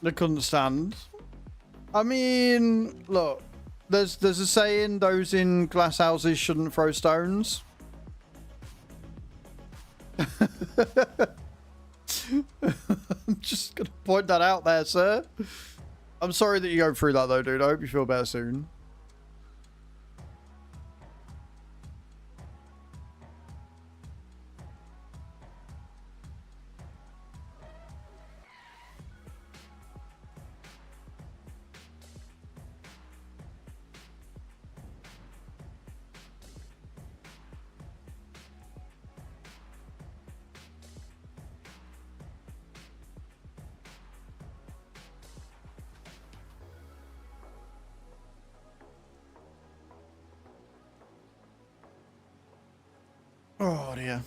They couldn't stand. I mean, look, there's a saying, those in glass houses shouldn't throw stones. I'm just gonna point that out there, sir. I'm sorry that you go through that though, dude. I hope you feel better soon. Oh dear.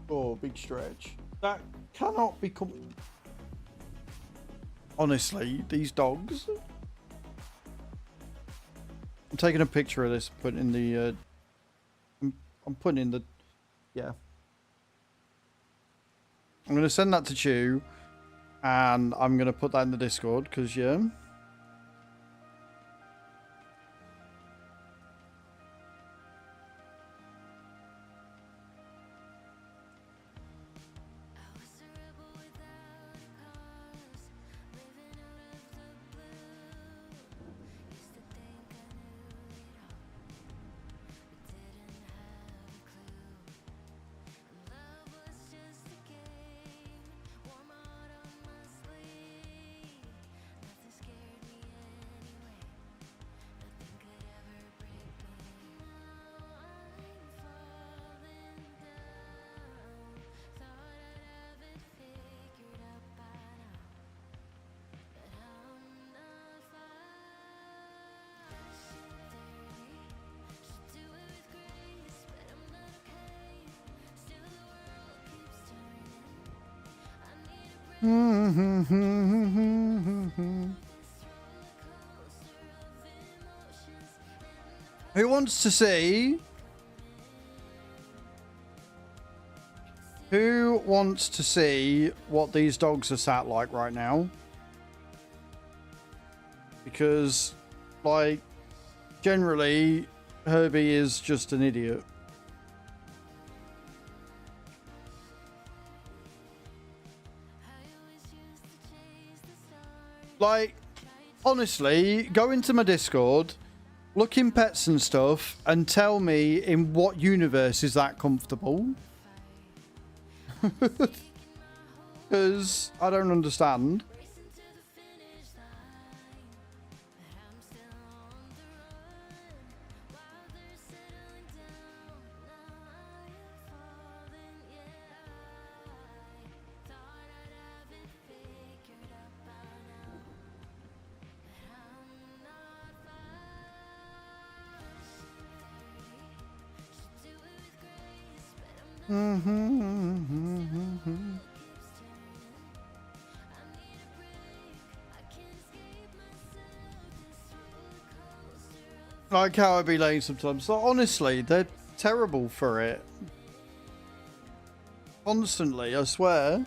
Oh, big stretch. That cannot be honestly, these dogs. I'm taking a picture of this, putting in the I'm putting in the, yeah. I'm going to send that to Chew, and I'm going to put that in the Discord, because, yeah. Who wants to see? Who wants to see what these dogs are sat like right now? Because, like, generally, Herbie is just an idiot. Like, honestly, go into my Discord, look in pets and stuff, and tell me in what universe is that comfortable. Because I don't understand. Like how I be late sometimes. So honestly, they're terrible for it. Constantly, I swear.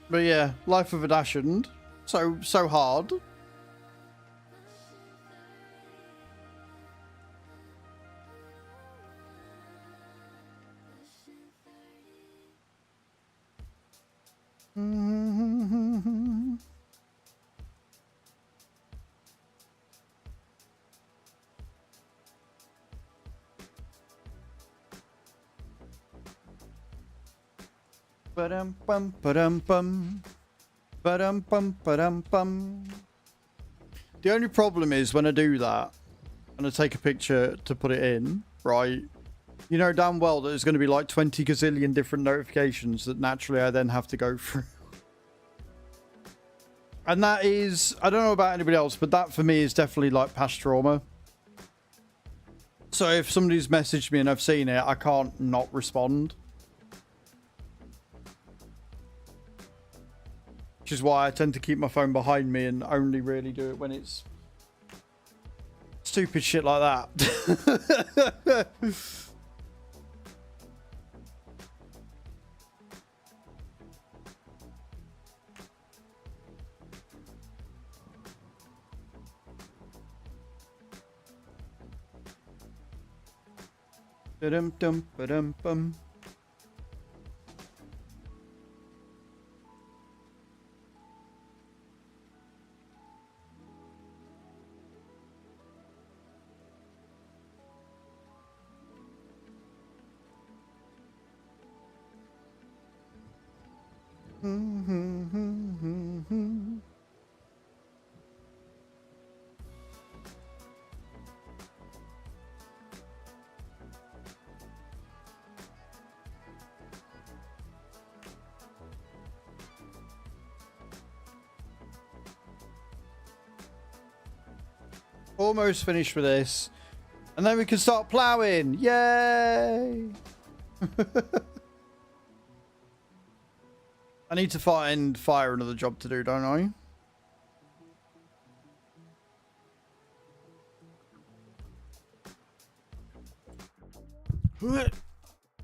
But yeah, Life of a Dachshund. So hard. Ba-dum bum ba-dum bum. Ba-dum bum ba-dum bum. The only problem is when I do that and I take a picture to put it in, right? You know damn well that there's going to be like 20 gazillion different notifications that naturally I then have to go through. And that is, I don't know about anybody else, but that for me is definitely like past trauma. So if somebody's messaged me and I've seen it, I can't not respond. Which is why I tend to keep my phone behind me and only really do it when it's stupid shit like that. Ba-dum-dum, ba-dum-bum. Almost finished with this. And then we can start ploughing. Yay! I need to find fire another job to do, don't I?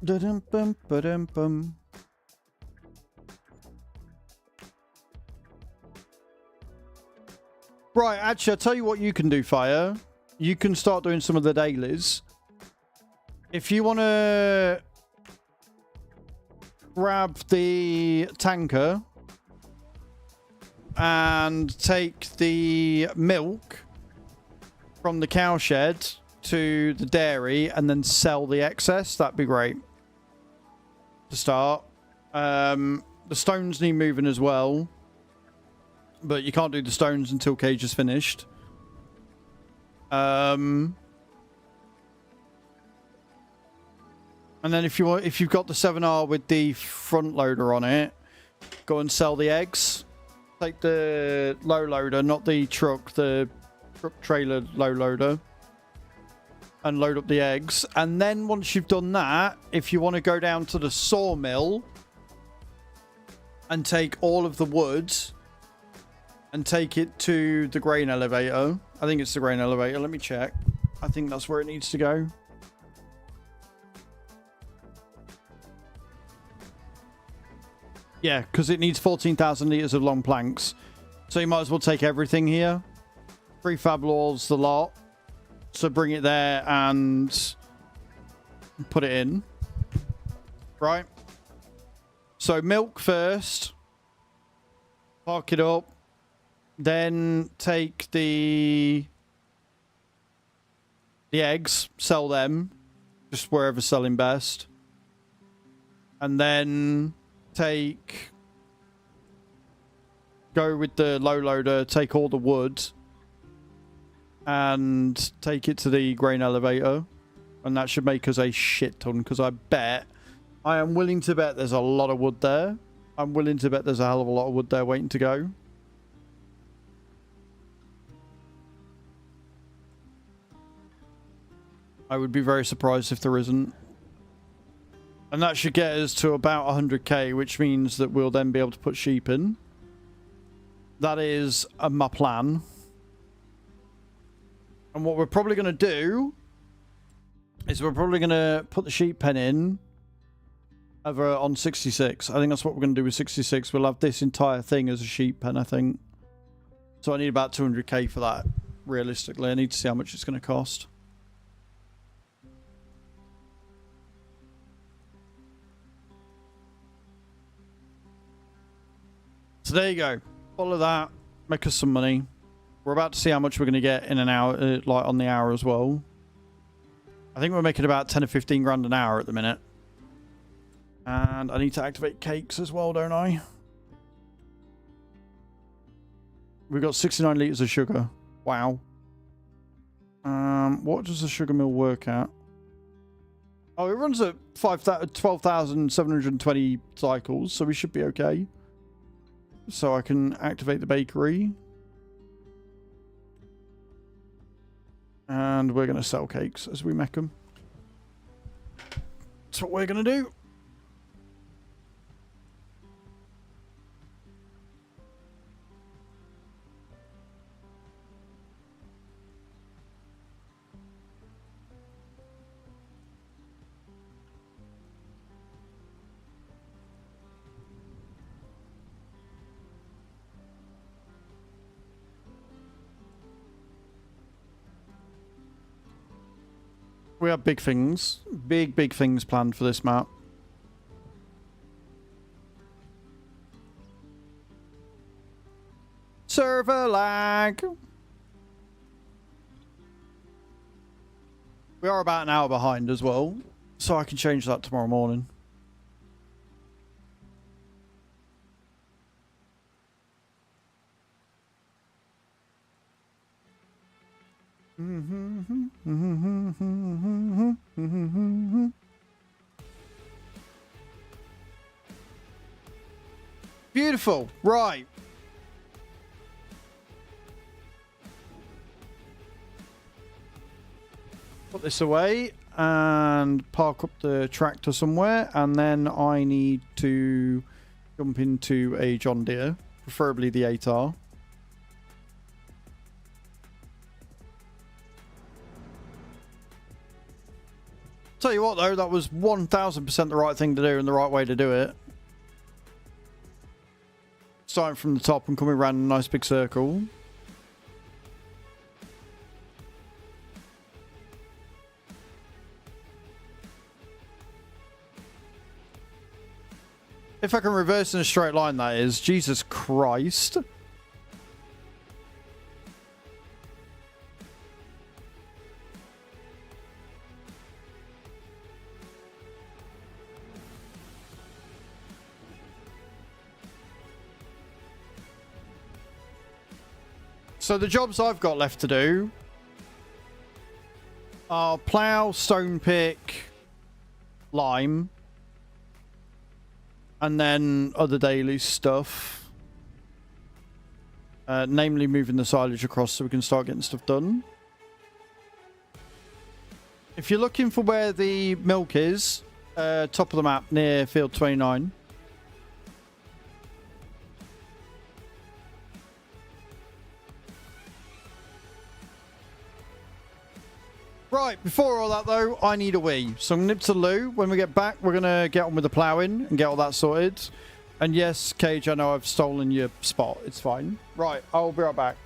Da-dum-bum, ba-dum-bum. Right, actually, I'll tell you what you can do, Fire. You can start doing some of the dailies. If you want to grab the tanker and take the milk from the cow shed to the dairy and then sell the excess, that'd be great to start. The stones need moving as well. But you can't do the stones until cage is finished. And then if you've got the 7R with the front loader on it, go and sell the eggs. Take the low loader, not the truck, the truck trailer low loader, and load up the eggs. And then once you've done that, if you want to go down to the sawmill and take all of the wood and take it to the grain elevator. I think it's the grain elevator. Let me check. I think that's where it needs to go. Yeah, because it needs 14,000 litres of long planks. So you might as well take everything here. Prefab walls, the lot. So bring it there and put it in. Right. So milk first. Park it up. Then take the eggs, sell them, just wherever selling best. And then go with the low loader, take all the wood, and take it to the grain elevator. And that should make us a shit ton, because I am willing to bet there's a lot of wood there. I'm willing to bet there's a hell of a lot of wood there waiting to go. I would be very surprised if there isn't. And that should get us to about 100k, which means that we'll then be able to put sheep in. That is my plan. And what we're probably going to do is we're probably going to put the sheep pen in over on 66. I think that's what we're going to do with 66. We'll have this entire thing as a sheep pen, I think. So I need about 200k for that, realistically. I need to see how much it's going to cost. So there you go. Follow that. Make us some money. We're about to see how much we're going to get in an hour, like on the hour as well. I think we're making about 10 or 15 grand an hour at the minute. And I need to activate cakes as well, don't I? We've got 69 litres of sugar. Wow. What does the sugar mill work at? Oh, it runs at 12,720 cycles, so we should be okay. So I can activate the bakery. And we're going to sell cakes as we make them. That's what we're going to do. We have big things. Big things planned for this map. Server lag. We are about an hour behind as well, so I can change that tomorrow morning. Beautiful. Right. Put this away and park up the tractor somewhere, and then I need to jump into a John Deere, preferably the 8R. Tell you what though, that was 1000% the right thing to do and the right way to do it. Starting from the top and coming around a nice big circle. If I can reverse in a straight line, that is. Jesus Christ. So the jobs I've got left to do are plough, stone pick, lime, and then other daily stuff. Namely moving the silage across so we can start getting stuff done. If you're looking for where the milk is, top of the map near field 29. Right, before all that though, I need a wee. So I'm going to nip to the loo. When we get back, we're going to get on with the ploughing and get all that sorted. And yes, Cage, I know I've stolen your spot. It's fine. Right, I'll be right back.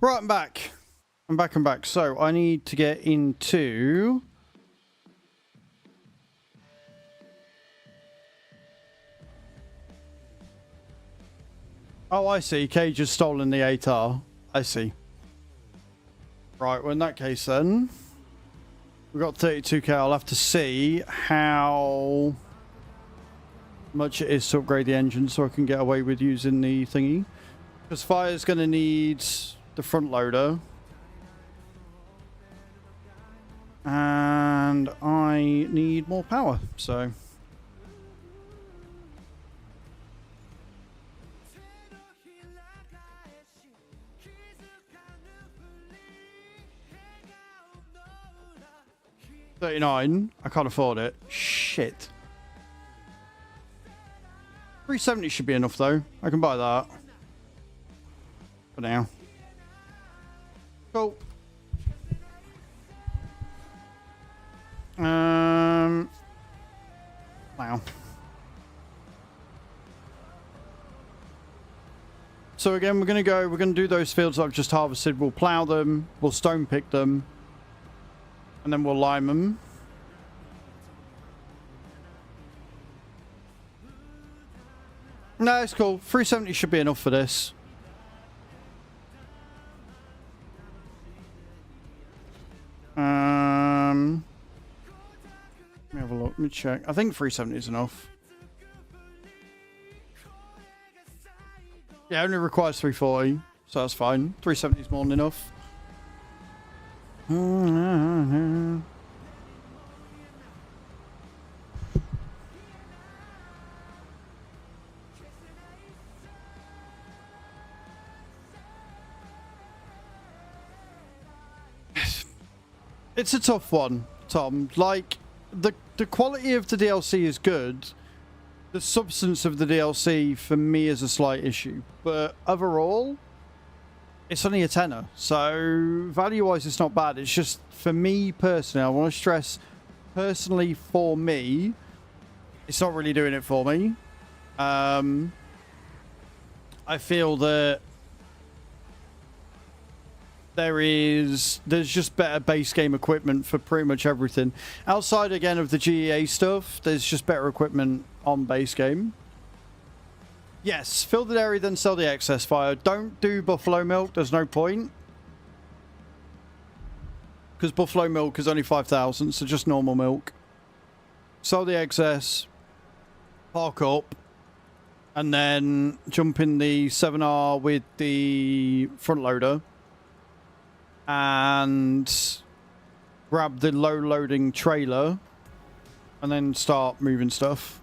Right, I'm back. I'm back. So I need to get into... Oh, I see. Cage has stolen the 8R. I see. Right, well, in that case then, we've got 32k. I'll have to see how much it is to upgrade the engine so I can get away with using the thingy. Because Fire's going to need the front loader. And I need more power, so... $39. I can't afford it. Shit. 370 should be enough though. I can buy that. For now. Cool. Wow. So again, we're going to do those fields I've just harvested. We'll plow them. We'll stone pick them. And then we'll lime them. No, it's cool. 370 should be enough for this. Let me have a look. Let me check. I think 370 is enough. Yeah, it only requires 340, so that's fine. 370 is more than enough. It's a tough one, Tom. Like, the quality of the DLC is good. The substance of the DLC, for me, is a slight issue. But overall, it's only a tenner. So, value-wise, it's not bad. It's just, for me personally, I want to stress, personally for me, it's not really doing it for me. I feel that there's just better base game equipment for pretty much everything. Outside, again, of the GEA stuff, there's just better equipment on base game. Yes, fill the dairy, then sell the excess. Fire. Don't do buffalo milk. There's no point. Because buffalo milk is only 5,000, so just normal milk. Sell the excess. Park up. And then jump in the 7R with the front loader. And grab the low loading trailer. And then start moving stuff.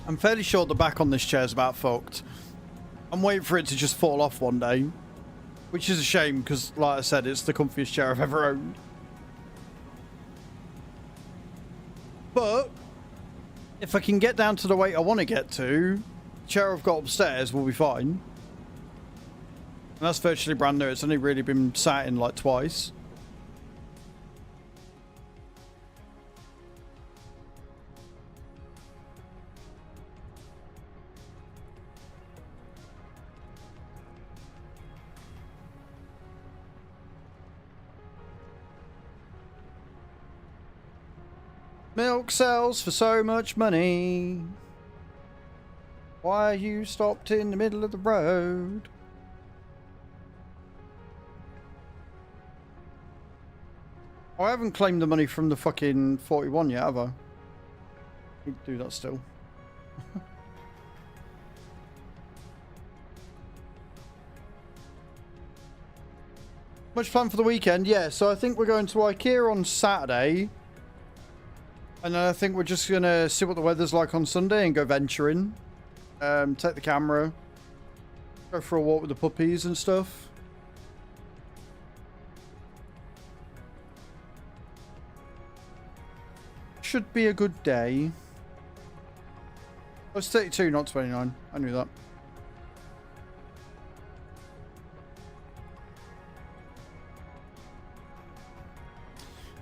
I'm fairly sure the back on this chair is about fucked. I'm waiting for it to just fall off one day. Which is a shame, because, like I said, it's the comfiest chair I've ever owned. But, if I can get down to the weight I want to get to, the chair I've got upstairs will be fine. And that's virtually brand new. It's only really been sat in, like, twice. Milk sells for so much money. Why you stopped in the middle of the road? Oh, I haven't claimed the money from the fucking 41 yet, have I? Need to do that still. Much fun for the weekend? Yeah, so I think we're going to IKEA on Saturday. And then I think we're just going to see what the weather's like on Sunday and go venturing. Take the camera. Go for a walk with the puppies and stuff. Should be a good day. Oh, it's 32, not 29. I knew that.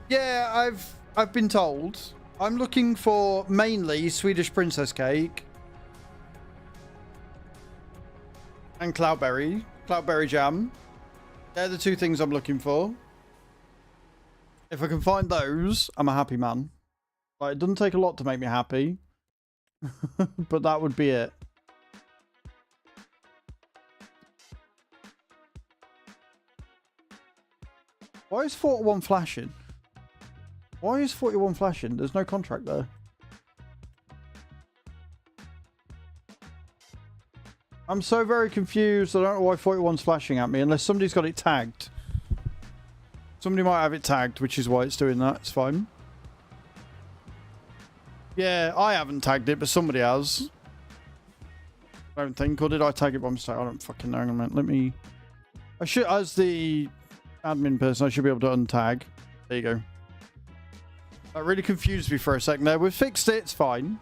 Yeah, I've been told. I'm looking for mainly Swedish princess cake and cloudberry jam. They're the two things I'm looking for. If I can find those, I'm a happy man. Like, it doesn't take a lot to make me happy, but that would be it. Why is 41 flashing? Why is 41 flashing? There's no contract there. I'm so very confused. I don't know why 41's flashing at me unless somebody's got it tagged. Somebody might have it tagged, which is why it's doing that. It's fine. Yeah, I haven't tagged it, but somebody has. I don't think. Or did I tag it by mistake? I don't fucking know. Let me... I should, as the admin person, I should be able to untag. There you go. That really confused me for a second there. We've fixed it. It's fine.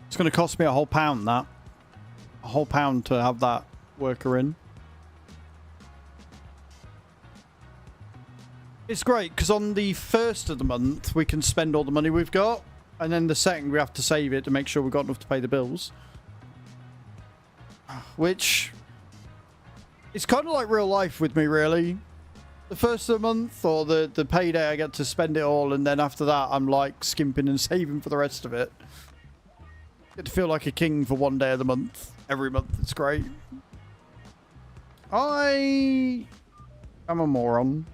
It's going to cost me a whole pound, that. A whole pound to have that worker in. It's great, because on the first of the month, we can spend all the money we've got. And then the second, we have to save it to make sure we've got enough to pay the bills. Which... it's kind of like real life with me, really. The first of the month, or the payday, I get to spend it all. And then after that, I'm like skimping and saving for the rest of it. Get to feel like a king for one day of the month. Every month. It's great. I am a moron.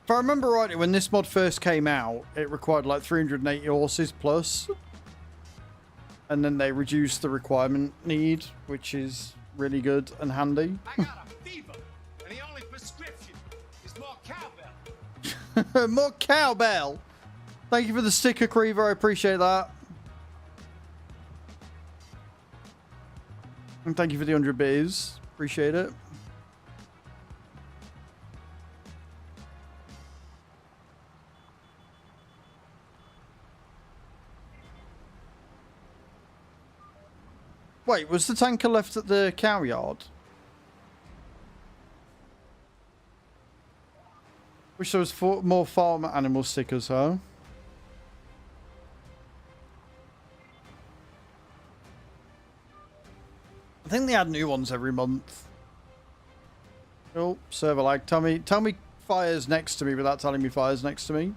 If I remember rightly, when this mod first came out, it required like 380 horses plus. And then they reduced the requirement need, which is really good and handy. I got a fever, and the only prescription is more cowbell. More cowbell. Thank you for the sticker, Creever. I appreciate that. And thank you for the 100 beers. Appreciate it. Wait, was the tanker left at the cow yard? Wish there was more farm animal stickers, huh? I think they add new ones every month. Oh, server lag. Tell me fire's next to me without telling me fire's next to me.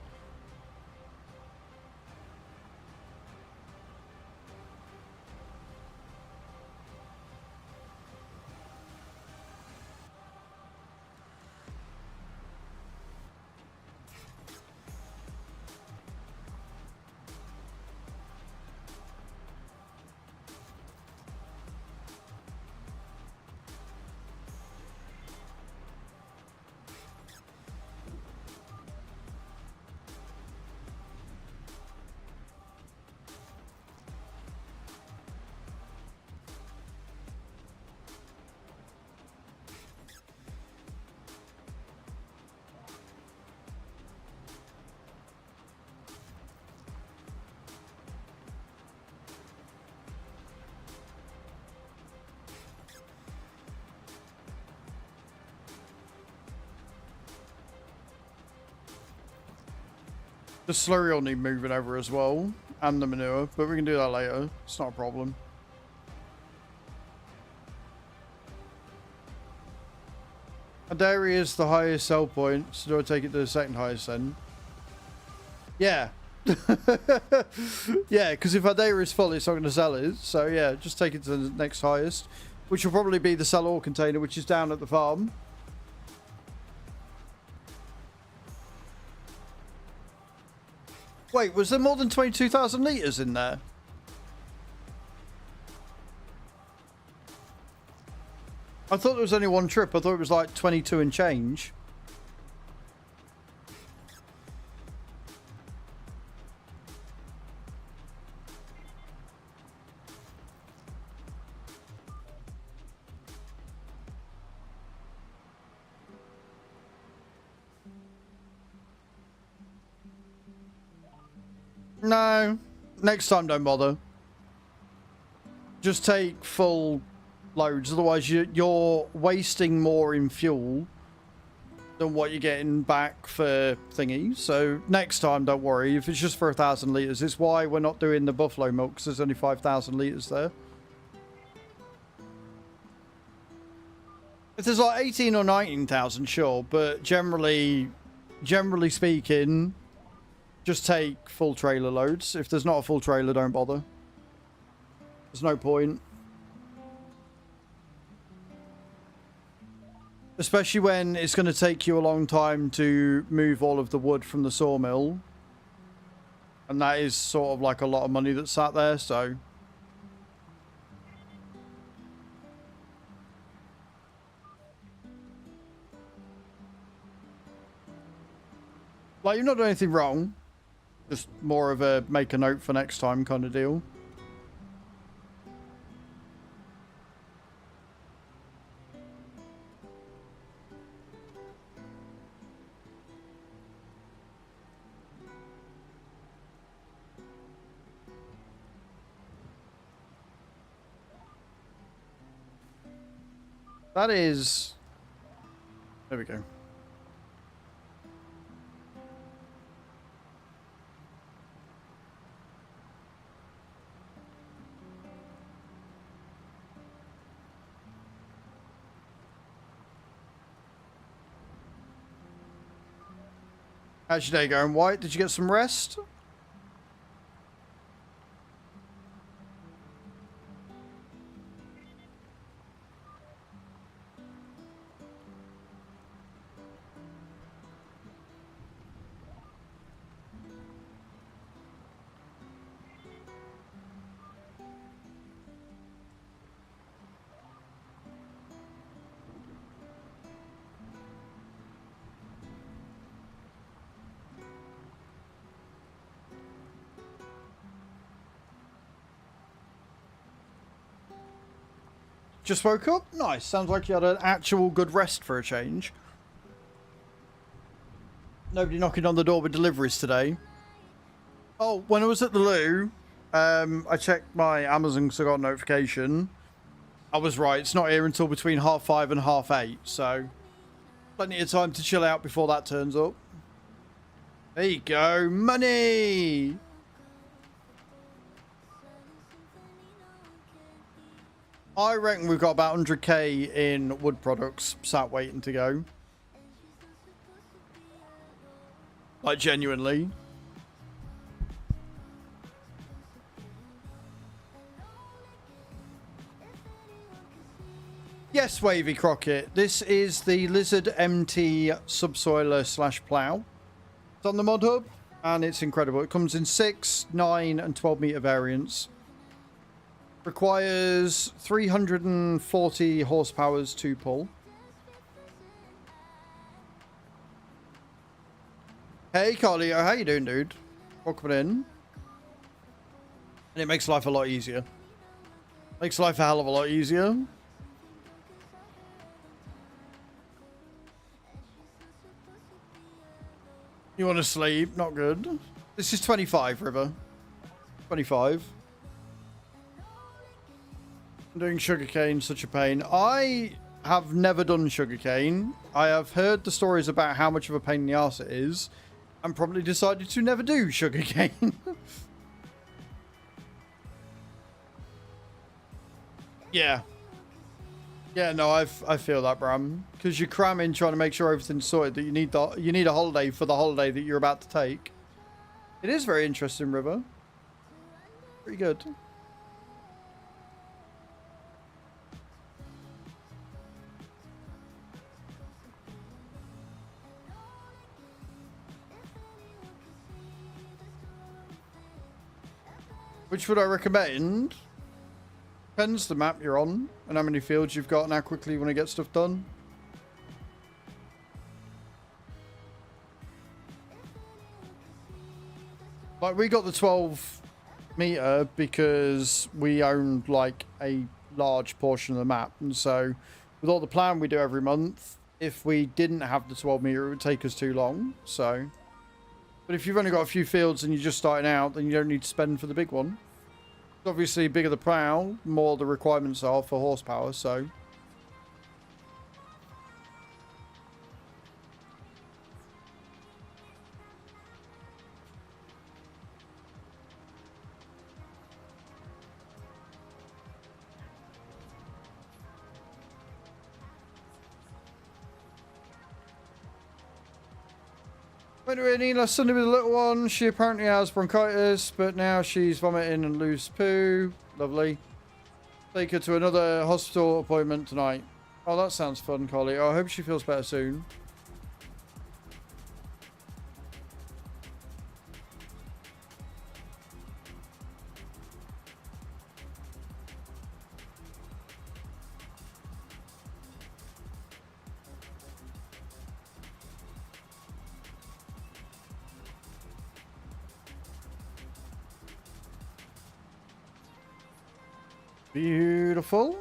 The slurry will need moving over as well, and the manure, but we can do that later. It's not a problem. A dairy is the highest sell point, so do I take it to the second highest then? Yeah. Yeah, because if our dairy is full, it's not going to sell it. So yeah, just take it to the next highest, which will probably be the sell all container, which is down at the farm. Wait, was there more than 22,000 litres in there? I thought there was only one trip. I thought it was like 22 and change. No, next time don't bother. Just take full loads, otherwise you're wasting more in fuel than what you're getting back for thingy. So next time, don't worry. If it's just for 1,000 litres, it's why we're not doing the buffalo milk, because there's only 5,000 litres there. If there's like 18 or 19,000, sure, but generally speaking, just take full trailer loads. If there's not a full trailer, don't bother. There's no point. Especially when it's going to take you a long time to move all of the wood from the sawmill. And that is sort of like a lot of money that's sat there, so... Like, you've not done anything wrong. Just more of a make a note for next time kind of deal. That is... There we go. How's your day going, White? Did you get some rest? Just woke up? Nice. Sounds like you had an actual good rest for a change. Nobody knocking on the door with deliveries today. Oh, when I was at the loo, I checked my Amazon because I got a notification. I was right. It's not here until between 5:30 and 8:30. So, plenty of time to chill out before that turns up. There you go. Money! I reckon we've got about 100k in wood products sat waiting to go. Like, genuinely. Yes, Wavy Crockett. This is the Lizard MT Subsoiler / Plough. It's on the mod hub, and it's incredible. It comes in 6, 9, and 12 meter variants. Requires 340 horsepower to pull. Hey, Carlio, how you doing, dude? Welcome in. And it makes life a lot easier. Makes life a hell of a lot easier. You want to sleep? Not good. This is 25, River. 25. Doing sugarcane, such a pain. I have never done sugarcane. I have heard the stories about how much of a pain in the arse it is. And probably decided to never do sugarcane. Yeah. Yeah, no, I feel that, Bram. Because you're cramming trying to make sure everything's sorted, that you need a holiday for the holiday that you're about to take. It is very interesting, River. Pretty good. Which would I recommend? Depends the map you're on and how many fields you've got and how quickly you want to get stuff done. Like, we got the 12 meter because we owned like a large portion of the map, and so with all the plan we do every month, if we didn't have the 12 meter, it would take us too long. So, but if you've only got a few fields and you're just starting out, then you don't need to spend for the big one. Obviously, bigger the plow, more the requirements are for horsepower, so. Went to Nina last Sunday with the little one. She apparently has bronchitis, but now she's vomiting and loose poo. Lovely. Take her to another hospital appointment tonight. Oh, that sounds fun, Collie. Oh, I hope she feels better soon. Beautiful.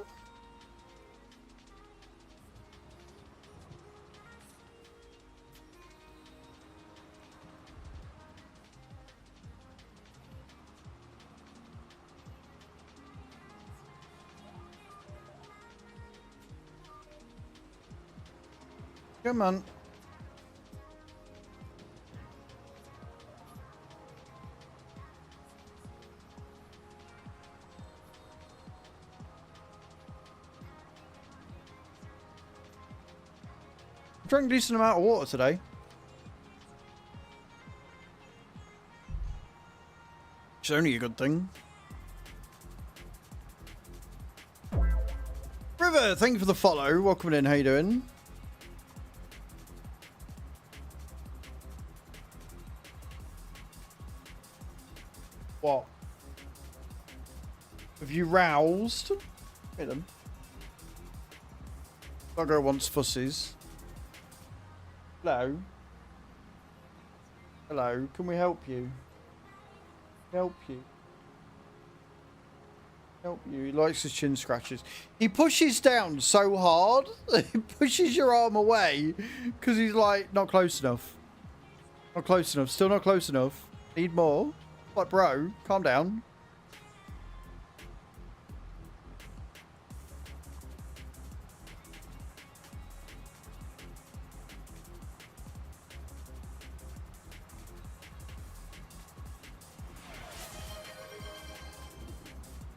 Come on. Drank a decent amount of water today. It's only a good thing. River, thank you for the follow. Welcome in. How you doing? What? Have you roused? Hit them. Doggo wants fussies. Hello. Hello. Can we help you? Help you. Help you. He likes his chin scratches. He pushes down so hard. He pushes your arm away because he's like, not close enough. Not close enough. Still not close enough. Need more. Like, bro, calm down.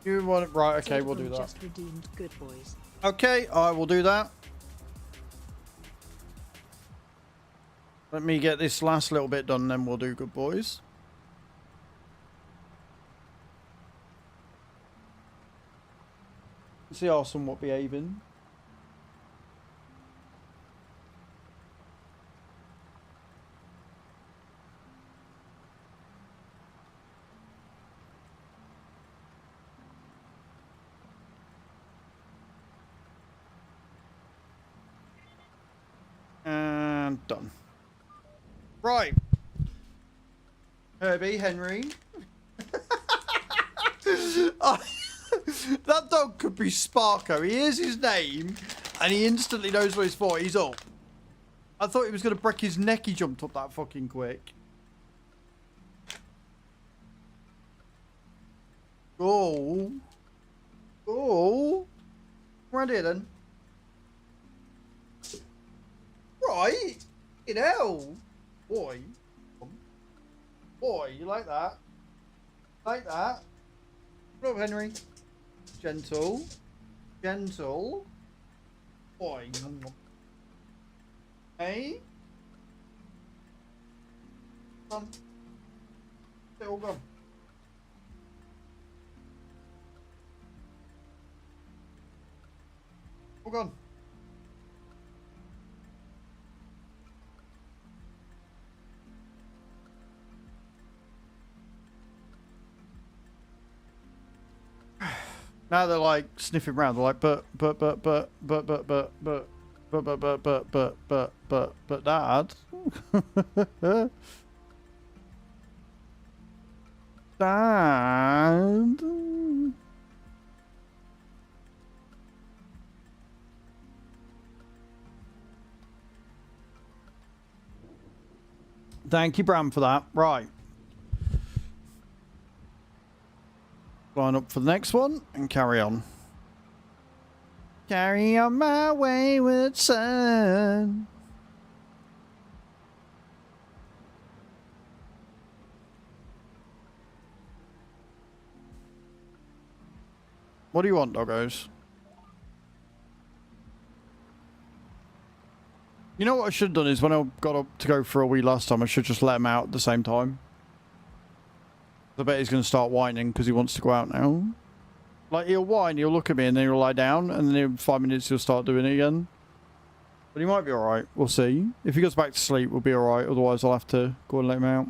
You want it right? Okay, we'll do that. Just redeemed Good Boys. Okay, I will do that. Let me get this last little bit done, then we'll do Good Boys. See how somewhat behaving. And done. Right. Herbie, Henry. Oh, that dog could be Sparko. He hears his name and he instantly knows what it's for. He's up. I thought he was going to break his neck. He jumped up that fucking quick. Oh. Oh. Around here then. Right. In hell. Boy. Boy, you like that? Like that? Come up, Henry. Gentle. Gentle. Boy. Hey. Come on. It's all gone. All gone. Now they're like sniffing around. They're like, but, Dad. Dad. Thank you, Bram, for that. Right. Line up for the next one and carry on. Carry on my wayward son. What do you want, doggos? You know what I should have done is when I got up to go for a wee last time, I should just let him out at the same time. I bet he's going to start whining because he wants to go out now. Like, he'll whine, he'll look at me, and then he'll lie down, and then in 5 minutes he'll start doing it again. But he might be alright. We'll see. If he goes back to sleep, we'll be alright. Otherwise, I'll have to go and let him out.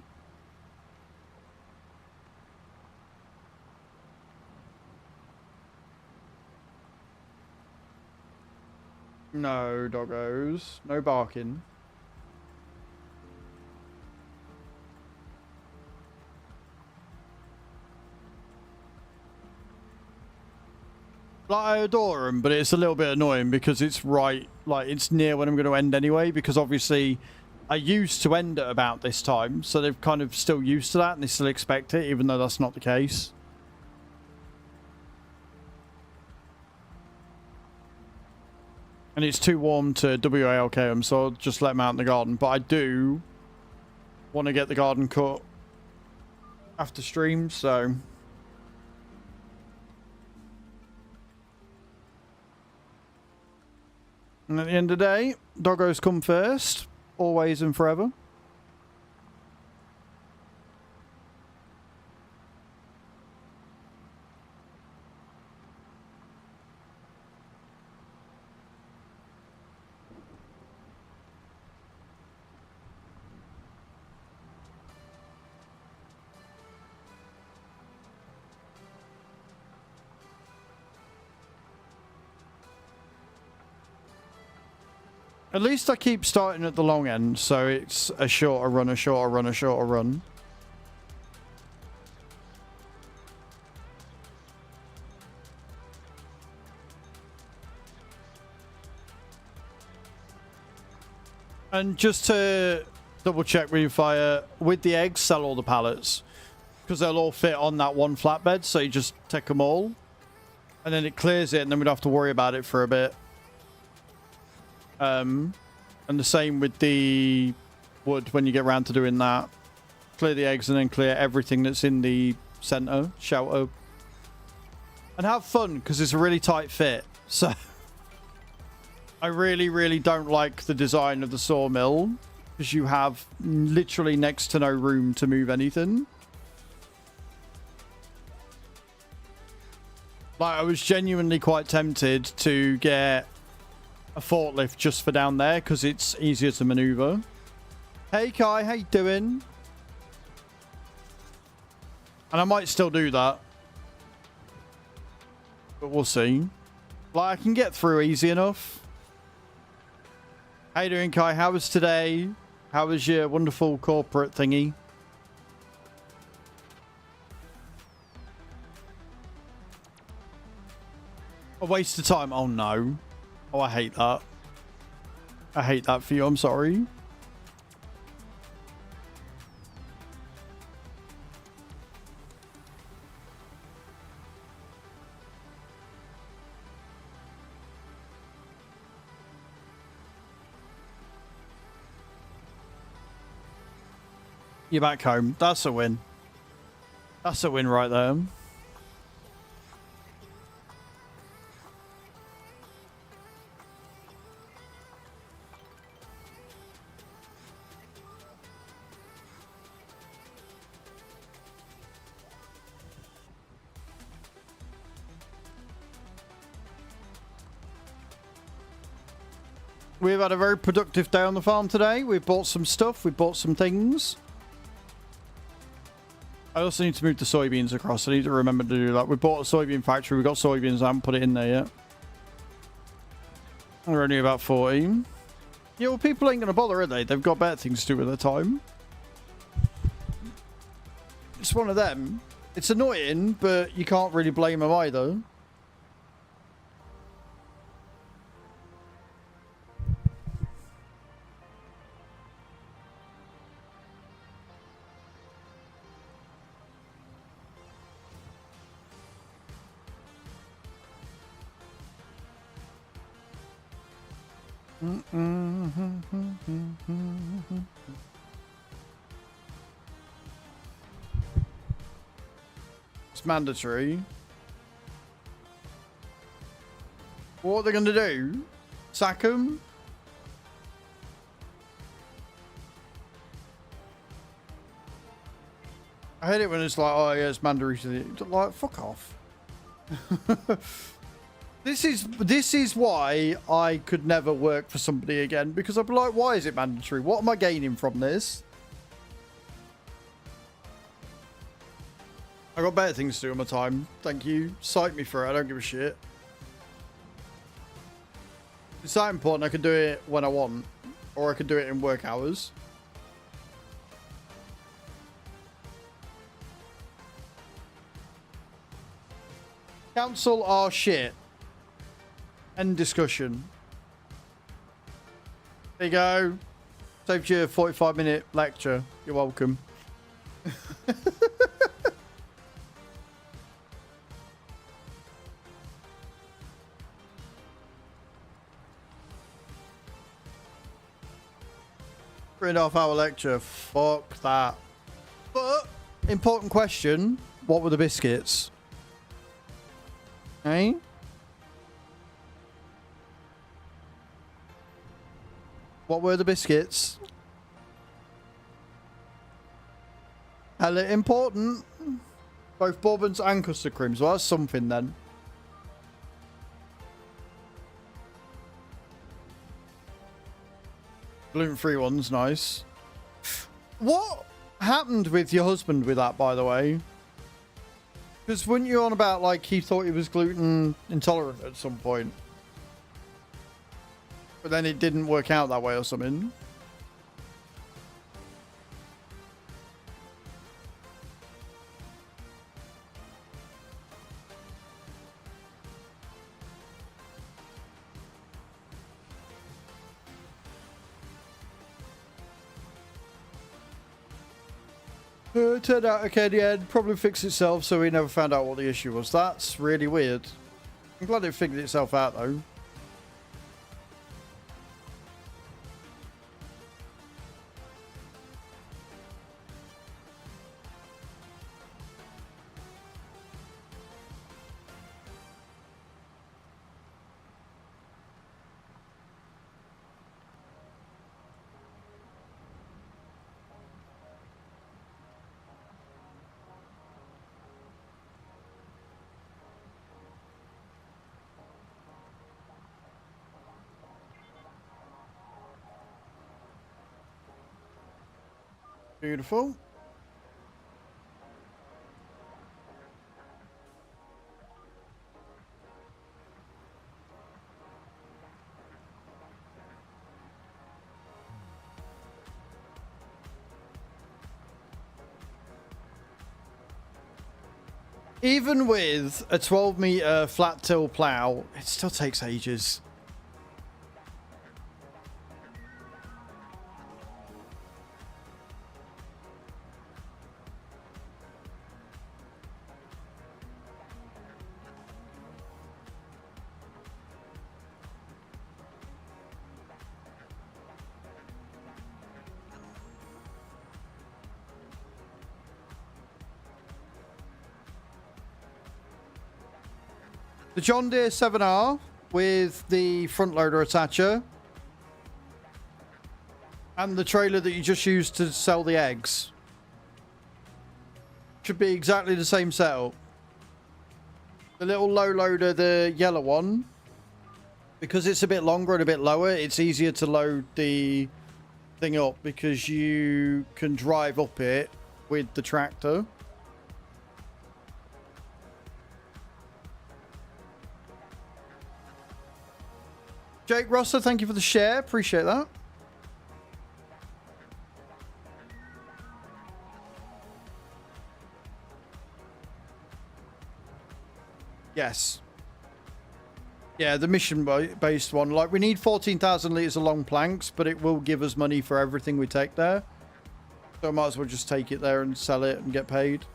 No, doggos. No barking. Like, I adore them, but it's a little bit annoying because it's right, like, it's near when I'm going to end anyway, because obviously I used to end at about this time, so they're kind of still used to that and they still expect it, even though that's not the case. And it's too warm to WALK them, so I'll just let them out in the garden. But I do want to get the garden cut after stream, so... And at the end of the day, doggos come first, always and forever. At least I keep starting at the long end, so it's a shorter run, a shorter run, a shorter run. And just to double check with you, Fire, with the eggs, sell all the pallets. Because they'll all fit on that one flatbed, so you just take them all. And then it clears it, and then we don't have to worry about it for a bit. And the same with the wood when you get around to doing that. Clear the eggs and then clear everything that's in the center, shelter. And have fun, because it's a really tight fit. So, I really, really don't like the design of the sawmill, because you have literally next to no room to move anything. Like, I was genuinely quite tempted to get a forklift just for down there because it's easier to maneuver. Hey Kai, how you doing? And I might still do that, but we'll see. Like, I can get through easy enough. How you doing, Kai? How was today? How was your wonderful corporate thingy? A waste of time. Oh no. Oh, I hate that. I hate that for you. I'm sorry. You're back home. That's a win. That's a win right there. We've had a very productive day on the farm today. We've bought some stuff. We've bought some things. I also need to move the soybeans across. I need to remember to do that. We bought a soybean factory. We've got soybeans. I haven't put it in there yet. We're only about 14. Yeah, well, people ain't going to bother, are they? They've got better things to do with their time. It's one of them. It's annoying, but you can't really blame them either. It's mandatory. What are they going to do? Sack him? I hate it when it's like, oh yeah, it's mandatory. Like, fuck off. This is why I could never work for somebody again, because I'd be like, why is it mandatory? What am I gaining from this? I got better things to do in my time. Thank you. Cite me for it. I don't give a shit. It's that important. I can do it when I want, or I can do it in work hours. Council are shit. End discussion. There you go. Saved you a 45-minute lecture. You're welcome. Three-and-a-half-hour lecture. Fuck that. But, important question. What were the biscuits? Eh? What were the biscuits? Hella important. Both bourbons and custard creams. Well, that's something then. Gluten-free ones, nice. What happened with your husband with that, by the way? Because weren't you on about, like, he thought he was gluten intolerant at some point? But then it didn't work out that way or something. It turned out okay in the end. Probably fixed itself, so we never found out what the issue was. That's really weird. I'm glad it figured itself out, though. Beautiful. Even with a 12-meter flat till plow, it still takes ages. The John Deere 7R with the front loader attacher. And the trailer that you just used to sell the eggs. Should be exactly the same setup. The little low loader, the yellow one, because it's a bit longer and a bit lower, it's easier to load the thing up because you can drive up it with the tractor. Jake Rosser, thank you for the share. Appreciate that. Yes. Yeah, the mission-based one. Like, we need 14,000 litres of long planks, but it will give us money for everything we take there. So I might as well just take it there and sell it and get paid.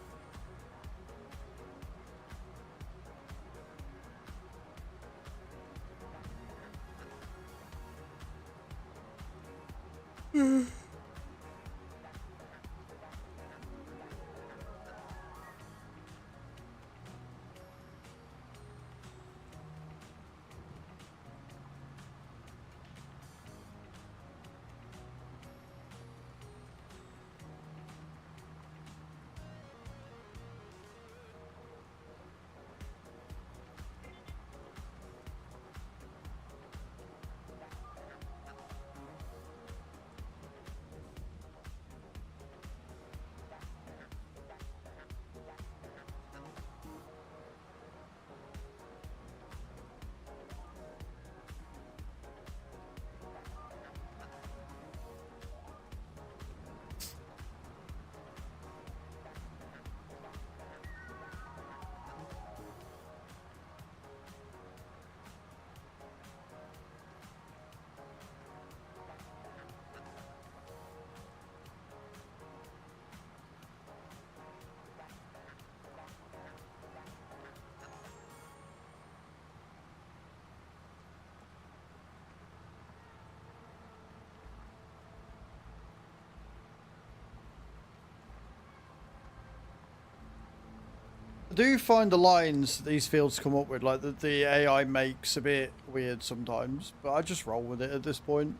I do find the lines that these fields come up with, like the AI makes a bit weird sometimes, but I just roll with it at this point.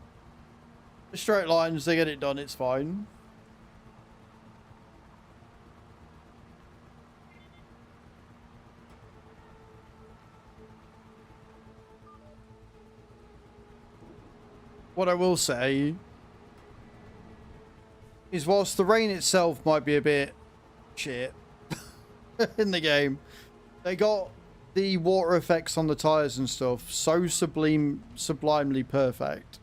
The straight lines, they get it done, it's fine. What I will say is whilst the rain itself might be a bit shit in the game, they got the water effects on the tires and stuff so sublimely perfect.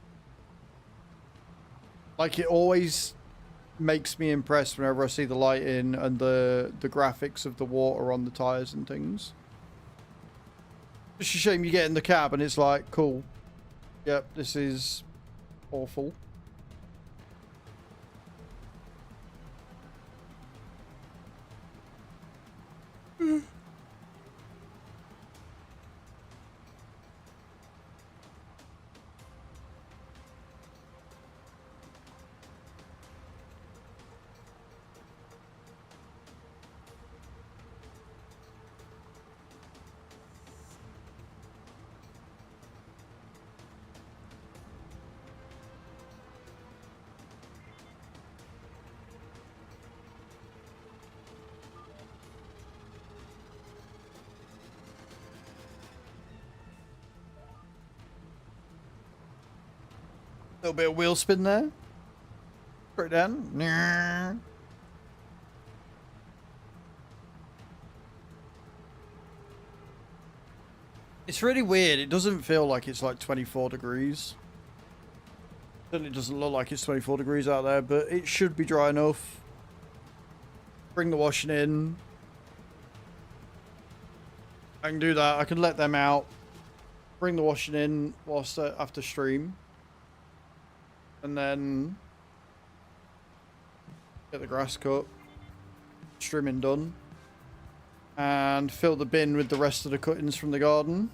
Like, it always makes me impressed whenever I see the lighting and the graphics of the water on the tires and things. It's a shame you get in the cab and it's like, cool, yep, this is awful. Little bit of wheel spin there. Straight down. It's really weird. It doesn't feel like it's like 24 degrees. Certainly doesn't look like it's 24 degrees out there, but it should be dry enough. Bring the washing in. I can do that. I can let them out. Bring the washing in whilst after stream. And then get the grass cut, trimming done, and fill the bin with the rest of the cuttings from the garden.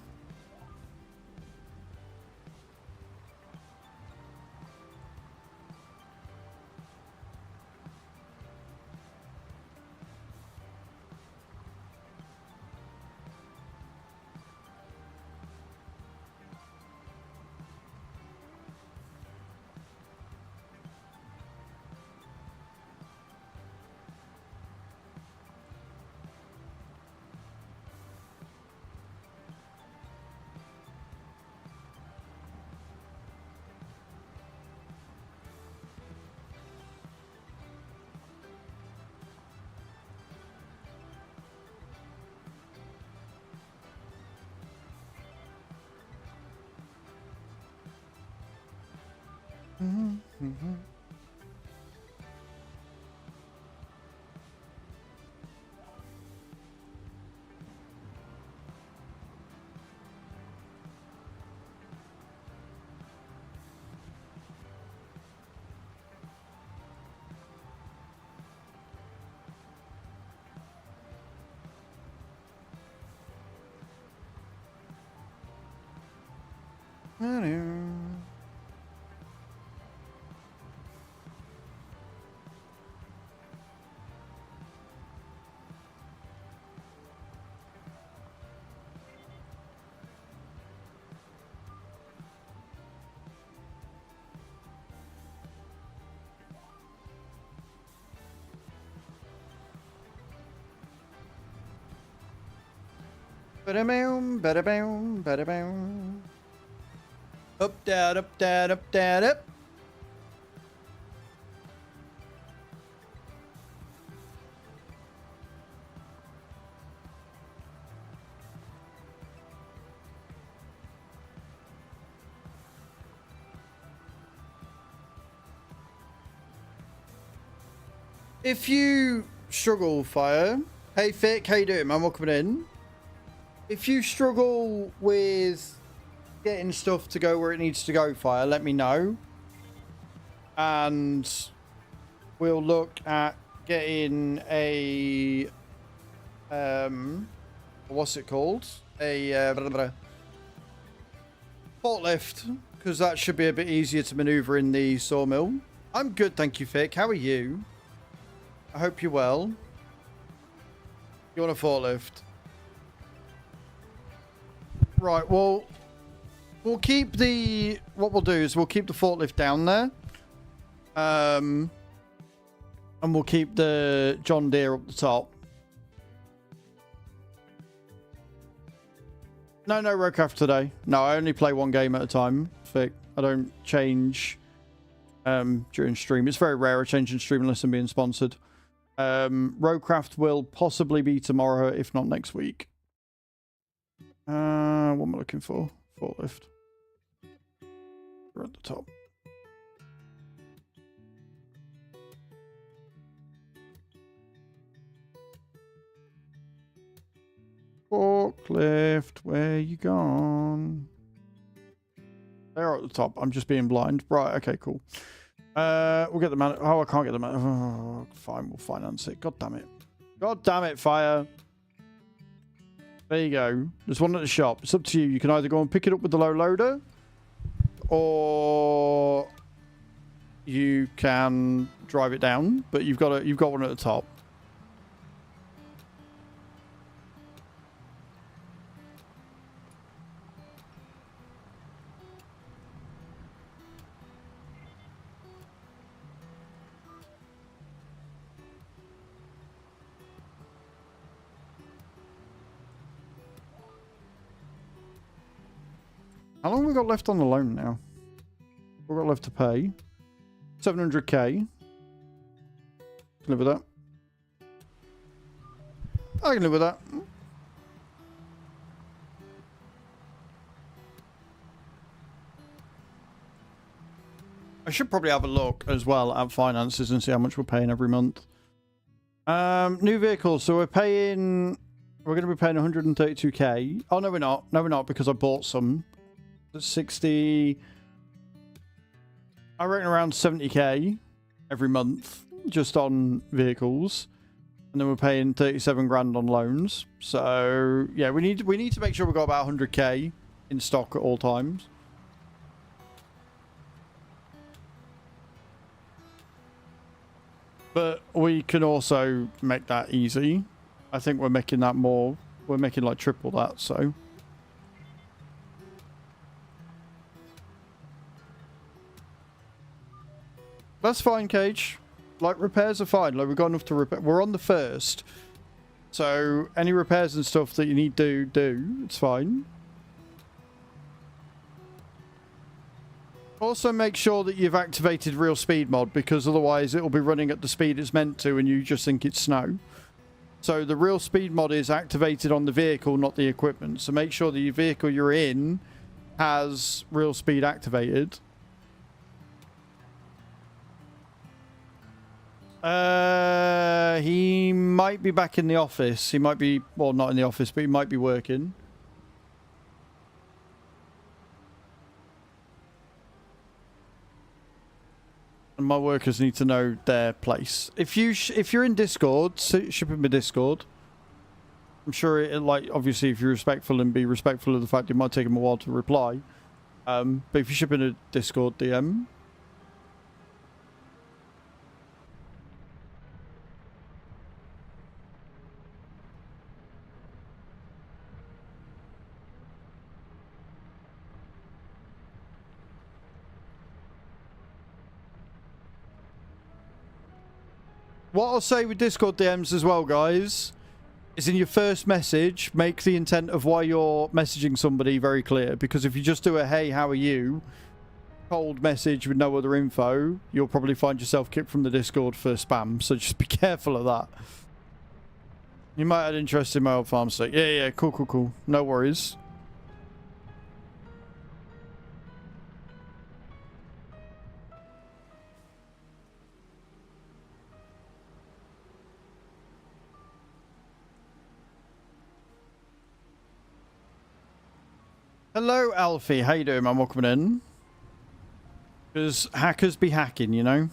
Ba-da-boom, ba-da-boom, ba-da-boom. Up, down, up, down, up, down, up. If you struggle, Fire. Hey, Fick, how you doing, man? Welcome in. If you struggle with getting stuff to go where it needs to go, Fire, let me know. And we'll look at getting a... what's it called? A forklift. Because that should be a bit easier to maneuver in the sawmill. I'm good, thank you, Fick. How are you? I hope you're well. You want a forklift? Right, well, we'll keep the... What we'll do is we'll keep the forklift down there. And we'll keep the John Deere up the top. No Roadcraft today. No, I only play one game at a time. Fick. I don't change during stream. It's very rare I change in stream unless I'm being sponsored. Roadcraft will possibly be tomorrow, if not next week. What am I looking for? Forklift. We're at the top. Forklift, where you gone? They're at the top. I'm just being blind. Right, okay, cool. We'll get the man. Oh, I can't get the man. Oh, fine, we'll finance it. God damn it. God damn it, Fire. There you go. There's one at the shop. It's up to you. You can either go and pick it up with the low loader, or you can drive it down. But you've got one at the top. How long have we got left on the loan now? We've got left to pay. 700k. Can live with that. I can live with that. I should probably have a look as well at finances and see how much we're paying every month. New vehicles. So we're going to be paying 132k. Oh, no, we're not. No, we're not, because I bought some. 60, I reckon around 70k every month just on vehicles, and then we're paying 37 grand on loans. So yeah, we need to make sure we've got about 100k in stock at all times. But we can also make that easy. I think we're making that more. We're making like triple that, so. That's fine, Cage. Like, repairs are fine. Like, we've got enough to repair. We're on the first. So, any repairs and stuff that you need to do, it's fine. Also, make sure that you've activated real speed mod, because otherwise it will be running at the speed it's meant to and you just think it's snow. So, the real speed mod is activated on the vehicle, not the equipment. So, make sure that your vehicle you're in has real speed activated. He might be back in the office. He might be, well, not in the office, but he might be working. And my workers need to know their place. If you're in Discord, ship him a Discord. I'm sure it, like, obviously if you're respectful and be respectful of the fact it might take him a while to reply. But if you ship in a Discord DM. What I'll say with Discord DMs as well, guys, is in your first message, make the intent of why you're messaging somebody very clear. Because if you just do a, hey, how are you? Cold message with no other info, you'll probably find yourself kicked from the Discord for spam. So just be careful of that. You might have interest in my old farm stick. Yeah, cool. No worries. Hello, Alfie. How you doing, man? Welcome in. Because hackers be hacking, you know?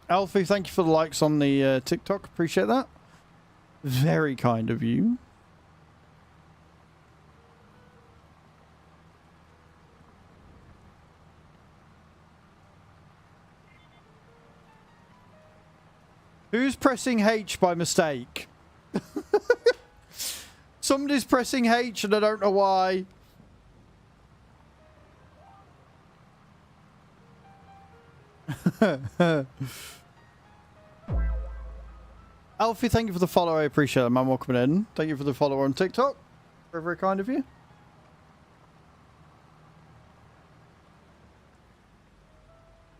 Alfie, thank you for the likes on the TikTok. Appreciate that. Very kind of you. Who's pressing H by mistake? Somebody's pressing H and I don't know why. Alfie, thank you for the follow. I appreciate it, man. Welcome in. Thank you for the follow on TikTok. Very, very kind of you.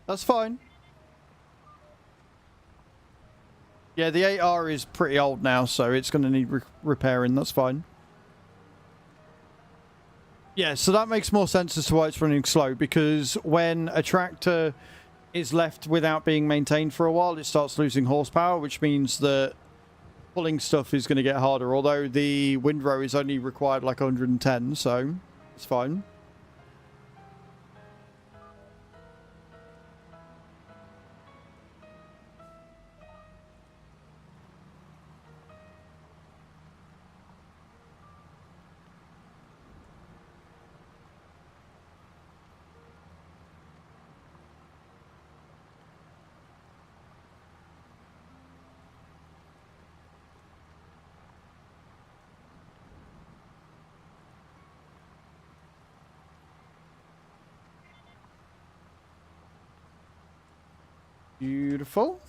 That's fine. Yeah, the 8R is pretty old now, so it's going to need repairing. That's fine. Yeah, so that makes more sense as to why it's running slow, because when a tractor is left without being maintained for a while, it starts losing horsepower, which means that pulling stuff is going to get harder, although the windrow is only required like 110, so it's fine. Beautiful.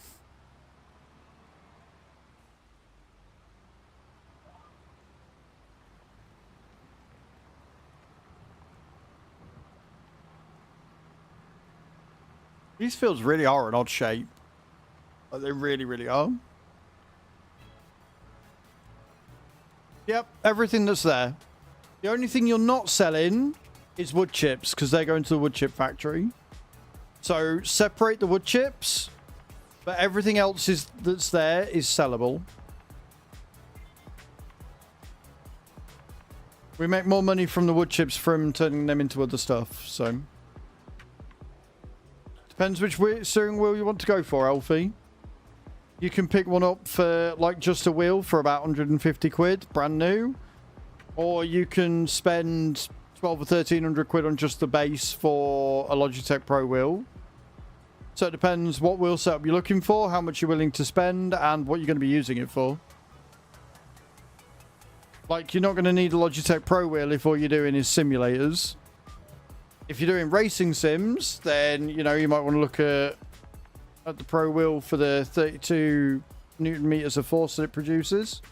These fields really are an odd shape. Like, they really, really are. Yep, everything that's there. The only thing you're not selling is wood chips, because they're going to the wood chip factory. So separate the wood chips, but everything else that's there is sellable. We make more money from the wood chips from turning them into other stuff, so. Depends which steering wheel you want to go for, Alfie. You can pick one up for, like, just a wheel for about 150 quid, brand new. Or you can spend 12 or 1300 quid on just the base for a Logitech Pro wheel. So it depends what wheel setup you're looking for, how much you're willing to spend, and what you're going to be using it for. Like, you're not going to need a Logitech Pro wheel if all you're doing is simulators. If you're doing racing sims, then, you know, you might want to look at the Pro wheel for the 32 Newton meters of force that it produces.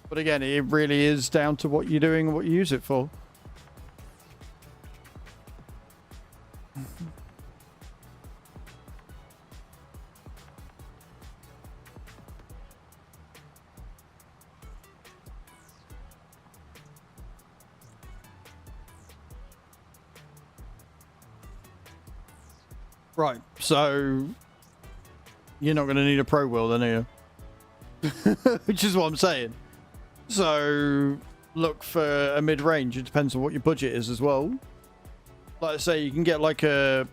But again, it really is down to what you're doing and what you use it for. Right, so you're not going to need a pro wheel then, are you? Which is what I'm saying. So look for a mid-range. It depends on what your budget is as well. Like I say, you can get like a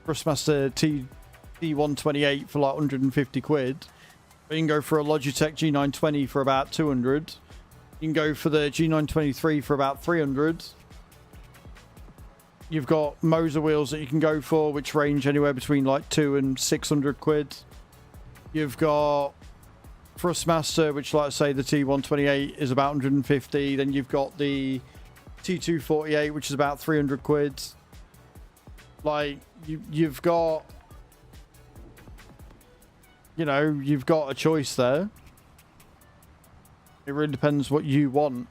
Thrustmaster T128 for like 150 quid. Or you can go for a Logitech G920 for about 200. You can go for the G923 for about 300. You've got Moser wheels that you can go for, which range anywhere between like 200 and 600 quid. You've got Thrustmaster, which, like I say, the T128 is about 150. Then you've got the T248, which is about 300 quid. Like, you've got, you know, you've got a choice there. It really depends what you want.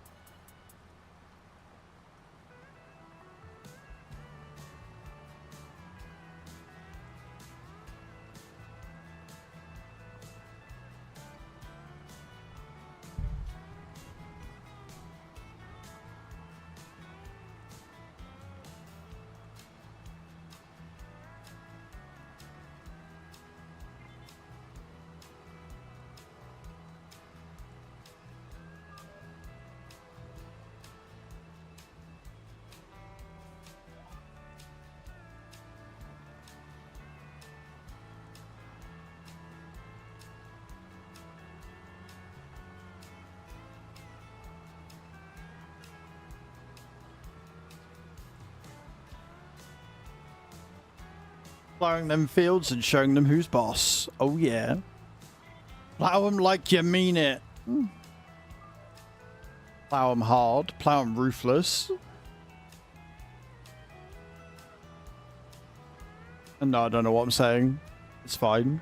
Plowing them fields and showing them who's boss. Oh yeah. Plow them like you mean it. Plow them hard. Plow them ruthless. And no, I don't know what I'm saying. It's fine.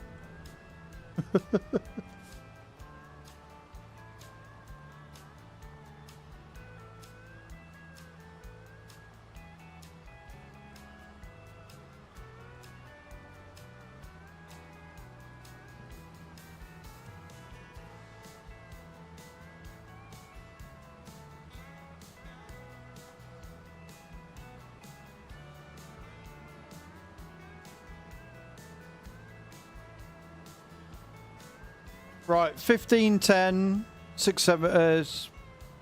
Right, 15, 10, 6, 7,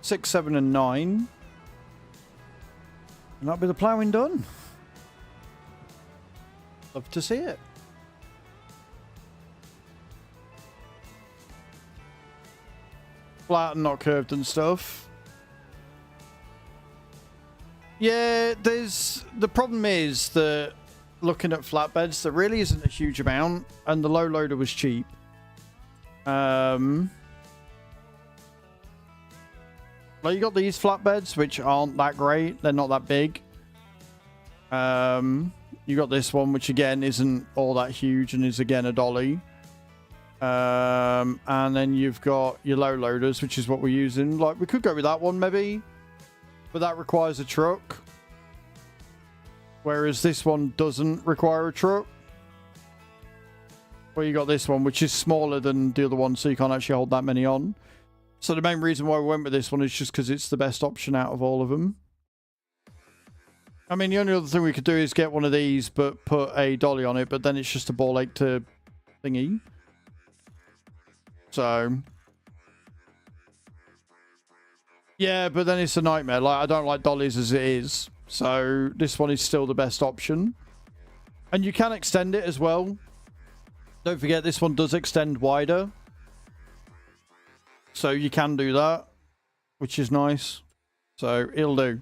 6, 7, and 9. And that'll be the ploughing done. Love to see it. Flat and not curved and stuff. Yeah, the problem is that looking at flatbeds, there really isn't a huge amount, and the low loader was cheap. Well, you got these flatbeds, which aren't that great. They're not that big. You got this one, which again isn't all that huge and is again a dolly. And then you've got your low loaders, which is what we're using. Like, we could go with that one maybe, but that requires a truck. Whereas this one doesn't require a truck. Well, you got this one, which is smaller than the other one, so you can't actually hold that many on. So the main reason why we went with this one is just because it's the best option out of all of them. I mean, the only other thing we could do is get one of these, but put a dolly on it, but then it's just a ball ache to thingy. So... yeah, but then it's a nightmare. Like, I don't like dollies as it is. So this one is still the best option. And you can extend it as well. Don't forget, this one does extend wider. So you can do that, which is nice. So it'll do.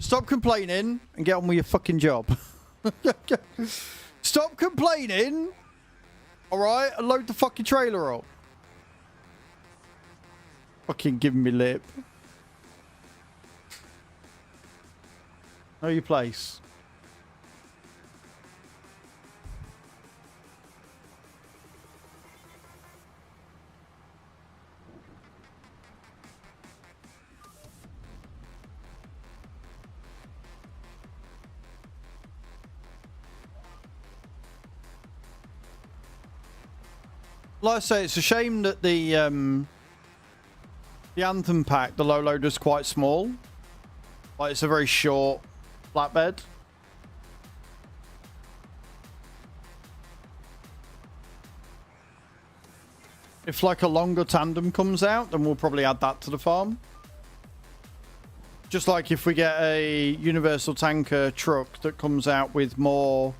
Stop complaining and get on with your fucking job. Stop complaining. Alright? And load the fucking trailer up. Fucking giving me lip. Know your place. Like I say, it's a shame that the Anthem pack, the low loader, is quite small. Like, it's a very short flatbed. If like a longer tandem comes out, then we'll probably add that to the farm. Just like if we get a universal tanker truck that comes out with more,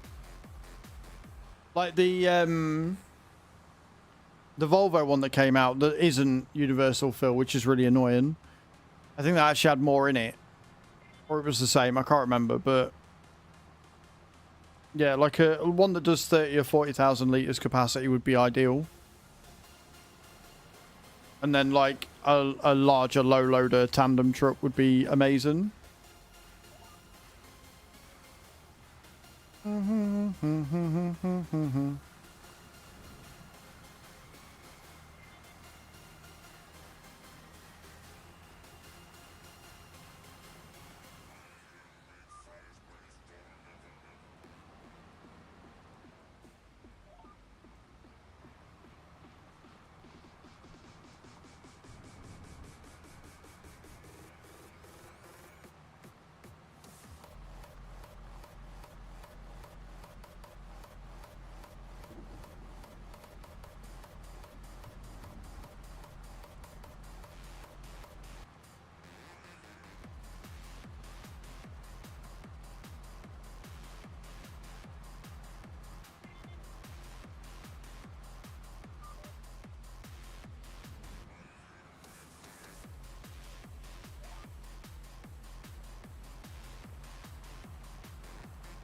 like the Volvo one that came out that isn't universal fill, which is really annoying. I think that actually had more in it, or it was the same. I can't remember, but yeah, like a one that does 30 or 40,000 liters capacity would be ideal. And then like a larger low loader tandem truck would be amazing.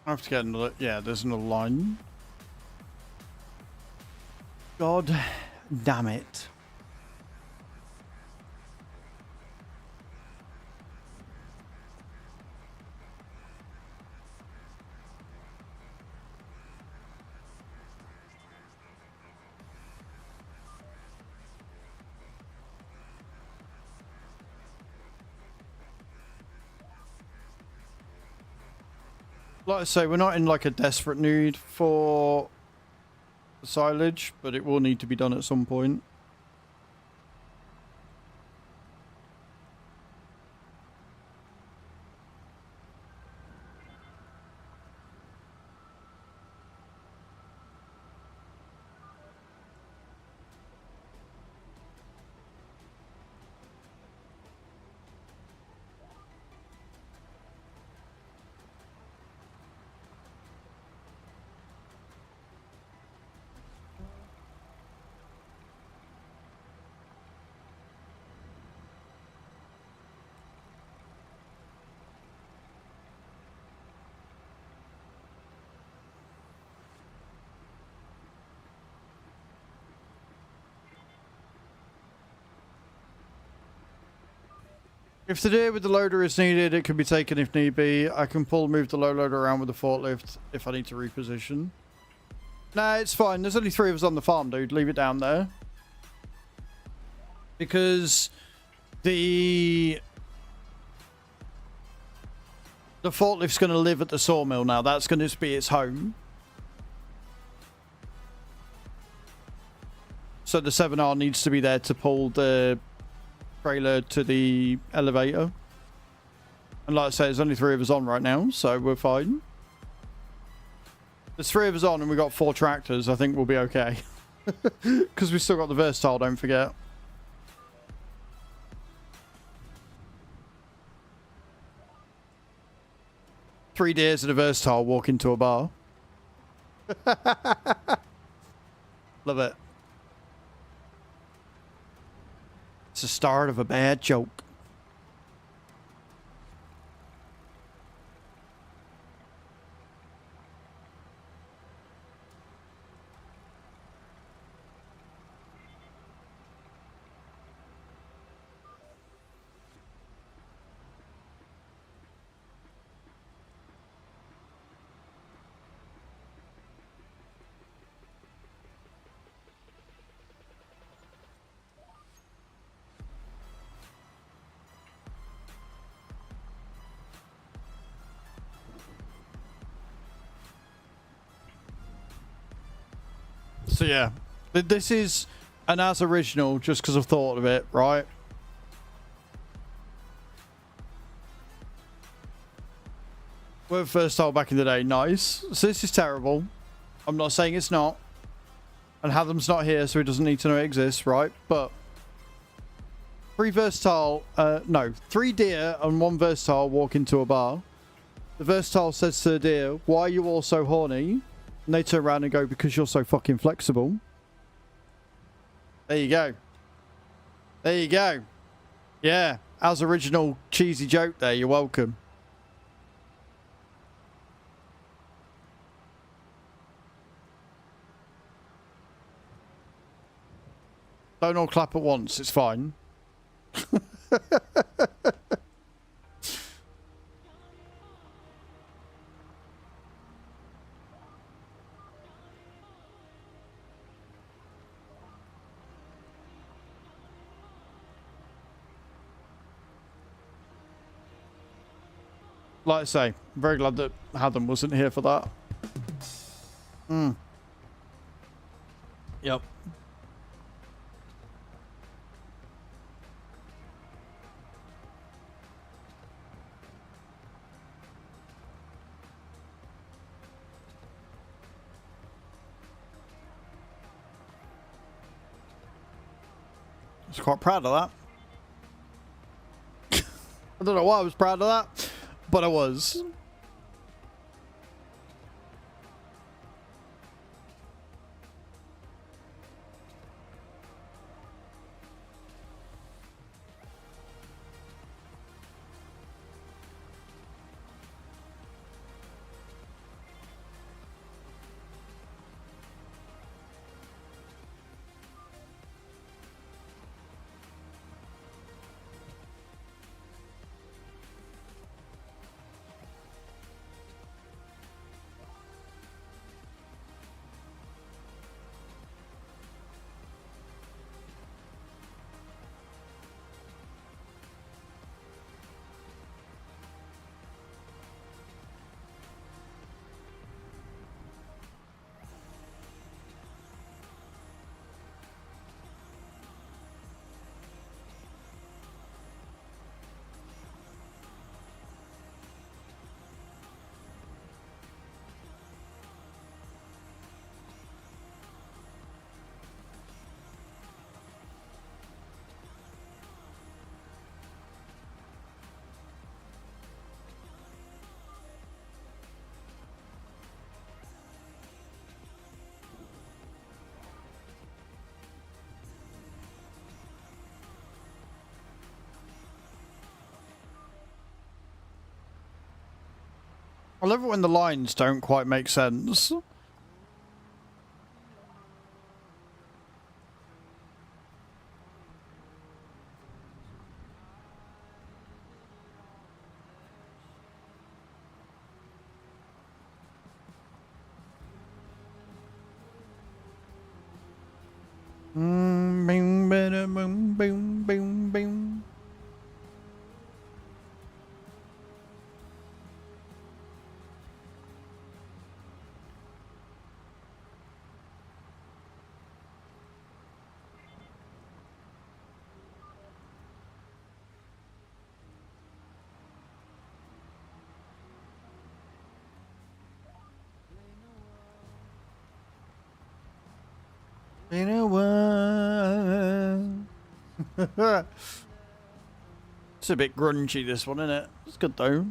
I have to get another. Yeah, there's another line. God damn it. Like I say, we're not in like a desperate need for silage, but it will need to be done at some point. If the deer with the loader is needed, it can be taken if need be. I can move the low loader around with the forklift if I need to reposition. Nah, it's fine. There's only 3 of us on the farm, dude. Leave it down there. Because the forklift's going to live at the sawmill now. That's going to be its home. So the 7R needs to be there to pull the trailer to the elevator. And like I say, there's only 3 of us on right now, so we're fine. There's 3 of us on and we've got 4 tractors. I think we'll be okay. Because we've still got the versatile, don't forget. Three deers and a versatile walk into a bar. Love it. It's the start of a bad joke. So yeah, this is an as original just because I've thought of it, right? We're versatile back in the day, nice. So this is terrible. I'm not saying it's not. And Hadam's not here, so he doesn't need to know it exists, right? But 3 versatile, no, 3 deer and 1 versatile walk into a bar. The versatile says to the deer, "Why are you all so horny?" And they turn around and go, "Because you're so fucking flexible." There you go. There you go. Yeah, as original cheesy joke there. You're welcome. Don't all clap at once. It's fine. Like I say, I'm very glad that Hadam wasn't here for that. Yep. I was quite proud of that. I don't know why I was proud of that, but I was. I love it when the lines don't quite make sense. Boom, boom, boom, boom, boom, boom. Been a while. It's a bit grungy, this one, isn't it? It's good though.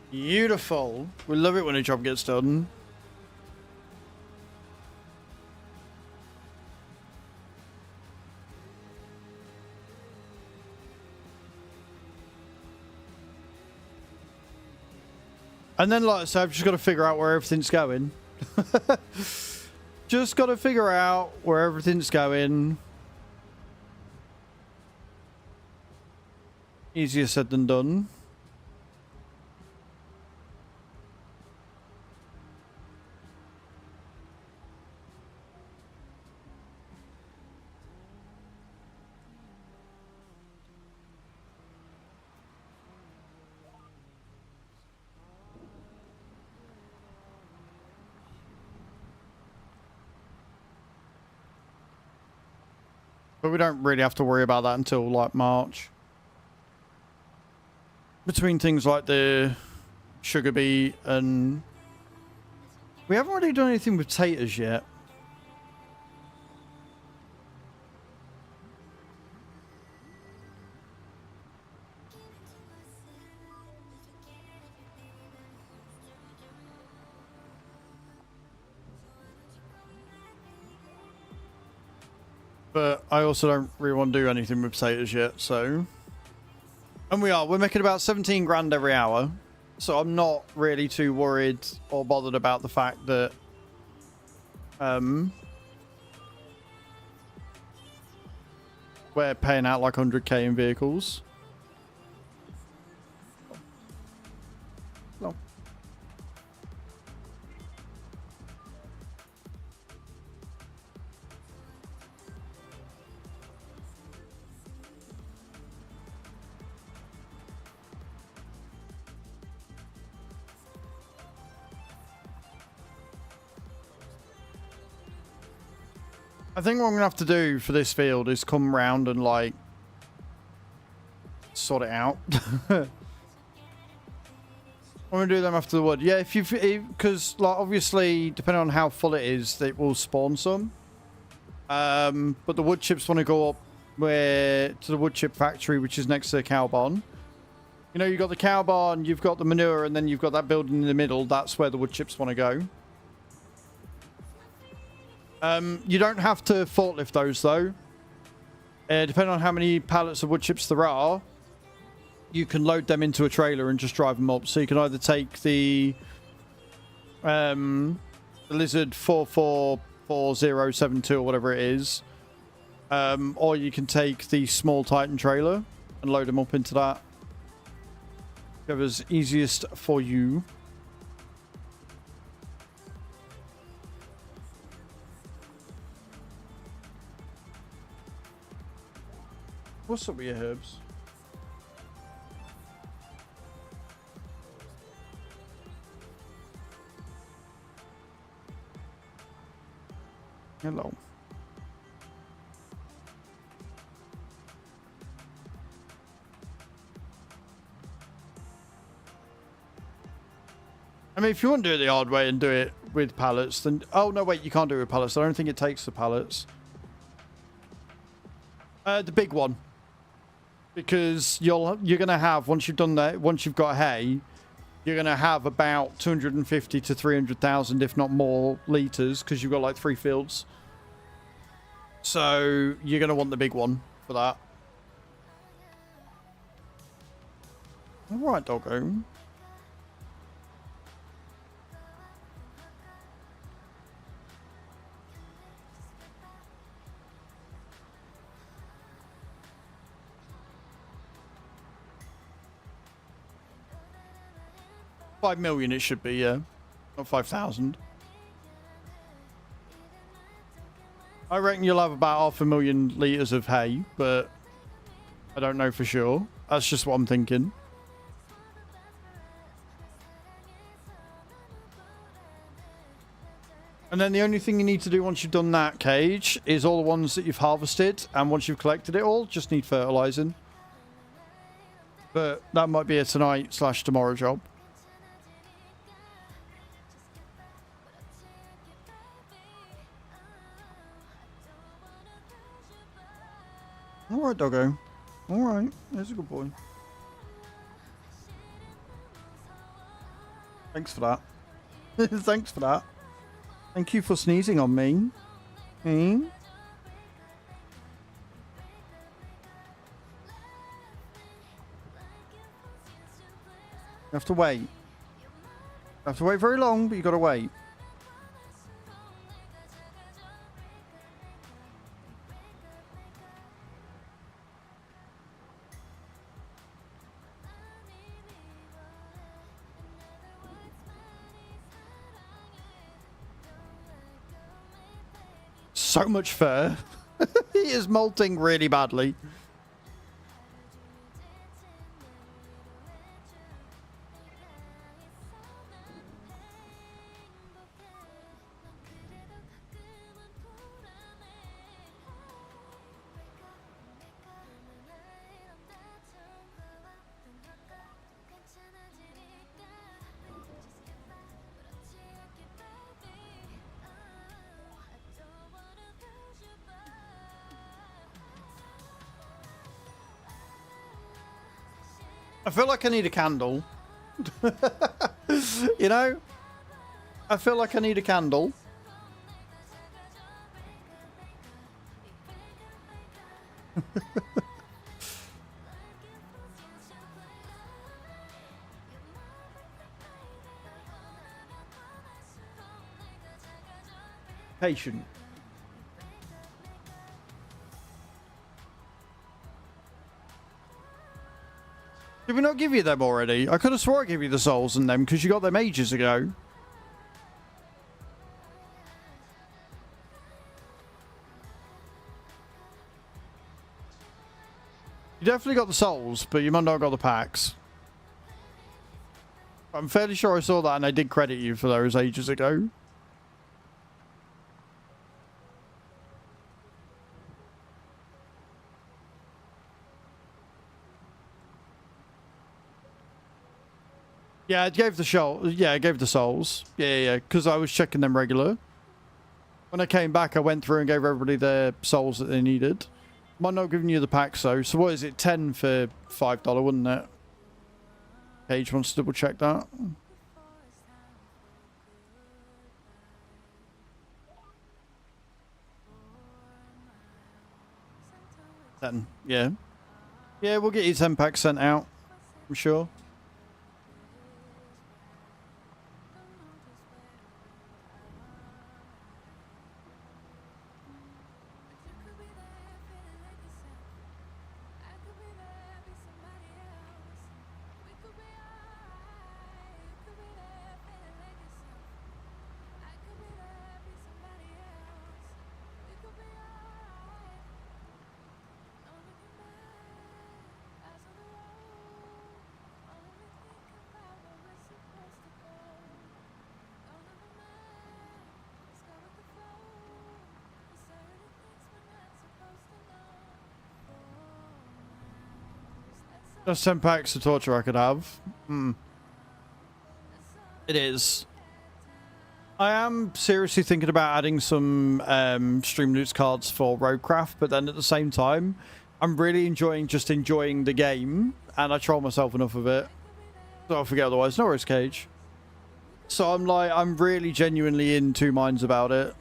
Beautiful. We love it when a job gets done. And then, like I said, I've just got to figure out where everything's going. Just got to figure out where everything's going. Easier said than done. But we don't really have to worry about that until like March. Between things like the sugar beet and... We haven't really done anything with taters yet. But I also don't really want to do anything with potatoes yet, so... And we're making about 17 grand every hour. So I'm not really too worried or bothered about the fact that... we're paying out like 100k in vehicles. No. I think what I'm going to have to do for this field is come round and, like, sort it out. I'm going to do them after the wood. Yeah, because, like, obviously, depending on how full it is, it will spawn some. But the wood chips want to go up to the wood chip factory, which is next to the cow barn. You know, you've got the cow barn, you've got the manure, and then you've got that building in the middle. That's where the wood chips want to go. You don't have to forklift those, though. Depending on how many pallets of wood chips there are, you can load them into a trailer and just drive them up. So you can either take the Lizard 444072 or whatever it is, or you can take the small Titan trailer and load them up into that. Whatever's easiest for you. What's up with your herbs? Hello. I mean, if you want to do it the hard way and do it with pallets, then... Oh, no, wait, you can't do it with pallets. I don't think it takes the pallets. The big one. Because you're going to have, once you've done that, once you've got hay, you're going to have about 250 to 300,000, if not more, litres, because you've got like 3 fields. So you're going to want the big one for that. All right, doggo. $5 million it should be, yeah. Not 5,000. I reckon you'll have about 500,000 litres of hay, but I don't know for sure. That's just what I'm thinking. And then the only thing you need to do once you've done that cage is all the ones that you've harvested, and once you've collected it all, just need fertilising. But that might be a tonight/tomorrow job. Alright, doggo. Alright, that's a good boy. Thanks for that. Thanks for that. Thank you for sneezing on me. Hmm? You have to wait. Have to wait very long, but you gotta wait. So much fur. He is molting really badly. I feel like I need a candle. You know? I feel like I need a candle. Patient. Did we not give you them already? I could have swore I gave you the souls and them because you got them ages ago. You definitely got the souls, but you might not have got the packs. I'm fairly sure I saw that and I did credit you for those ages ago. Yeah, it gave the show. Yeah, it gave the souls. Yeah, because I was checking them regular. When I came back, I went through and gave everybody their souls that they needed. Might not have given you the packs though. So what is it? 10 for $5, wouldn't it? Paige wants to double check that. Then, yeah. Yeah, we'll get you 10 packs sent out. I'm sure. That's 10 packs of torture I could have. It is. I am seriously thinking about adding some Streamloots cards for Roadcraft, but then at the same time, I'm really enjoying the game, and I troll myself enough of it. So I'll forget otherwise. No worries, Cage. So I'm really genuinely in two minds about it.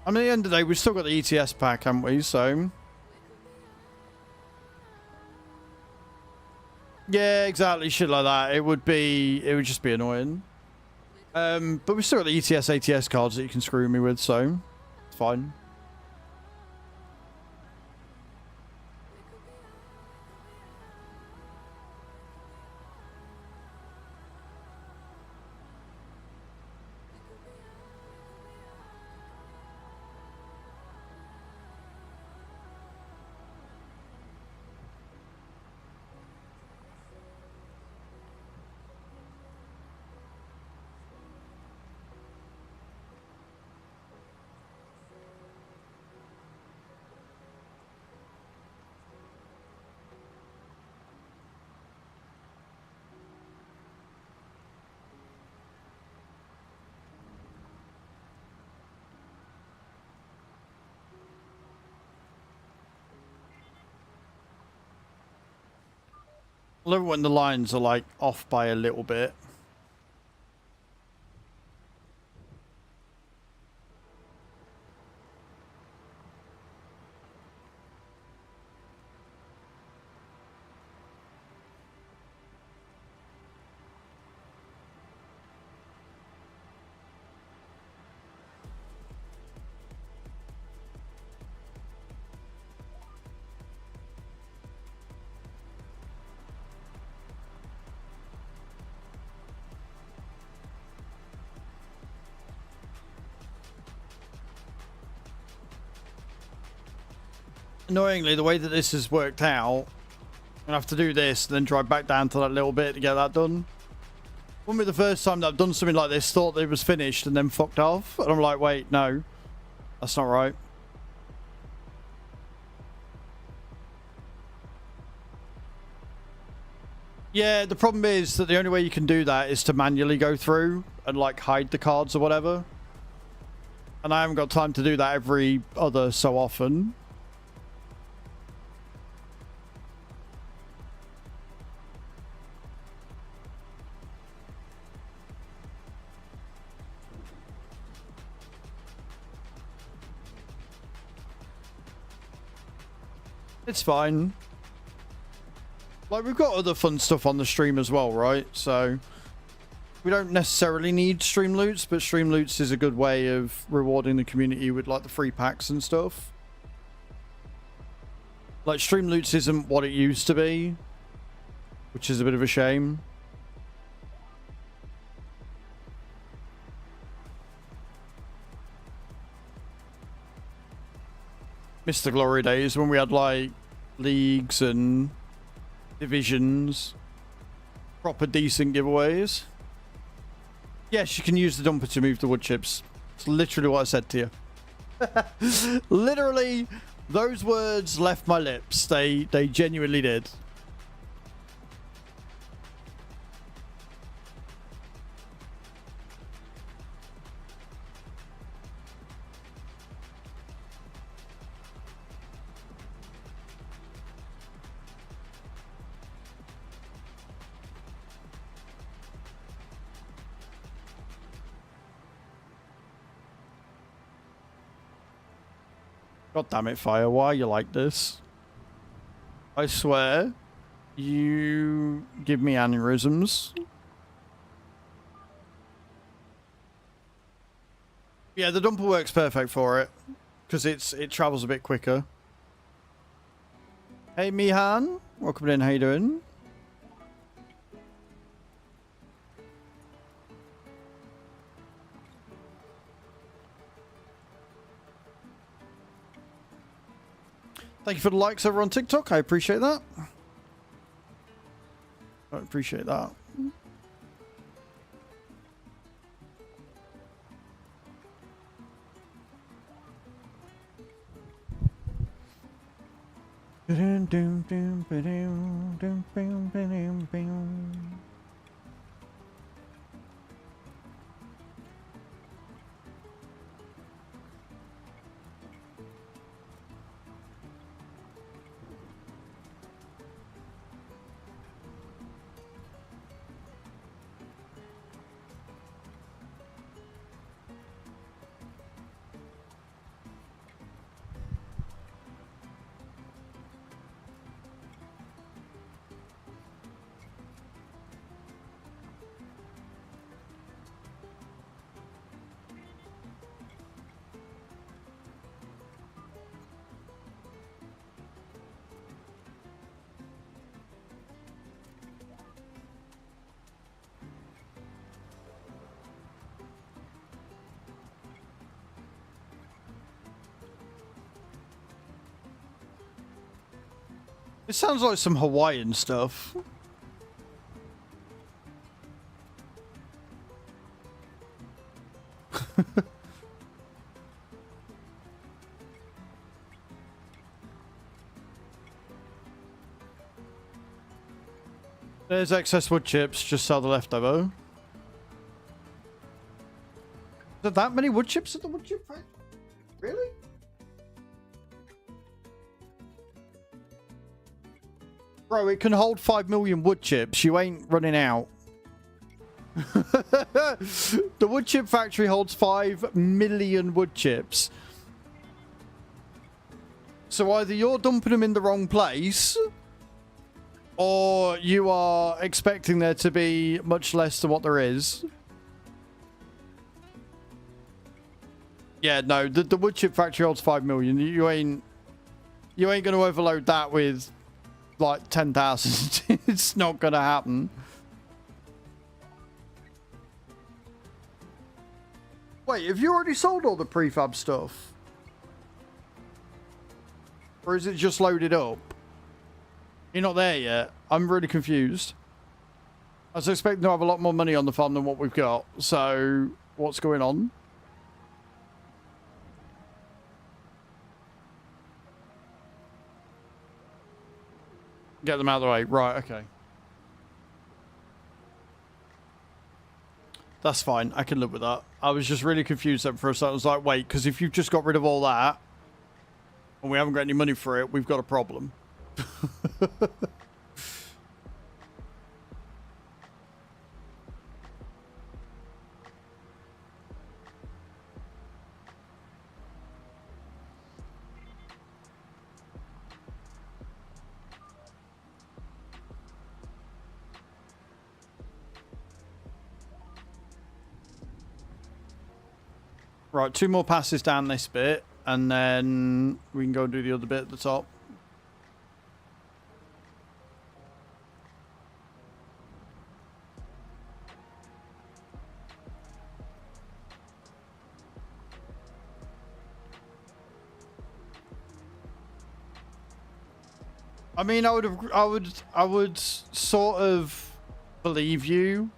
I mean, at the end of the day, we've still got the ETS pack, haven't we? So... yeah, exactly. Shit like that. It would just be annoying. But we've still got the ETS, ATS cards that you can screw me with, so... it's fine. I love it when the lines are like off by a little bit. Annoyingly, the way that this has worked out, I'm gonna have to do this and then drive back down to that little bit to get that done. Wouldn't be the first time that I've done something like this, thought that it was finished and then fucked off. And I'm like, wait, no, that's not right. Yeah, the problem is that the only way you can do that is to manually go through and like hide the cards or whatever. And I haven't got time to do that every other so often. It's fine. Like, we've got other fun stuff on the stream as well, right? So we don't necessarily need Streamloots, but Streamloots is a good way of rewarding the community with like the free packs and stuff. Like, Streamloots isn't what it used to be, which is a bit of a shame. Missed the glory days when we had like leagues and divisions, proper decent giveaways. Yes, you can use the dumper to move the wood chips. It's literally what I said to you. Literally, those words left my lips. They genuinely did. God damn it, Fire. Why are you like this? I swear, you give me aneurysms. Yeah, the dumper works perfect for it because it travels a bit quicker. Hey, Mihan. Welcome in. How you doing? Thank you for the likes over on TikTok. I appreciate that. I appreciate that. It sounds like some Hawaiian stuff. There's excess wood chips, just sell the leftover. Are there that many wood chips at the wood chip factory? Really? Bro, it can hold 5 million wood chips. You ain't running out. The wood chip factory holds 5 million wood chips. So either you're dumping them in the wrong place, or you are expecting there to be much less than what there is. Yeah, no, the wood chip factory holds 5 million. You ain't going to overload that with like 10,000. It's not going to happen. Wait, have you already sold all the prefab stuff? Or is it just loaded up? You're not there yet. I'm really confused. I was expecting to have a lot more money on the farm than what we've got. So, what's going on? Get them out of the way. Right, okay. That's fine. I can live with that. I was just really confused at first. I was like, wait, because if you've just got rid of all that, and we haven't got any money for it, we've got a problem. Right, 2 more passes down this bit, and then we can go and do the other bit at the top. I mean, I would sort of believe you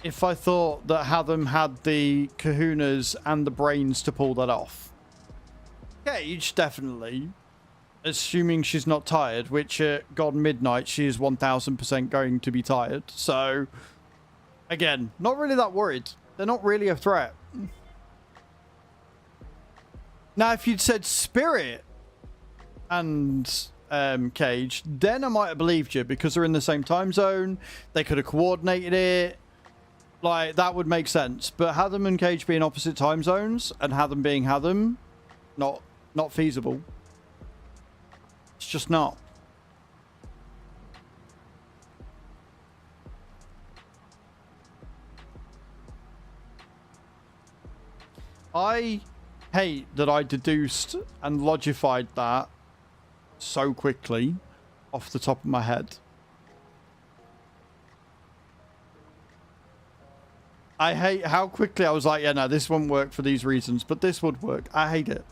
if I thought that Hatham had the kahunas and the brains to pull that off. Cage, definitely. Assuming she's not tired, which at God midnight, she is 1000% going to be tired. So, again, not really that worried. They're not really a threat. Now, if you'd said Spirit and Cage, then I might have believed you because they're in the same time zone. They could have coordinated it. Like, that would make sense. But Hatham and Cage being opposite time zones and Hatham being Hatham, not feasible. It's just not. I hate that I deduced and logified that so quickly off the top of my head. I hate how quickly I was like, yeah, no, this won't work for these reasons, but this would work. I hate it.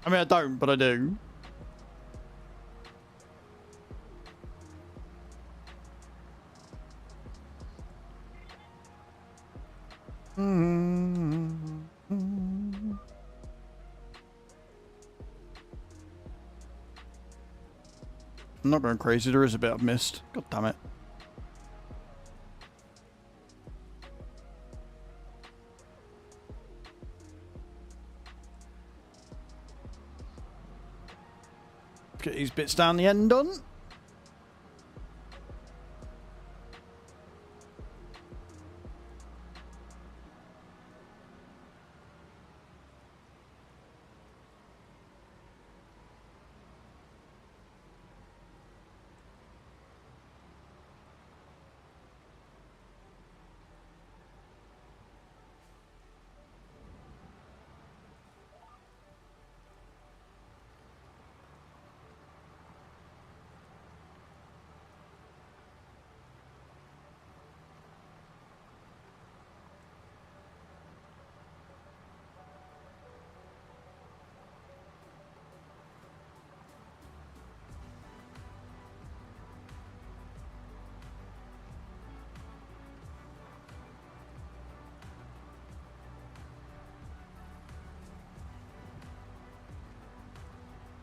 I mean, I don't, but I do. I'm not going crazy. There is a bit I've missed. God damn it. Get these bits down the end done.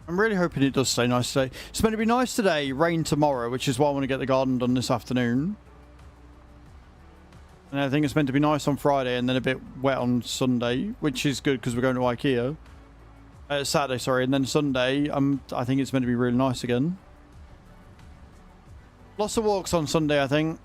I'm really hoping it does stay nice today. It's meant to be nice today, rain tomorrow, which is why I want to get the garden done this afternoon. And I think it's meant to be nice on Friday and then a bit wet on Sunday, which is good because we're going to IKEA. Saturday, sorry, and then Sunday, I think it's meant to be really nice again. Lots of walks on Sunday, I think.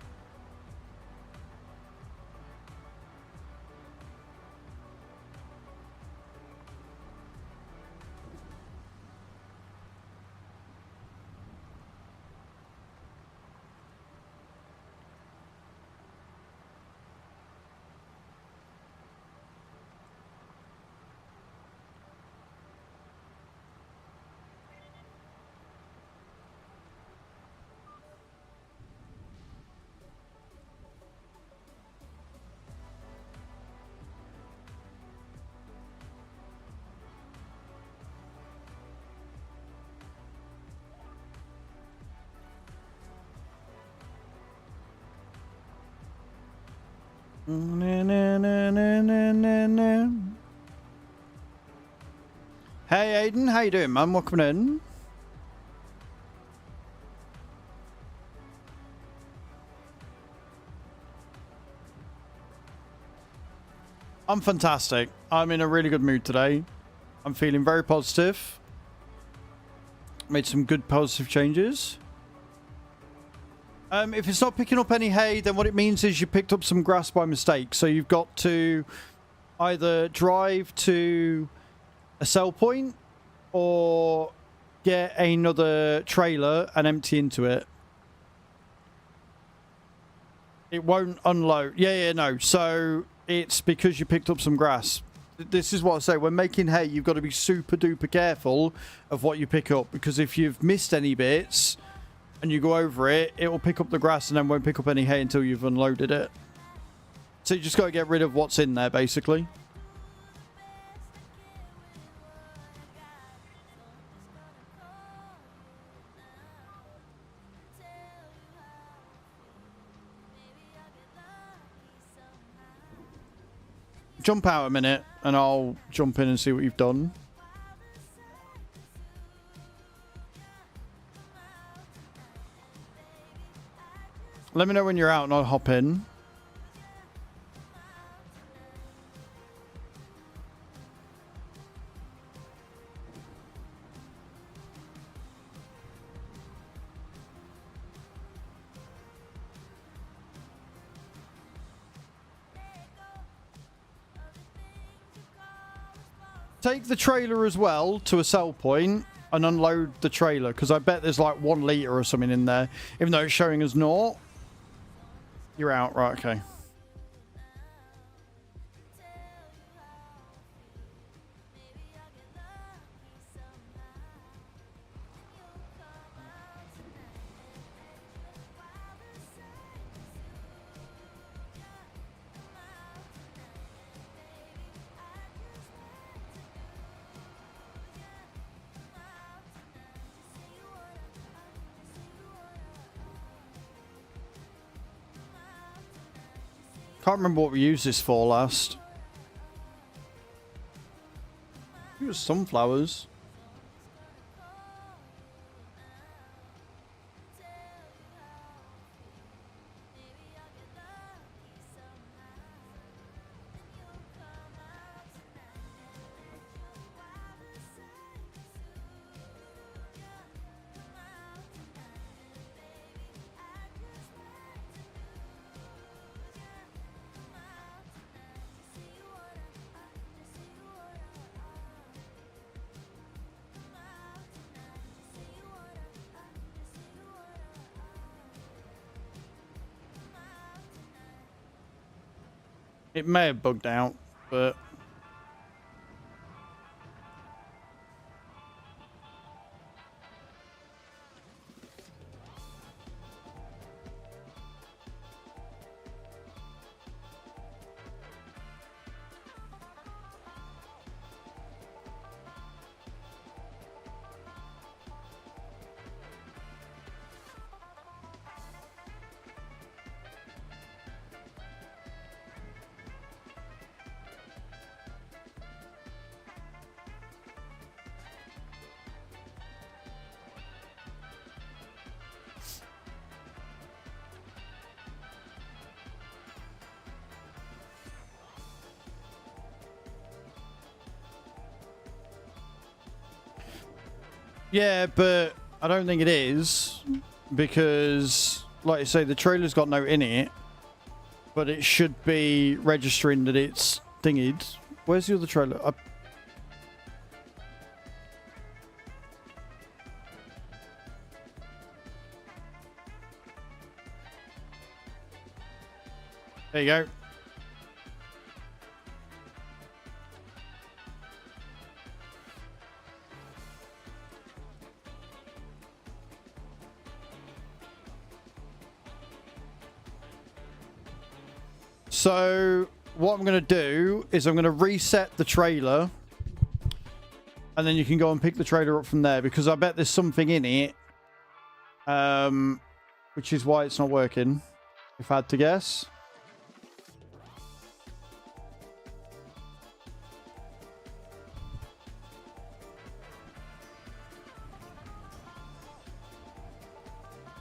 Hey Aiden, how you doing, man? Welcome in. I'm fantastic. I'm in a really good mood today. I'm feeling very positive. Made some good positive changes. If it's not picking up any hay, then what it means is you picked up some grass by mistake. So you've got to either drive to a sell point or get another trailer and empty into it. It won't unload. Yeah, no. So it's because you picked up some grass. This is what I say. When making hay, you've got to be super duper careful of what you pick up. Because if you've missed any bits and you go over it, it will pick up the grass and then won't pick up any hay until you've unloaded it. So you just got to get rid of what's in there, basically. Jump out a minute and I'll jump in and see what you've done. Let me know when you're out and I'll hop in. Take the trailer as well to a sell point and unload the trailer, because I bet there's like 1 litre or something in there, even though it's showing as 0. You're out, right? Okay. Can't remember what we used this for last. I think it was sunflowers. It may have bugged out, but... Yeah, but I don't think it is, because like I say, the trailer's got no in it, but it should be registering that it's thingied. Where's the other trailer? There you go. So what I'm going to do is I'm going to reset the trailer, and then you can go and pick the trailer up from there, because I bet there's something in it, which is why it's not working, if I had to guess.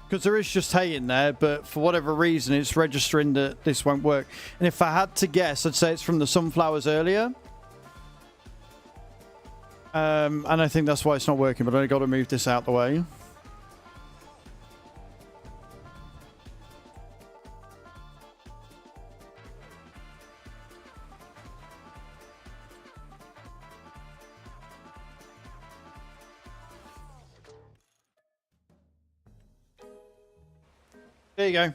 Because there is just hay in there, but for whatever reason, it's registering that this won't work. And if I had to guess, I'd say it's from the sunflowers earlier. And I think that's why it's not working, but I've got to move this out the way. There you go.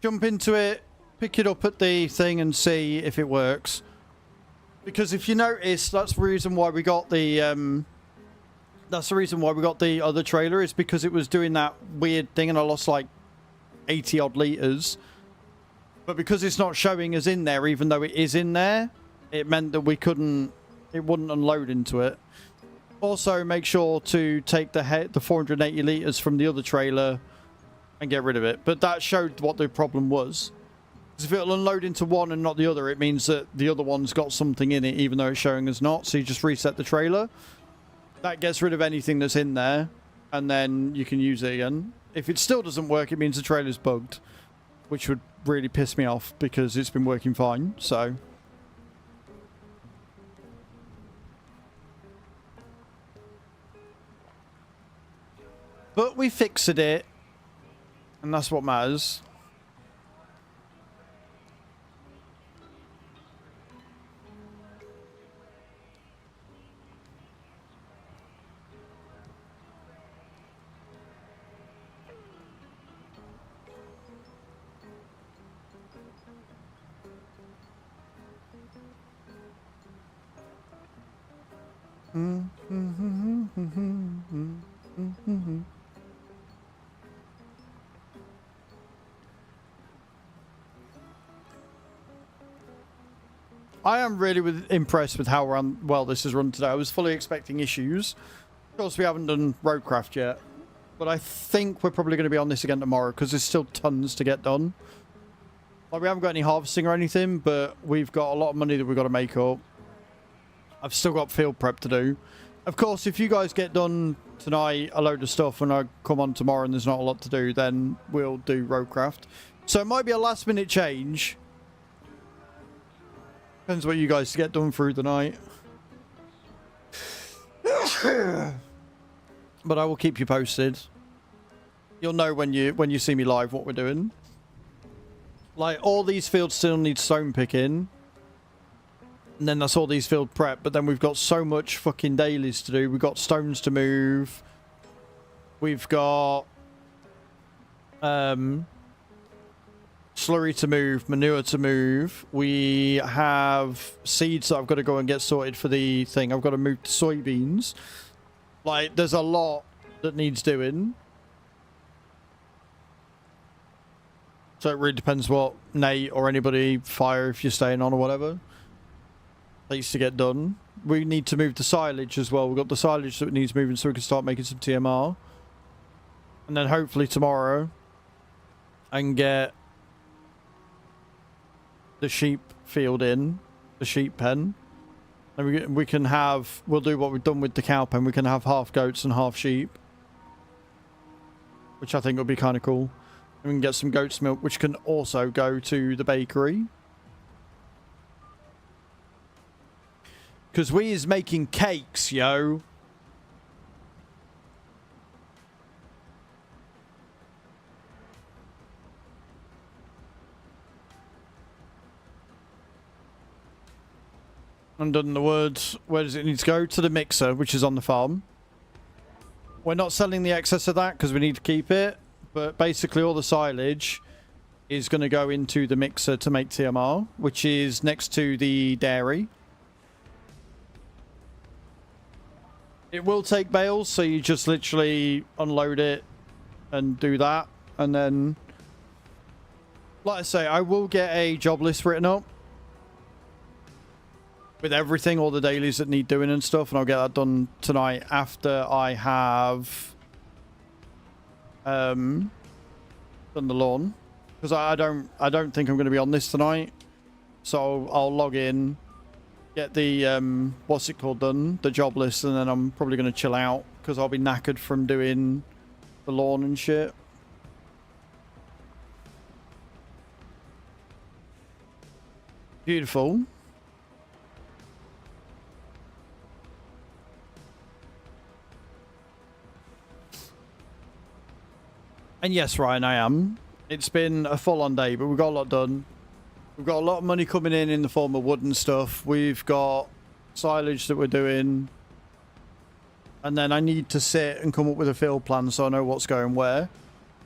Jump into it, pick it up at the thing and see if it works. Because if you notice, that's the reason why we got the other trailer, is because it was doing that weird thing and I lost like 80 odd litres. But because it's not showing us in there, even though it is in there, it meant that it wouldn't unload into it. Also, make sure to take the 480 litres from the other trailer and get rid of it. But that showed what the problem was. Because if it'll unload into one and not the other, it means that the other one's got something in it, even though it's showing us not. So you just reset the trailer. That gets rid of anything that's in there, and then you can use it again. If it still doesn't work, it means the trailer's bugged, which would really piss me off because it's been working fine. So... but we fixed it, and that's what matters. I am really impressed with how well this has run today. I was fully expecting issues. Of course, we haven't done Roadcraft yet. But I think we're probably going to be on this again tomorrow, because there's still tons to get done. Like, we haven't got any harvesting or anything, but we've got a lot of money that we've got to make up. I've still got field prep to do. Of course, if you guys get done tonight a load of stuff and I come on tomorrow and there's not a lot to do, then we'll do Roadcraft. So it might be a last minute change. Depends what you guys get done through the night. But I will keep you posted. You'll know when you see me live what we're doing. Like, all these fields still need stone picking. And then that's all these field prep. But then we've got so much fucking dailies to do. We've got stones to move. We've got... slurry to move, manure to move. We have seeds that I've got to go and get sorted for the thing. I've got to move to soybeans. Like, there's a lot that needs doing. So it really depends what Nate or anybody, Fire, if you're staying on or whatever, needs to get done. We need to move the silage as well. We've got the silage that needs moving so we can start making some TMR. And then hopefully tomorrow I can get the sheep field in, the sheep pen, and we can have, we'll do what we've done with the cow pen. We can have half goats and half sheep, which I think will be kind of cool. And we can get some goat's milk, which can also go to the bakery, because we is making cakes, yo. Undone the woods. Where does it need to go? To the mixer, which is on the farm. We're not selling the excess of that because we need to keep it. But basically all the silage is going to go into the mixer to make TMR, which is next to the dairy. It will take bales, so you just literally unload it and do that. And then, like I say, I will get a job list written up with everything, all the dailies that need doing and stuff, and I'll get that done tonight after I have done the lawn, because I don't think I'm going to be on this tonight, so I'll log in, get the what's it called done, the job list, and then I'm probably going to chill out because I'll be knackered from doing the lawn and shit. Beautiful. And yes, Ryan, I am. It's been a full-on day, but we've got a lot done. We've got a lot of money coming in the form of wood and stuff. We've got silage that we're doing. And then I need to sit and come up with a field plan so I know what's going where.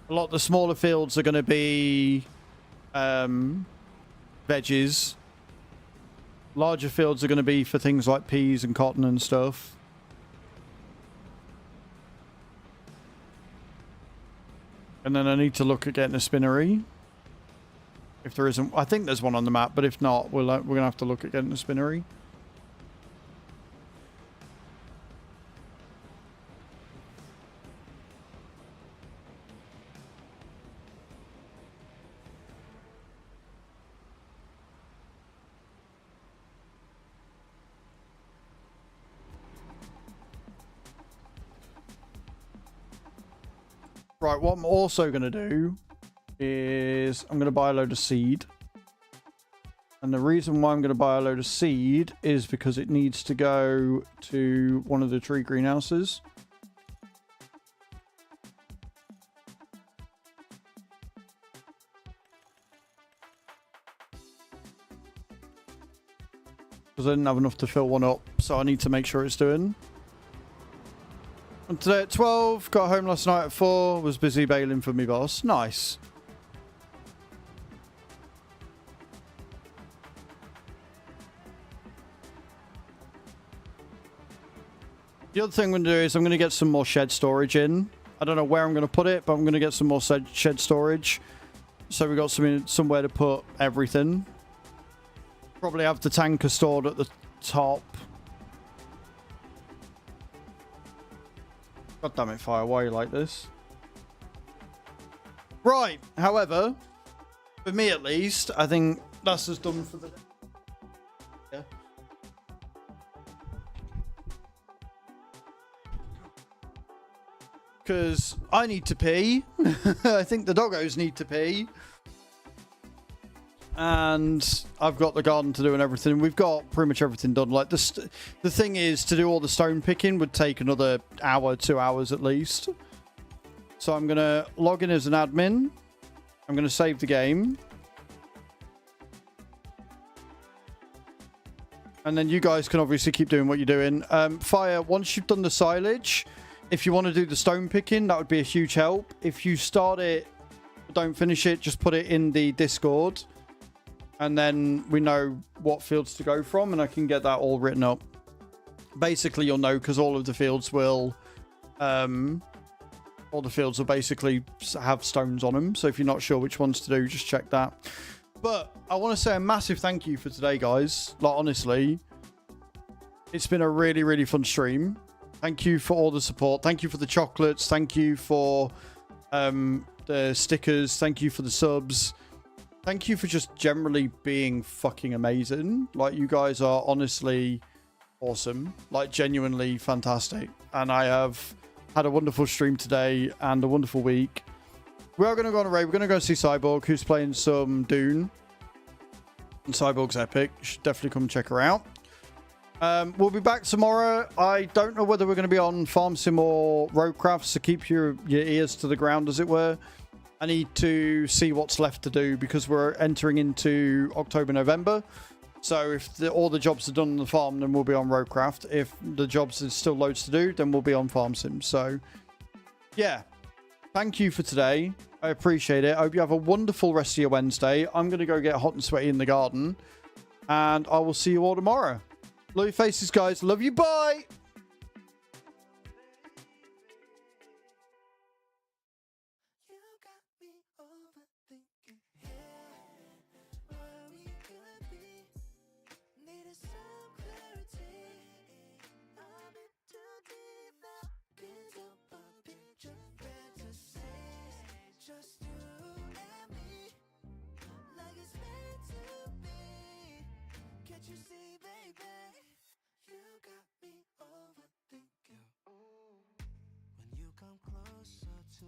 A lot of the smaller fields are going to be veggies. Larger fields are going to be for things like peas and cotton and stuff. And then I need to look at getting a spinnery. If there isn't, I think there's one on the map, but if not, we're going to have to look at getting a spinnery. Right, what I'm also going to do is I'm going to buy a load of seed. And the reason why I'm going to buy a load of seed is because it needs to go to one of the tree greenhouses. Because I didn't have enough to fill one up, so I need to make sure it's doing. And today at 12, got home last night at 4, was busy bailing for me boss. Nice. The other thing I'm going to do is I'm going to get some more shed storage in. I don't know where I'm going to put it, but I'm going to get some more shed storage. So we've got somewhere to put everything. Probably have the tanker stored at the top. God damn it, Fire, why are you like this? Right, however, for me at least, I think that's us done for the day. Yeah. Because I need to pee. I think the doggos need to pee. And I've got the garden to do and everything. We've got pretty much everything done. Like the thing is, to do all the stone picking would take another hour, 2 hours at least. So I'm going to log in as an admin. I'm going to save the game. And then you guys can obviously keep doing what you're doing. Fire, once you've done the silage, if you want to do the stone picking, that would be a huge help. If you start it, don't finish it, just put it in the Discord. And then we know what fields to go from, and I can get that all written up. Basically, you'll know because all of the fields will... all the fields will basically have stones on them. So if you're not sure which ones to do, just check that. But I want to say a massive thank you for today, guys. Like, honestly, it's been a really, really fun stream. Thank you for all the support. Thank you for the chocolates. Thank you for the stickers. Thank you for the subs. Thank you for just generally being fucking amazing. Like, you guys are honestly awesome. Like, genuinely fantastic. And I have had a wonderful stream today and a wonderful week. We are going to go on a raid. We're going to go see Cyborg, who's playing some Dune. And Cyborg's epic. You should definitely come check her out. We'll be back tomorrow. I don't know whether we're going to be on Farm Sim or Roadcraft, so keep your ears to the ground, as it were. I need to see what's left to do because we're entering into October, November. So if all the jobs are done on the farm, then we'll be on Roadcraft. If the jobs are still loads to do, then we'll be on Farm Sim. So, yeah. Thank you for today. I appreciate it. I hope you have a wonderful rest of your Wednesday. I'm going to go get hot and sweaty in the garden. And I will see you all tomorrow. Love your faces, guys. Love you. Bye. Just you and me, like it's meant to be. Can't you see, baby? You got me overthinking. When you come closer to